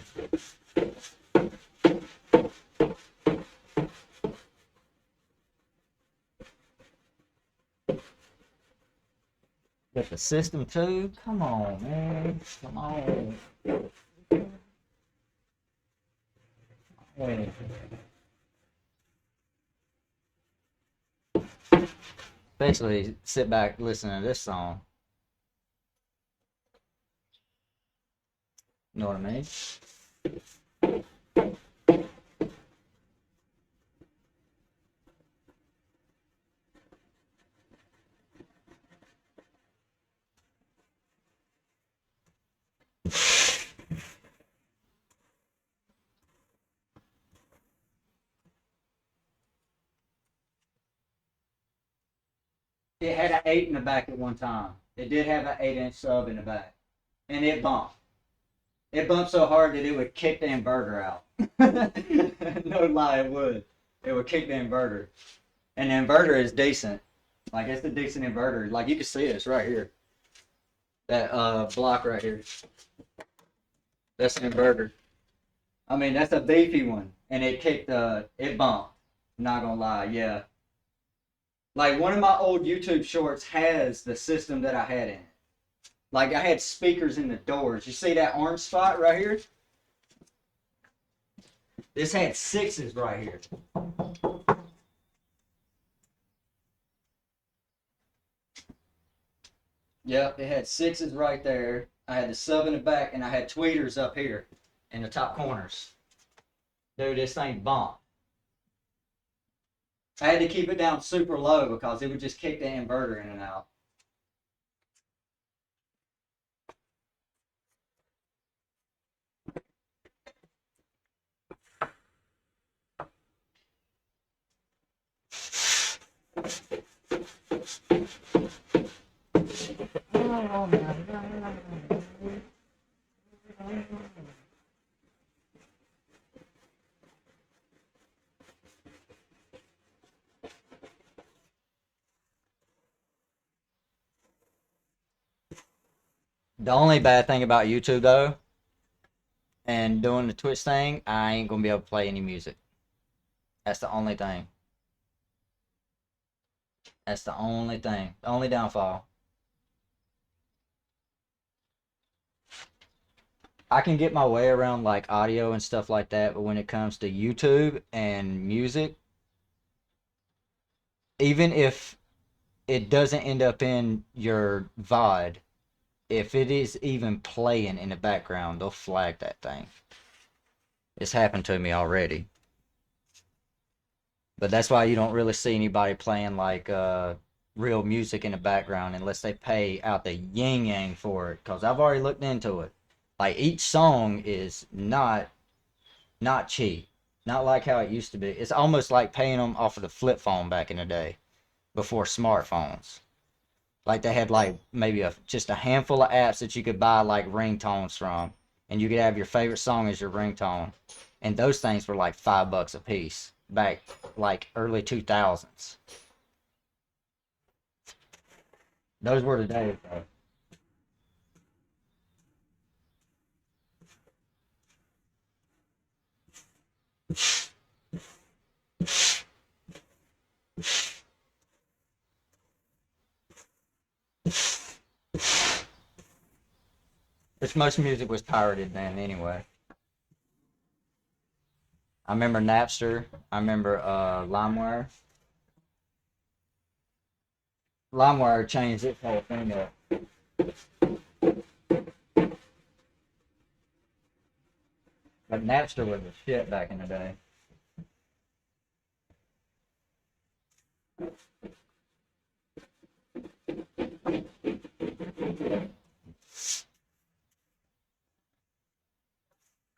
But the system too? Come on, man. Come on. Hey. Basically, sit back, listen to this song. You know what I mean? it had an 8 in the back at one time. It did have an 8-inch sub in the back, and it bumped. It bumped so hard that it would kick the inverter out. No lie, it would. It would kick the inverter, and the inverter is decent. Like it's a decent inverter. Like you can see this right here. That block right here. That's an inverter. I mean, that's a beefy one, and it kicked. It bumped. Not gonna lie, yeah. Like one of my old YouTube shorts has the system that I had in it. Like I had speakers in the doors. You see that orange spot right here? This had 6s right here. Yep, it had 6s right there. I had the sub in the back, and I had tweeters up here in the top corners. Dude, this thing bumped. I had to keep it down super low because it would just kick the inverter in and out. The only bad thing about YouTube though, and doing the Twitch thing, I ain't gonna be able to play any music. That's the only thing. That's the only thing. The only downfall. I can get my way around like audio and stuff like that, but when it comes to YouTube and music, even if it doesn't end up in your VOD, if it is even playing in the background, they'll flag that thing. It's happened to me already. But that's why you don't really see anybody playing like real music in the background unless they pay out the yin yang for it. Because I've already looked into it. Like each song is not cheap. Not like how it used to be. It's almost like paying them off of the flip phone back in the day before smartphones. Like they had like maybe just a handful of apps that you could buy like ringtones from, and you could have your favorite song as your ringtone, and those things were like $5 a piece back like early 2000s. Those were the days, bro. Which most music was pirated then anyway. I remember Napster. I remember LimeWire. LimeWire changed its whole thing up. But Napster was the shit back in the day.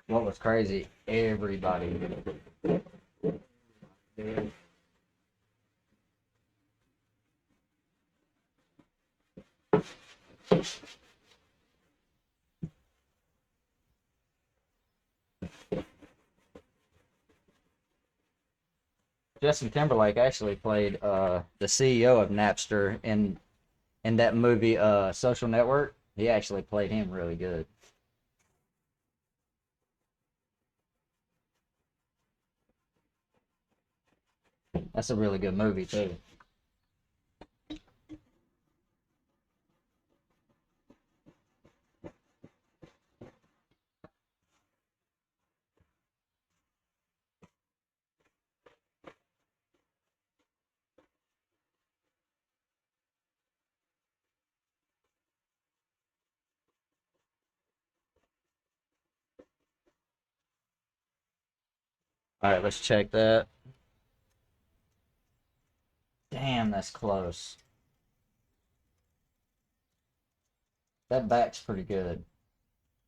What was crazy, everybody did. Justin Timberlake actually played the CEO of Napster in that movie Social Network. He actually played him really good. That's a really good movie too. All right, let's check that. Damn, that's close. That back's pretty good.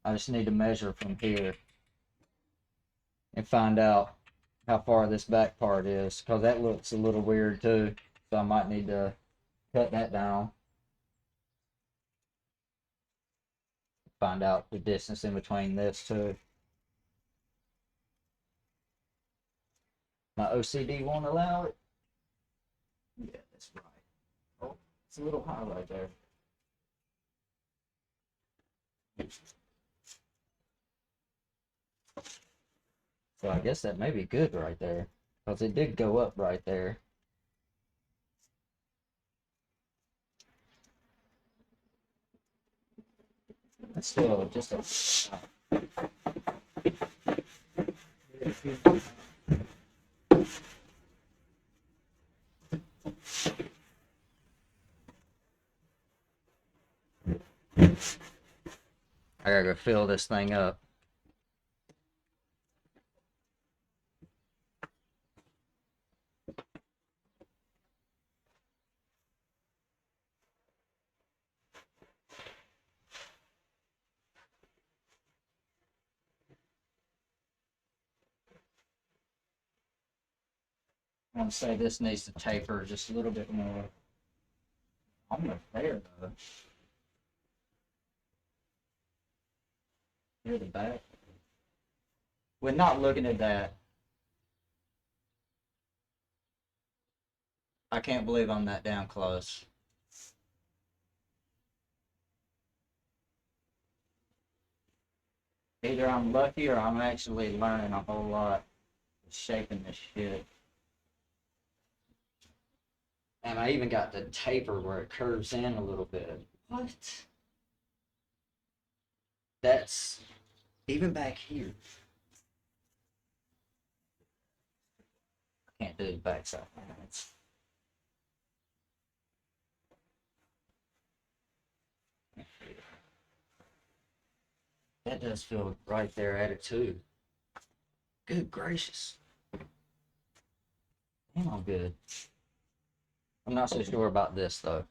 I just need to measure from here and find out how far this back part is, because that looks a little weird too. So I might need to cut that down. Find out the distance in between this too. My OCD won't allow it. Yeah, that's right. Oh, it's a little high right there. So I guess that may be good right there. Because it did go up right there. It's still just a... I gotta go fill this thing up. I want to say this needs to taper just a little bit more. Almost there though. Near the back. We're not looking at that. I can't believe I'm that damn close. Either I'm lucky or I'm actually learning a whole lot of shaping this shit. And I even got the taper where it curves in a little bit. What? That's even back here. I can't do the backside. That does feel right there at it too. Good gracious. Damn, I'm good. I'm not so sure about this though.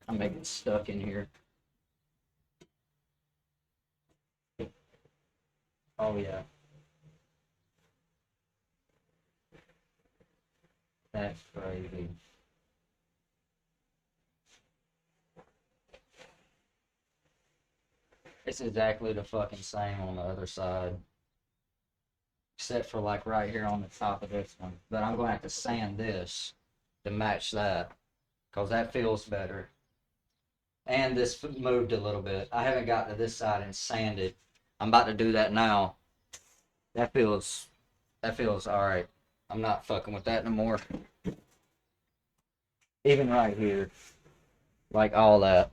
I'm making stuck in here. Oh yeah. That's crazy. It's exactly the fucking same on the other side. Except for like right here on the top of this one. But I'm going to have to sand this to match that. Because that feels better. And this moved a little bit. I haven't got to this side and sanded. I'm about to do that now. That feels alright. I'm not fucking with that no more. Even right here. Like all that.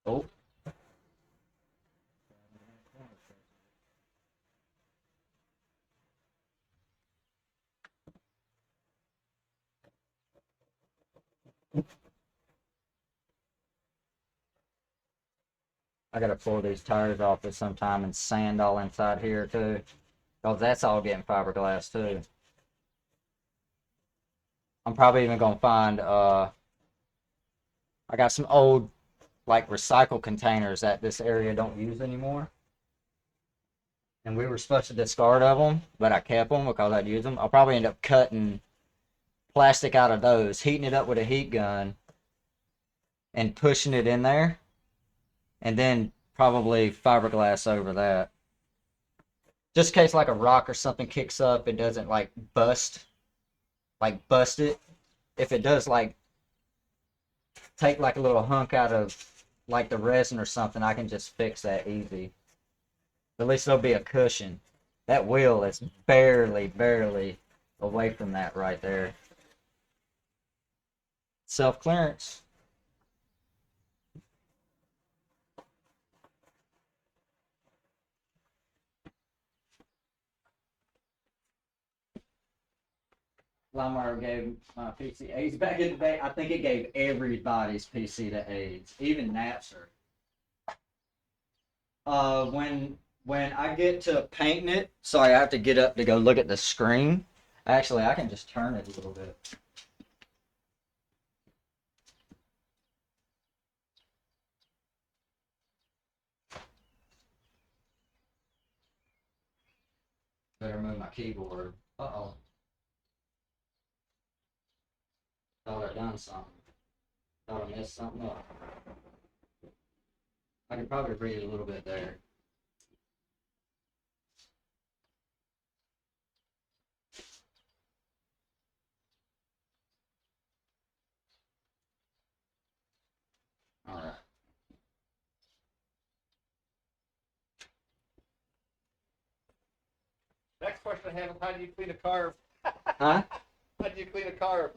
Oh. I gotta pull these tires off at some time and sand all inside here too. Because that's all getting fiberglass too. I'm probably even gonna find I got some old like recycle containers that this area don't use anymore. And we were supposed to discard of them, but I kept them because I'd use them. I'll probably end up cutting plastic out of those, heating it up with a heat gun, and pushing it in there, and then probably fiberglass over that. Just in case like a rock or something kicks up, it doesn't like bust it. If it does like take like a little hunk out of like the resin or something, I can just fix that easy. At least there'll be a cushion. That wheel is barely away from that right there. Self-clearance. LimeWire gave my PC AIDS back in the day. I think it gave everybody's PC to AIDS, even Napster. When I get to painting it, sorry, I have to get up to go look at the screen. Actually, I can just turn it a little bit. Better move my keyboard. Uh-oh. Thought I done something. Thought I messed something up. I could probably read a little bit there. Alright. Next question I have is, how do you clean a carve? Huh? How do you clean a carve?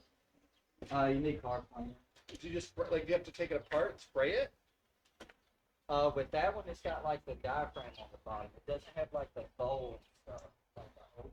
You need car cleaner. Do you just do you have to take it apart and spray it? With that one, it's got like the diaphragm on the bottom. It doesn't have like the bowl and stuff. Like the whole-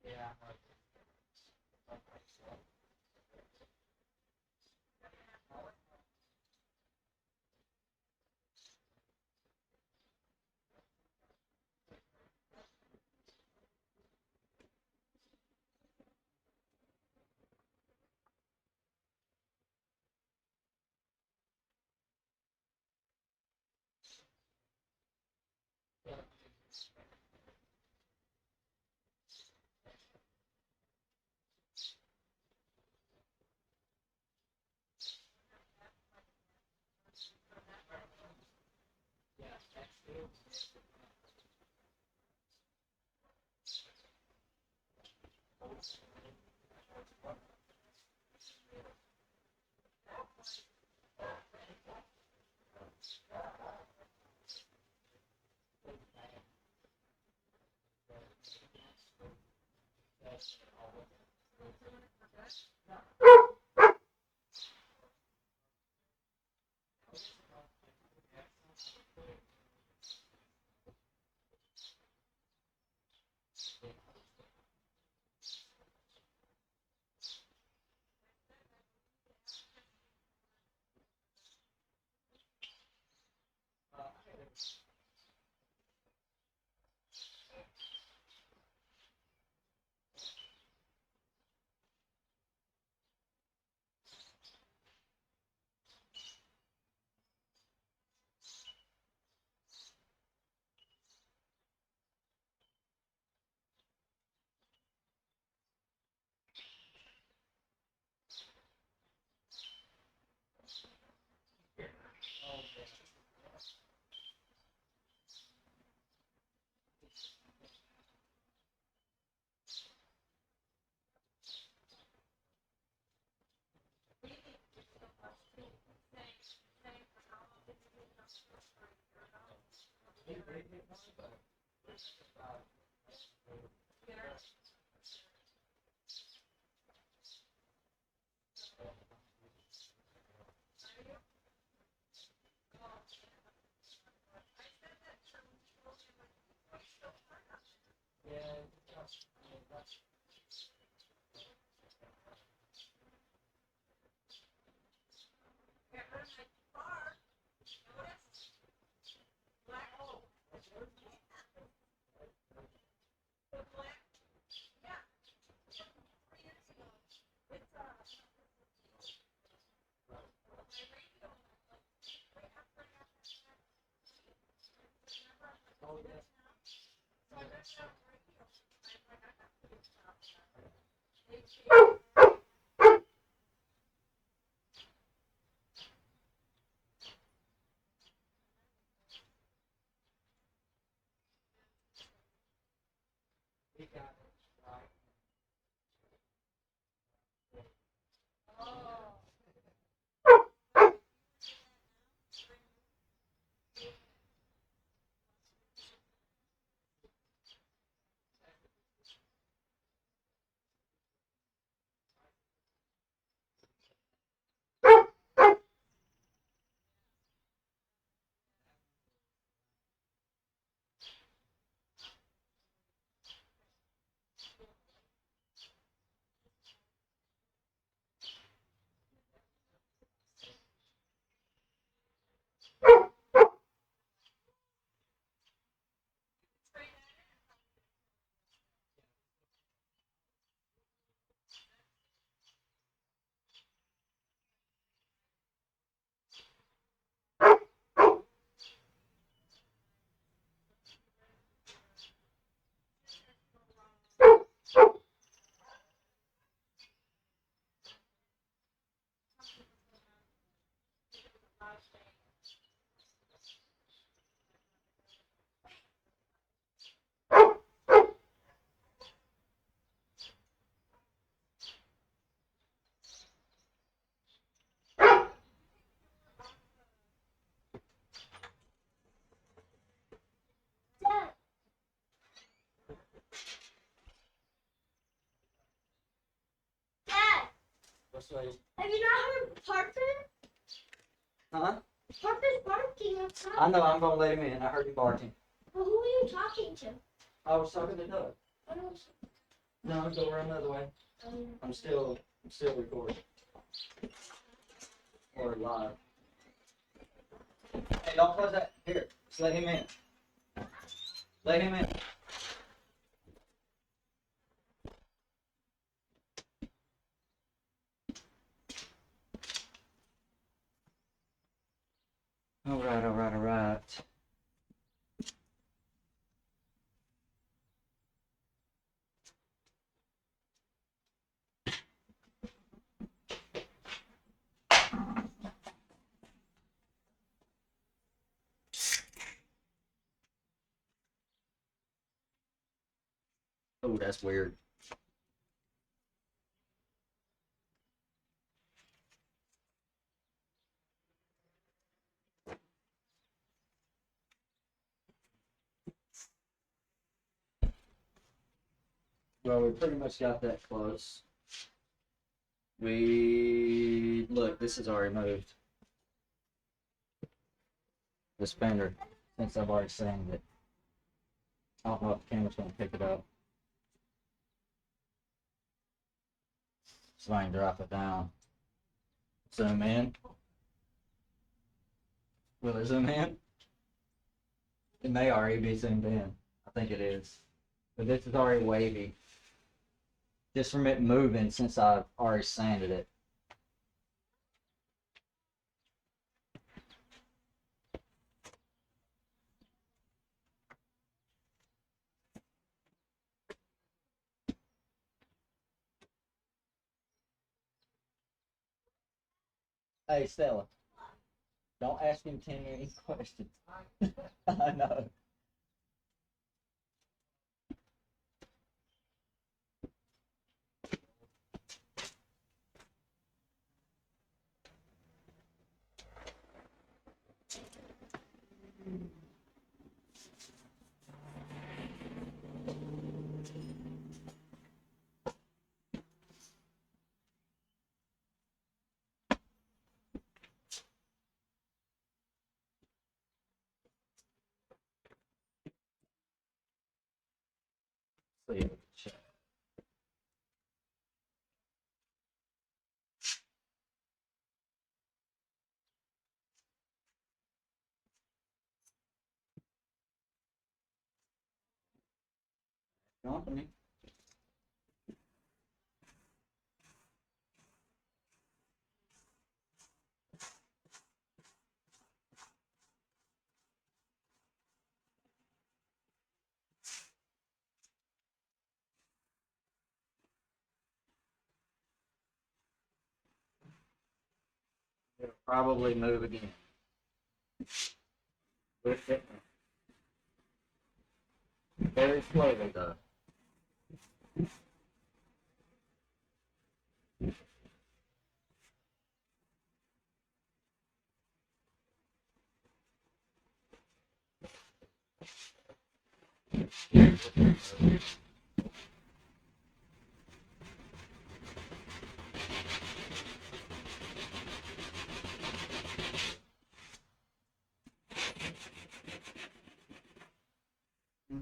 Yeah. We got it right. Dad, Dad, What's like, have you not heard Parker? huh? Parker's barking outside. I know, I'm gonna let him in. I heard him barking. Well, who are you talking to? I was talking to Doug. I don't No, go around the other way. I'm still recording. Or live. Hey, don't close that. Here, just let him in. Let him in. All right. Oh, that's weird. Well, we pretty much got that close. Look, this is already moved. The spinner, since I've already sanded it. I don't know if the camera's gonna pick it up. So I can drop it down. Zoom in. Will it zoom in? It may already be zoomed in. I think it is. But this is already wavy. Just from it moving since I've already sanded it. Hey, Stella. Don't ask him 10 any questions. I know. See you. Company. probably move again. With it. Very slowly though.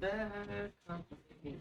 Bad company.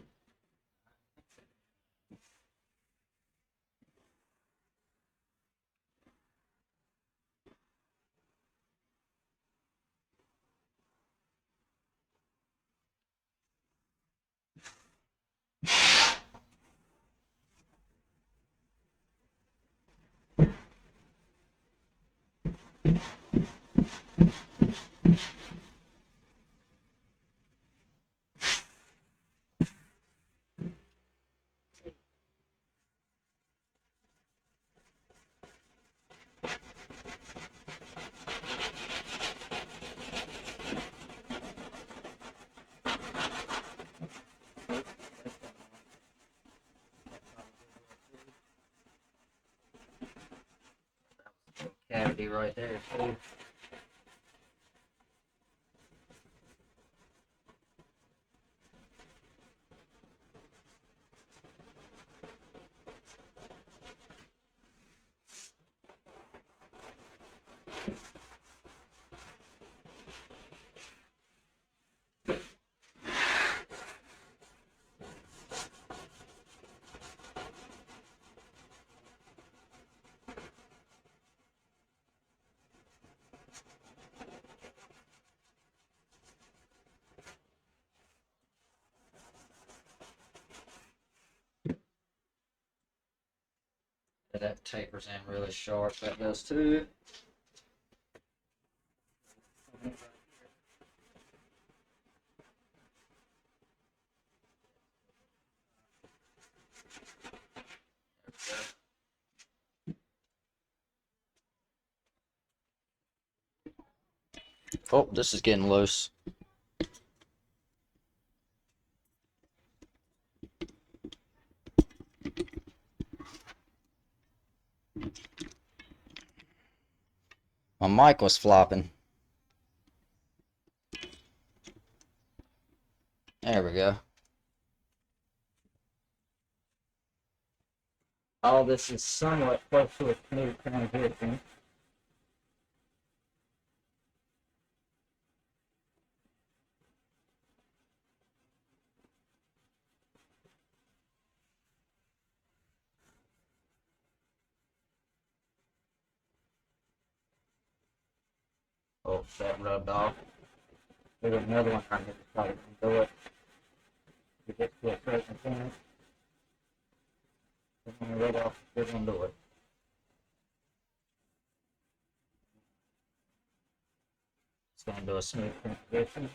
Cavity right there too. That tapers in really sharp. That does too. Oh, this is getting loose. My mic was flopping. There we go. All this is somewhat close to a smooth transition. Oh, that rubbed off. There's another one I need to try to do it. To get to a certain point. It's going to rub off. We're going to do it. It's going to do a smooth transition.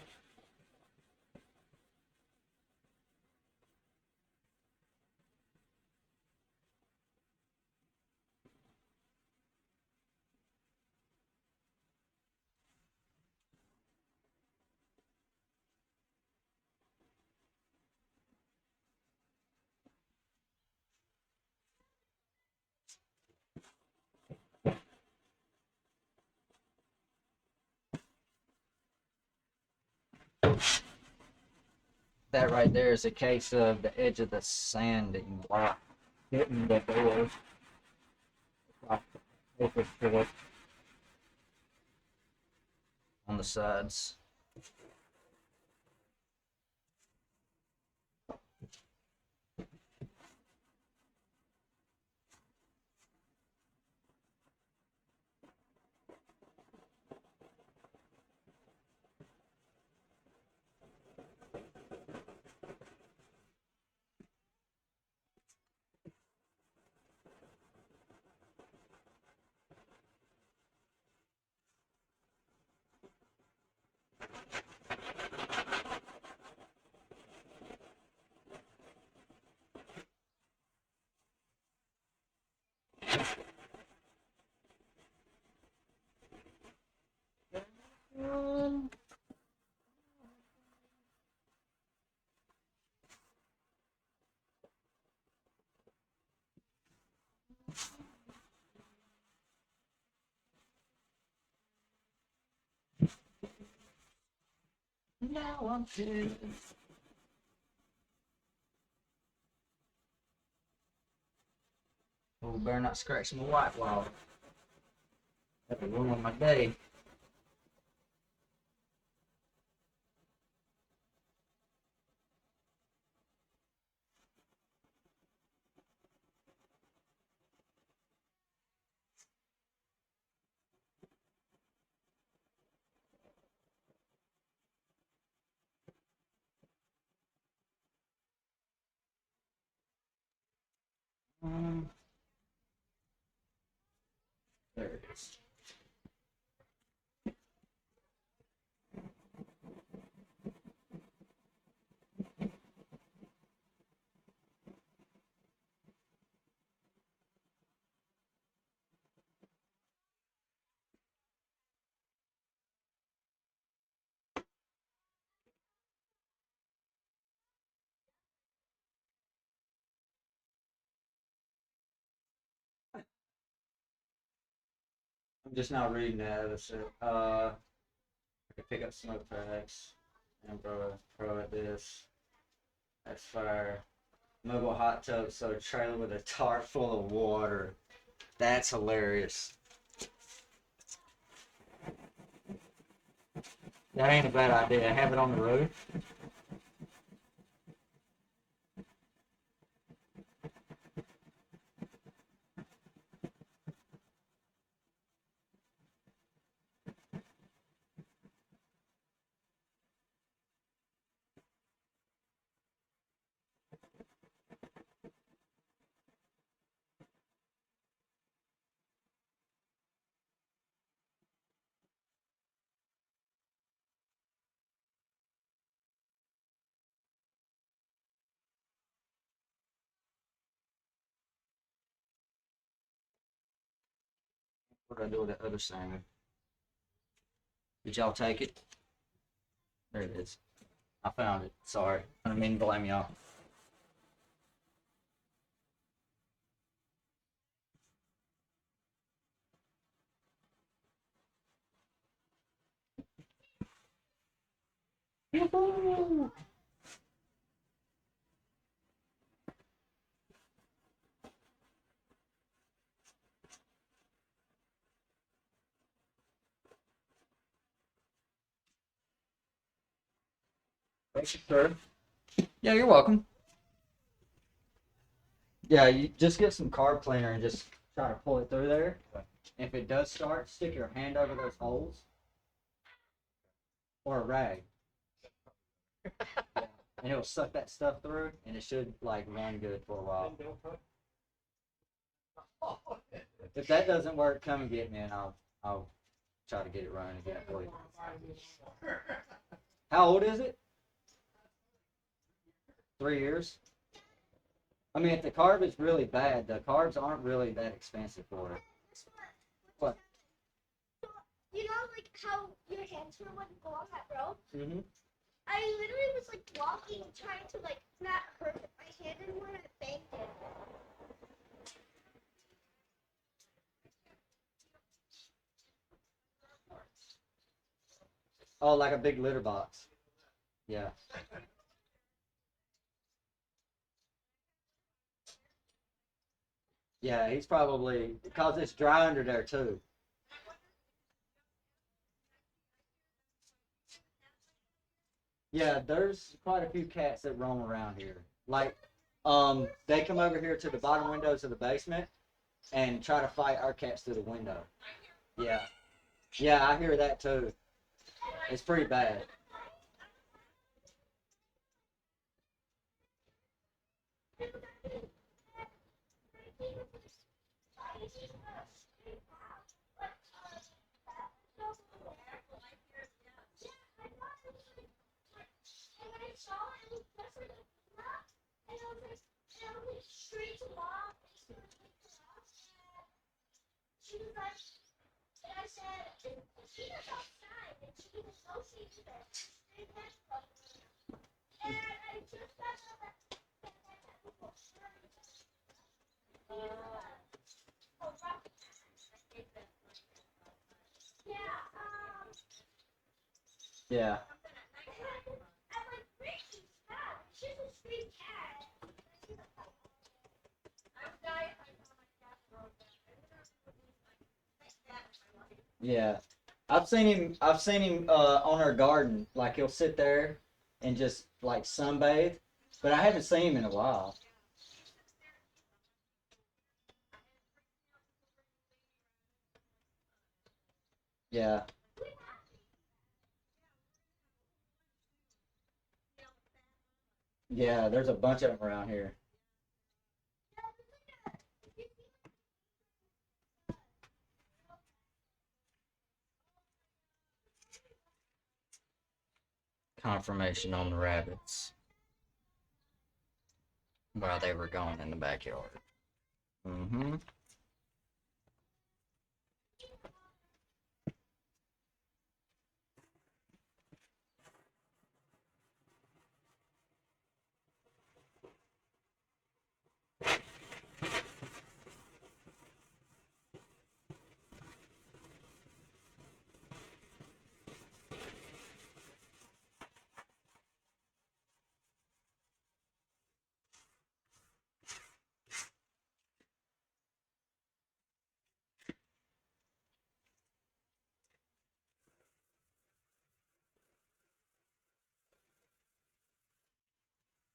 That right there is a case of the edge of the sanding block hitting the door. Over short on the sides. now I'm pissed. Oh, better not scratch my white wall. That'd ruin my day. Um, there it is. I'm just now reading that. It said, I could pick up smoke packs and throw at this. That's fire. Mobile hot tub, so trailer with a tarp full of water. That's hilarious. That ain't a bad idea. Have it on the roof. What do I do with that other salmon? Did y'all take it? There it is. I found it. Sorry. I didn't mean to blame y'all. Yoo-hoo! Thank you, sir. Yeah, you're welcome. Yeah, you just get some carb cleaner and just try to pull it through there. If it does start, stick your hand over those holes. Or a rag. Yeah. And it'll suck that stuff through and it should like run good for a while. If that doesn't work, come and get me and I'll try to get it running again for you. How old is it? 3 years? I mean, if the carb is really bad, the carbs aren't really that expensive for it. What? You know, like how your hands were when you go on that road? Mm-hmm. I literally was like walking, trying to like not hurt my hand anymore, and I banged it. Oh, like a big litter box. Yeah. Yeah, he's probably, because it's dry under there too. Yeah, there's quite a few cats that roam around here. Like, they come over here to the bottom windows of the basement and try to fight our cats through the window. Yeah. Yeah, I hear that too. It's pretty bad. She was like, and I said, she was outside, and she was so she's there. And I just got up at Yeah. Yeah, I've seen him on our garden. Like he'll sit there and just like sunbathe, but I haven't seen him in a while. Yeah, yeah. There's a bunch of them around here. Confirmation on the rabbits while they were gone in the backyard. Mm-hmm.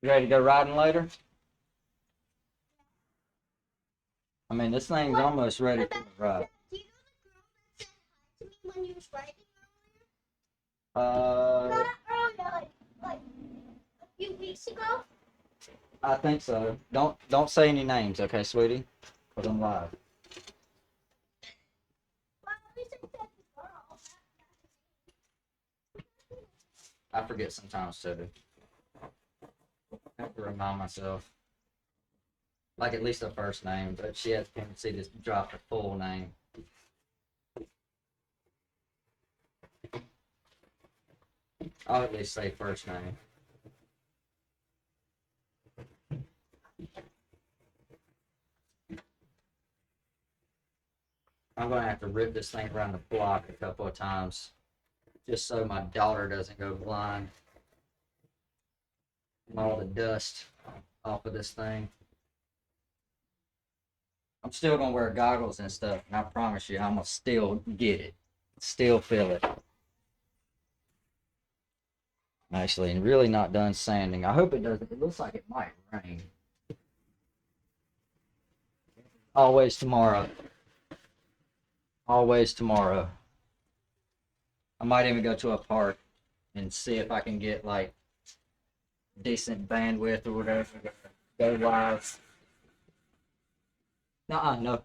You ready to go riding later? I mean, this thing's almost ready for the ride. Do you know the girl that said hi to me when you was riding Uh, earlier? Not earlier, like a few weeks ago. I think so. Don't say any names, okay, sweetie? Cause I'm live. Well, at least I said the girl. I forget sometimes too. I have to remind myself. Like at least the first name, but she has a tendency to drop the full name. I'll at least say first name. I'm gonna have to rip this thing around the block a couple of times, just so my daughter doesn't go blind. And all the dust off of this thing. I'm still gonna wear goggles and stuff, and I promise you, I'm gonna still get it, still feel it. Actually, really not done sanding. I hope it doesn't. It looks like it might rain. Always tomorrow. Always tomorrow. I might even go to a park and see if I can get like decent bandwidth or whatever. Go live. Nuh-uh, no.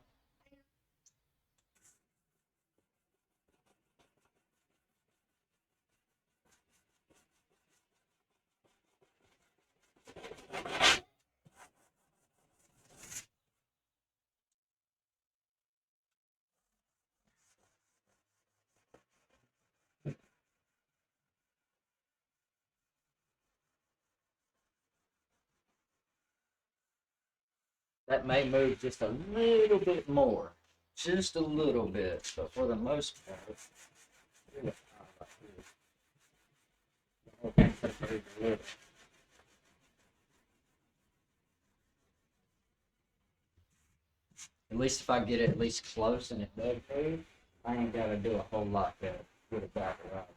That may move just a little bit more. Just a little bit. But for the most part, at least if I get it at least close and it does move, I ain't gotta do a whole lot to get it back around.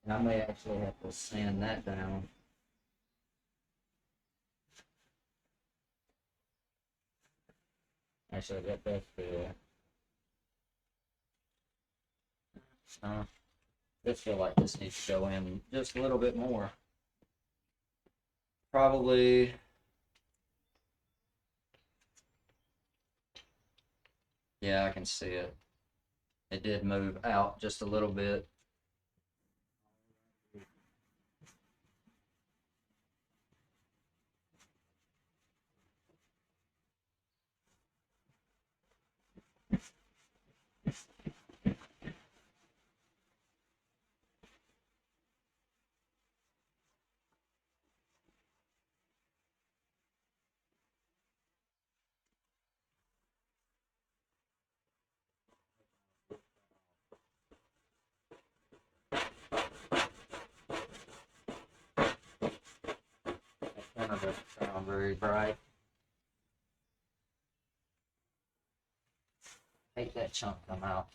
And I may actually have to sand that down. Actually, that does feel. Just feel like this needs to go in just a little bit more. Probably. Yeah, I can see it. It did move out just a little bit. center doesn't sound very bright. Hate that chunk come out.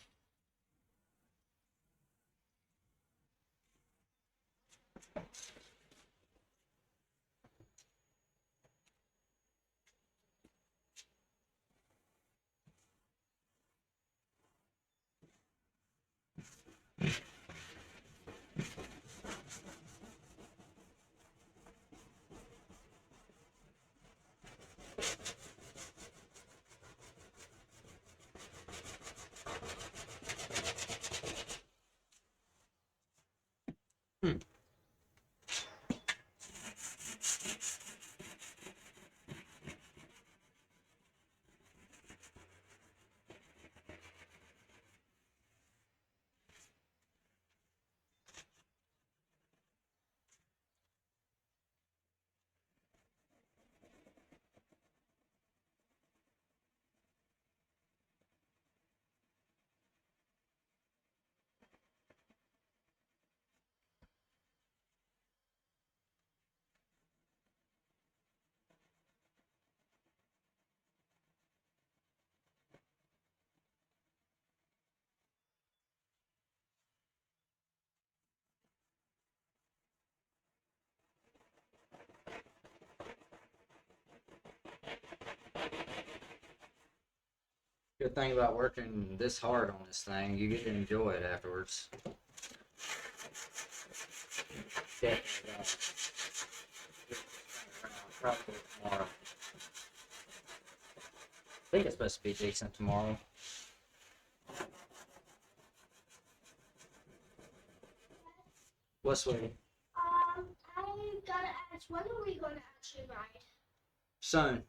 Good thing about working this hard on this thing, you get to enjoy it afterwards. Definitely. Probably tomorrow. I think it's supposed to be decent tomorrow. What's sweetie? I gotta ask, when are we gonna actually ride? Soon.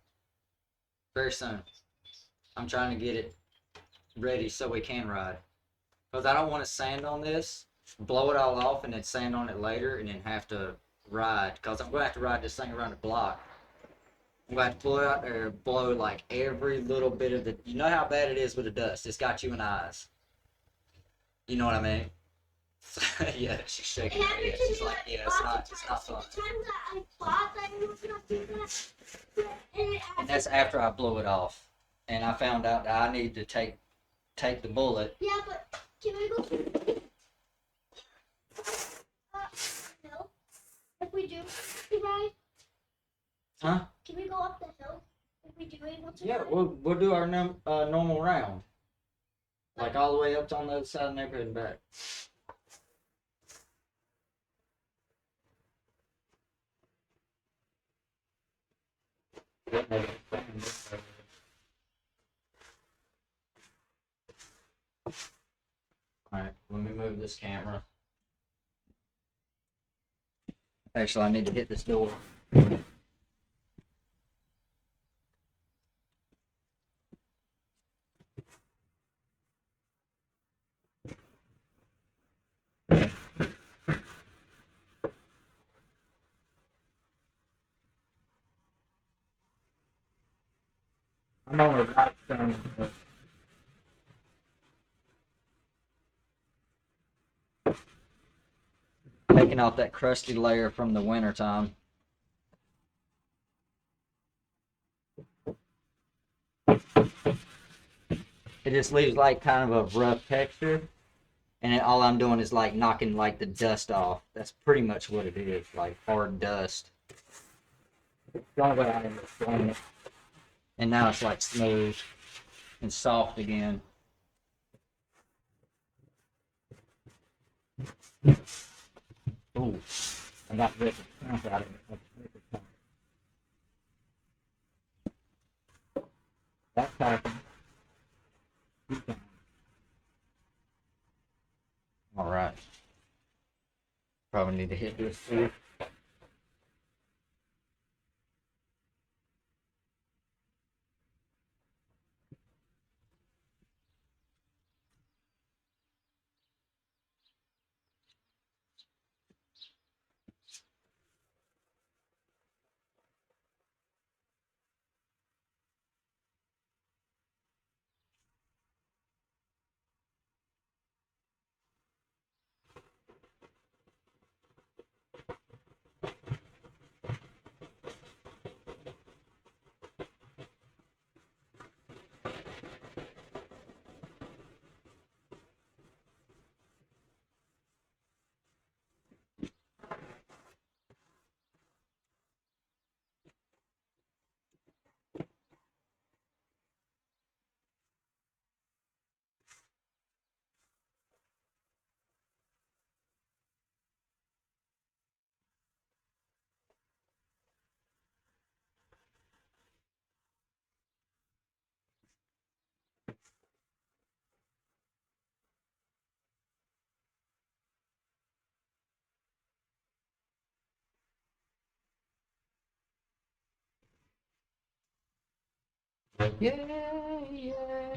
Very soon. I'm trying to get it ready so we can ride. Because I don't want to sand on this, blow it all off, and then sand on it later, and then have to ride. Because I'm going to have to ride this thing around the block. I'm going to have to blow it out there, blow like every little bit of the. You know how bad it is with the dust. It's got you in the eyes. You know what I mean? Yeah, she's shaking her head. She's like, yeah, it's not fun. The time that I thought that I was gonna do that, And that's after I blew it off. And I found out that I need to take the bullet. yeah, but can we go? No. If we do ride, Huh? can we go up the hill? If we do able to Yeah, ride? we'll do our normal round. Like all the way up to on the other side of the neighborhood and back. Alright, let me move this camera. Actually, I need to hit this door. I'm only about done. Taking off that crusty layer from the winter time. It just leaves like kind of a rough texture, and then all I'm doing is like knocking like the dust off. That's pretty much what it is, like hard dust. The only way I can explain it. And now it's like smooth and soft again. Ooh, I got this out of it. That's happening. All right. Probably need to hit this too. Yeah, yeah,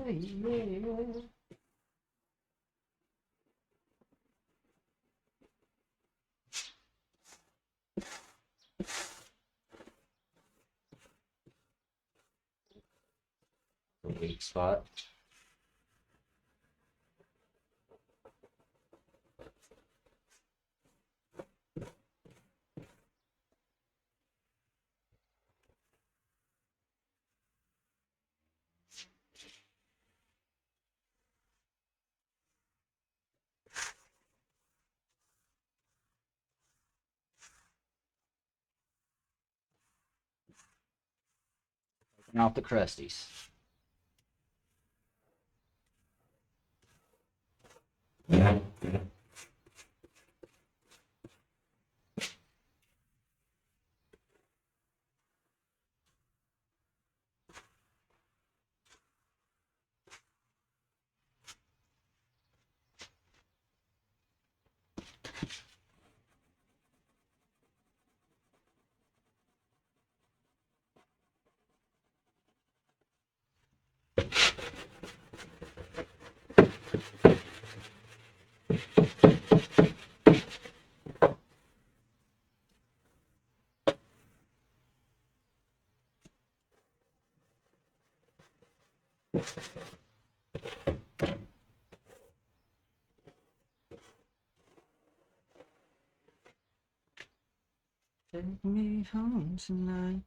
yeah. Weak spot. Taking off the crusties. Take me home tonight.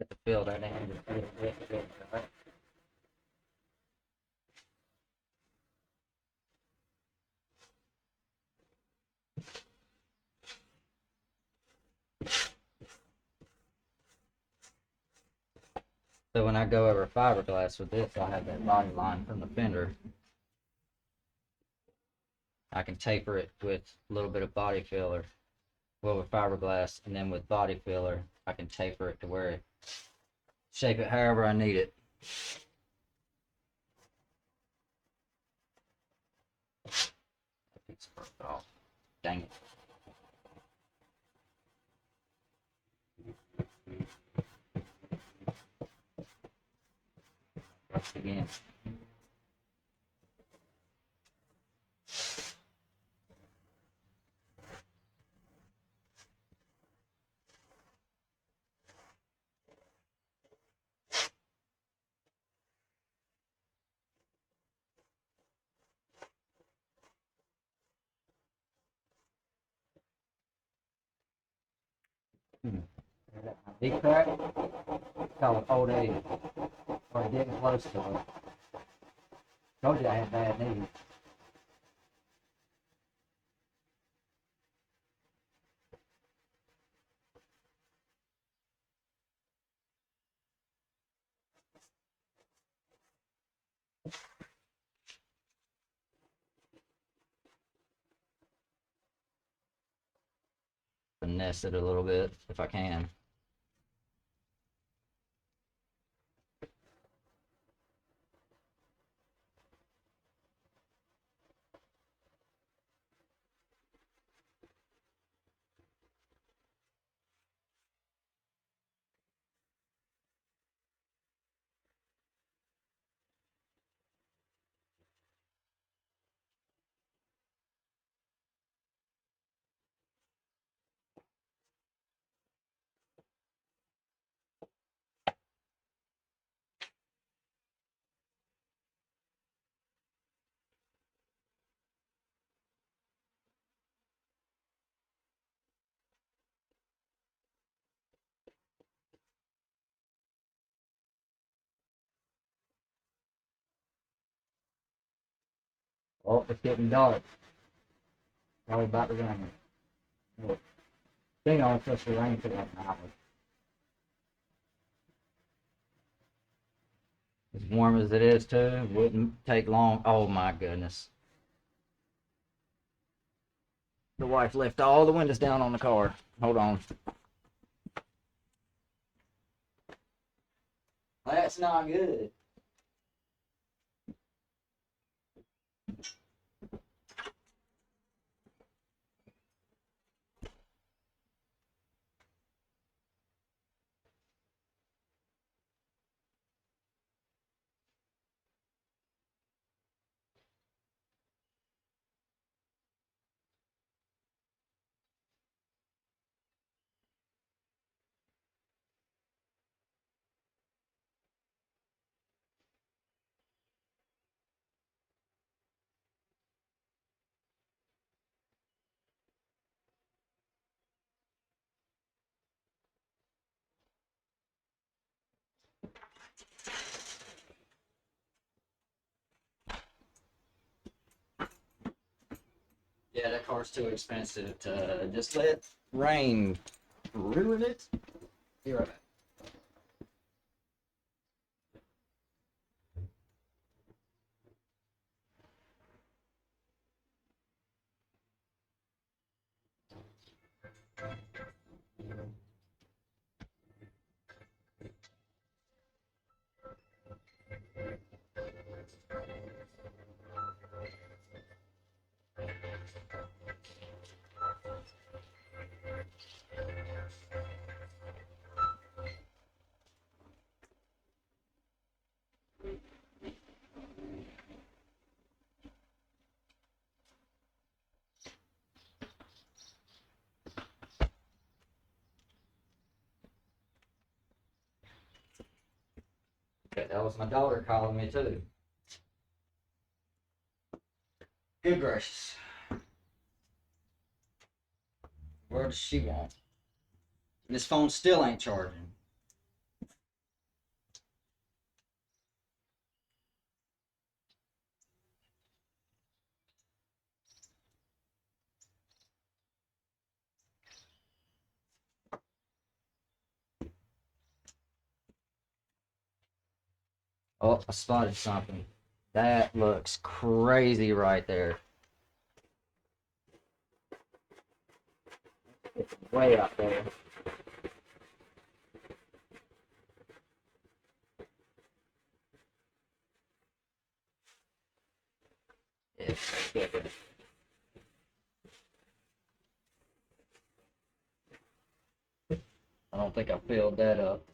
At the field, I didn't. So when I go over fiberglass with this, I have that body line from the fender. I can taper it with a little bit of body filler, well with fiberglass, and then with body filler, I can taper it to where it shape it however I need it. That piece broke off. Dang it. Again. Big crack, call it old age, or getting close to it. Told you I had bad knees. finesse it a little bit if I can. Oh, it's getting dark. Probably about to rain. Well, thing only supposed to rain for like an hour. As warm as it is too, wouldn't take long. Oh my goodness. The wife left all the windows down on the car. Hold on. That's not good. Yeah, that car's too expensive to just let rain ruin it. Be right back. Okay, that was my daughter calling me too. Good gracious. Where does she want? This phone still ain't charging. Oh, I spotted something. That looks crazy right there. It's way up there. It's good. I don't think I filled that up.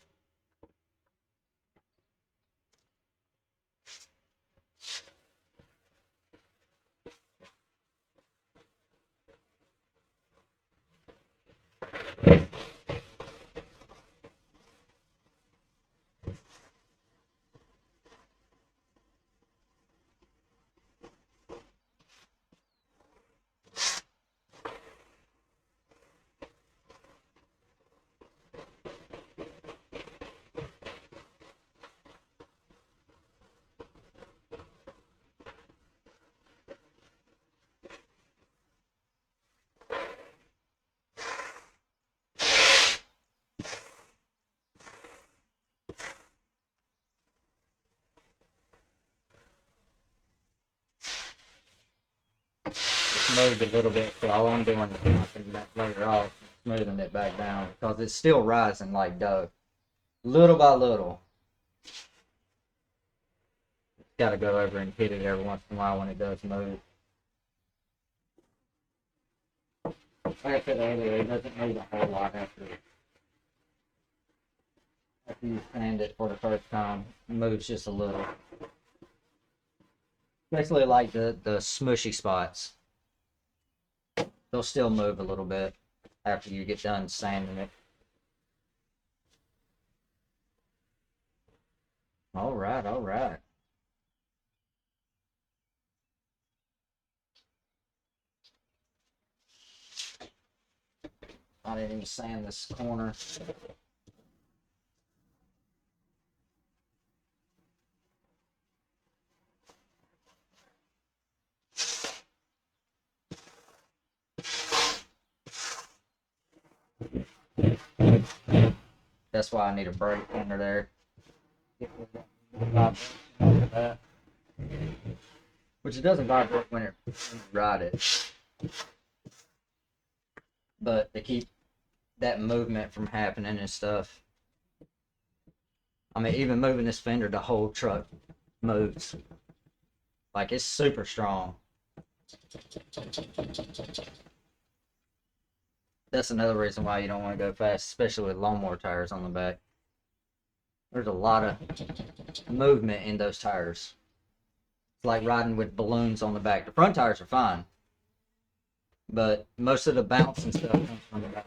Just moved a little bit, so all I'm doing is knocking that later off. smoothing it back down because it's still rising like dough. Little by little. Got to go over and hit it every once in a while when it does move. Like I said earlier, it doesn't move a whole lot after you sand it for the first time. It moves just a little. Especially like the smushy spots. They'll still move a little bit after you get done sanding it. All right, all right. I didn't even sand this corner. That's why I need a brake under there. Which it doesn't vibrate when you ride it. But to keep that movement from happening and stuff. I mean, even moving this fender, the whole truck moves. Like, it's super strong. That's another reason why you don't want to go fast, especially with lawnmower tires on the back. There's a lot of movement in those tires. It's like riding with balloons on the back. The front tires are fine, but most of the bounce and stuff comes from the back.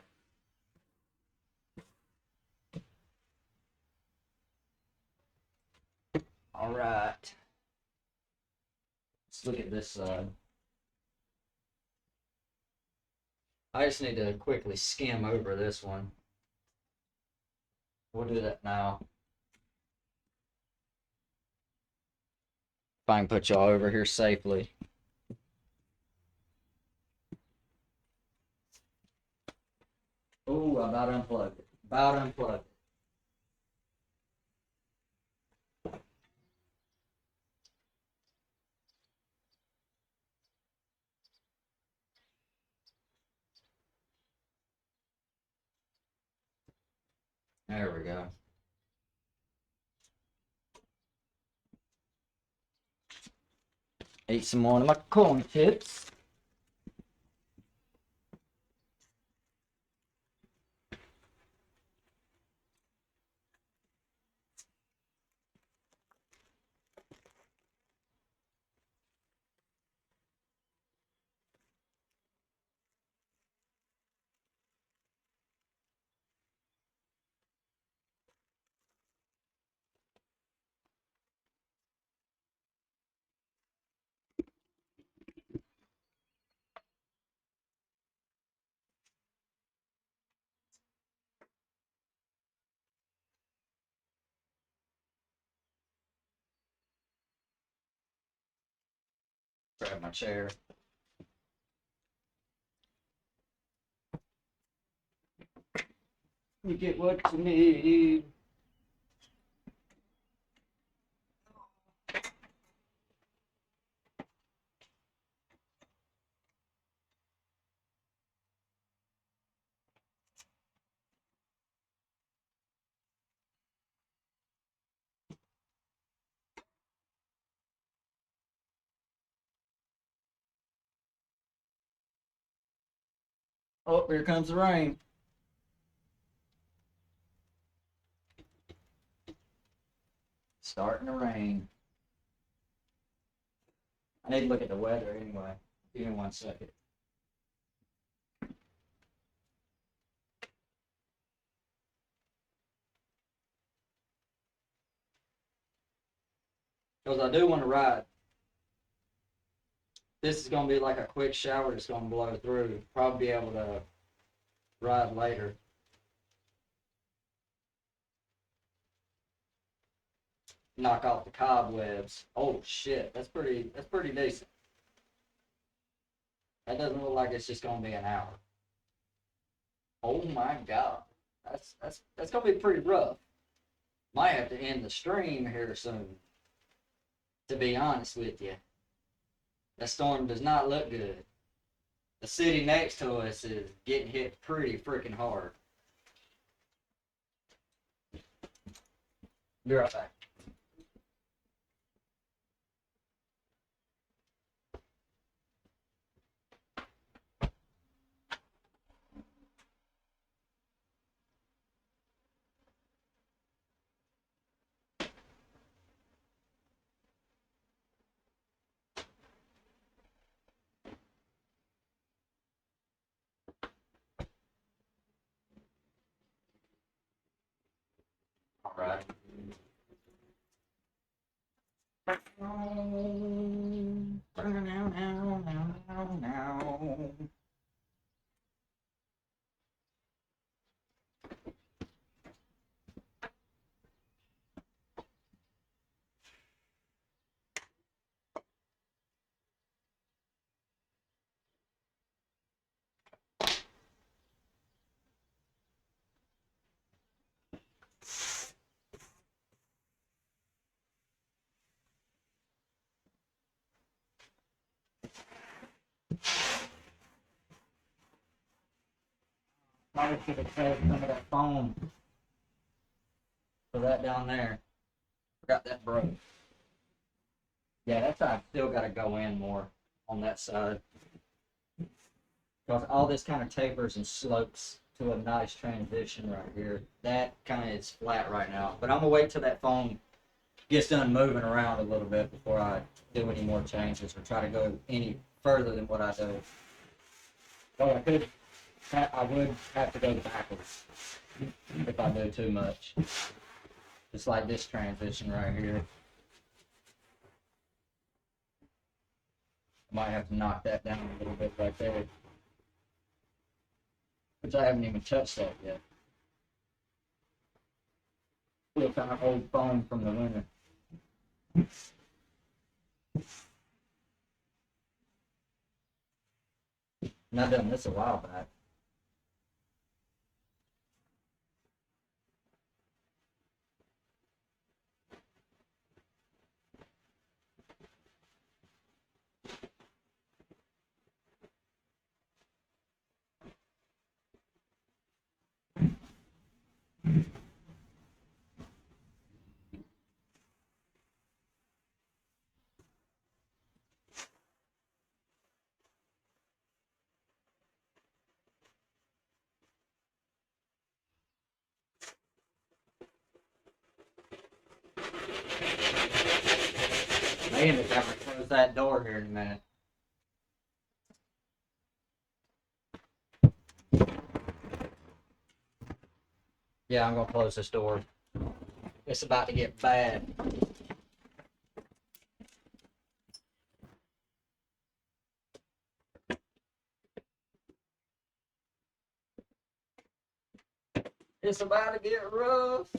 All right. Let's look at this side. I just need to quickly skim over this one. We'll do that now. If I can put y'all over here safely. Oh, I about unplugged it. About unplugged it. There we go. Eat some more of my corn chips. Grab my chair. You get what you need. Oh, here comes the rain. Starting to rain. I need to look at the weather anyway. Give me 1 second. Because I do want to ride. This is going to be like a quick shower that's going to blow through. Probably be able to ride later. Knock off the cobwebs. Oh shit, that's pretty decent. That doesn't look like it's just going to be an hour. Oh my god. That's going to be pretty rough. Might have to end the stream here soon. To be honest with you. That storm does not look good. the city next to us is getting hit pretty freaking hard. Be right back. All right. Probably should have saved some of that foam for that down there. Forgot that broke. Yeah, that side still got to go in more on that side. Because all this kind of tapers and slopes to a nice transition right here. That kind of is flat right now. But I'm going to wait till that foam gets done moving around a little bit before I do any more changes or try to go any further than what I do. Well, I would have to go backwards if I do too much. Just like this transition right here. I might have to knock that down a little bit right there. Which I haven't even touched that yet. Still kind of old foam from the winter. And I've done this a while back. May end up having to close that door here in a minute. Yeah, I'm gonna close this door. It's about to get bad. It's about to get rough.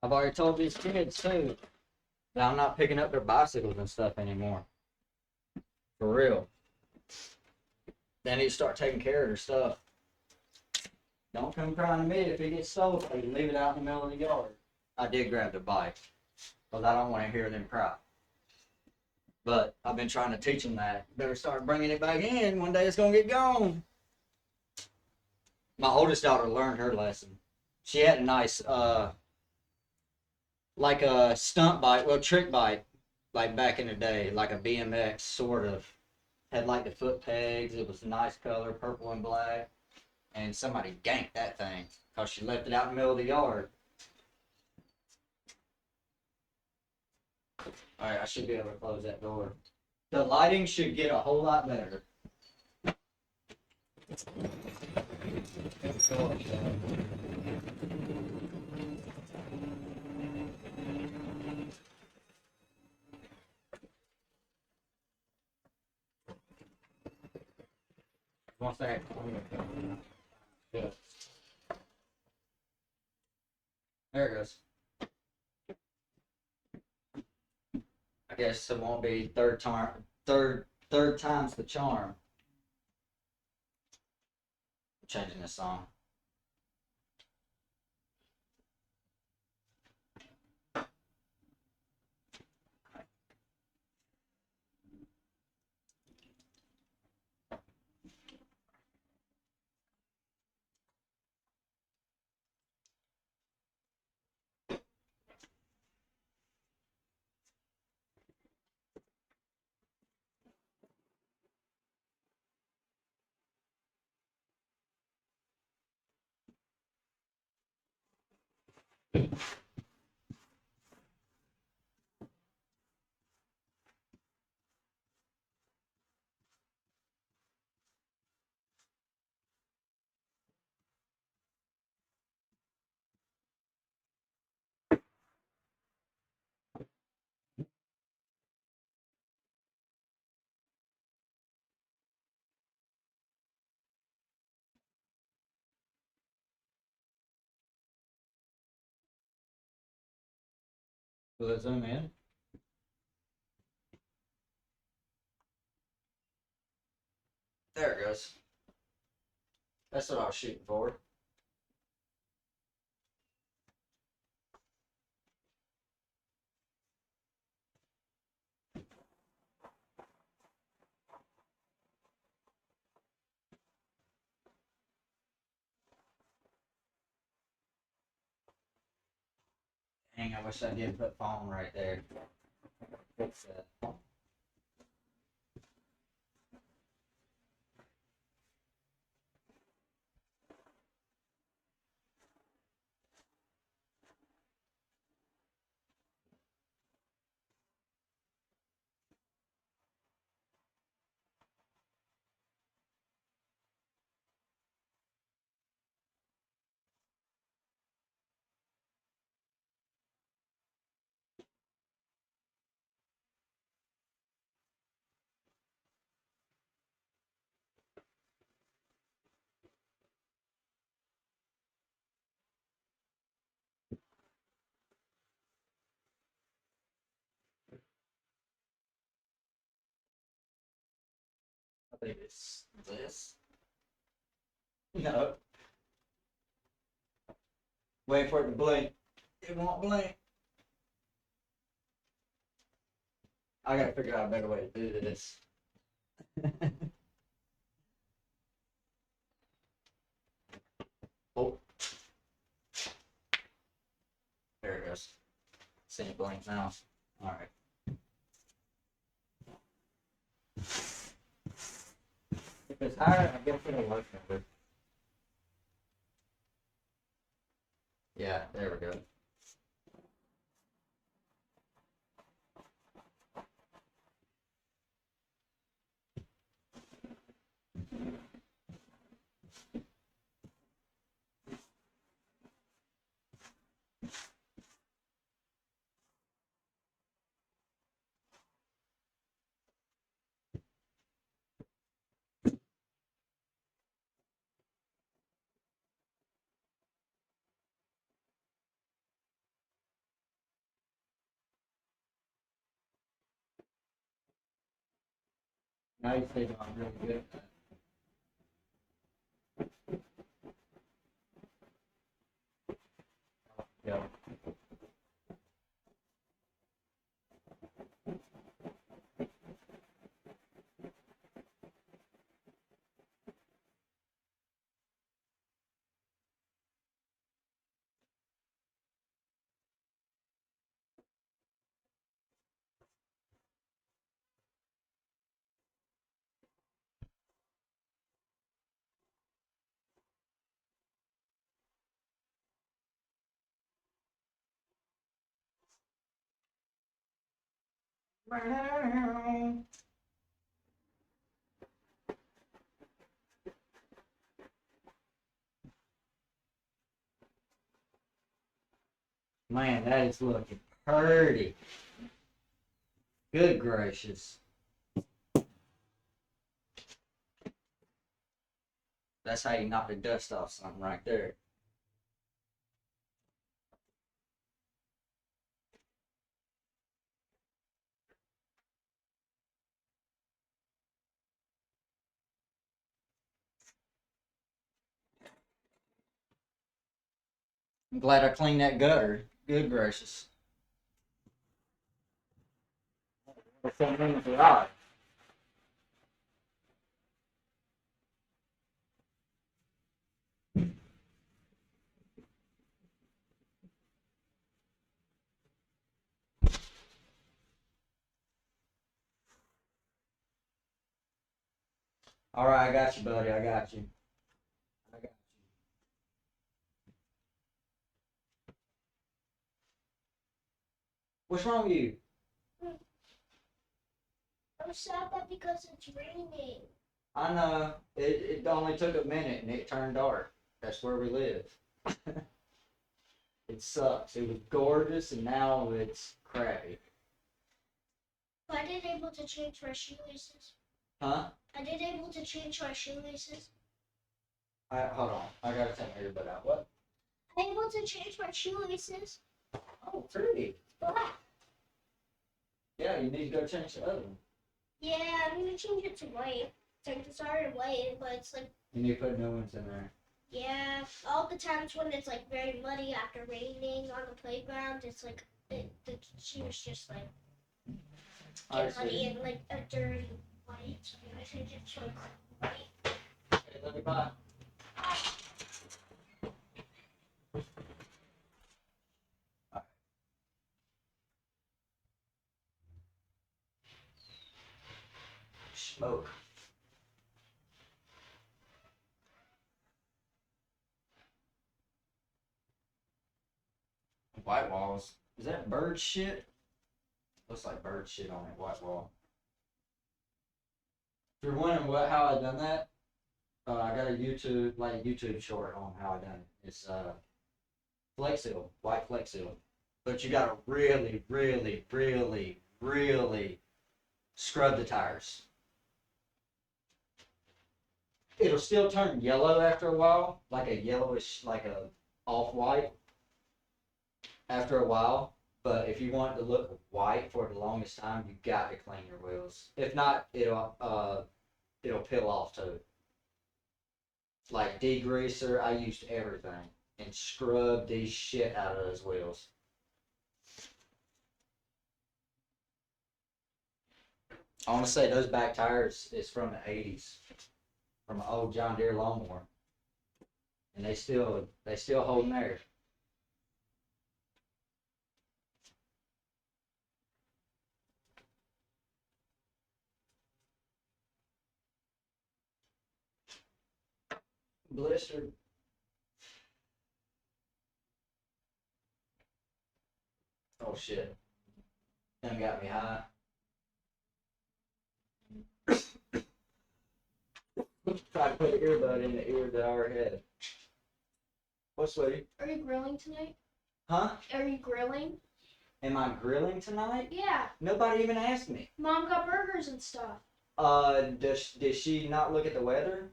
I've already told these kids too that I'm not picking up their bicycles and stuff anymore. For real. They need to start taking care of their stuff. Don't come crying to me if it gets stolen. You can leave it out in the middle of the yard. I did grab their bike because I don't want to hear them cry. But I've been trying to teach them that. Better start bringing it back in. One day it's going to get gone. My oldest daughter learned her lesson. She had a nice, like a stunt bike, well, trick bike, like back in the day, like a BMX sort of. Had like the foot pegs. It was a nice color, purple and black. And somebody ganked that thing because she left it out in the middle of the yard. Alright, I should be able to close that door. The lighting should get a whole lot better. Once that Yeah. There it goes. I guess it won't be third time's the charm. I'm changing this song. Will it zoom in? There it goes. That's what I was shooting for. Dang, I wish I did put phone right there. Fix that. I think it's this. No. Wait for it to blink. It won't blink. I gotta figure out a better way to do this. Oh. There it goes. See it blink now. Alright. If it's higher, I guess it'll work better. Yeah, there we go. Now you see I'm really good at that. Yeah. Man, that is looking pretty. Good gracious. That's how you knock the dust off something right there. I'm glad I cleaned that gutter. Good gracious. All right, I got you, buddy. I got you. I got you. What's wrong with you? I'm sad that because it's raining. I know. It only took a minute and it turned dark. That's where we live. It sucks. It was gorgeous and now it's crappy. I did able to change my shoelaces. Huh? I did able to change my shoelaces. Hold on. I gotta take my earbud out. What? I'm able to change my shoelaces. Oh, pretty. Black. Yeah, you need to go change the other one. Yeah, I'm gonna change it to white. It's already white, but it's like, You need to put new ones in there. yeah, all the times when it's like very muddy after raining on the playground, it's like the shoes just like I get muddy see. and like a dirty white. So I change it to like white. Hey, let me buy. Smoke. White walls. Is that bird shit? Looks like bird shit on that white wall. If you're wondering how I done that, I got a YouTube short on how I done it. It's Flex Seal, white Flex Seal. But you gotta really, really, really, really scrub the tires. It'll still turn yellow after a while, like a yellowish, like a off-white after a while. But if you want it to look white for the longest time, you got to clean your wheels. If not, it'll peel off too. Like degreaser, I used everything and scrubbed the shit out of those wheels. I want to say those back tires is from the '80s, from an old John Deere lawnmower, and they still holding there. Blistered. Oh shit. That got me high. Try to put an earbud in the ear that I already had. What's sweetie? Are you grilling tonight? Huh? Are you grilling? Am I grilling tonight? Yeah. Nobody even asked me. Mom got burgers and stuff. Did she not look at the weather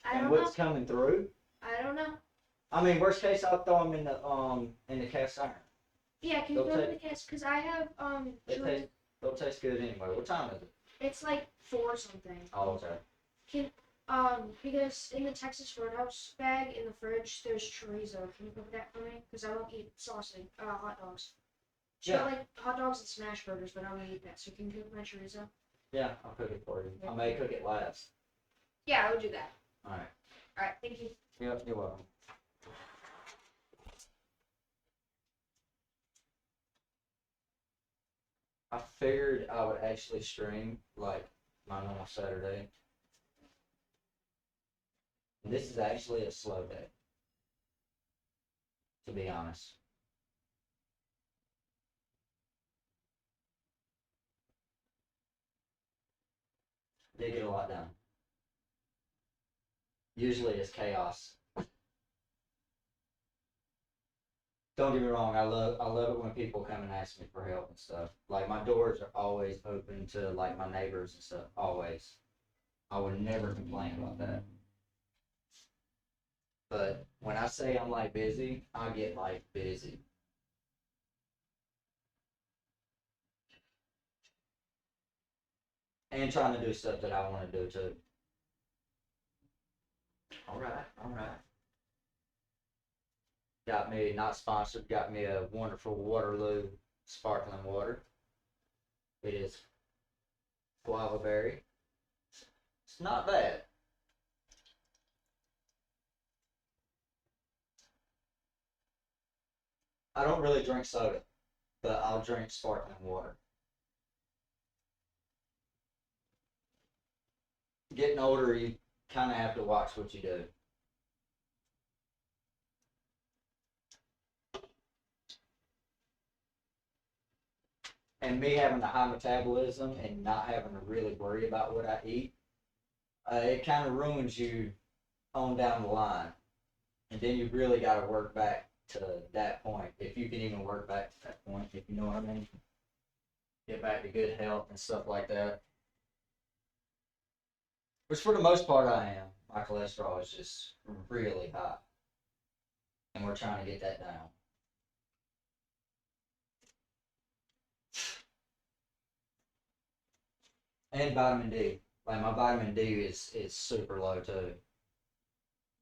I and don't know. what's coming through? I don't know. I mean, worst case, I'll throw them in the cast iron. Yeah, can you They'll go to take- the cast? Because I have They'll taste good anyway. What time is it? it's like 4 something. Oh, okay. Because in the Texas Roadhouse bag in the fridge, there's chorizo. Can you cook that for me? Because I don't eat sausage, hot dogs. She got like hot dogs and smash burgers, but I don't eat that. So can you cook my chorizo? Yeah, I'll cook it for you. I may cook it last. Yeah, I would do that. All right. All right, thank you. Yep, you're welcome. I figured I would actually stream like my normal Saturday. This is actually a slow day, to be honest. Did get a lot done. Usually it's chaos. Don't get me wrong, I love it when people come and ask me for help and stuff. Like my doors are always open to like my neighbors and stuff. Always. I would never complain about that. But when I say I'm like busy, I get like busy. And trying to do stuff that I want to do too. All right, all right. Got me, not sponsored, got me a wonderful Waterloo sparkling water. It is guava berry. It's not bad. I don't really drink soda, but I'll drink sparkling water. Getting older, you kind of have to watch what you do. And me having a high metabolism and not having to really worry about what I eat, it kind of ruins you on down the line. And then you really got to work back to that point, if you can even work back to that point, if you know what I mean. Get back to good health and stuff like that. Which for the most part I am. My cholesterol is just really high. And we're trying to get that down. And vitamin D. Like my vitamin D is super low too.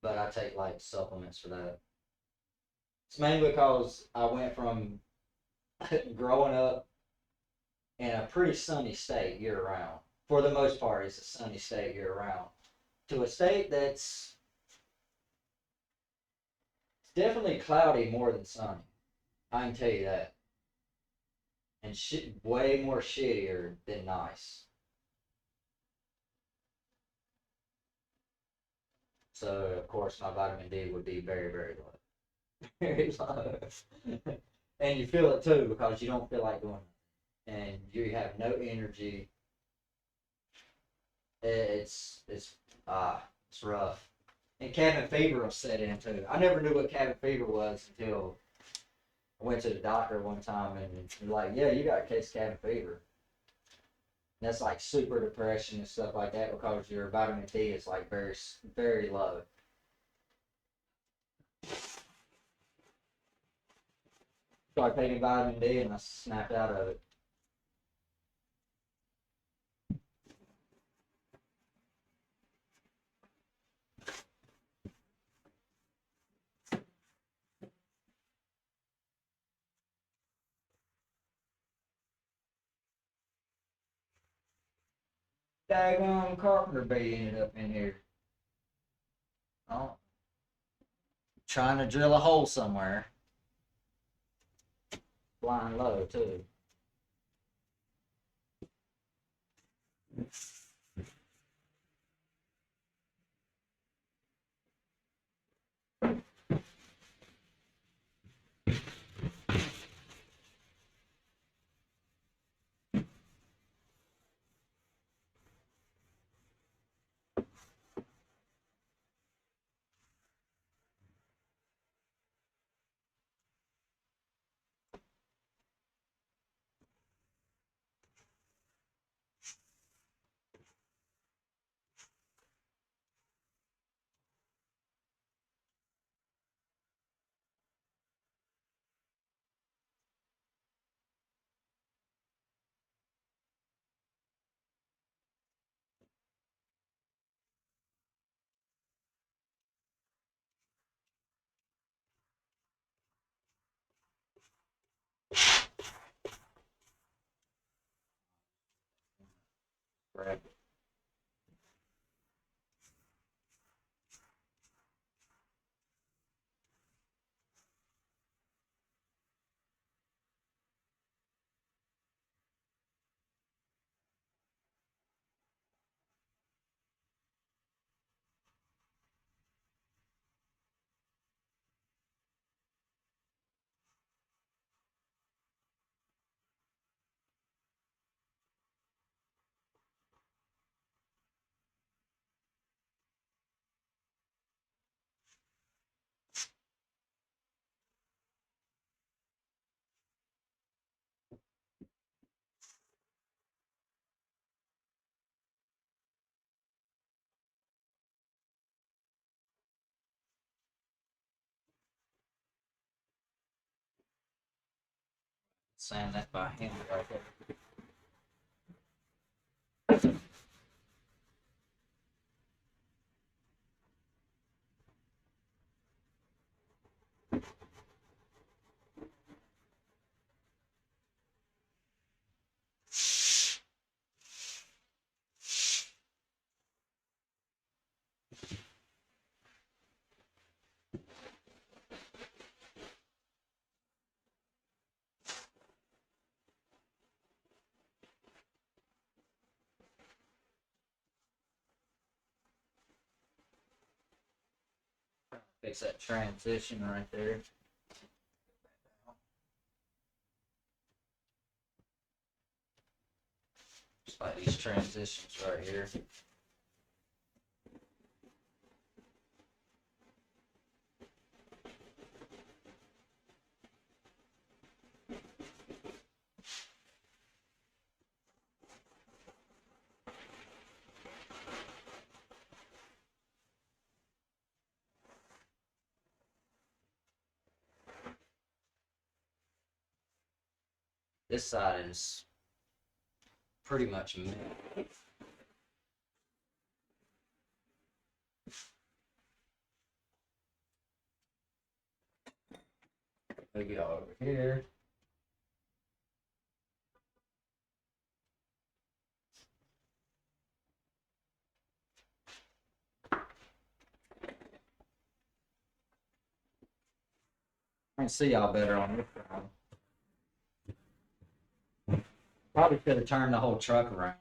But I take like supplements for that. It's mainly because I went from growing up in a pretty sunny state year round. For the most part, it's a sunny state year round. To a state that's definitely cloudy more than sunny. I can tell you that. And way more shittier than nice. So, of course, my vitamin D would be very, very low. Very low. And you feel it too because you don't feel like doing it. And you have no energy. It's rough. And cabin fever will set in too. I never knew what cabin fever was until I went to the doctor one time and they're like, yeah, you got a case of cabin fever. And that's like super depression and stuff like that because your vitamin D is like very, very low. Started taking vitamin D and I snapped out of it. Daggone carpenter bee ended up in here. Oh, trying to drill a hole somewhere. Flying low too. Right. sand that by hand right there. Fix that transition right there. Just like these transitions right here. This side is pretty much mint. Maybe over here. I can see y'all better on this side. Probably could have turned the whole truck around.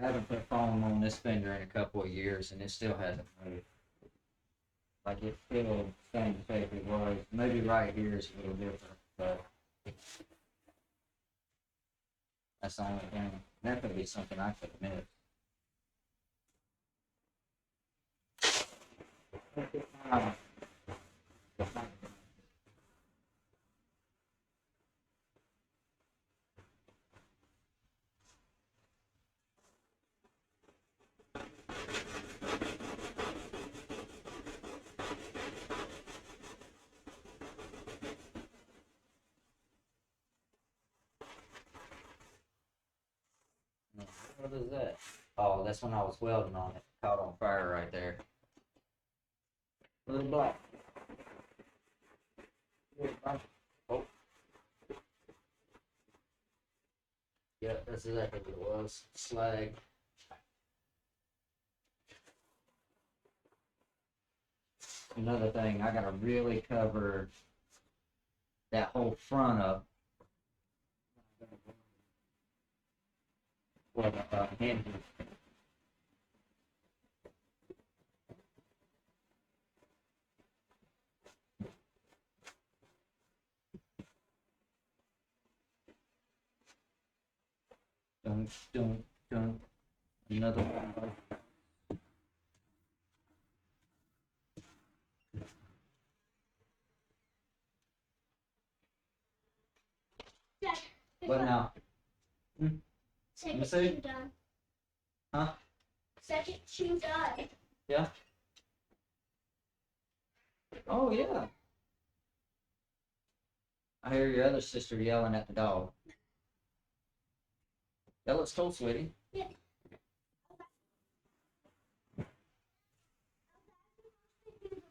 I haven't put foam on this fender in a couple of years, and it still hasn't moved. Like it's still the same shape it was. Maybe right here is a little different, but that's the only thing. That could be something I could miss. What is that? Oh, that's when I was welding on it. Caught on fire right there. Little black. Oh. Yeah, that's exactly what it was. Slag. Another thing, I gotta really cover that whole front up. Well, hinges. Dun, dun, dun. Another one. Dad, What now? second see? shoe done. Huh? Second shoe done. Oh, yeah. I hear your other sister yelling at the dog. That looks cool, sweetie. Yeah.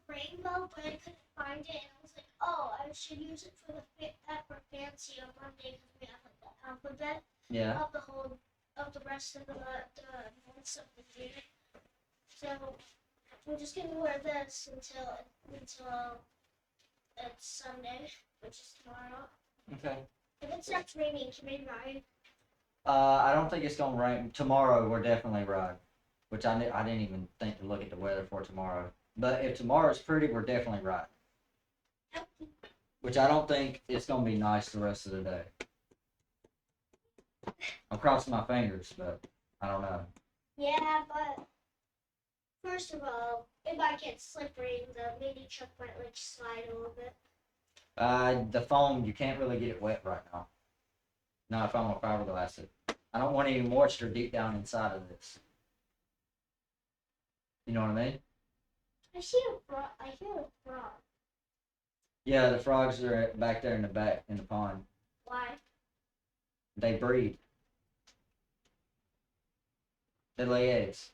Rainbow, but I couldn't find it, and I was like, oh, I should use it for for fancy on Monday because we have like the alphabet Yeah. of the rest of the months of the year. So we're just gonna wear this until it's Sunday, which is tomorrow. Okay. If it starts raining, can we ride? I don't think it's gonna rain tomorrow. We're definitely right, which I didn't even think to look at the weather for tomorrow. But if tomorrow's pretty, we're definitely right. Which I don't think it's gonna be nice the rest of the day. I'm crossing my fingers, but I don't know. Yeah, but first of all, it might get slippery and the mini truck might like slide a little bit. The foam, you can't really get it wet right now. Not if I'm gonna fiberglass it. I don't want any moisture deep down inside of this. You know what I mean? I see a frog. I hear a frog. Yeah, the frogs are back there in the back in the pond. Why? They breed. They lay eggs.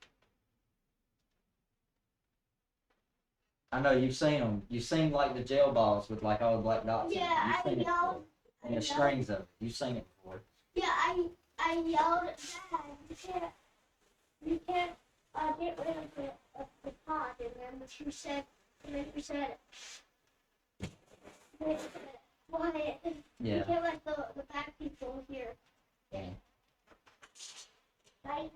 I know you've seen them. You've seen like the gel balls with like all the black dots. Yeah, in them. You've I seen it yelled. before. And the strings of it. You've seen it before. Yeah, I yelled at Dad. You can't get rid of the pod. And then she said, why? Yeah. You can't let the back people hear. Yeah. Right?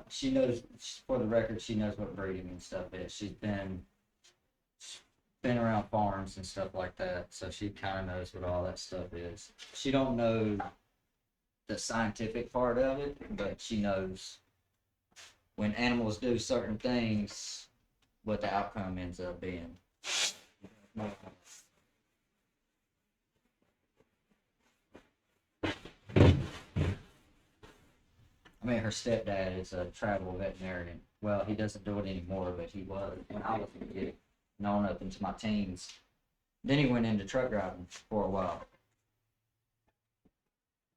She knows, for the record, she knows what breeding and stuff is. She's been around farms and stuff like that, so she kind of knows what all that stuff is. She don't know the scientific part of it, but she knows when animals do certain things, what the outcome ends up being. I mean, her stepdad is a travel veterinarian. Well, he doesn't do it anymore, but he was when I was a kid, known up into my teens. Then he went into truck driving for a while.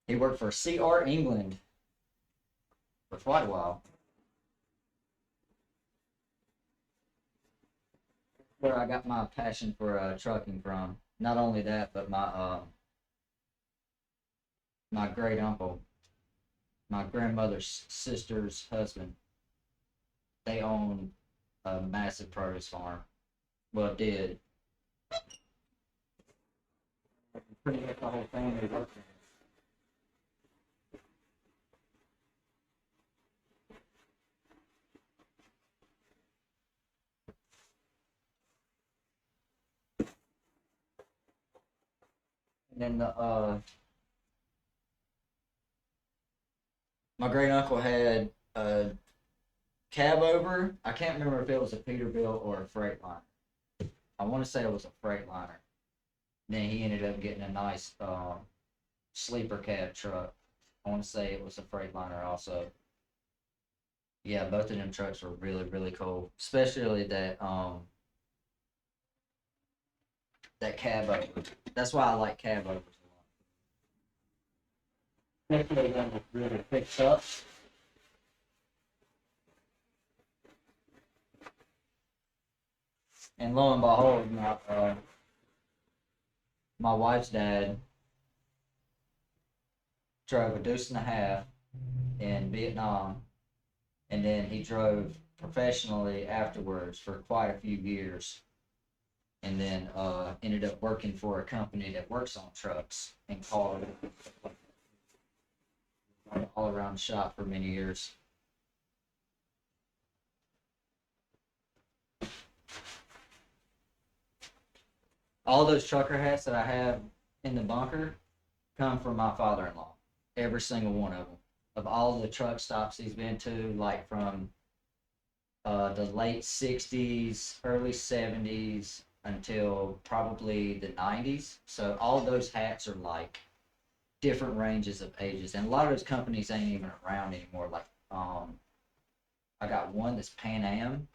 He worked for CR England for quite a while. Where I got my passion for trucking from. Not only that, but my great uncle, my grandmother's sister's husband, they own a massive produce farm. Well, did. Pretty much the whole family worked there. And then my great uncle had a cab over. I can't remember if it was a Peterbilt or a Freightliner. I want to say it was a Freightliner. Then he ended up getting a nice sleeper cab truck. I want to say it was a Freightliner also. Yeah, both of them trucks were really, really cool. Especially that cab over. That's why I like cab overs a lot. Especially when it's really fixed up. And lo and behold, my wife's dad drove a deuce and a half in Vietnam, and then he drove professionally afterwards for quite a few years, and then ended up working for a company that works on trucks and cars all around the shop for many years. All those trucker hats that I have in the bunker come from my father-in-law. Every single one of them. Of all the truck stops he's been to, like from the late 60s, early 70s, until probably the 90s. So all those hats are like different ranges of ages. And a lot of those companies ain't even around anymore. Like, I got one that's Pan Am.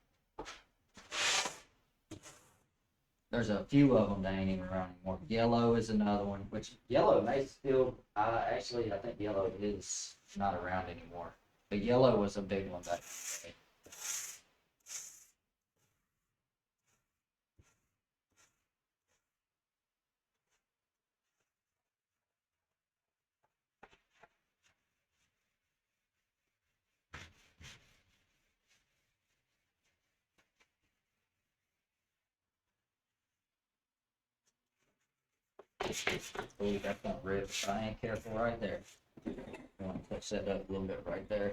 There's a few of them that ain't even around anymore. Yellow is another one, which Yellow may still, actually, I think Yellow is not around anymore. But Yellow was a big one back in the day. Ooh, that's gonna rip if I ain't careful right there. I want to touch that up a little bit right there.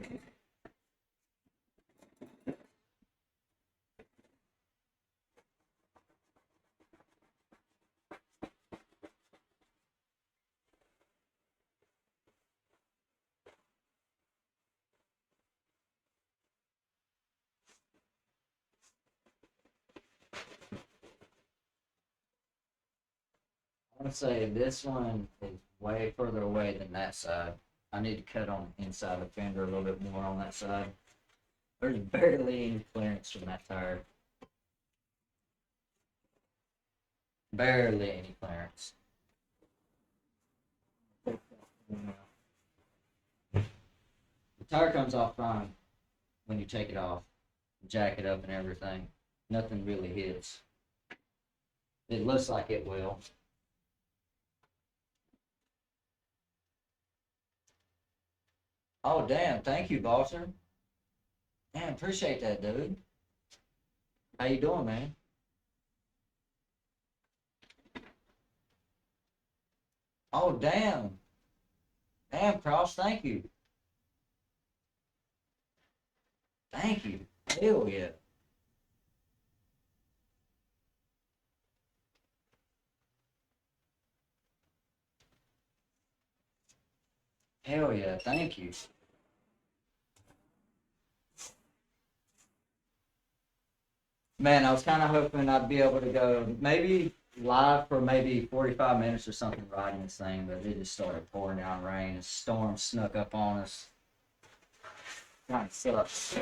I would say this one is way further away than that side. I need to cut on the inside of the fender a little bit more on that side. There's barely any clearance from that tire. Barely any clearance. The tire comes off fine when you take it off, jack it up and everything. Nothing really hits. It looks like it will. Oh damn, thank you, Bosser. Man, appreciate that, dude. How you doing, man? Oh damn. Damn, Cross, thank you. Thank you. Hell yeah. Hell yeah, thank you. Man, I was kind of hoping I'd be able to go maybe live for maybe 45 minutes or something riding this thing, but it just started pouring down rain. A storm snuck up on us. Kind of sucks.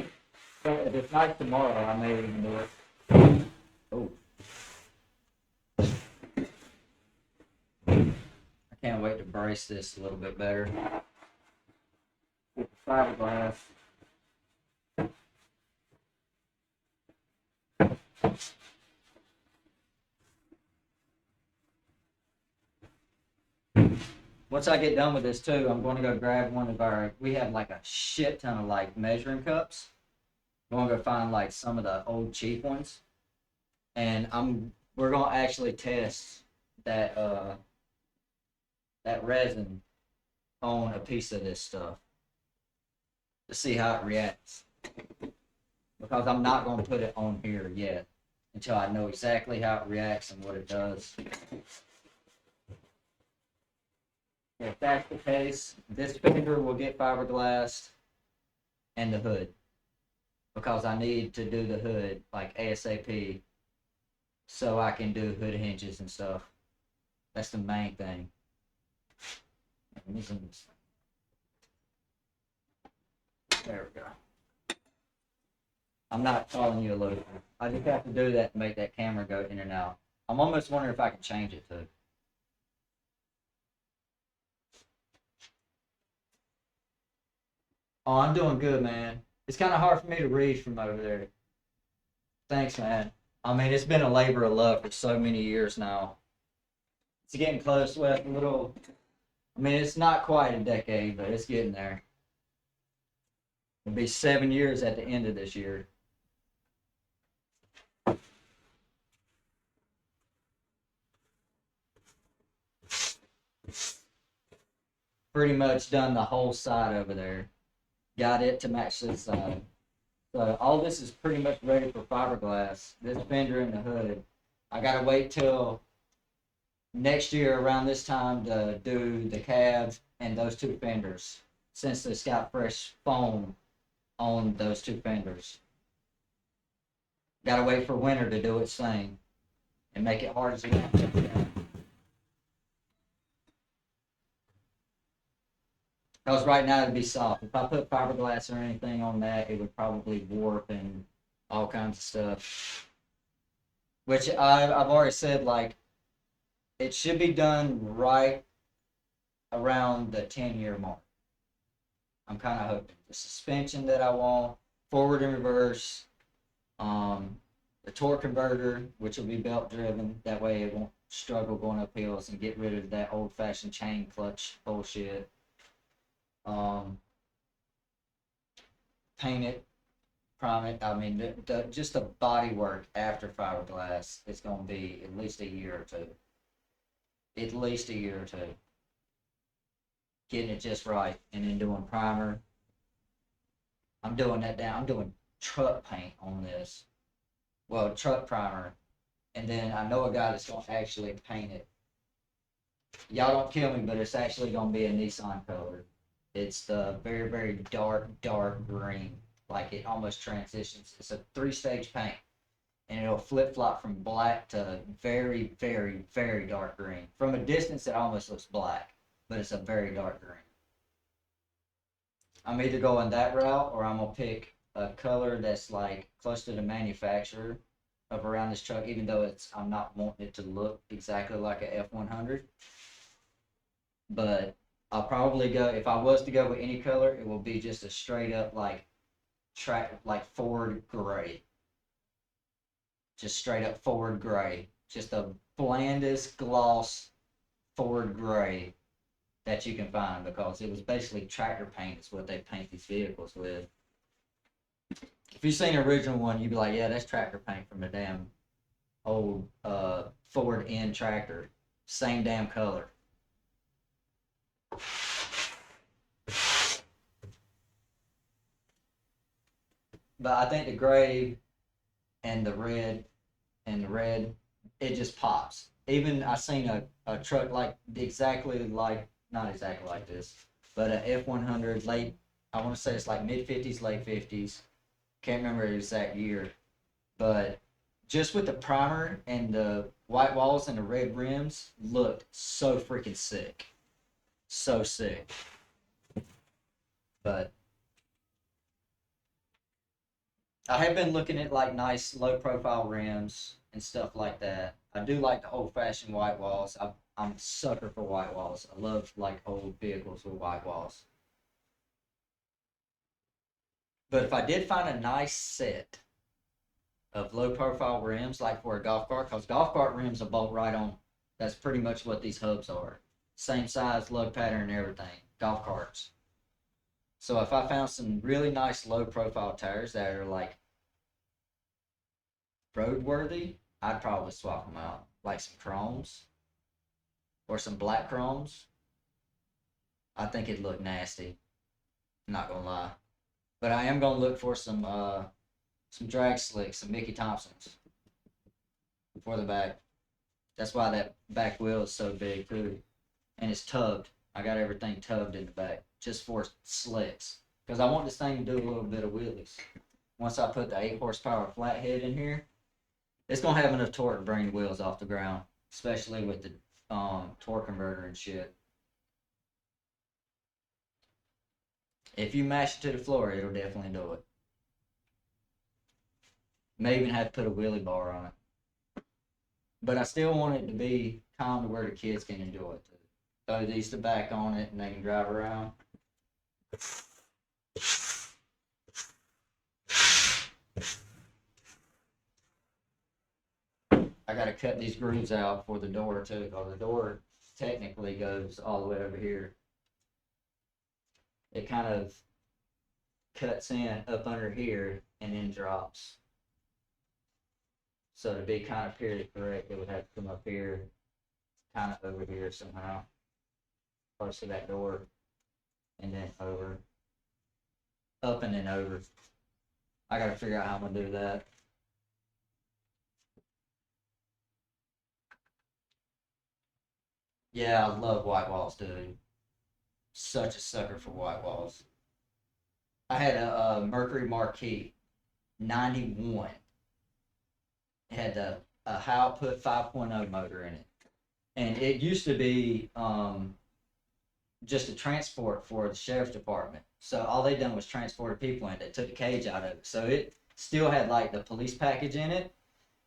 But if it's nice tomorrow, I may even do it. Oh. I can't wait to brace this a little bit better. With the fiberglass. Once I get done with this too, I'm going to go grab one of our, we have like a shit ton of like measuring cups. I'm going to go find like some of the old cheap ones. And we're going to actually test that, that resin on a piece of this stuff to see how it reacts. Because I'm not going to put it on here yet until I know exactly how it reacts and what it does. If that's the case, this fender will get fiberglassed and the hood. Because I need to do the hood like ASAP so I can do hood hinges and stuff. That's the main thing. Let me zoom this. There we go. I'm not calling you a loser. I just have to do that to make that camera go in and out. I'm almost wondering if I can change it too. Oh, I'm doing good, man. It's kind of hard for me to read from over there. Thanks, man. I mean, it's been a labor of love for so many years now. It's getting close with a little. I mean, it's not quite a decade, but it's getting there. It'll be 7 years at the end of this year. Pretty much done the whole side over there. Got it to match this side. So all this is pretty much ready for fiberglass. This fender and the hood. I gotta wait till next year around this time to do the cab and those two fenders, since it's got fresh foam on those two fenders. Gotta wait for winter to do its thing and make it hard as we can. Because right now it'd be soft. If I put fiberglass or anything on that, it would probably warp and all kinds of stuff. Which I've already said, like, it should be done right around the 10-year mark. I'm kind of hoping. The suspension that I want, forward and reverse, the torque converter, which will be belt driven. That way it won't struggle going up hills, and get rid of that old fashioned chain clutch bullshit. Paint it, prime it. I mean, just the body work after fiberglass is going to be at least a year or two. at least a year or two. Getting it just right, and then doing primer. I'm doing that down. I'm doing truck paint on this. Well, truck primer. And then I know a guy that's going to actually paint it. Y'all don't kill me, but it's actually going to be a Nissan color. It's the very, very dark green. Like it almost transitions. It's a 3-stage paint. And it'll flip-flop from black to very, very, very dark green. From a distance, it almost looks black, but it's a very dark green. I'm either going that route, or I'm going to pick a color that's like close to the manufacturer of around this truck, even though I'm not wanting it to look exactly like a F100. But I'll probably go, if I was to go with any color, it will be just a straight up like Ford gray. Just straight up Ford gray. Just the blandest gloss Ford gray that you can find, because it was basically tractor paint is what they paint these vehicles with. If you've seen the original one, you'd be like, yeah, that's tractor paint from the damn old Ford N tractor. Same damn color. But I think the gray and the red it just pops. Even I seen a truck like exactly like, not exactly like this, but a F100 late, I want to say it's like mid-50s, late 50s. Can't remember the exact year. But just with the primer and the white walls and the red rims, looked so freaking sick. So sick. But I have been looking at like nice low profile rims and stuff like that. I do like the old fashioned white walls. I'm a sucker for white walls. I love like old vehicles with white walls. But if I did find a nice set of low profile rims, like for a golf cart, because golf cart rims will bolt right on. That's pretty much what these hubs are. Same size, low pattern, and everything. Golf carts. So if I found some really nice low profile tires that are like roadworthy, I'd probably swap them out. Like some chromes or some black chromes. I think it'd look nasty. Not gonna lie. But I am gonna look for some drag slicks, some Mickey Thompsons for the back. That's why that back wheel is so big too. And it's tubbed. I got everything tubbed in the back just for slicks. Because I want this thing to do a little bit of wheelies. Once I put the 8 horsepower flathead in here, it's gonna have enough torque to bring the wheels off the ground, especially with the torque converter and shit. If you mash it to the floor, it'll definitely do it. May even have to put a wheelie bar on it. But I still want it to be calm to where the kids can enjoy it too. Throw these to back on it and they can drive around. I gotta cut these grooves out for the door too, because the door technically goes all the way over here. It kind of cuts in up under here and then drops. So to be kind of period correct, it would have to come up here, kind of over here somehow, close to that door, and then over, up and then over. I gotta figure out how I'm gonna do that. Yeah, I love white walls, dude. Such a sucker for white walls. I had a Mercury Marquis 91. It had a high output 5.0 motor in it. And it used to be just a transport for the sheriff's department. So all they done was transport people in it. They took the cage out of it. So it still had like the police package in it.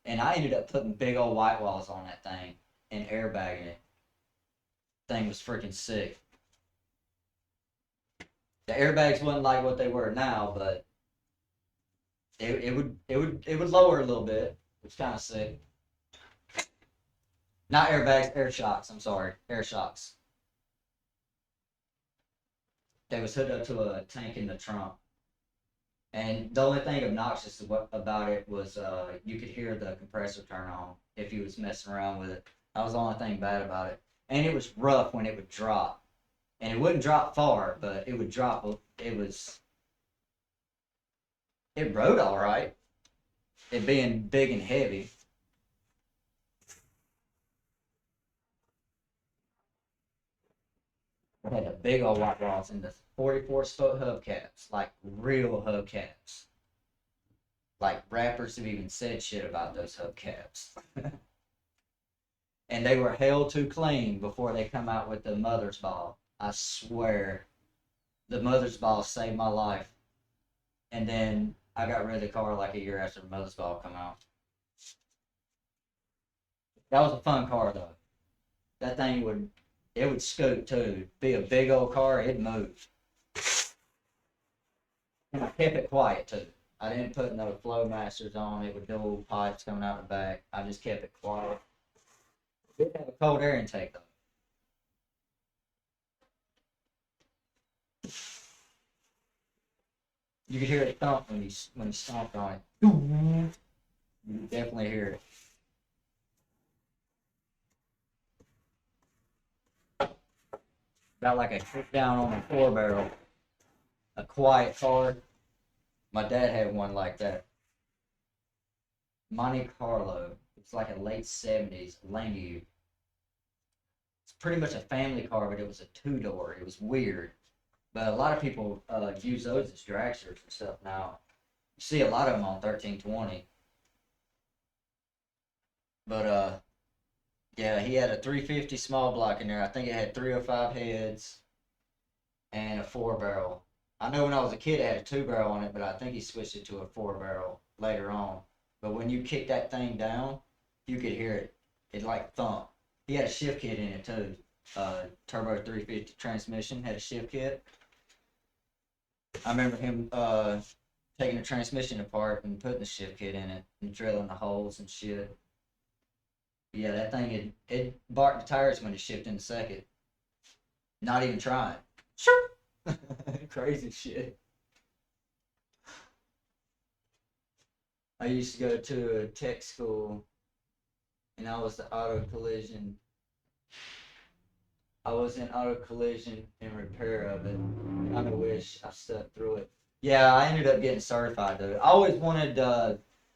And I ended up putting big old white walls on that thing and airbagging it. Thing was freaking sick. The airbags wasn't like what they were now, but it would lower a little bit. It's kind of sick. Not airbags, air shocks. I'm sorry, air shocks. They was hooked up to a tank in the trunk, and the only thing obnoxious about it was you could hear the compressor turn on if you was messing around with it. That was the only thing bad about it. and it was rough when it would drop, and it wouldn't drop far, but it would drop. It rode all right. It being big and heavy. It had the big old white walls and the 44-foot hubcaps, like real hubcaps. Like rappers have even said shit about those hubcaps. And they were held too clean before they come out with the mother's ball. I swear, the mother's ball saved my life. And then I got rid of the car like a year after the mother's ball come out. That was a fun car though. That thing would scoot too. Be a big old car, it'd move. And I kept it quiet too. I didn't put no flow masters on it with dual pipes coming out the back. I just kept it quiet. It did have a cold air intake though. You could hear it thump when you stomped on it. You could definitely hear it. About like a kick down on a 4-barrel. A quiet car. My dad had one like that. Monte Carlo. It's like a late 70s Langley. It's pretty much a family car, but it was a 2-door. It was weird. But a lot of people use those as dragsters and stuff now. You see a lot of them on 1320. But yeah, he had a 350 small block in there. I think it had 305 heads and a 4-barrel. I know when I was a kid it had a 2-barrel on it, but I think he switched it to a 4-barrel later on. But when you kick that thing down, you could hear it. It like thump. He had a shift kit in it too. Turbo 350 transmission had a shift kit. I remember him taking the transmission apart and putting the shift kit in it and drilling the holes and shit. Yeah, that thing it barked the tires when it shifted in the second. Not even trying. Crazy shit. I used to go to a tech school and I was the auto collision. I was in auto collision and repair of it. I kind of wish I stuck through it. Yeah, I ended up getting certified though. I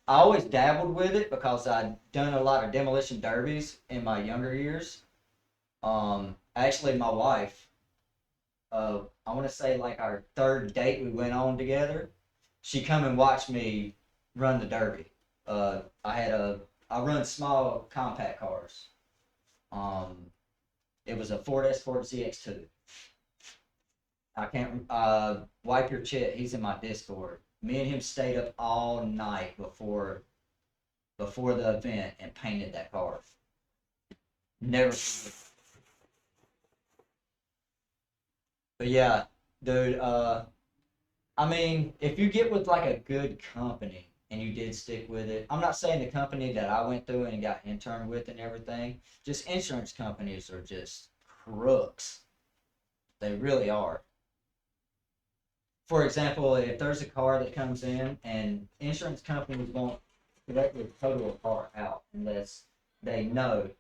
always dabbled with it because I'd done a lot of demolition derbies in my younger years. Actually, my wife, I want to say like our third date we went on together, she come and watched me run the derby. I run small compact cars. It was a Ford Escort ZX2. I can't, Wipe Your Chit, he's in my Discord. Me and him stayed up all night before the event and painted that car. Never. But yeah, dude, I mean, if you get with like a good company and you did stick with it, I'm not saying the company that I went through and got interned with and everything, just insurance companies are just crooks. They really are. For example, if there's a car that comes in and insurance companies won't directly total a car out unless they know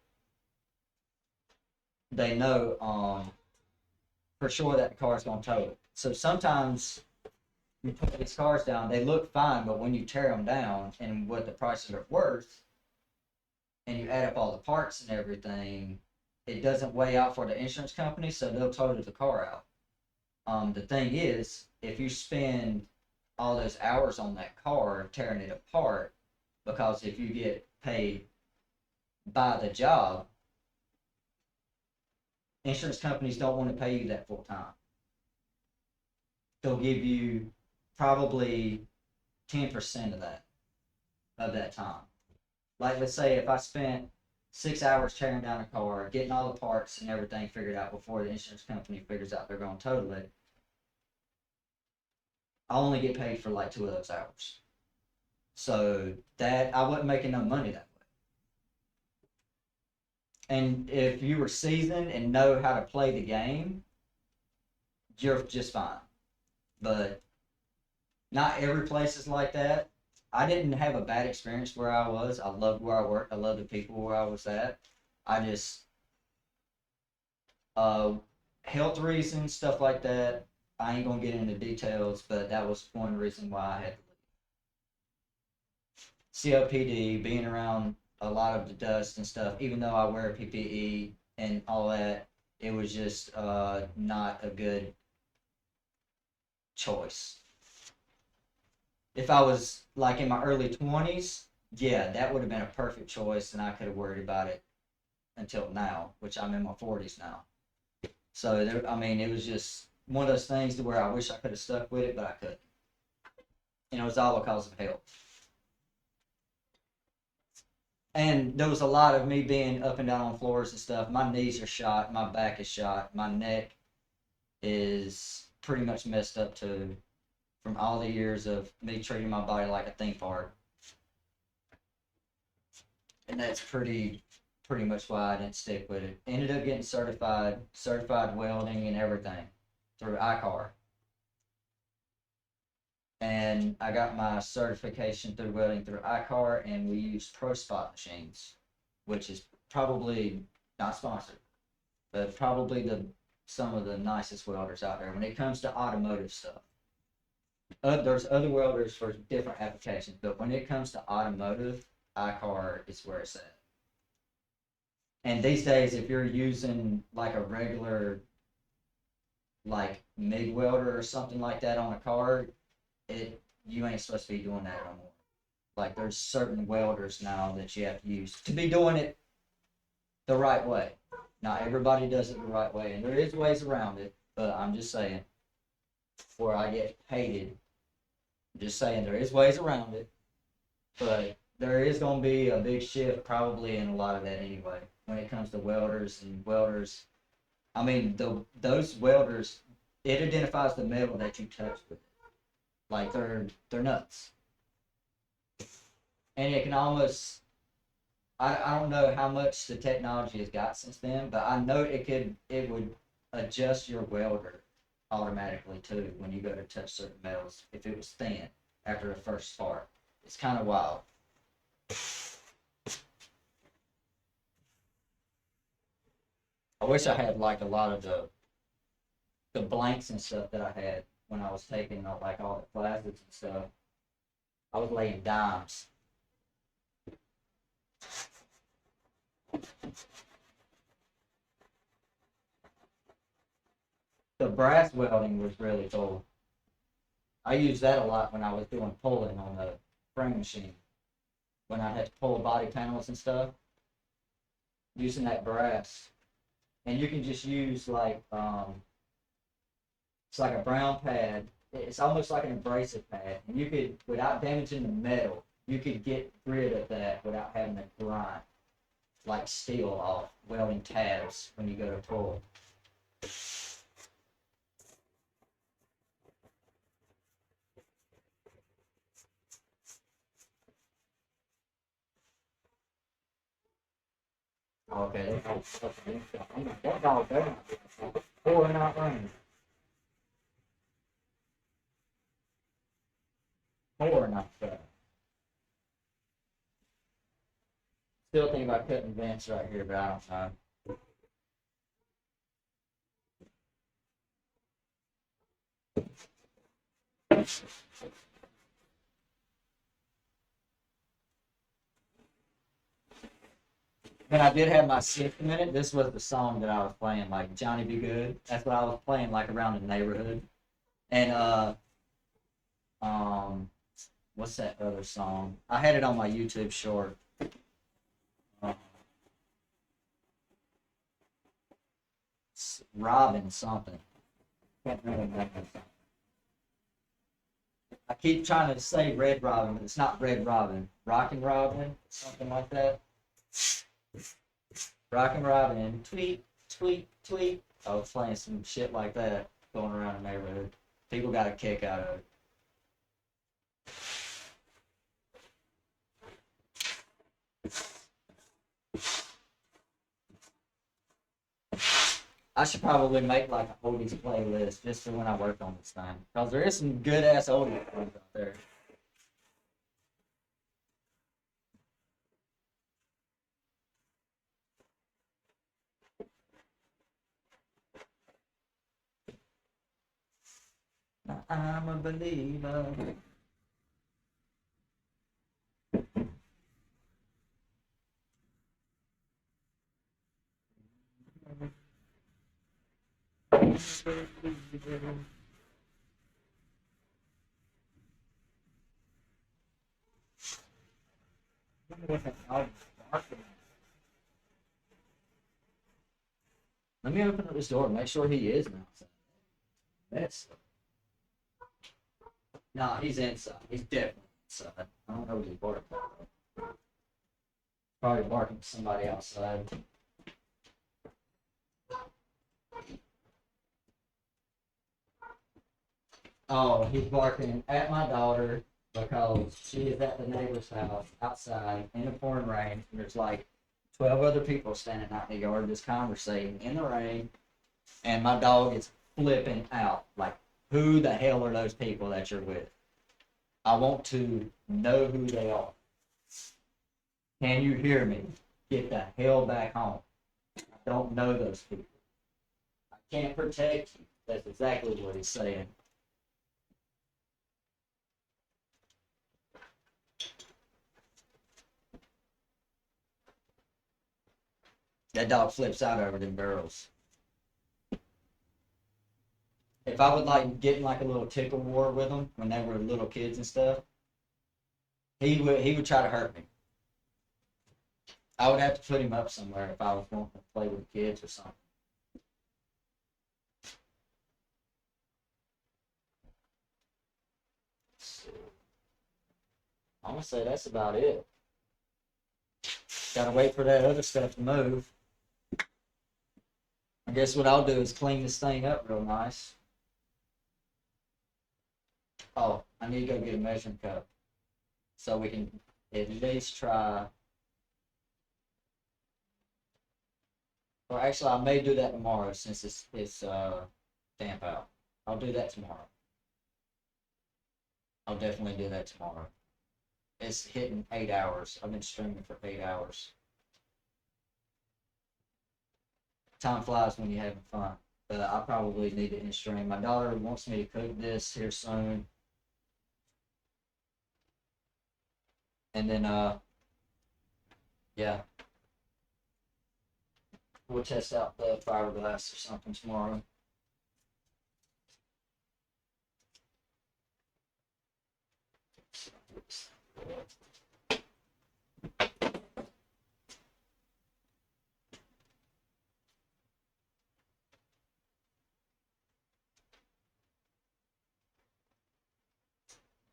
for sure that the car's gonna tow it. So sometimes you put these cars down, they look fine, but when you tear them down and what the prices are worth, and you add up all the parts and everything, it doesn't weigh out for the insurance company, so they'll total the car out. The thing is, if you spend all those hours on that car tearing it apart, because if you get paid by the job, insurance companies don't want to pay you that full time. They'll give you probably 10% of that time. Like let's say if I spent 6 hours tearing down a car, getting all the parts and everything figured out before the insurance company figures out they're going to total it, I only get paid for like 2 of those hours. So that I wasn't making no money that way. And if you were seasoned and know how to play the game, you're just fine. But not every place is like that. I didn't have a bad experience where I was. I loved where I worked. I loved the people where I was at. I just Health reasons, stuff like that. I ain't gonna get into details, but that was one reason why I had to leave. COPD, being around a lot of the dust and stuff, even though I wear PPE and all that, it was just not a good choice. If I was like in my early 20s, yeah, that would have been a perfect choice, and I could have worried about it until now, which I'm in my 40s now. So there, I mean, it was just one of those things to where I wish I could have stuck with it, but I couldn't. And it was all because of health. And there was a lot of me being up and down on floors and stuff. My knees are shot, my back is shot, my neck is pretty much messed up too, from all the years of me treating my body like a theme park. And that's pretty much why I didn't stick with it. Ended up getting certified welding and everything through iCar. And I got my certification through welding through iCar, and we use Pro Spot machines, which is probably not sponsored, but probably some of the nicest welders out there when it comes to automotive stuff. There's other welders for different applications, but when it comes to automotive, iCar is where it's at. And these days, if you're using like a regular, like MIG welder or something like that on a car, you ain't supposed to be doing that no more. Like there's certain welders now that you have to use to be doing it the right way. Not everybody does it the right way, and there is ways around it. But I'm just saying, before I get hated, I'm just saying there is ways around it. But there is going to be a big shift probably in a lot of that anyway when it comes to welders and welders. I mean, those welders, it identifies the metal that you touch with it. Like they're nuts. And it can almost, I don't know how much the technology has got since then, but I know it would adjust your welder automatically too when you go to touch certain metals if it was thin after the first spark. It's kind of wild. I wish I had like a lot of the blanks and stuff that I had when I was taking like all the classes and stuff. I was laying dimes. The brass welding was really cool. I used that a lot when I was doing pulling on the frame machine. When I had to pull body panels and stuff, using that brass. And you can just use like it's like a brown pad. It's almost like an abrasive pad, and you could, without damaging the metal, you could get rid of that without having to grind like steel off welding tabs when you go to pull. Okay, that's all good. Pouring out rain. Pouring out stuff. Still thinking about cutting vents right here, but I don't know. But I did have my 6 minute. This was the song that I was playing, like Johnny Be Good. That's what I was playing like around the neighborhood. And um what's that other song? I had it on my YouTube short. Uh, Robin something. Can't remember. I keep trying to say Red Robin, but it's not Red Robin. Rockin' Robin, something like that. Rockin' Robin, tweet, tweet, tweet. I was playing some shit like that going around the neighborhood. People got a kick out of it. I should probably make like a oldies playlist just for when I work on this thing. Because there is some good ass oldies out there. I'm a believer. Let me open up this door and make sure he is outside. That's no, he's inside. He's definitely inside. I don't know what he's barking at. Probably barking at somebody outside. Oh, he's barking at my daughter because she is at the neighbor's house outside in the pouring rain. And there's like 12 other people standing out in the yard just conversating in the rain. And my dog is flipping out. Like, who the hell are those people that you're with? I want to know who they are. Can you hear me? Get the hell back home. I don't know those people. I can't protect you. That's exactly what he's saying. That dog flips out over them girls. If I would like get in like a little tickle war with them when they were little kids and stuff, he would try to hurt me. I would have to put him up somewhere if I was wanting to play with the kids or something. I'm gonna say that's about it. Gotta wait for that other stuff to move. I guess what I'll do is clean this thing up real nice. Oh, I need to go get a measuring cup so we can at least try. Or actually, I may do that tomorrow since it's damp out. I'll do that tomorrow. I'll definitely do that tomorrow. It's hitting 8 hours. I've been streaming for 8 hours. Time flies when you're having fun. But I probably need to end stream. My daughter wants me to cook this here soon. And then yeah. We'll test out the fiberglass or something tomorrow.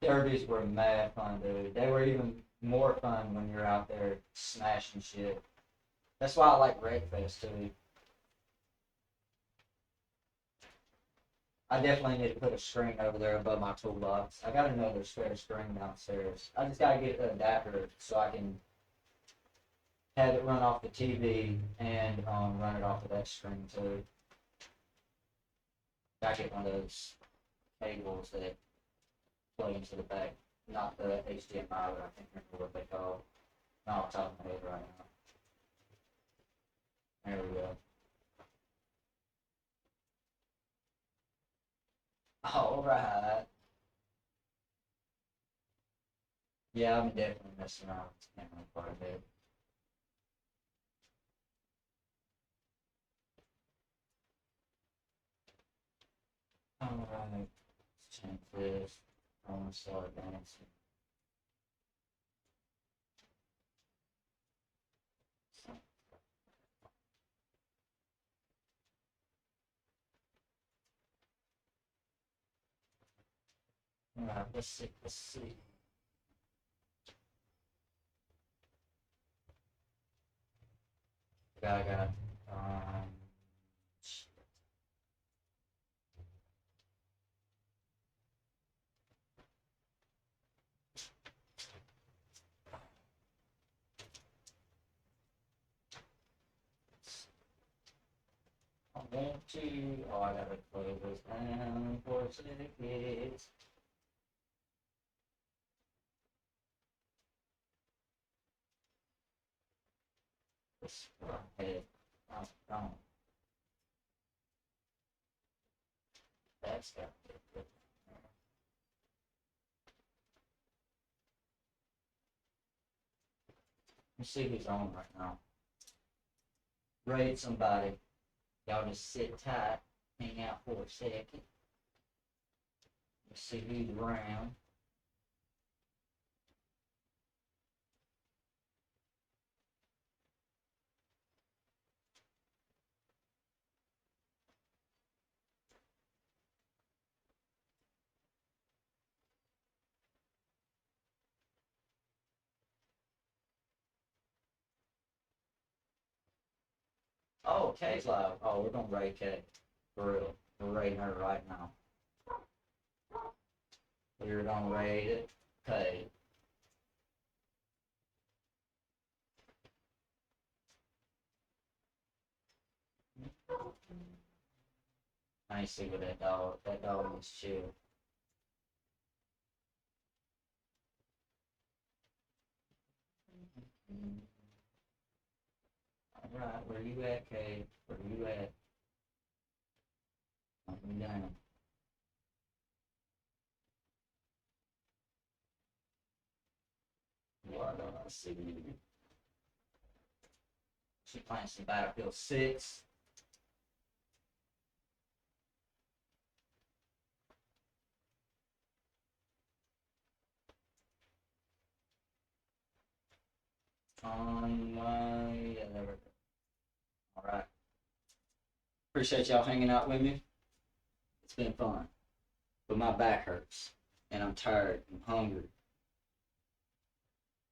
Derbies were mad fun, dude. They were even more fun when you're out there smashing shit. That's why I like Wreckfest too. I definitely need to put a screen over there above my toolbox. I got another spare screen downstairs. I just gotta get the adapter so I can have it run off the TV and run it off of that screen too. I get one of those cables that plug into the back, not the HDMI, but I can't remember what they call. Not off the top of my head right now. There we go. All right. Yeah, I'm definitely messing around with this camera quite a bit. All right. Let's change this. I want to start advancing. All right, let's see. Let's see. I got I want to. Oh, I gotta close this down for certificates. This head. Oh, gone. That's got to be good. Let's see who's on right now. Raid somebody. Y'all just sit tight, hang out for a second. Let's see who's around. Oh, Kay's live. Oh, we're gonna raid Kay. For real. We're raiding her right now. We're gonna raid it. Kay. I ain't see what that dog is chill. Alright, where you at, Kay? Where you at? I'm down. What do I see? She playing some Battlefield 6. On my, yeah, there we go. Alright. Appreciate y'all hanging out with me. It's been fun. But my back hurts. And I'm tired. I'm hungry.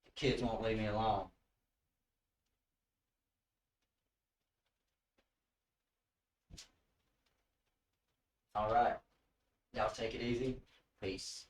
The kids won't leave me alone. Alright. Y'all take it easy. Peace.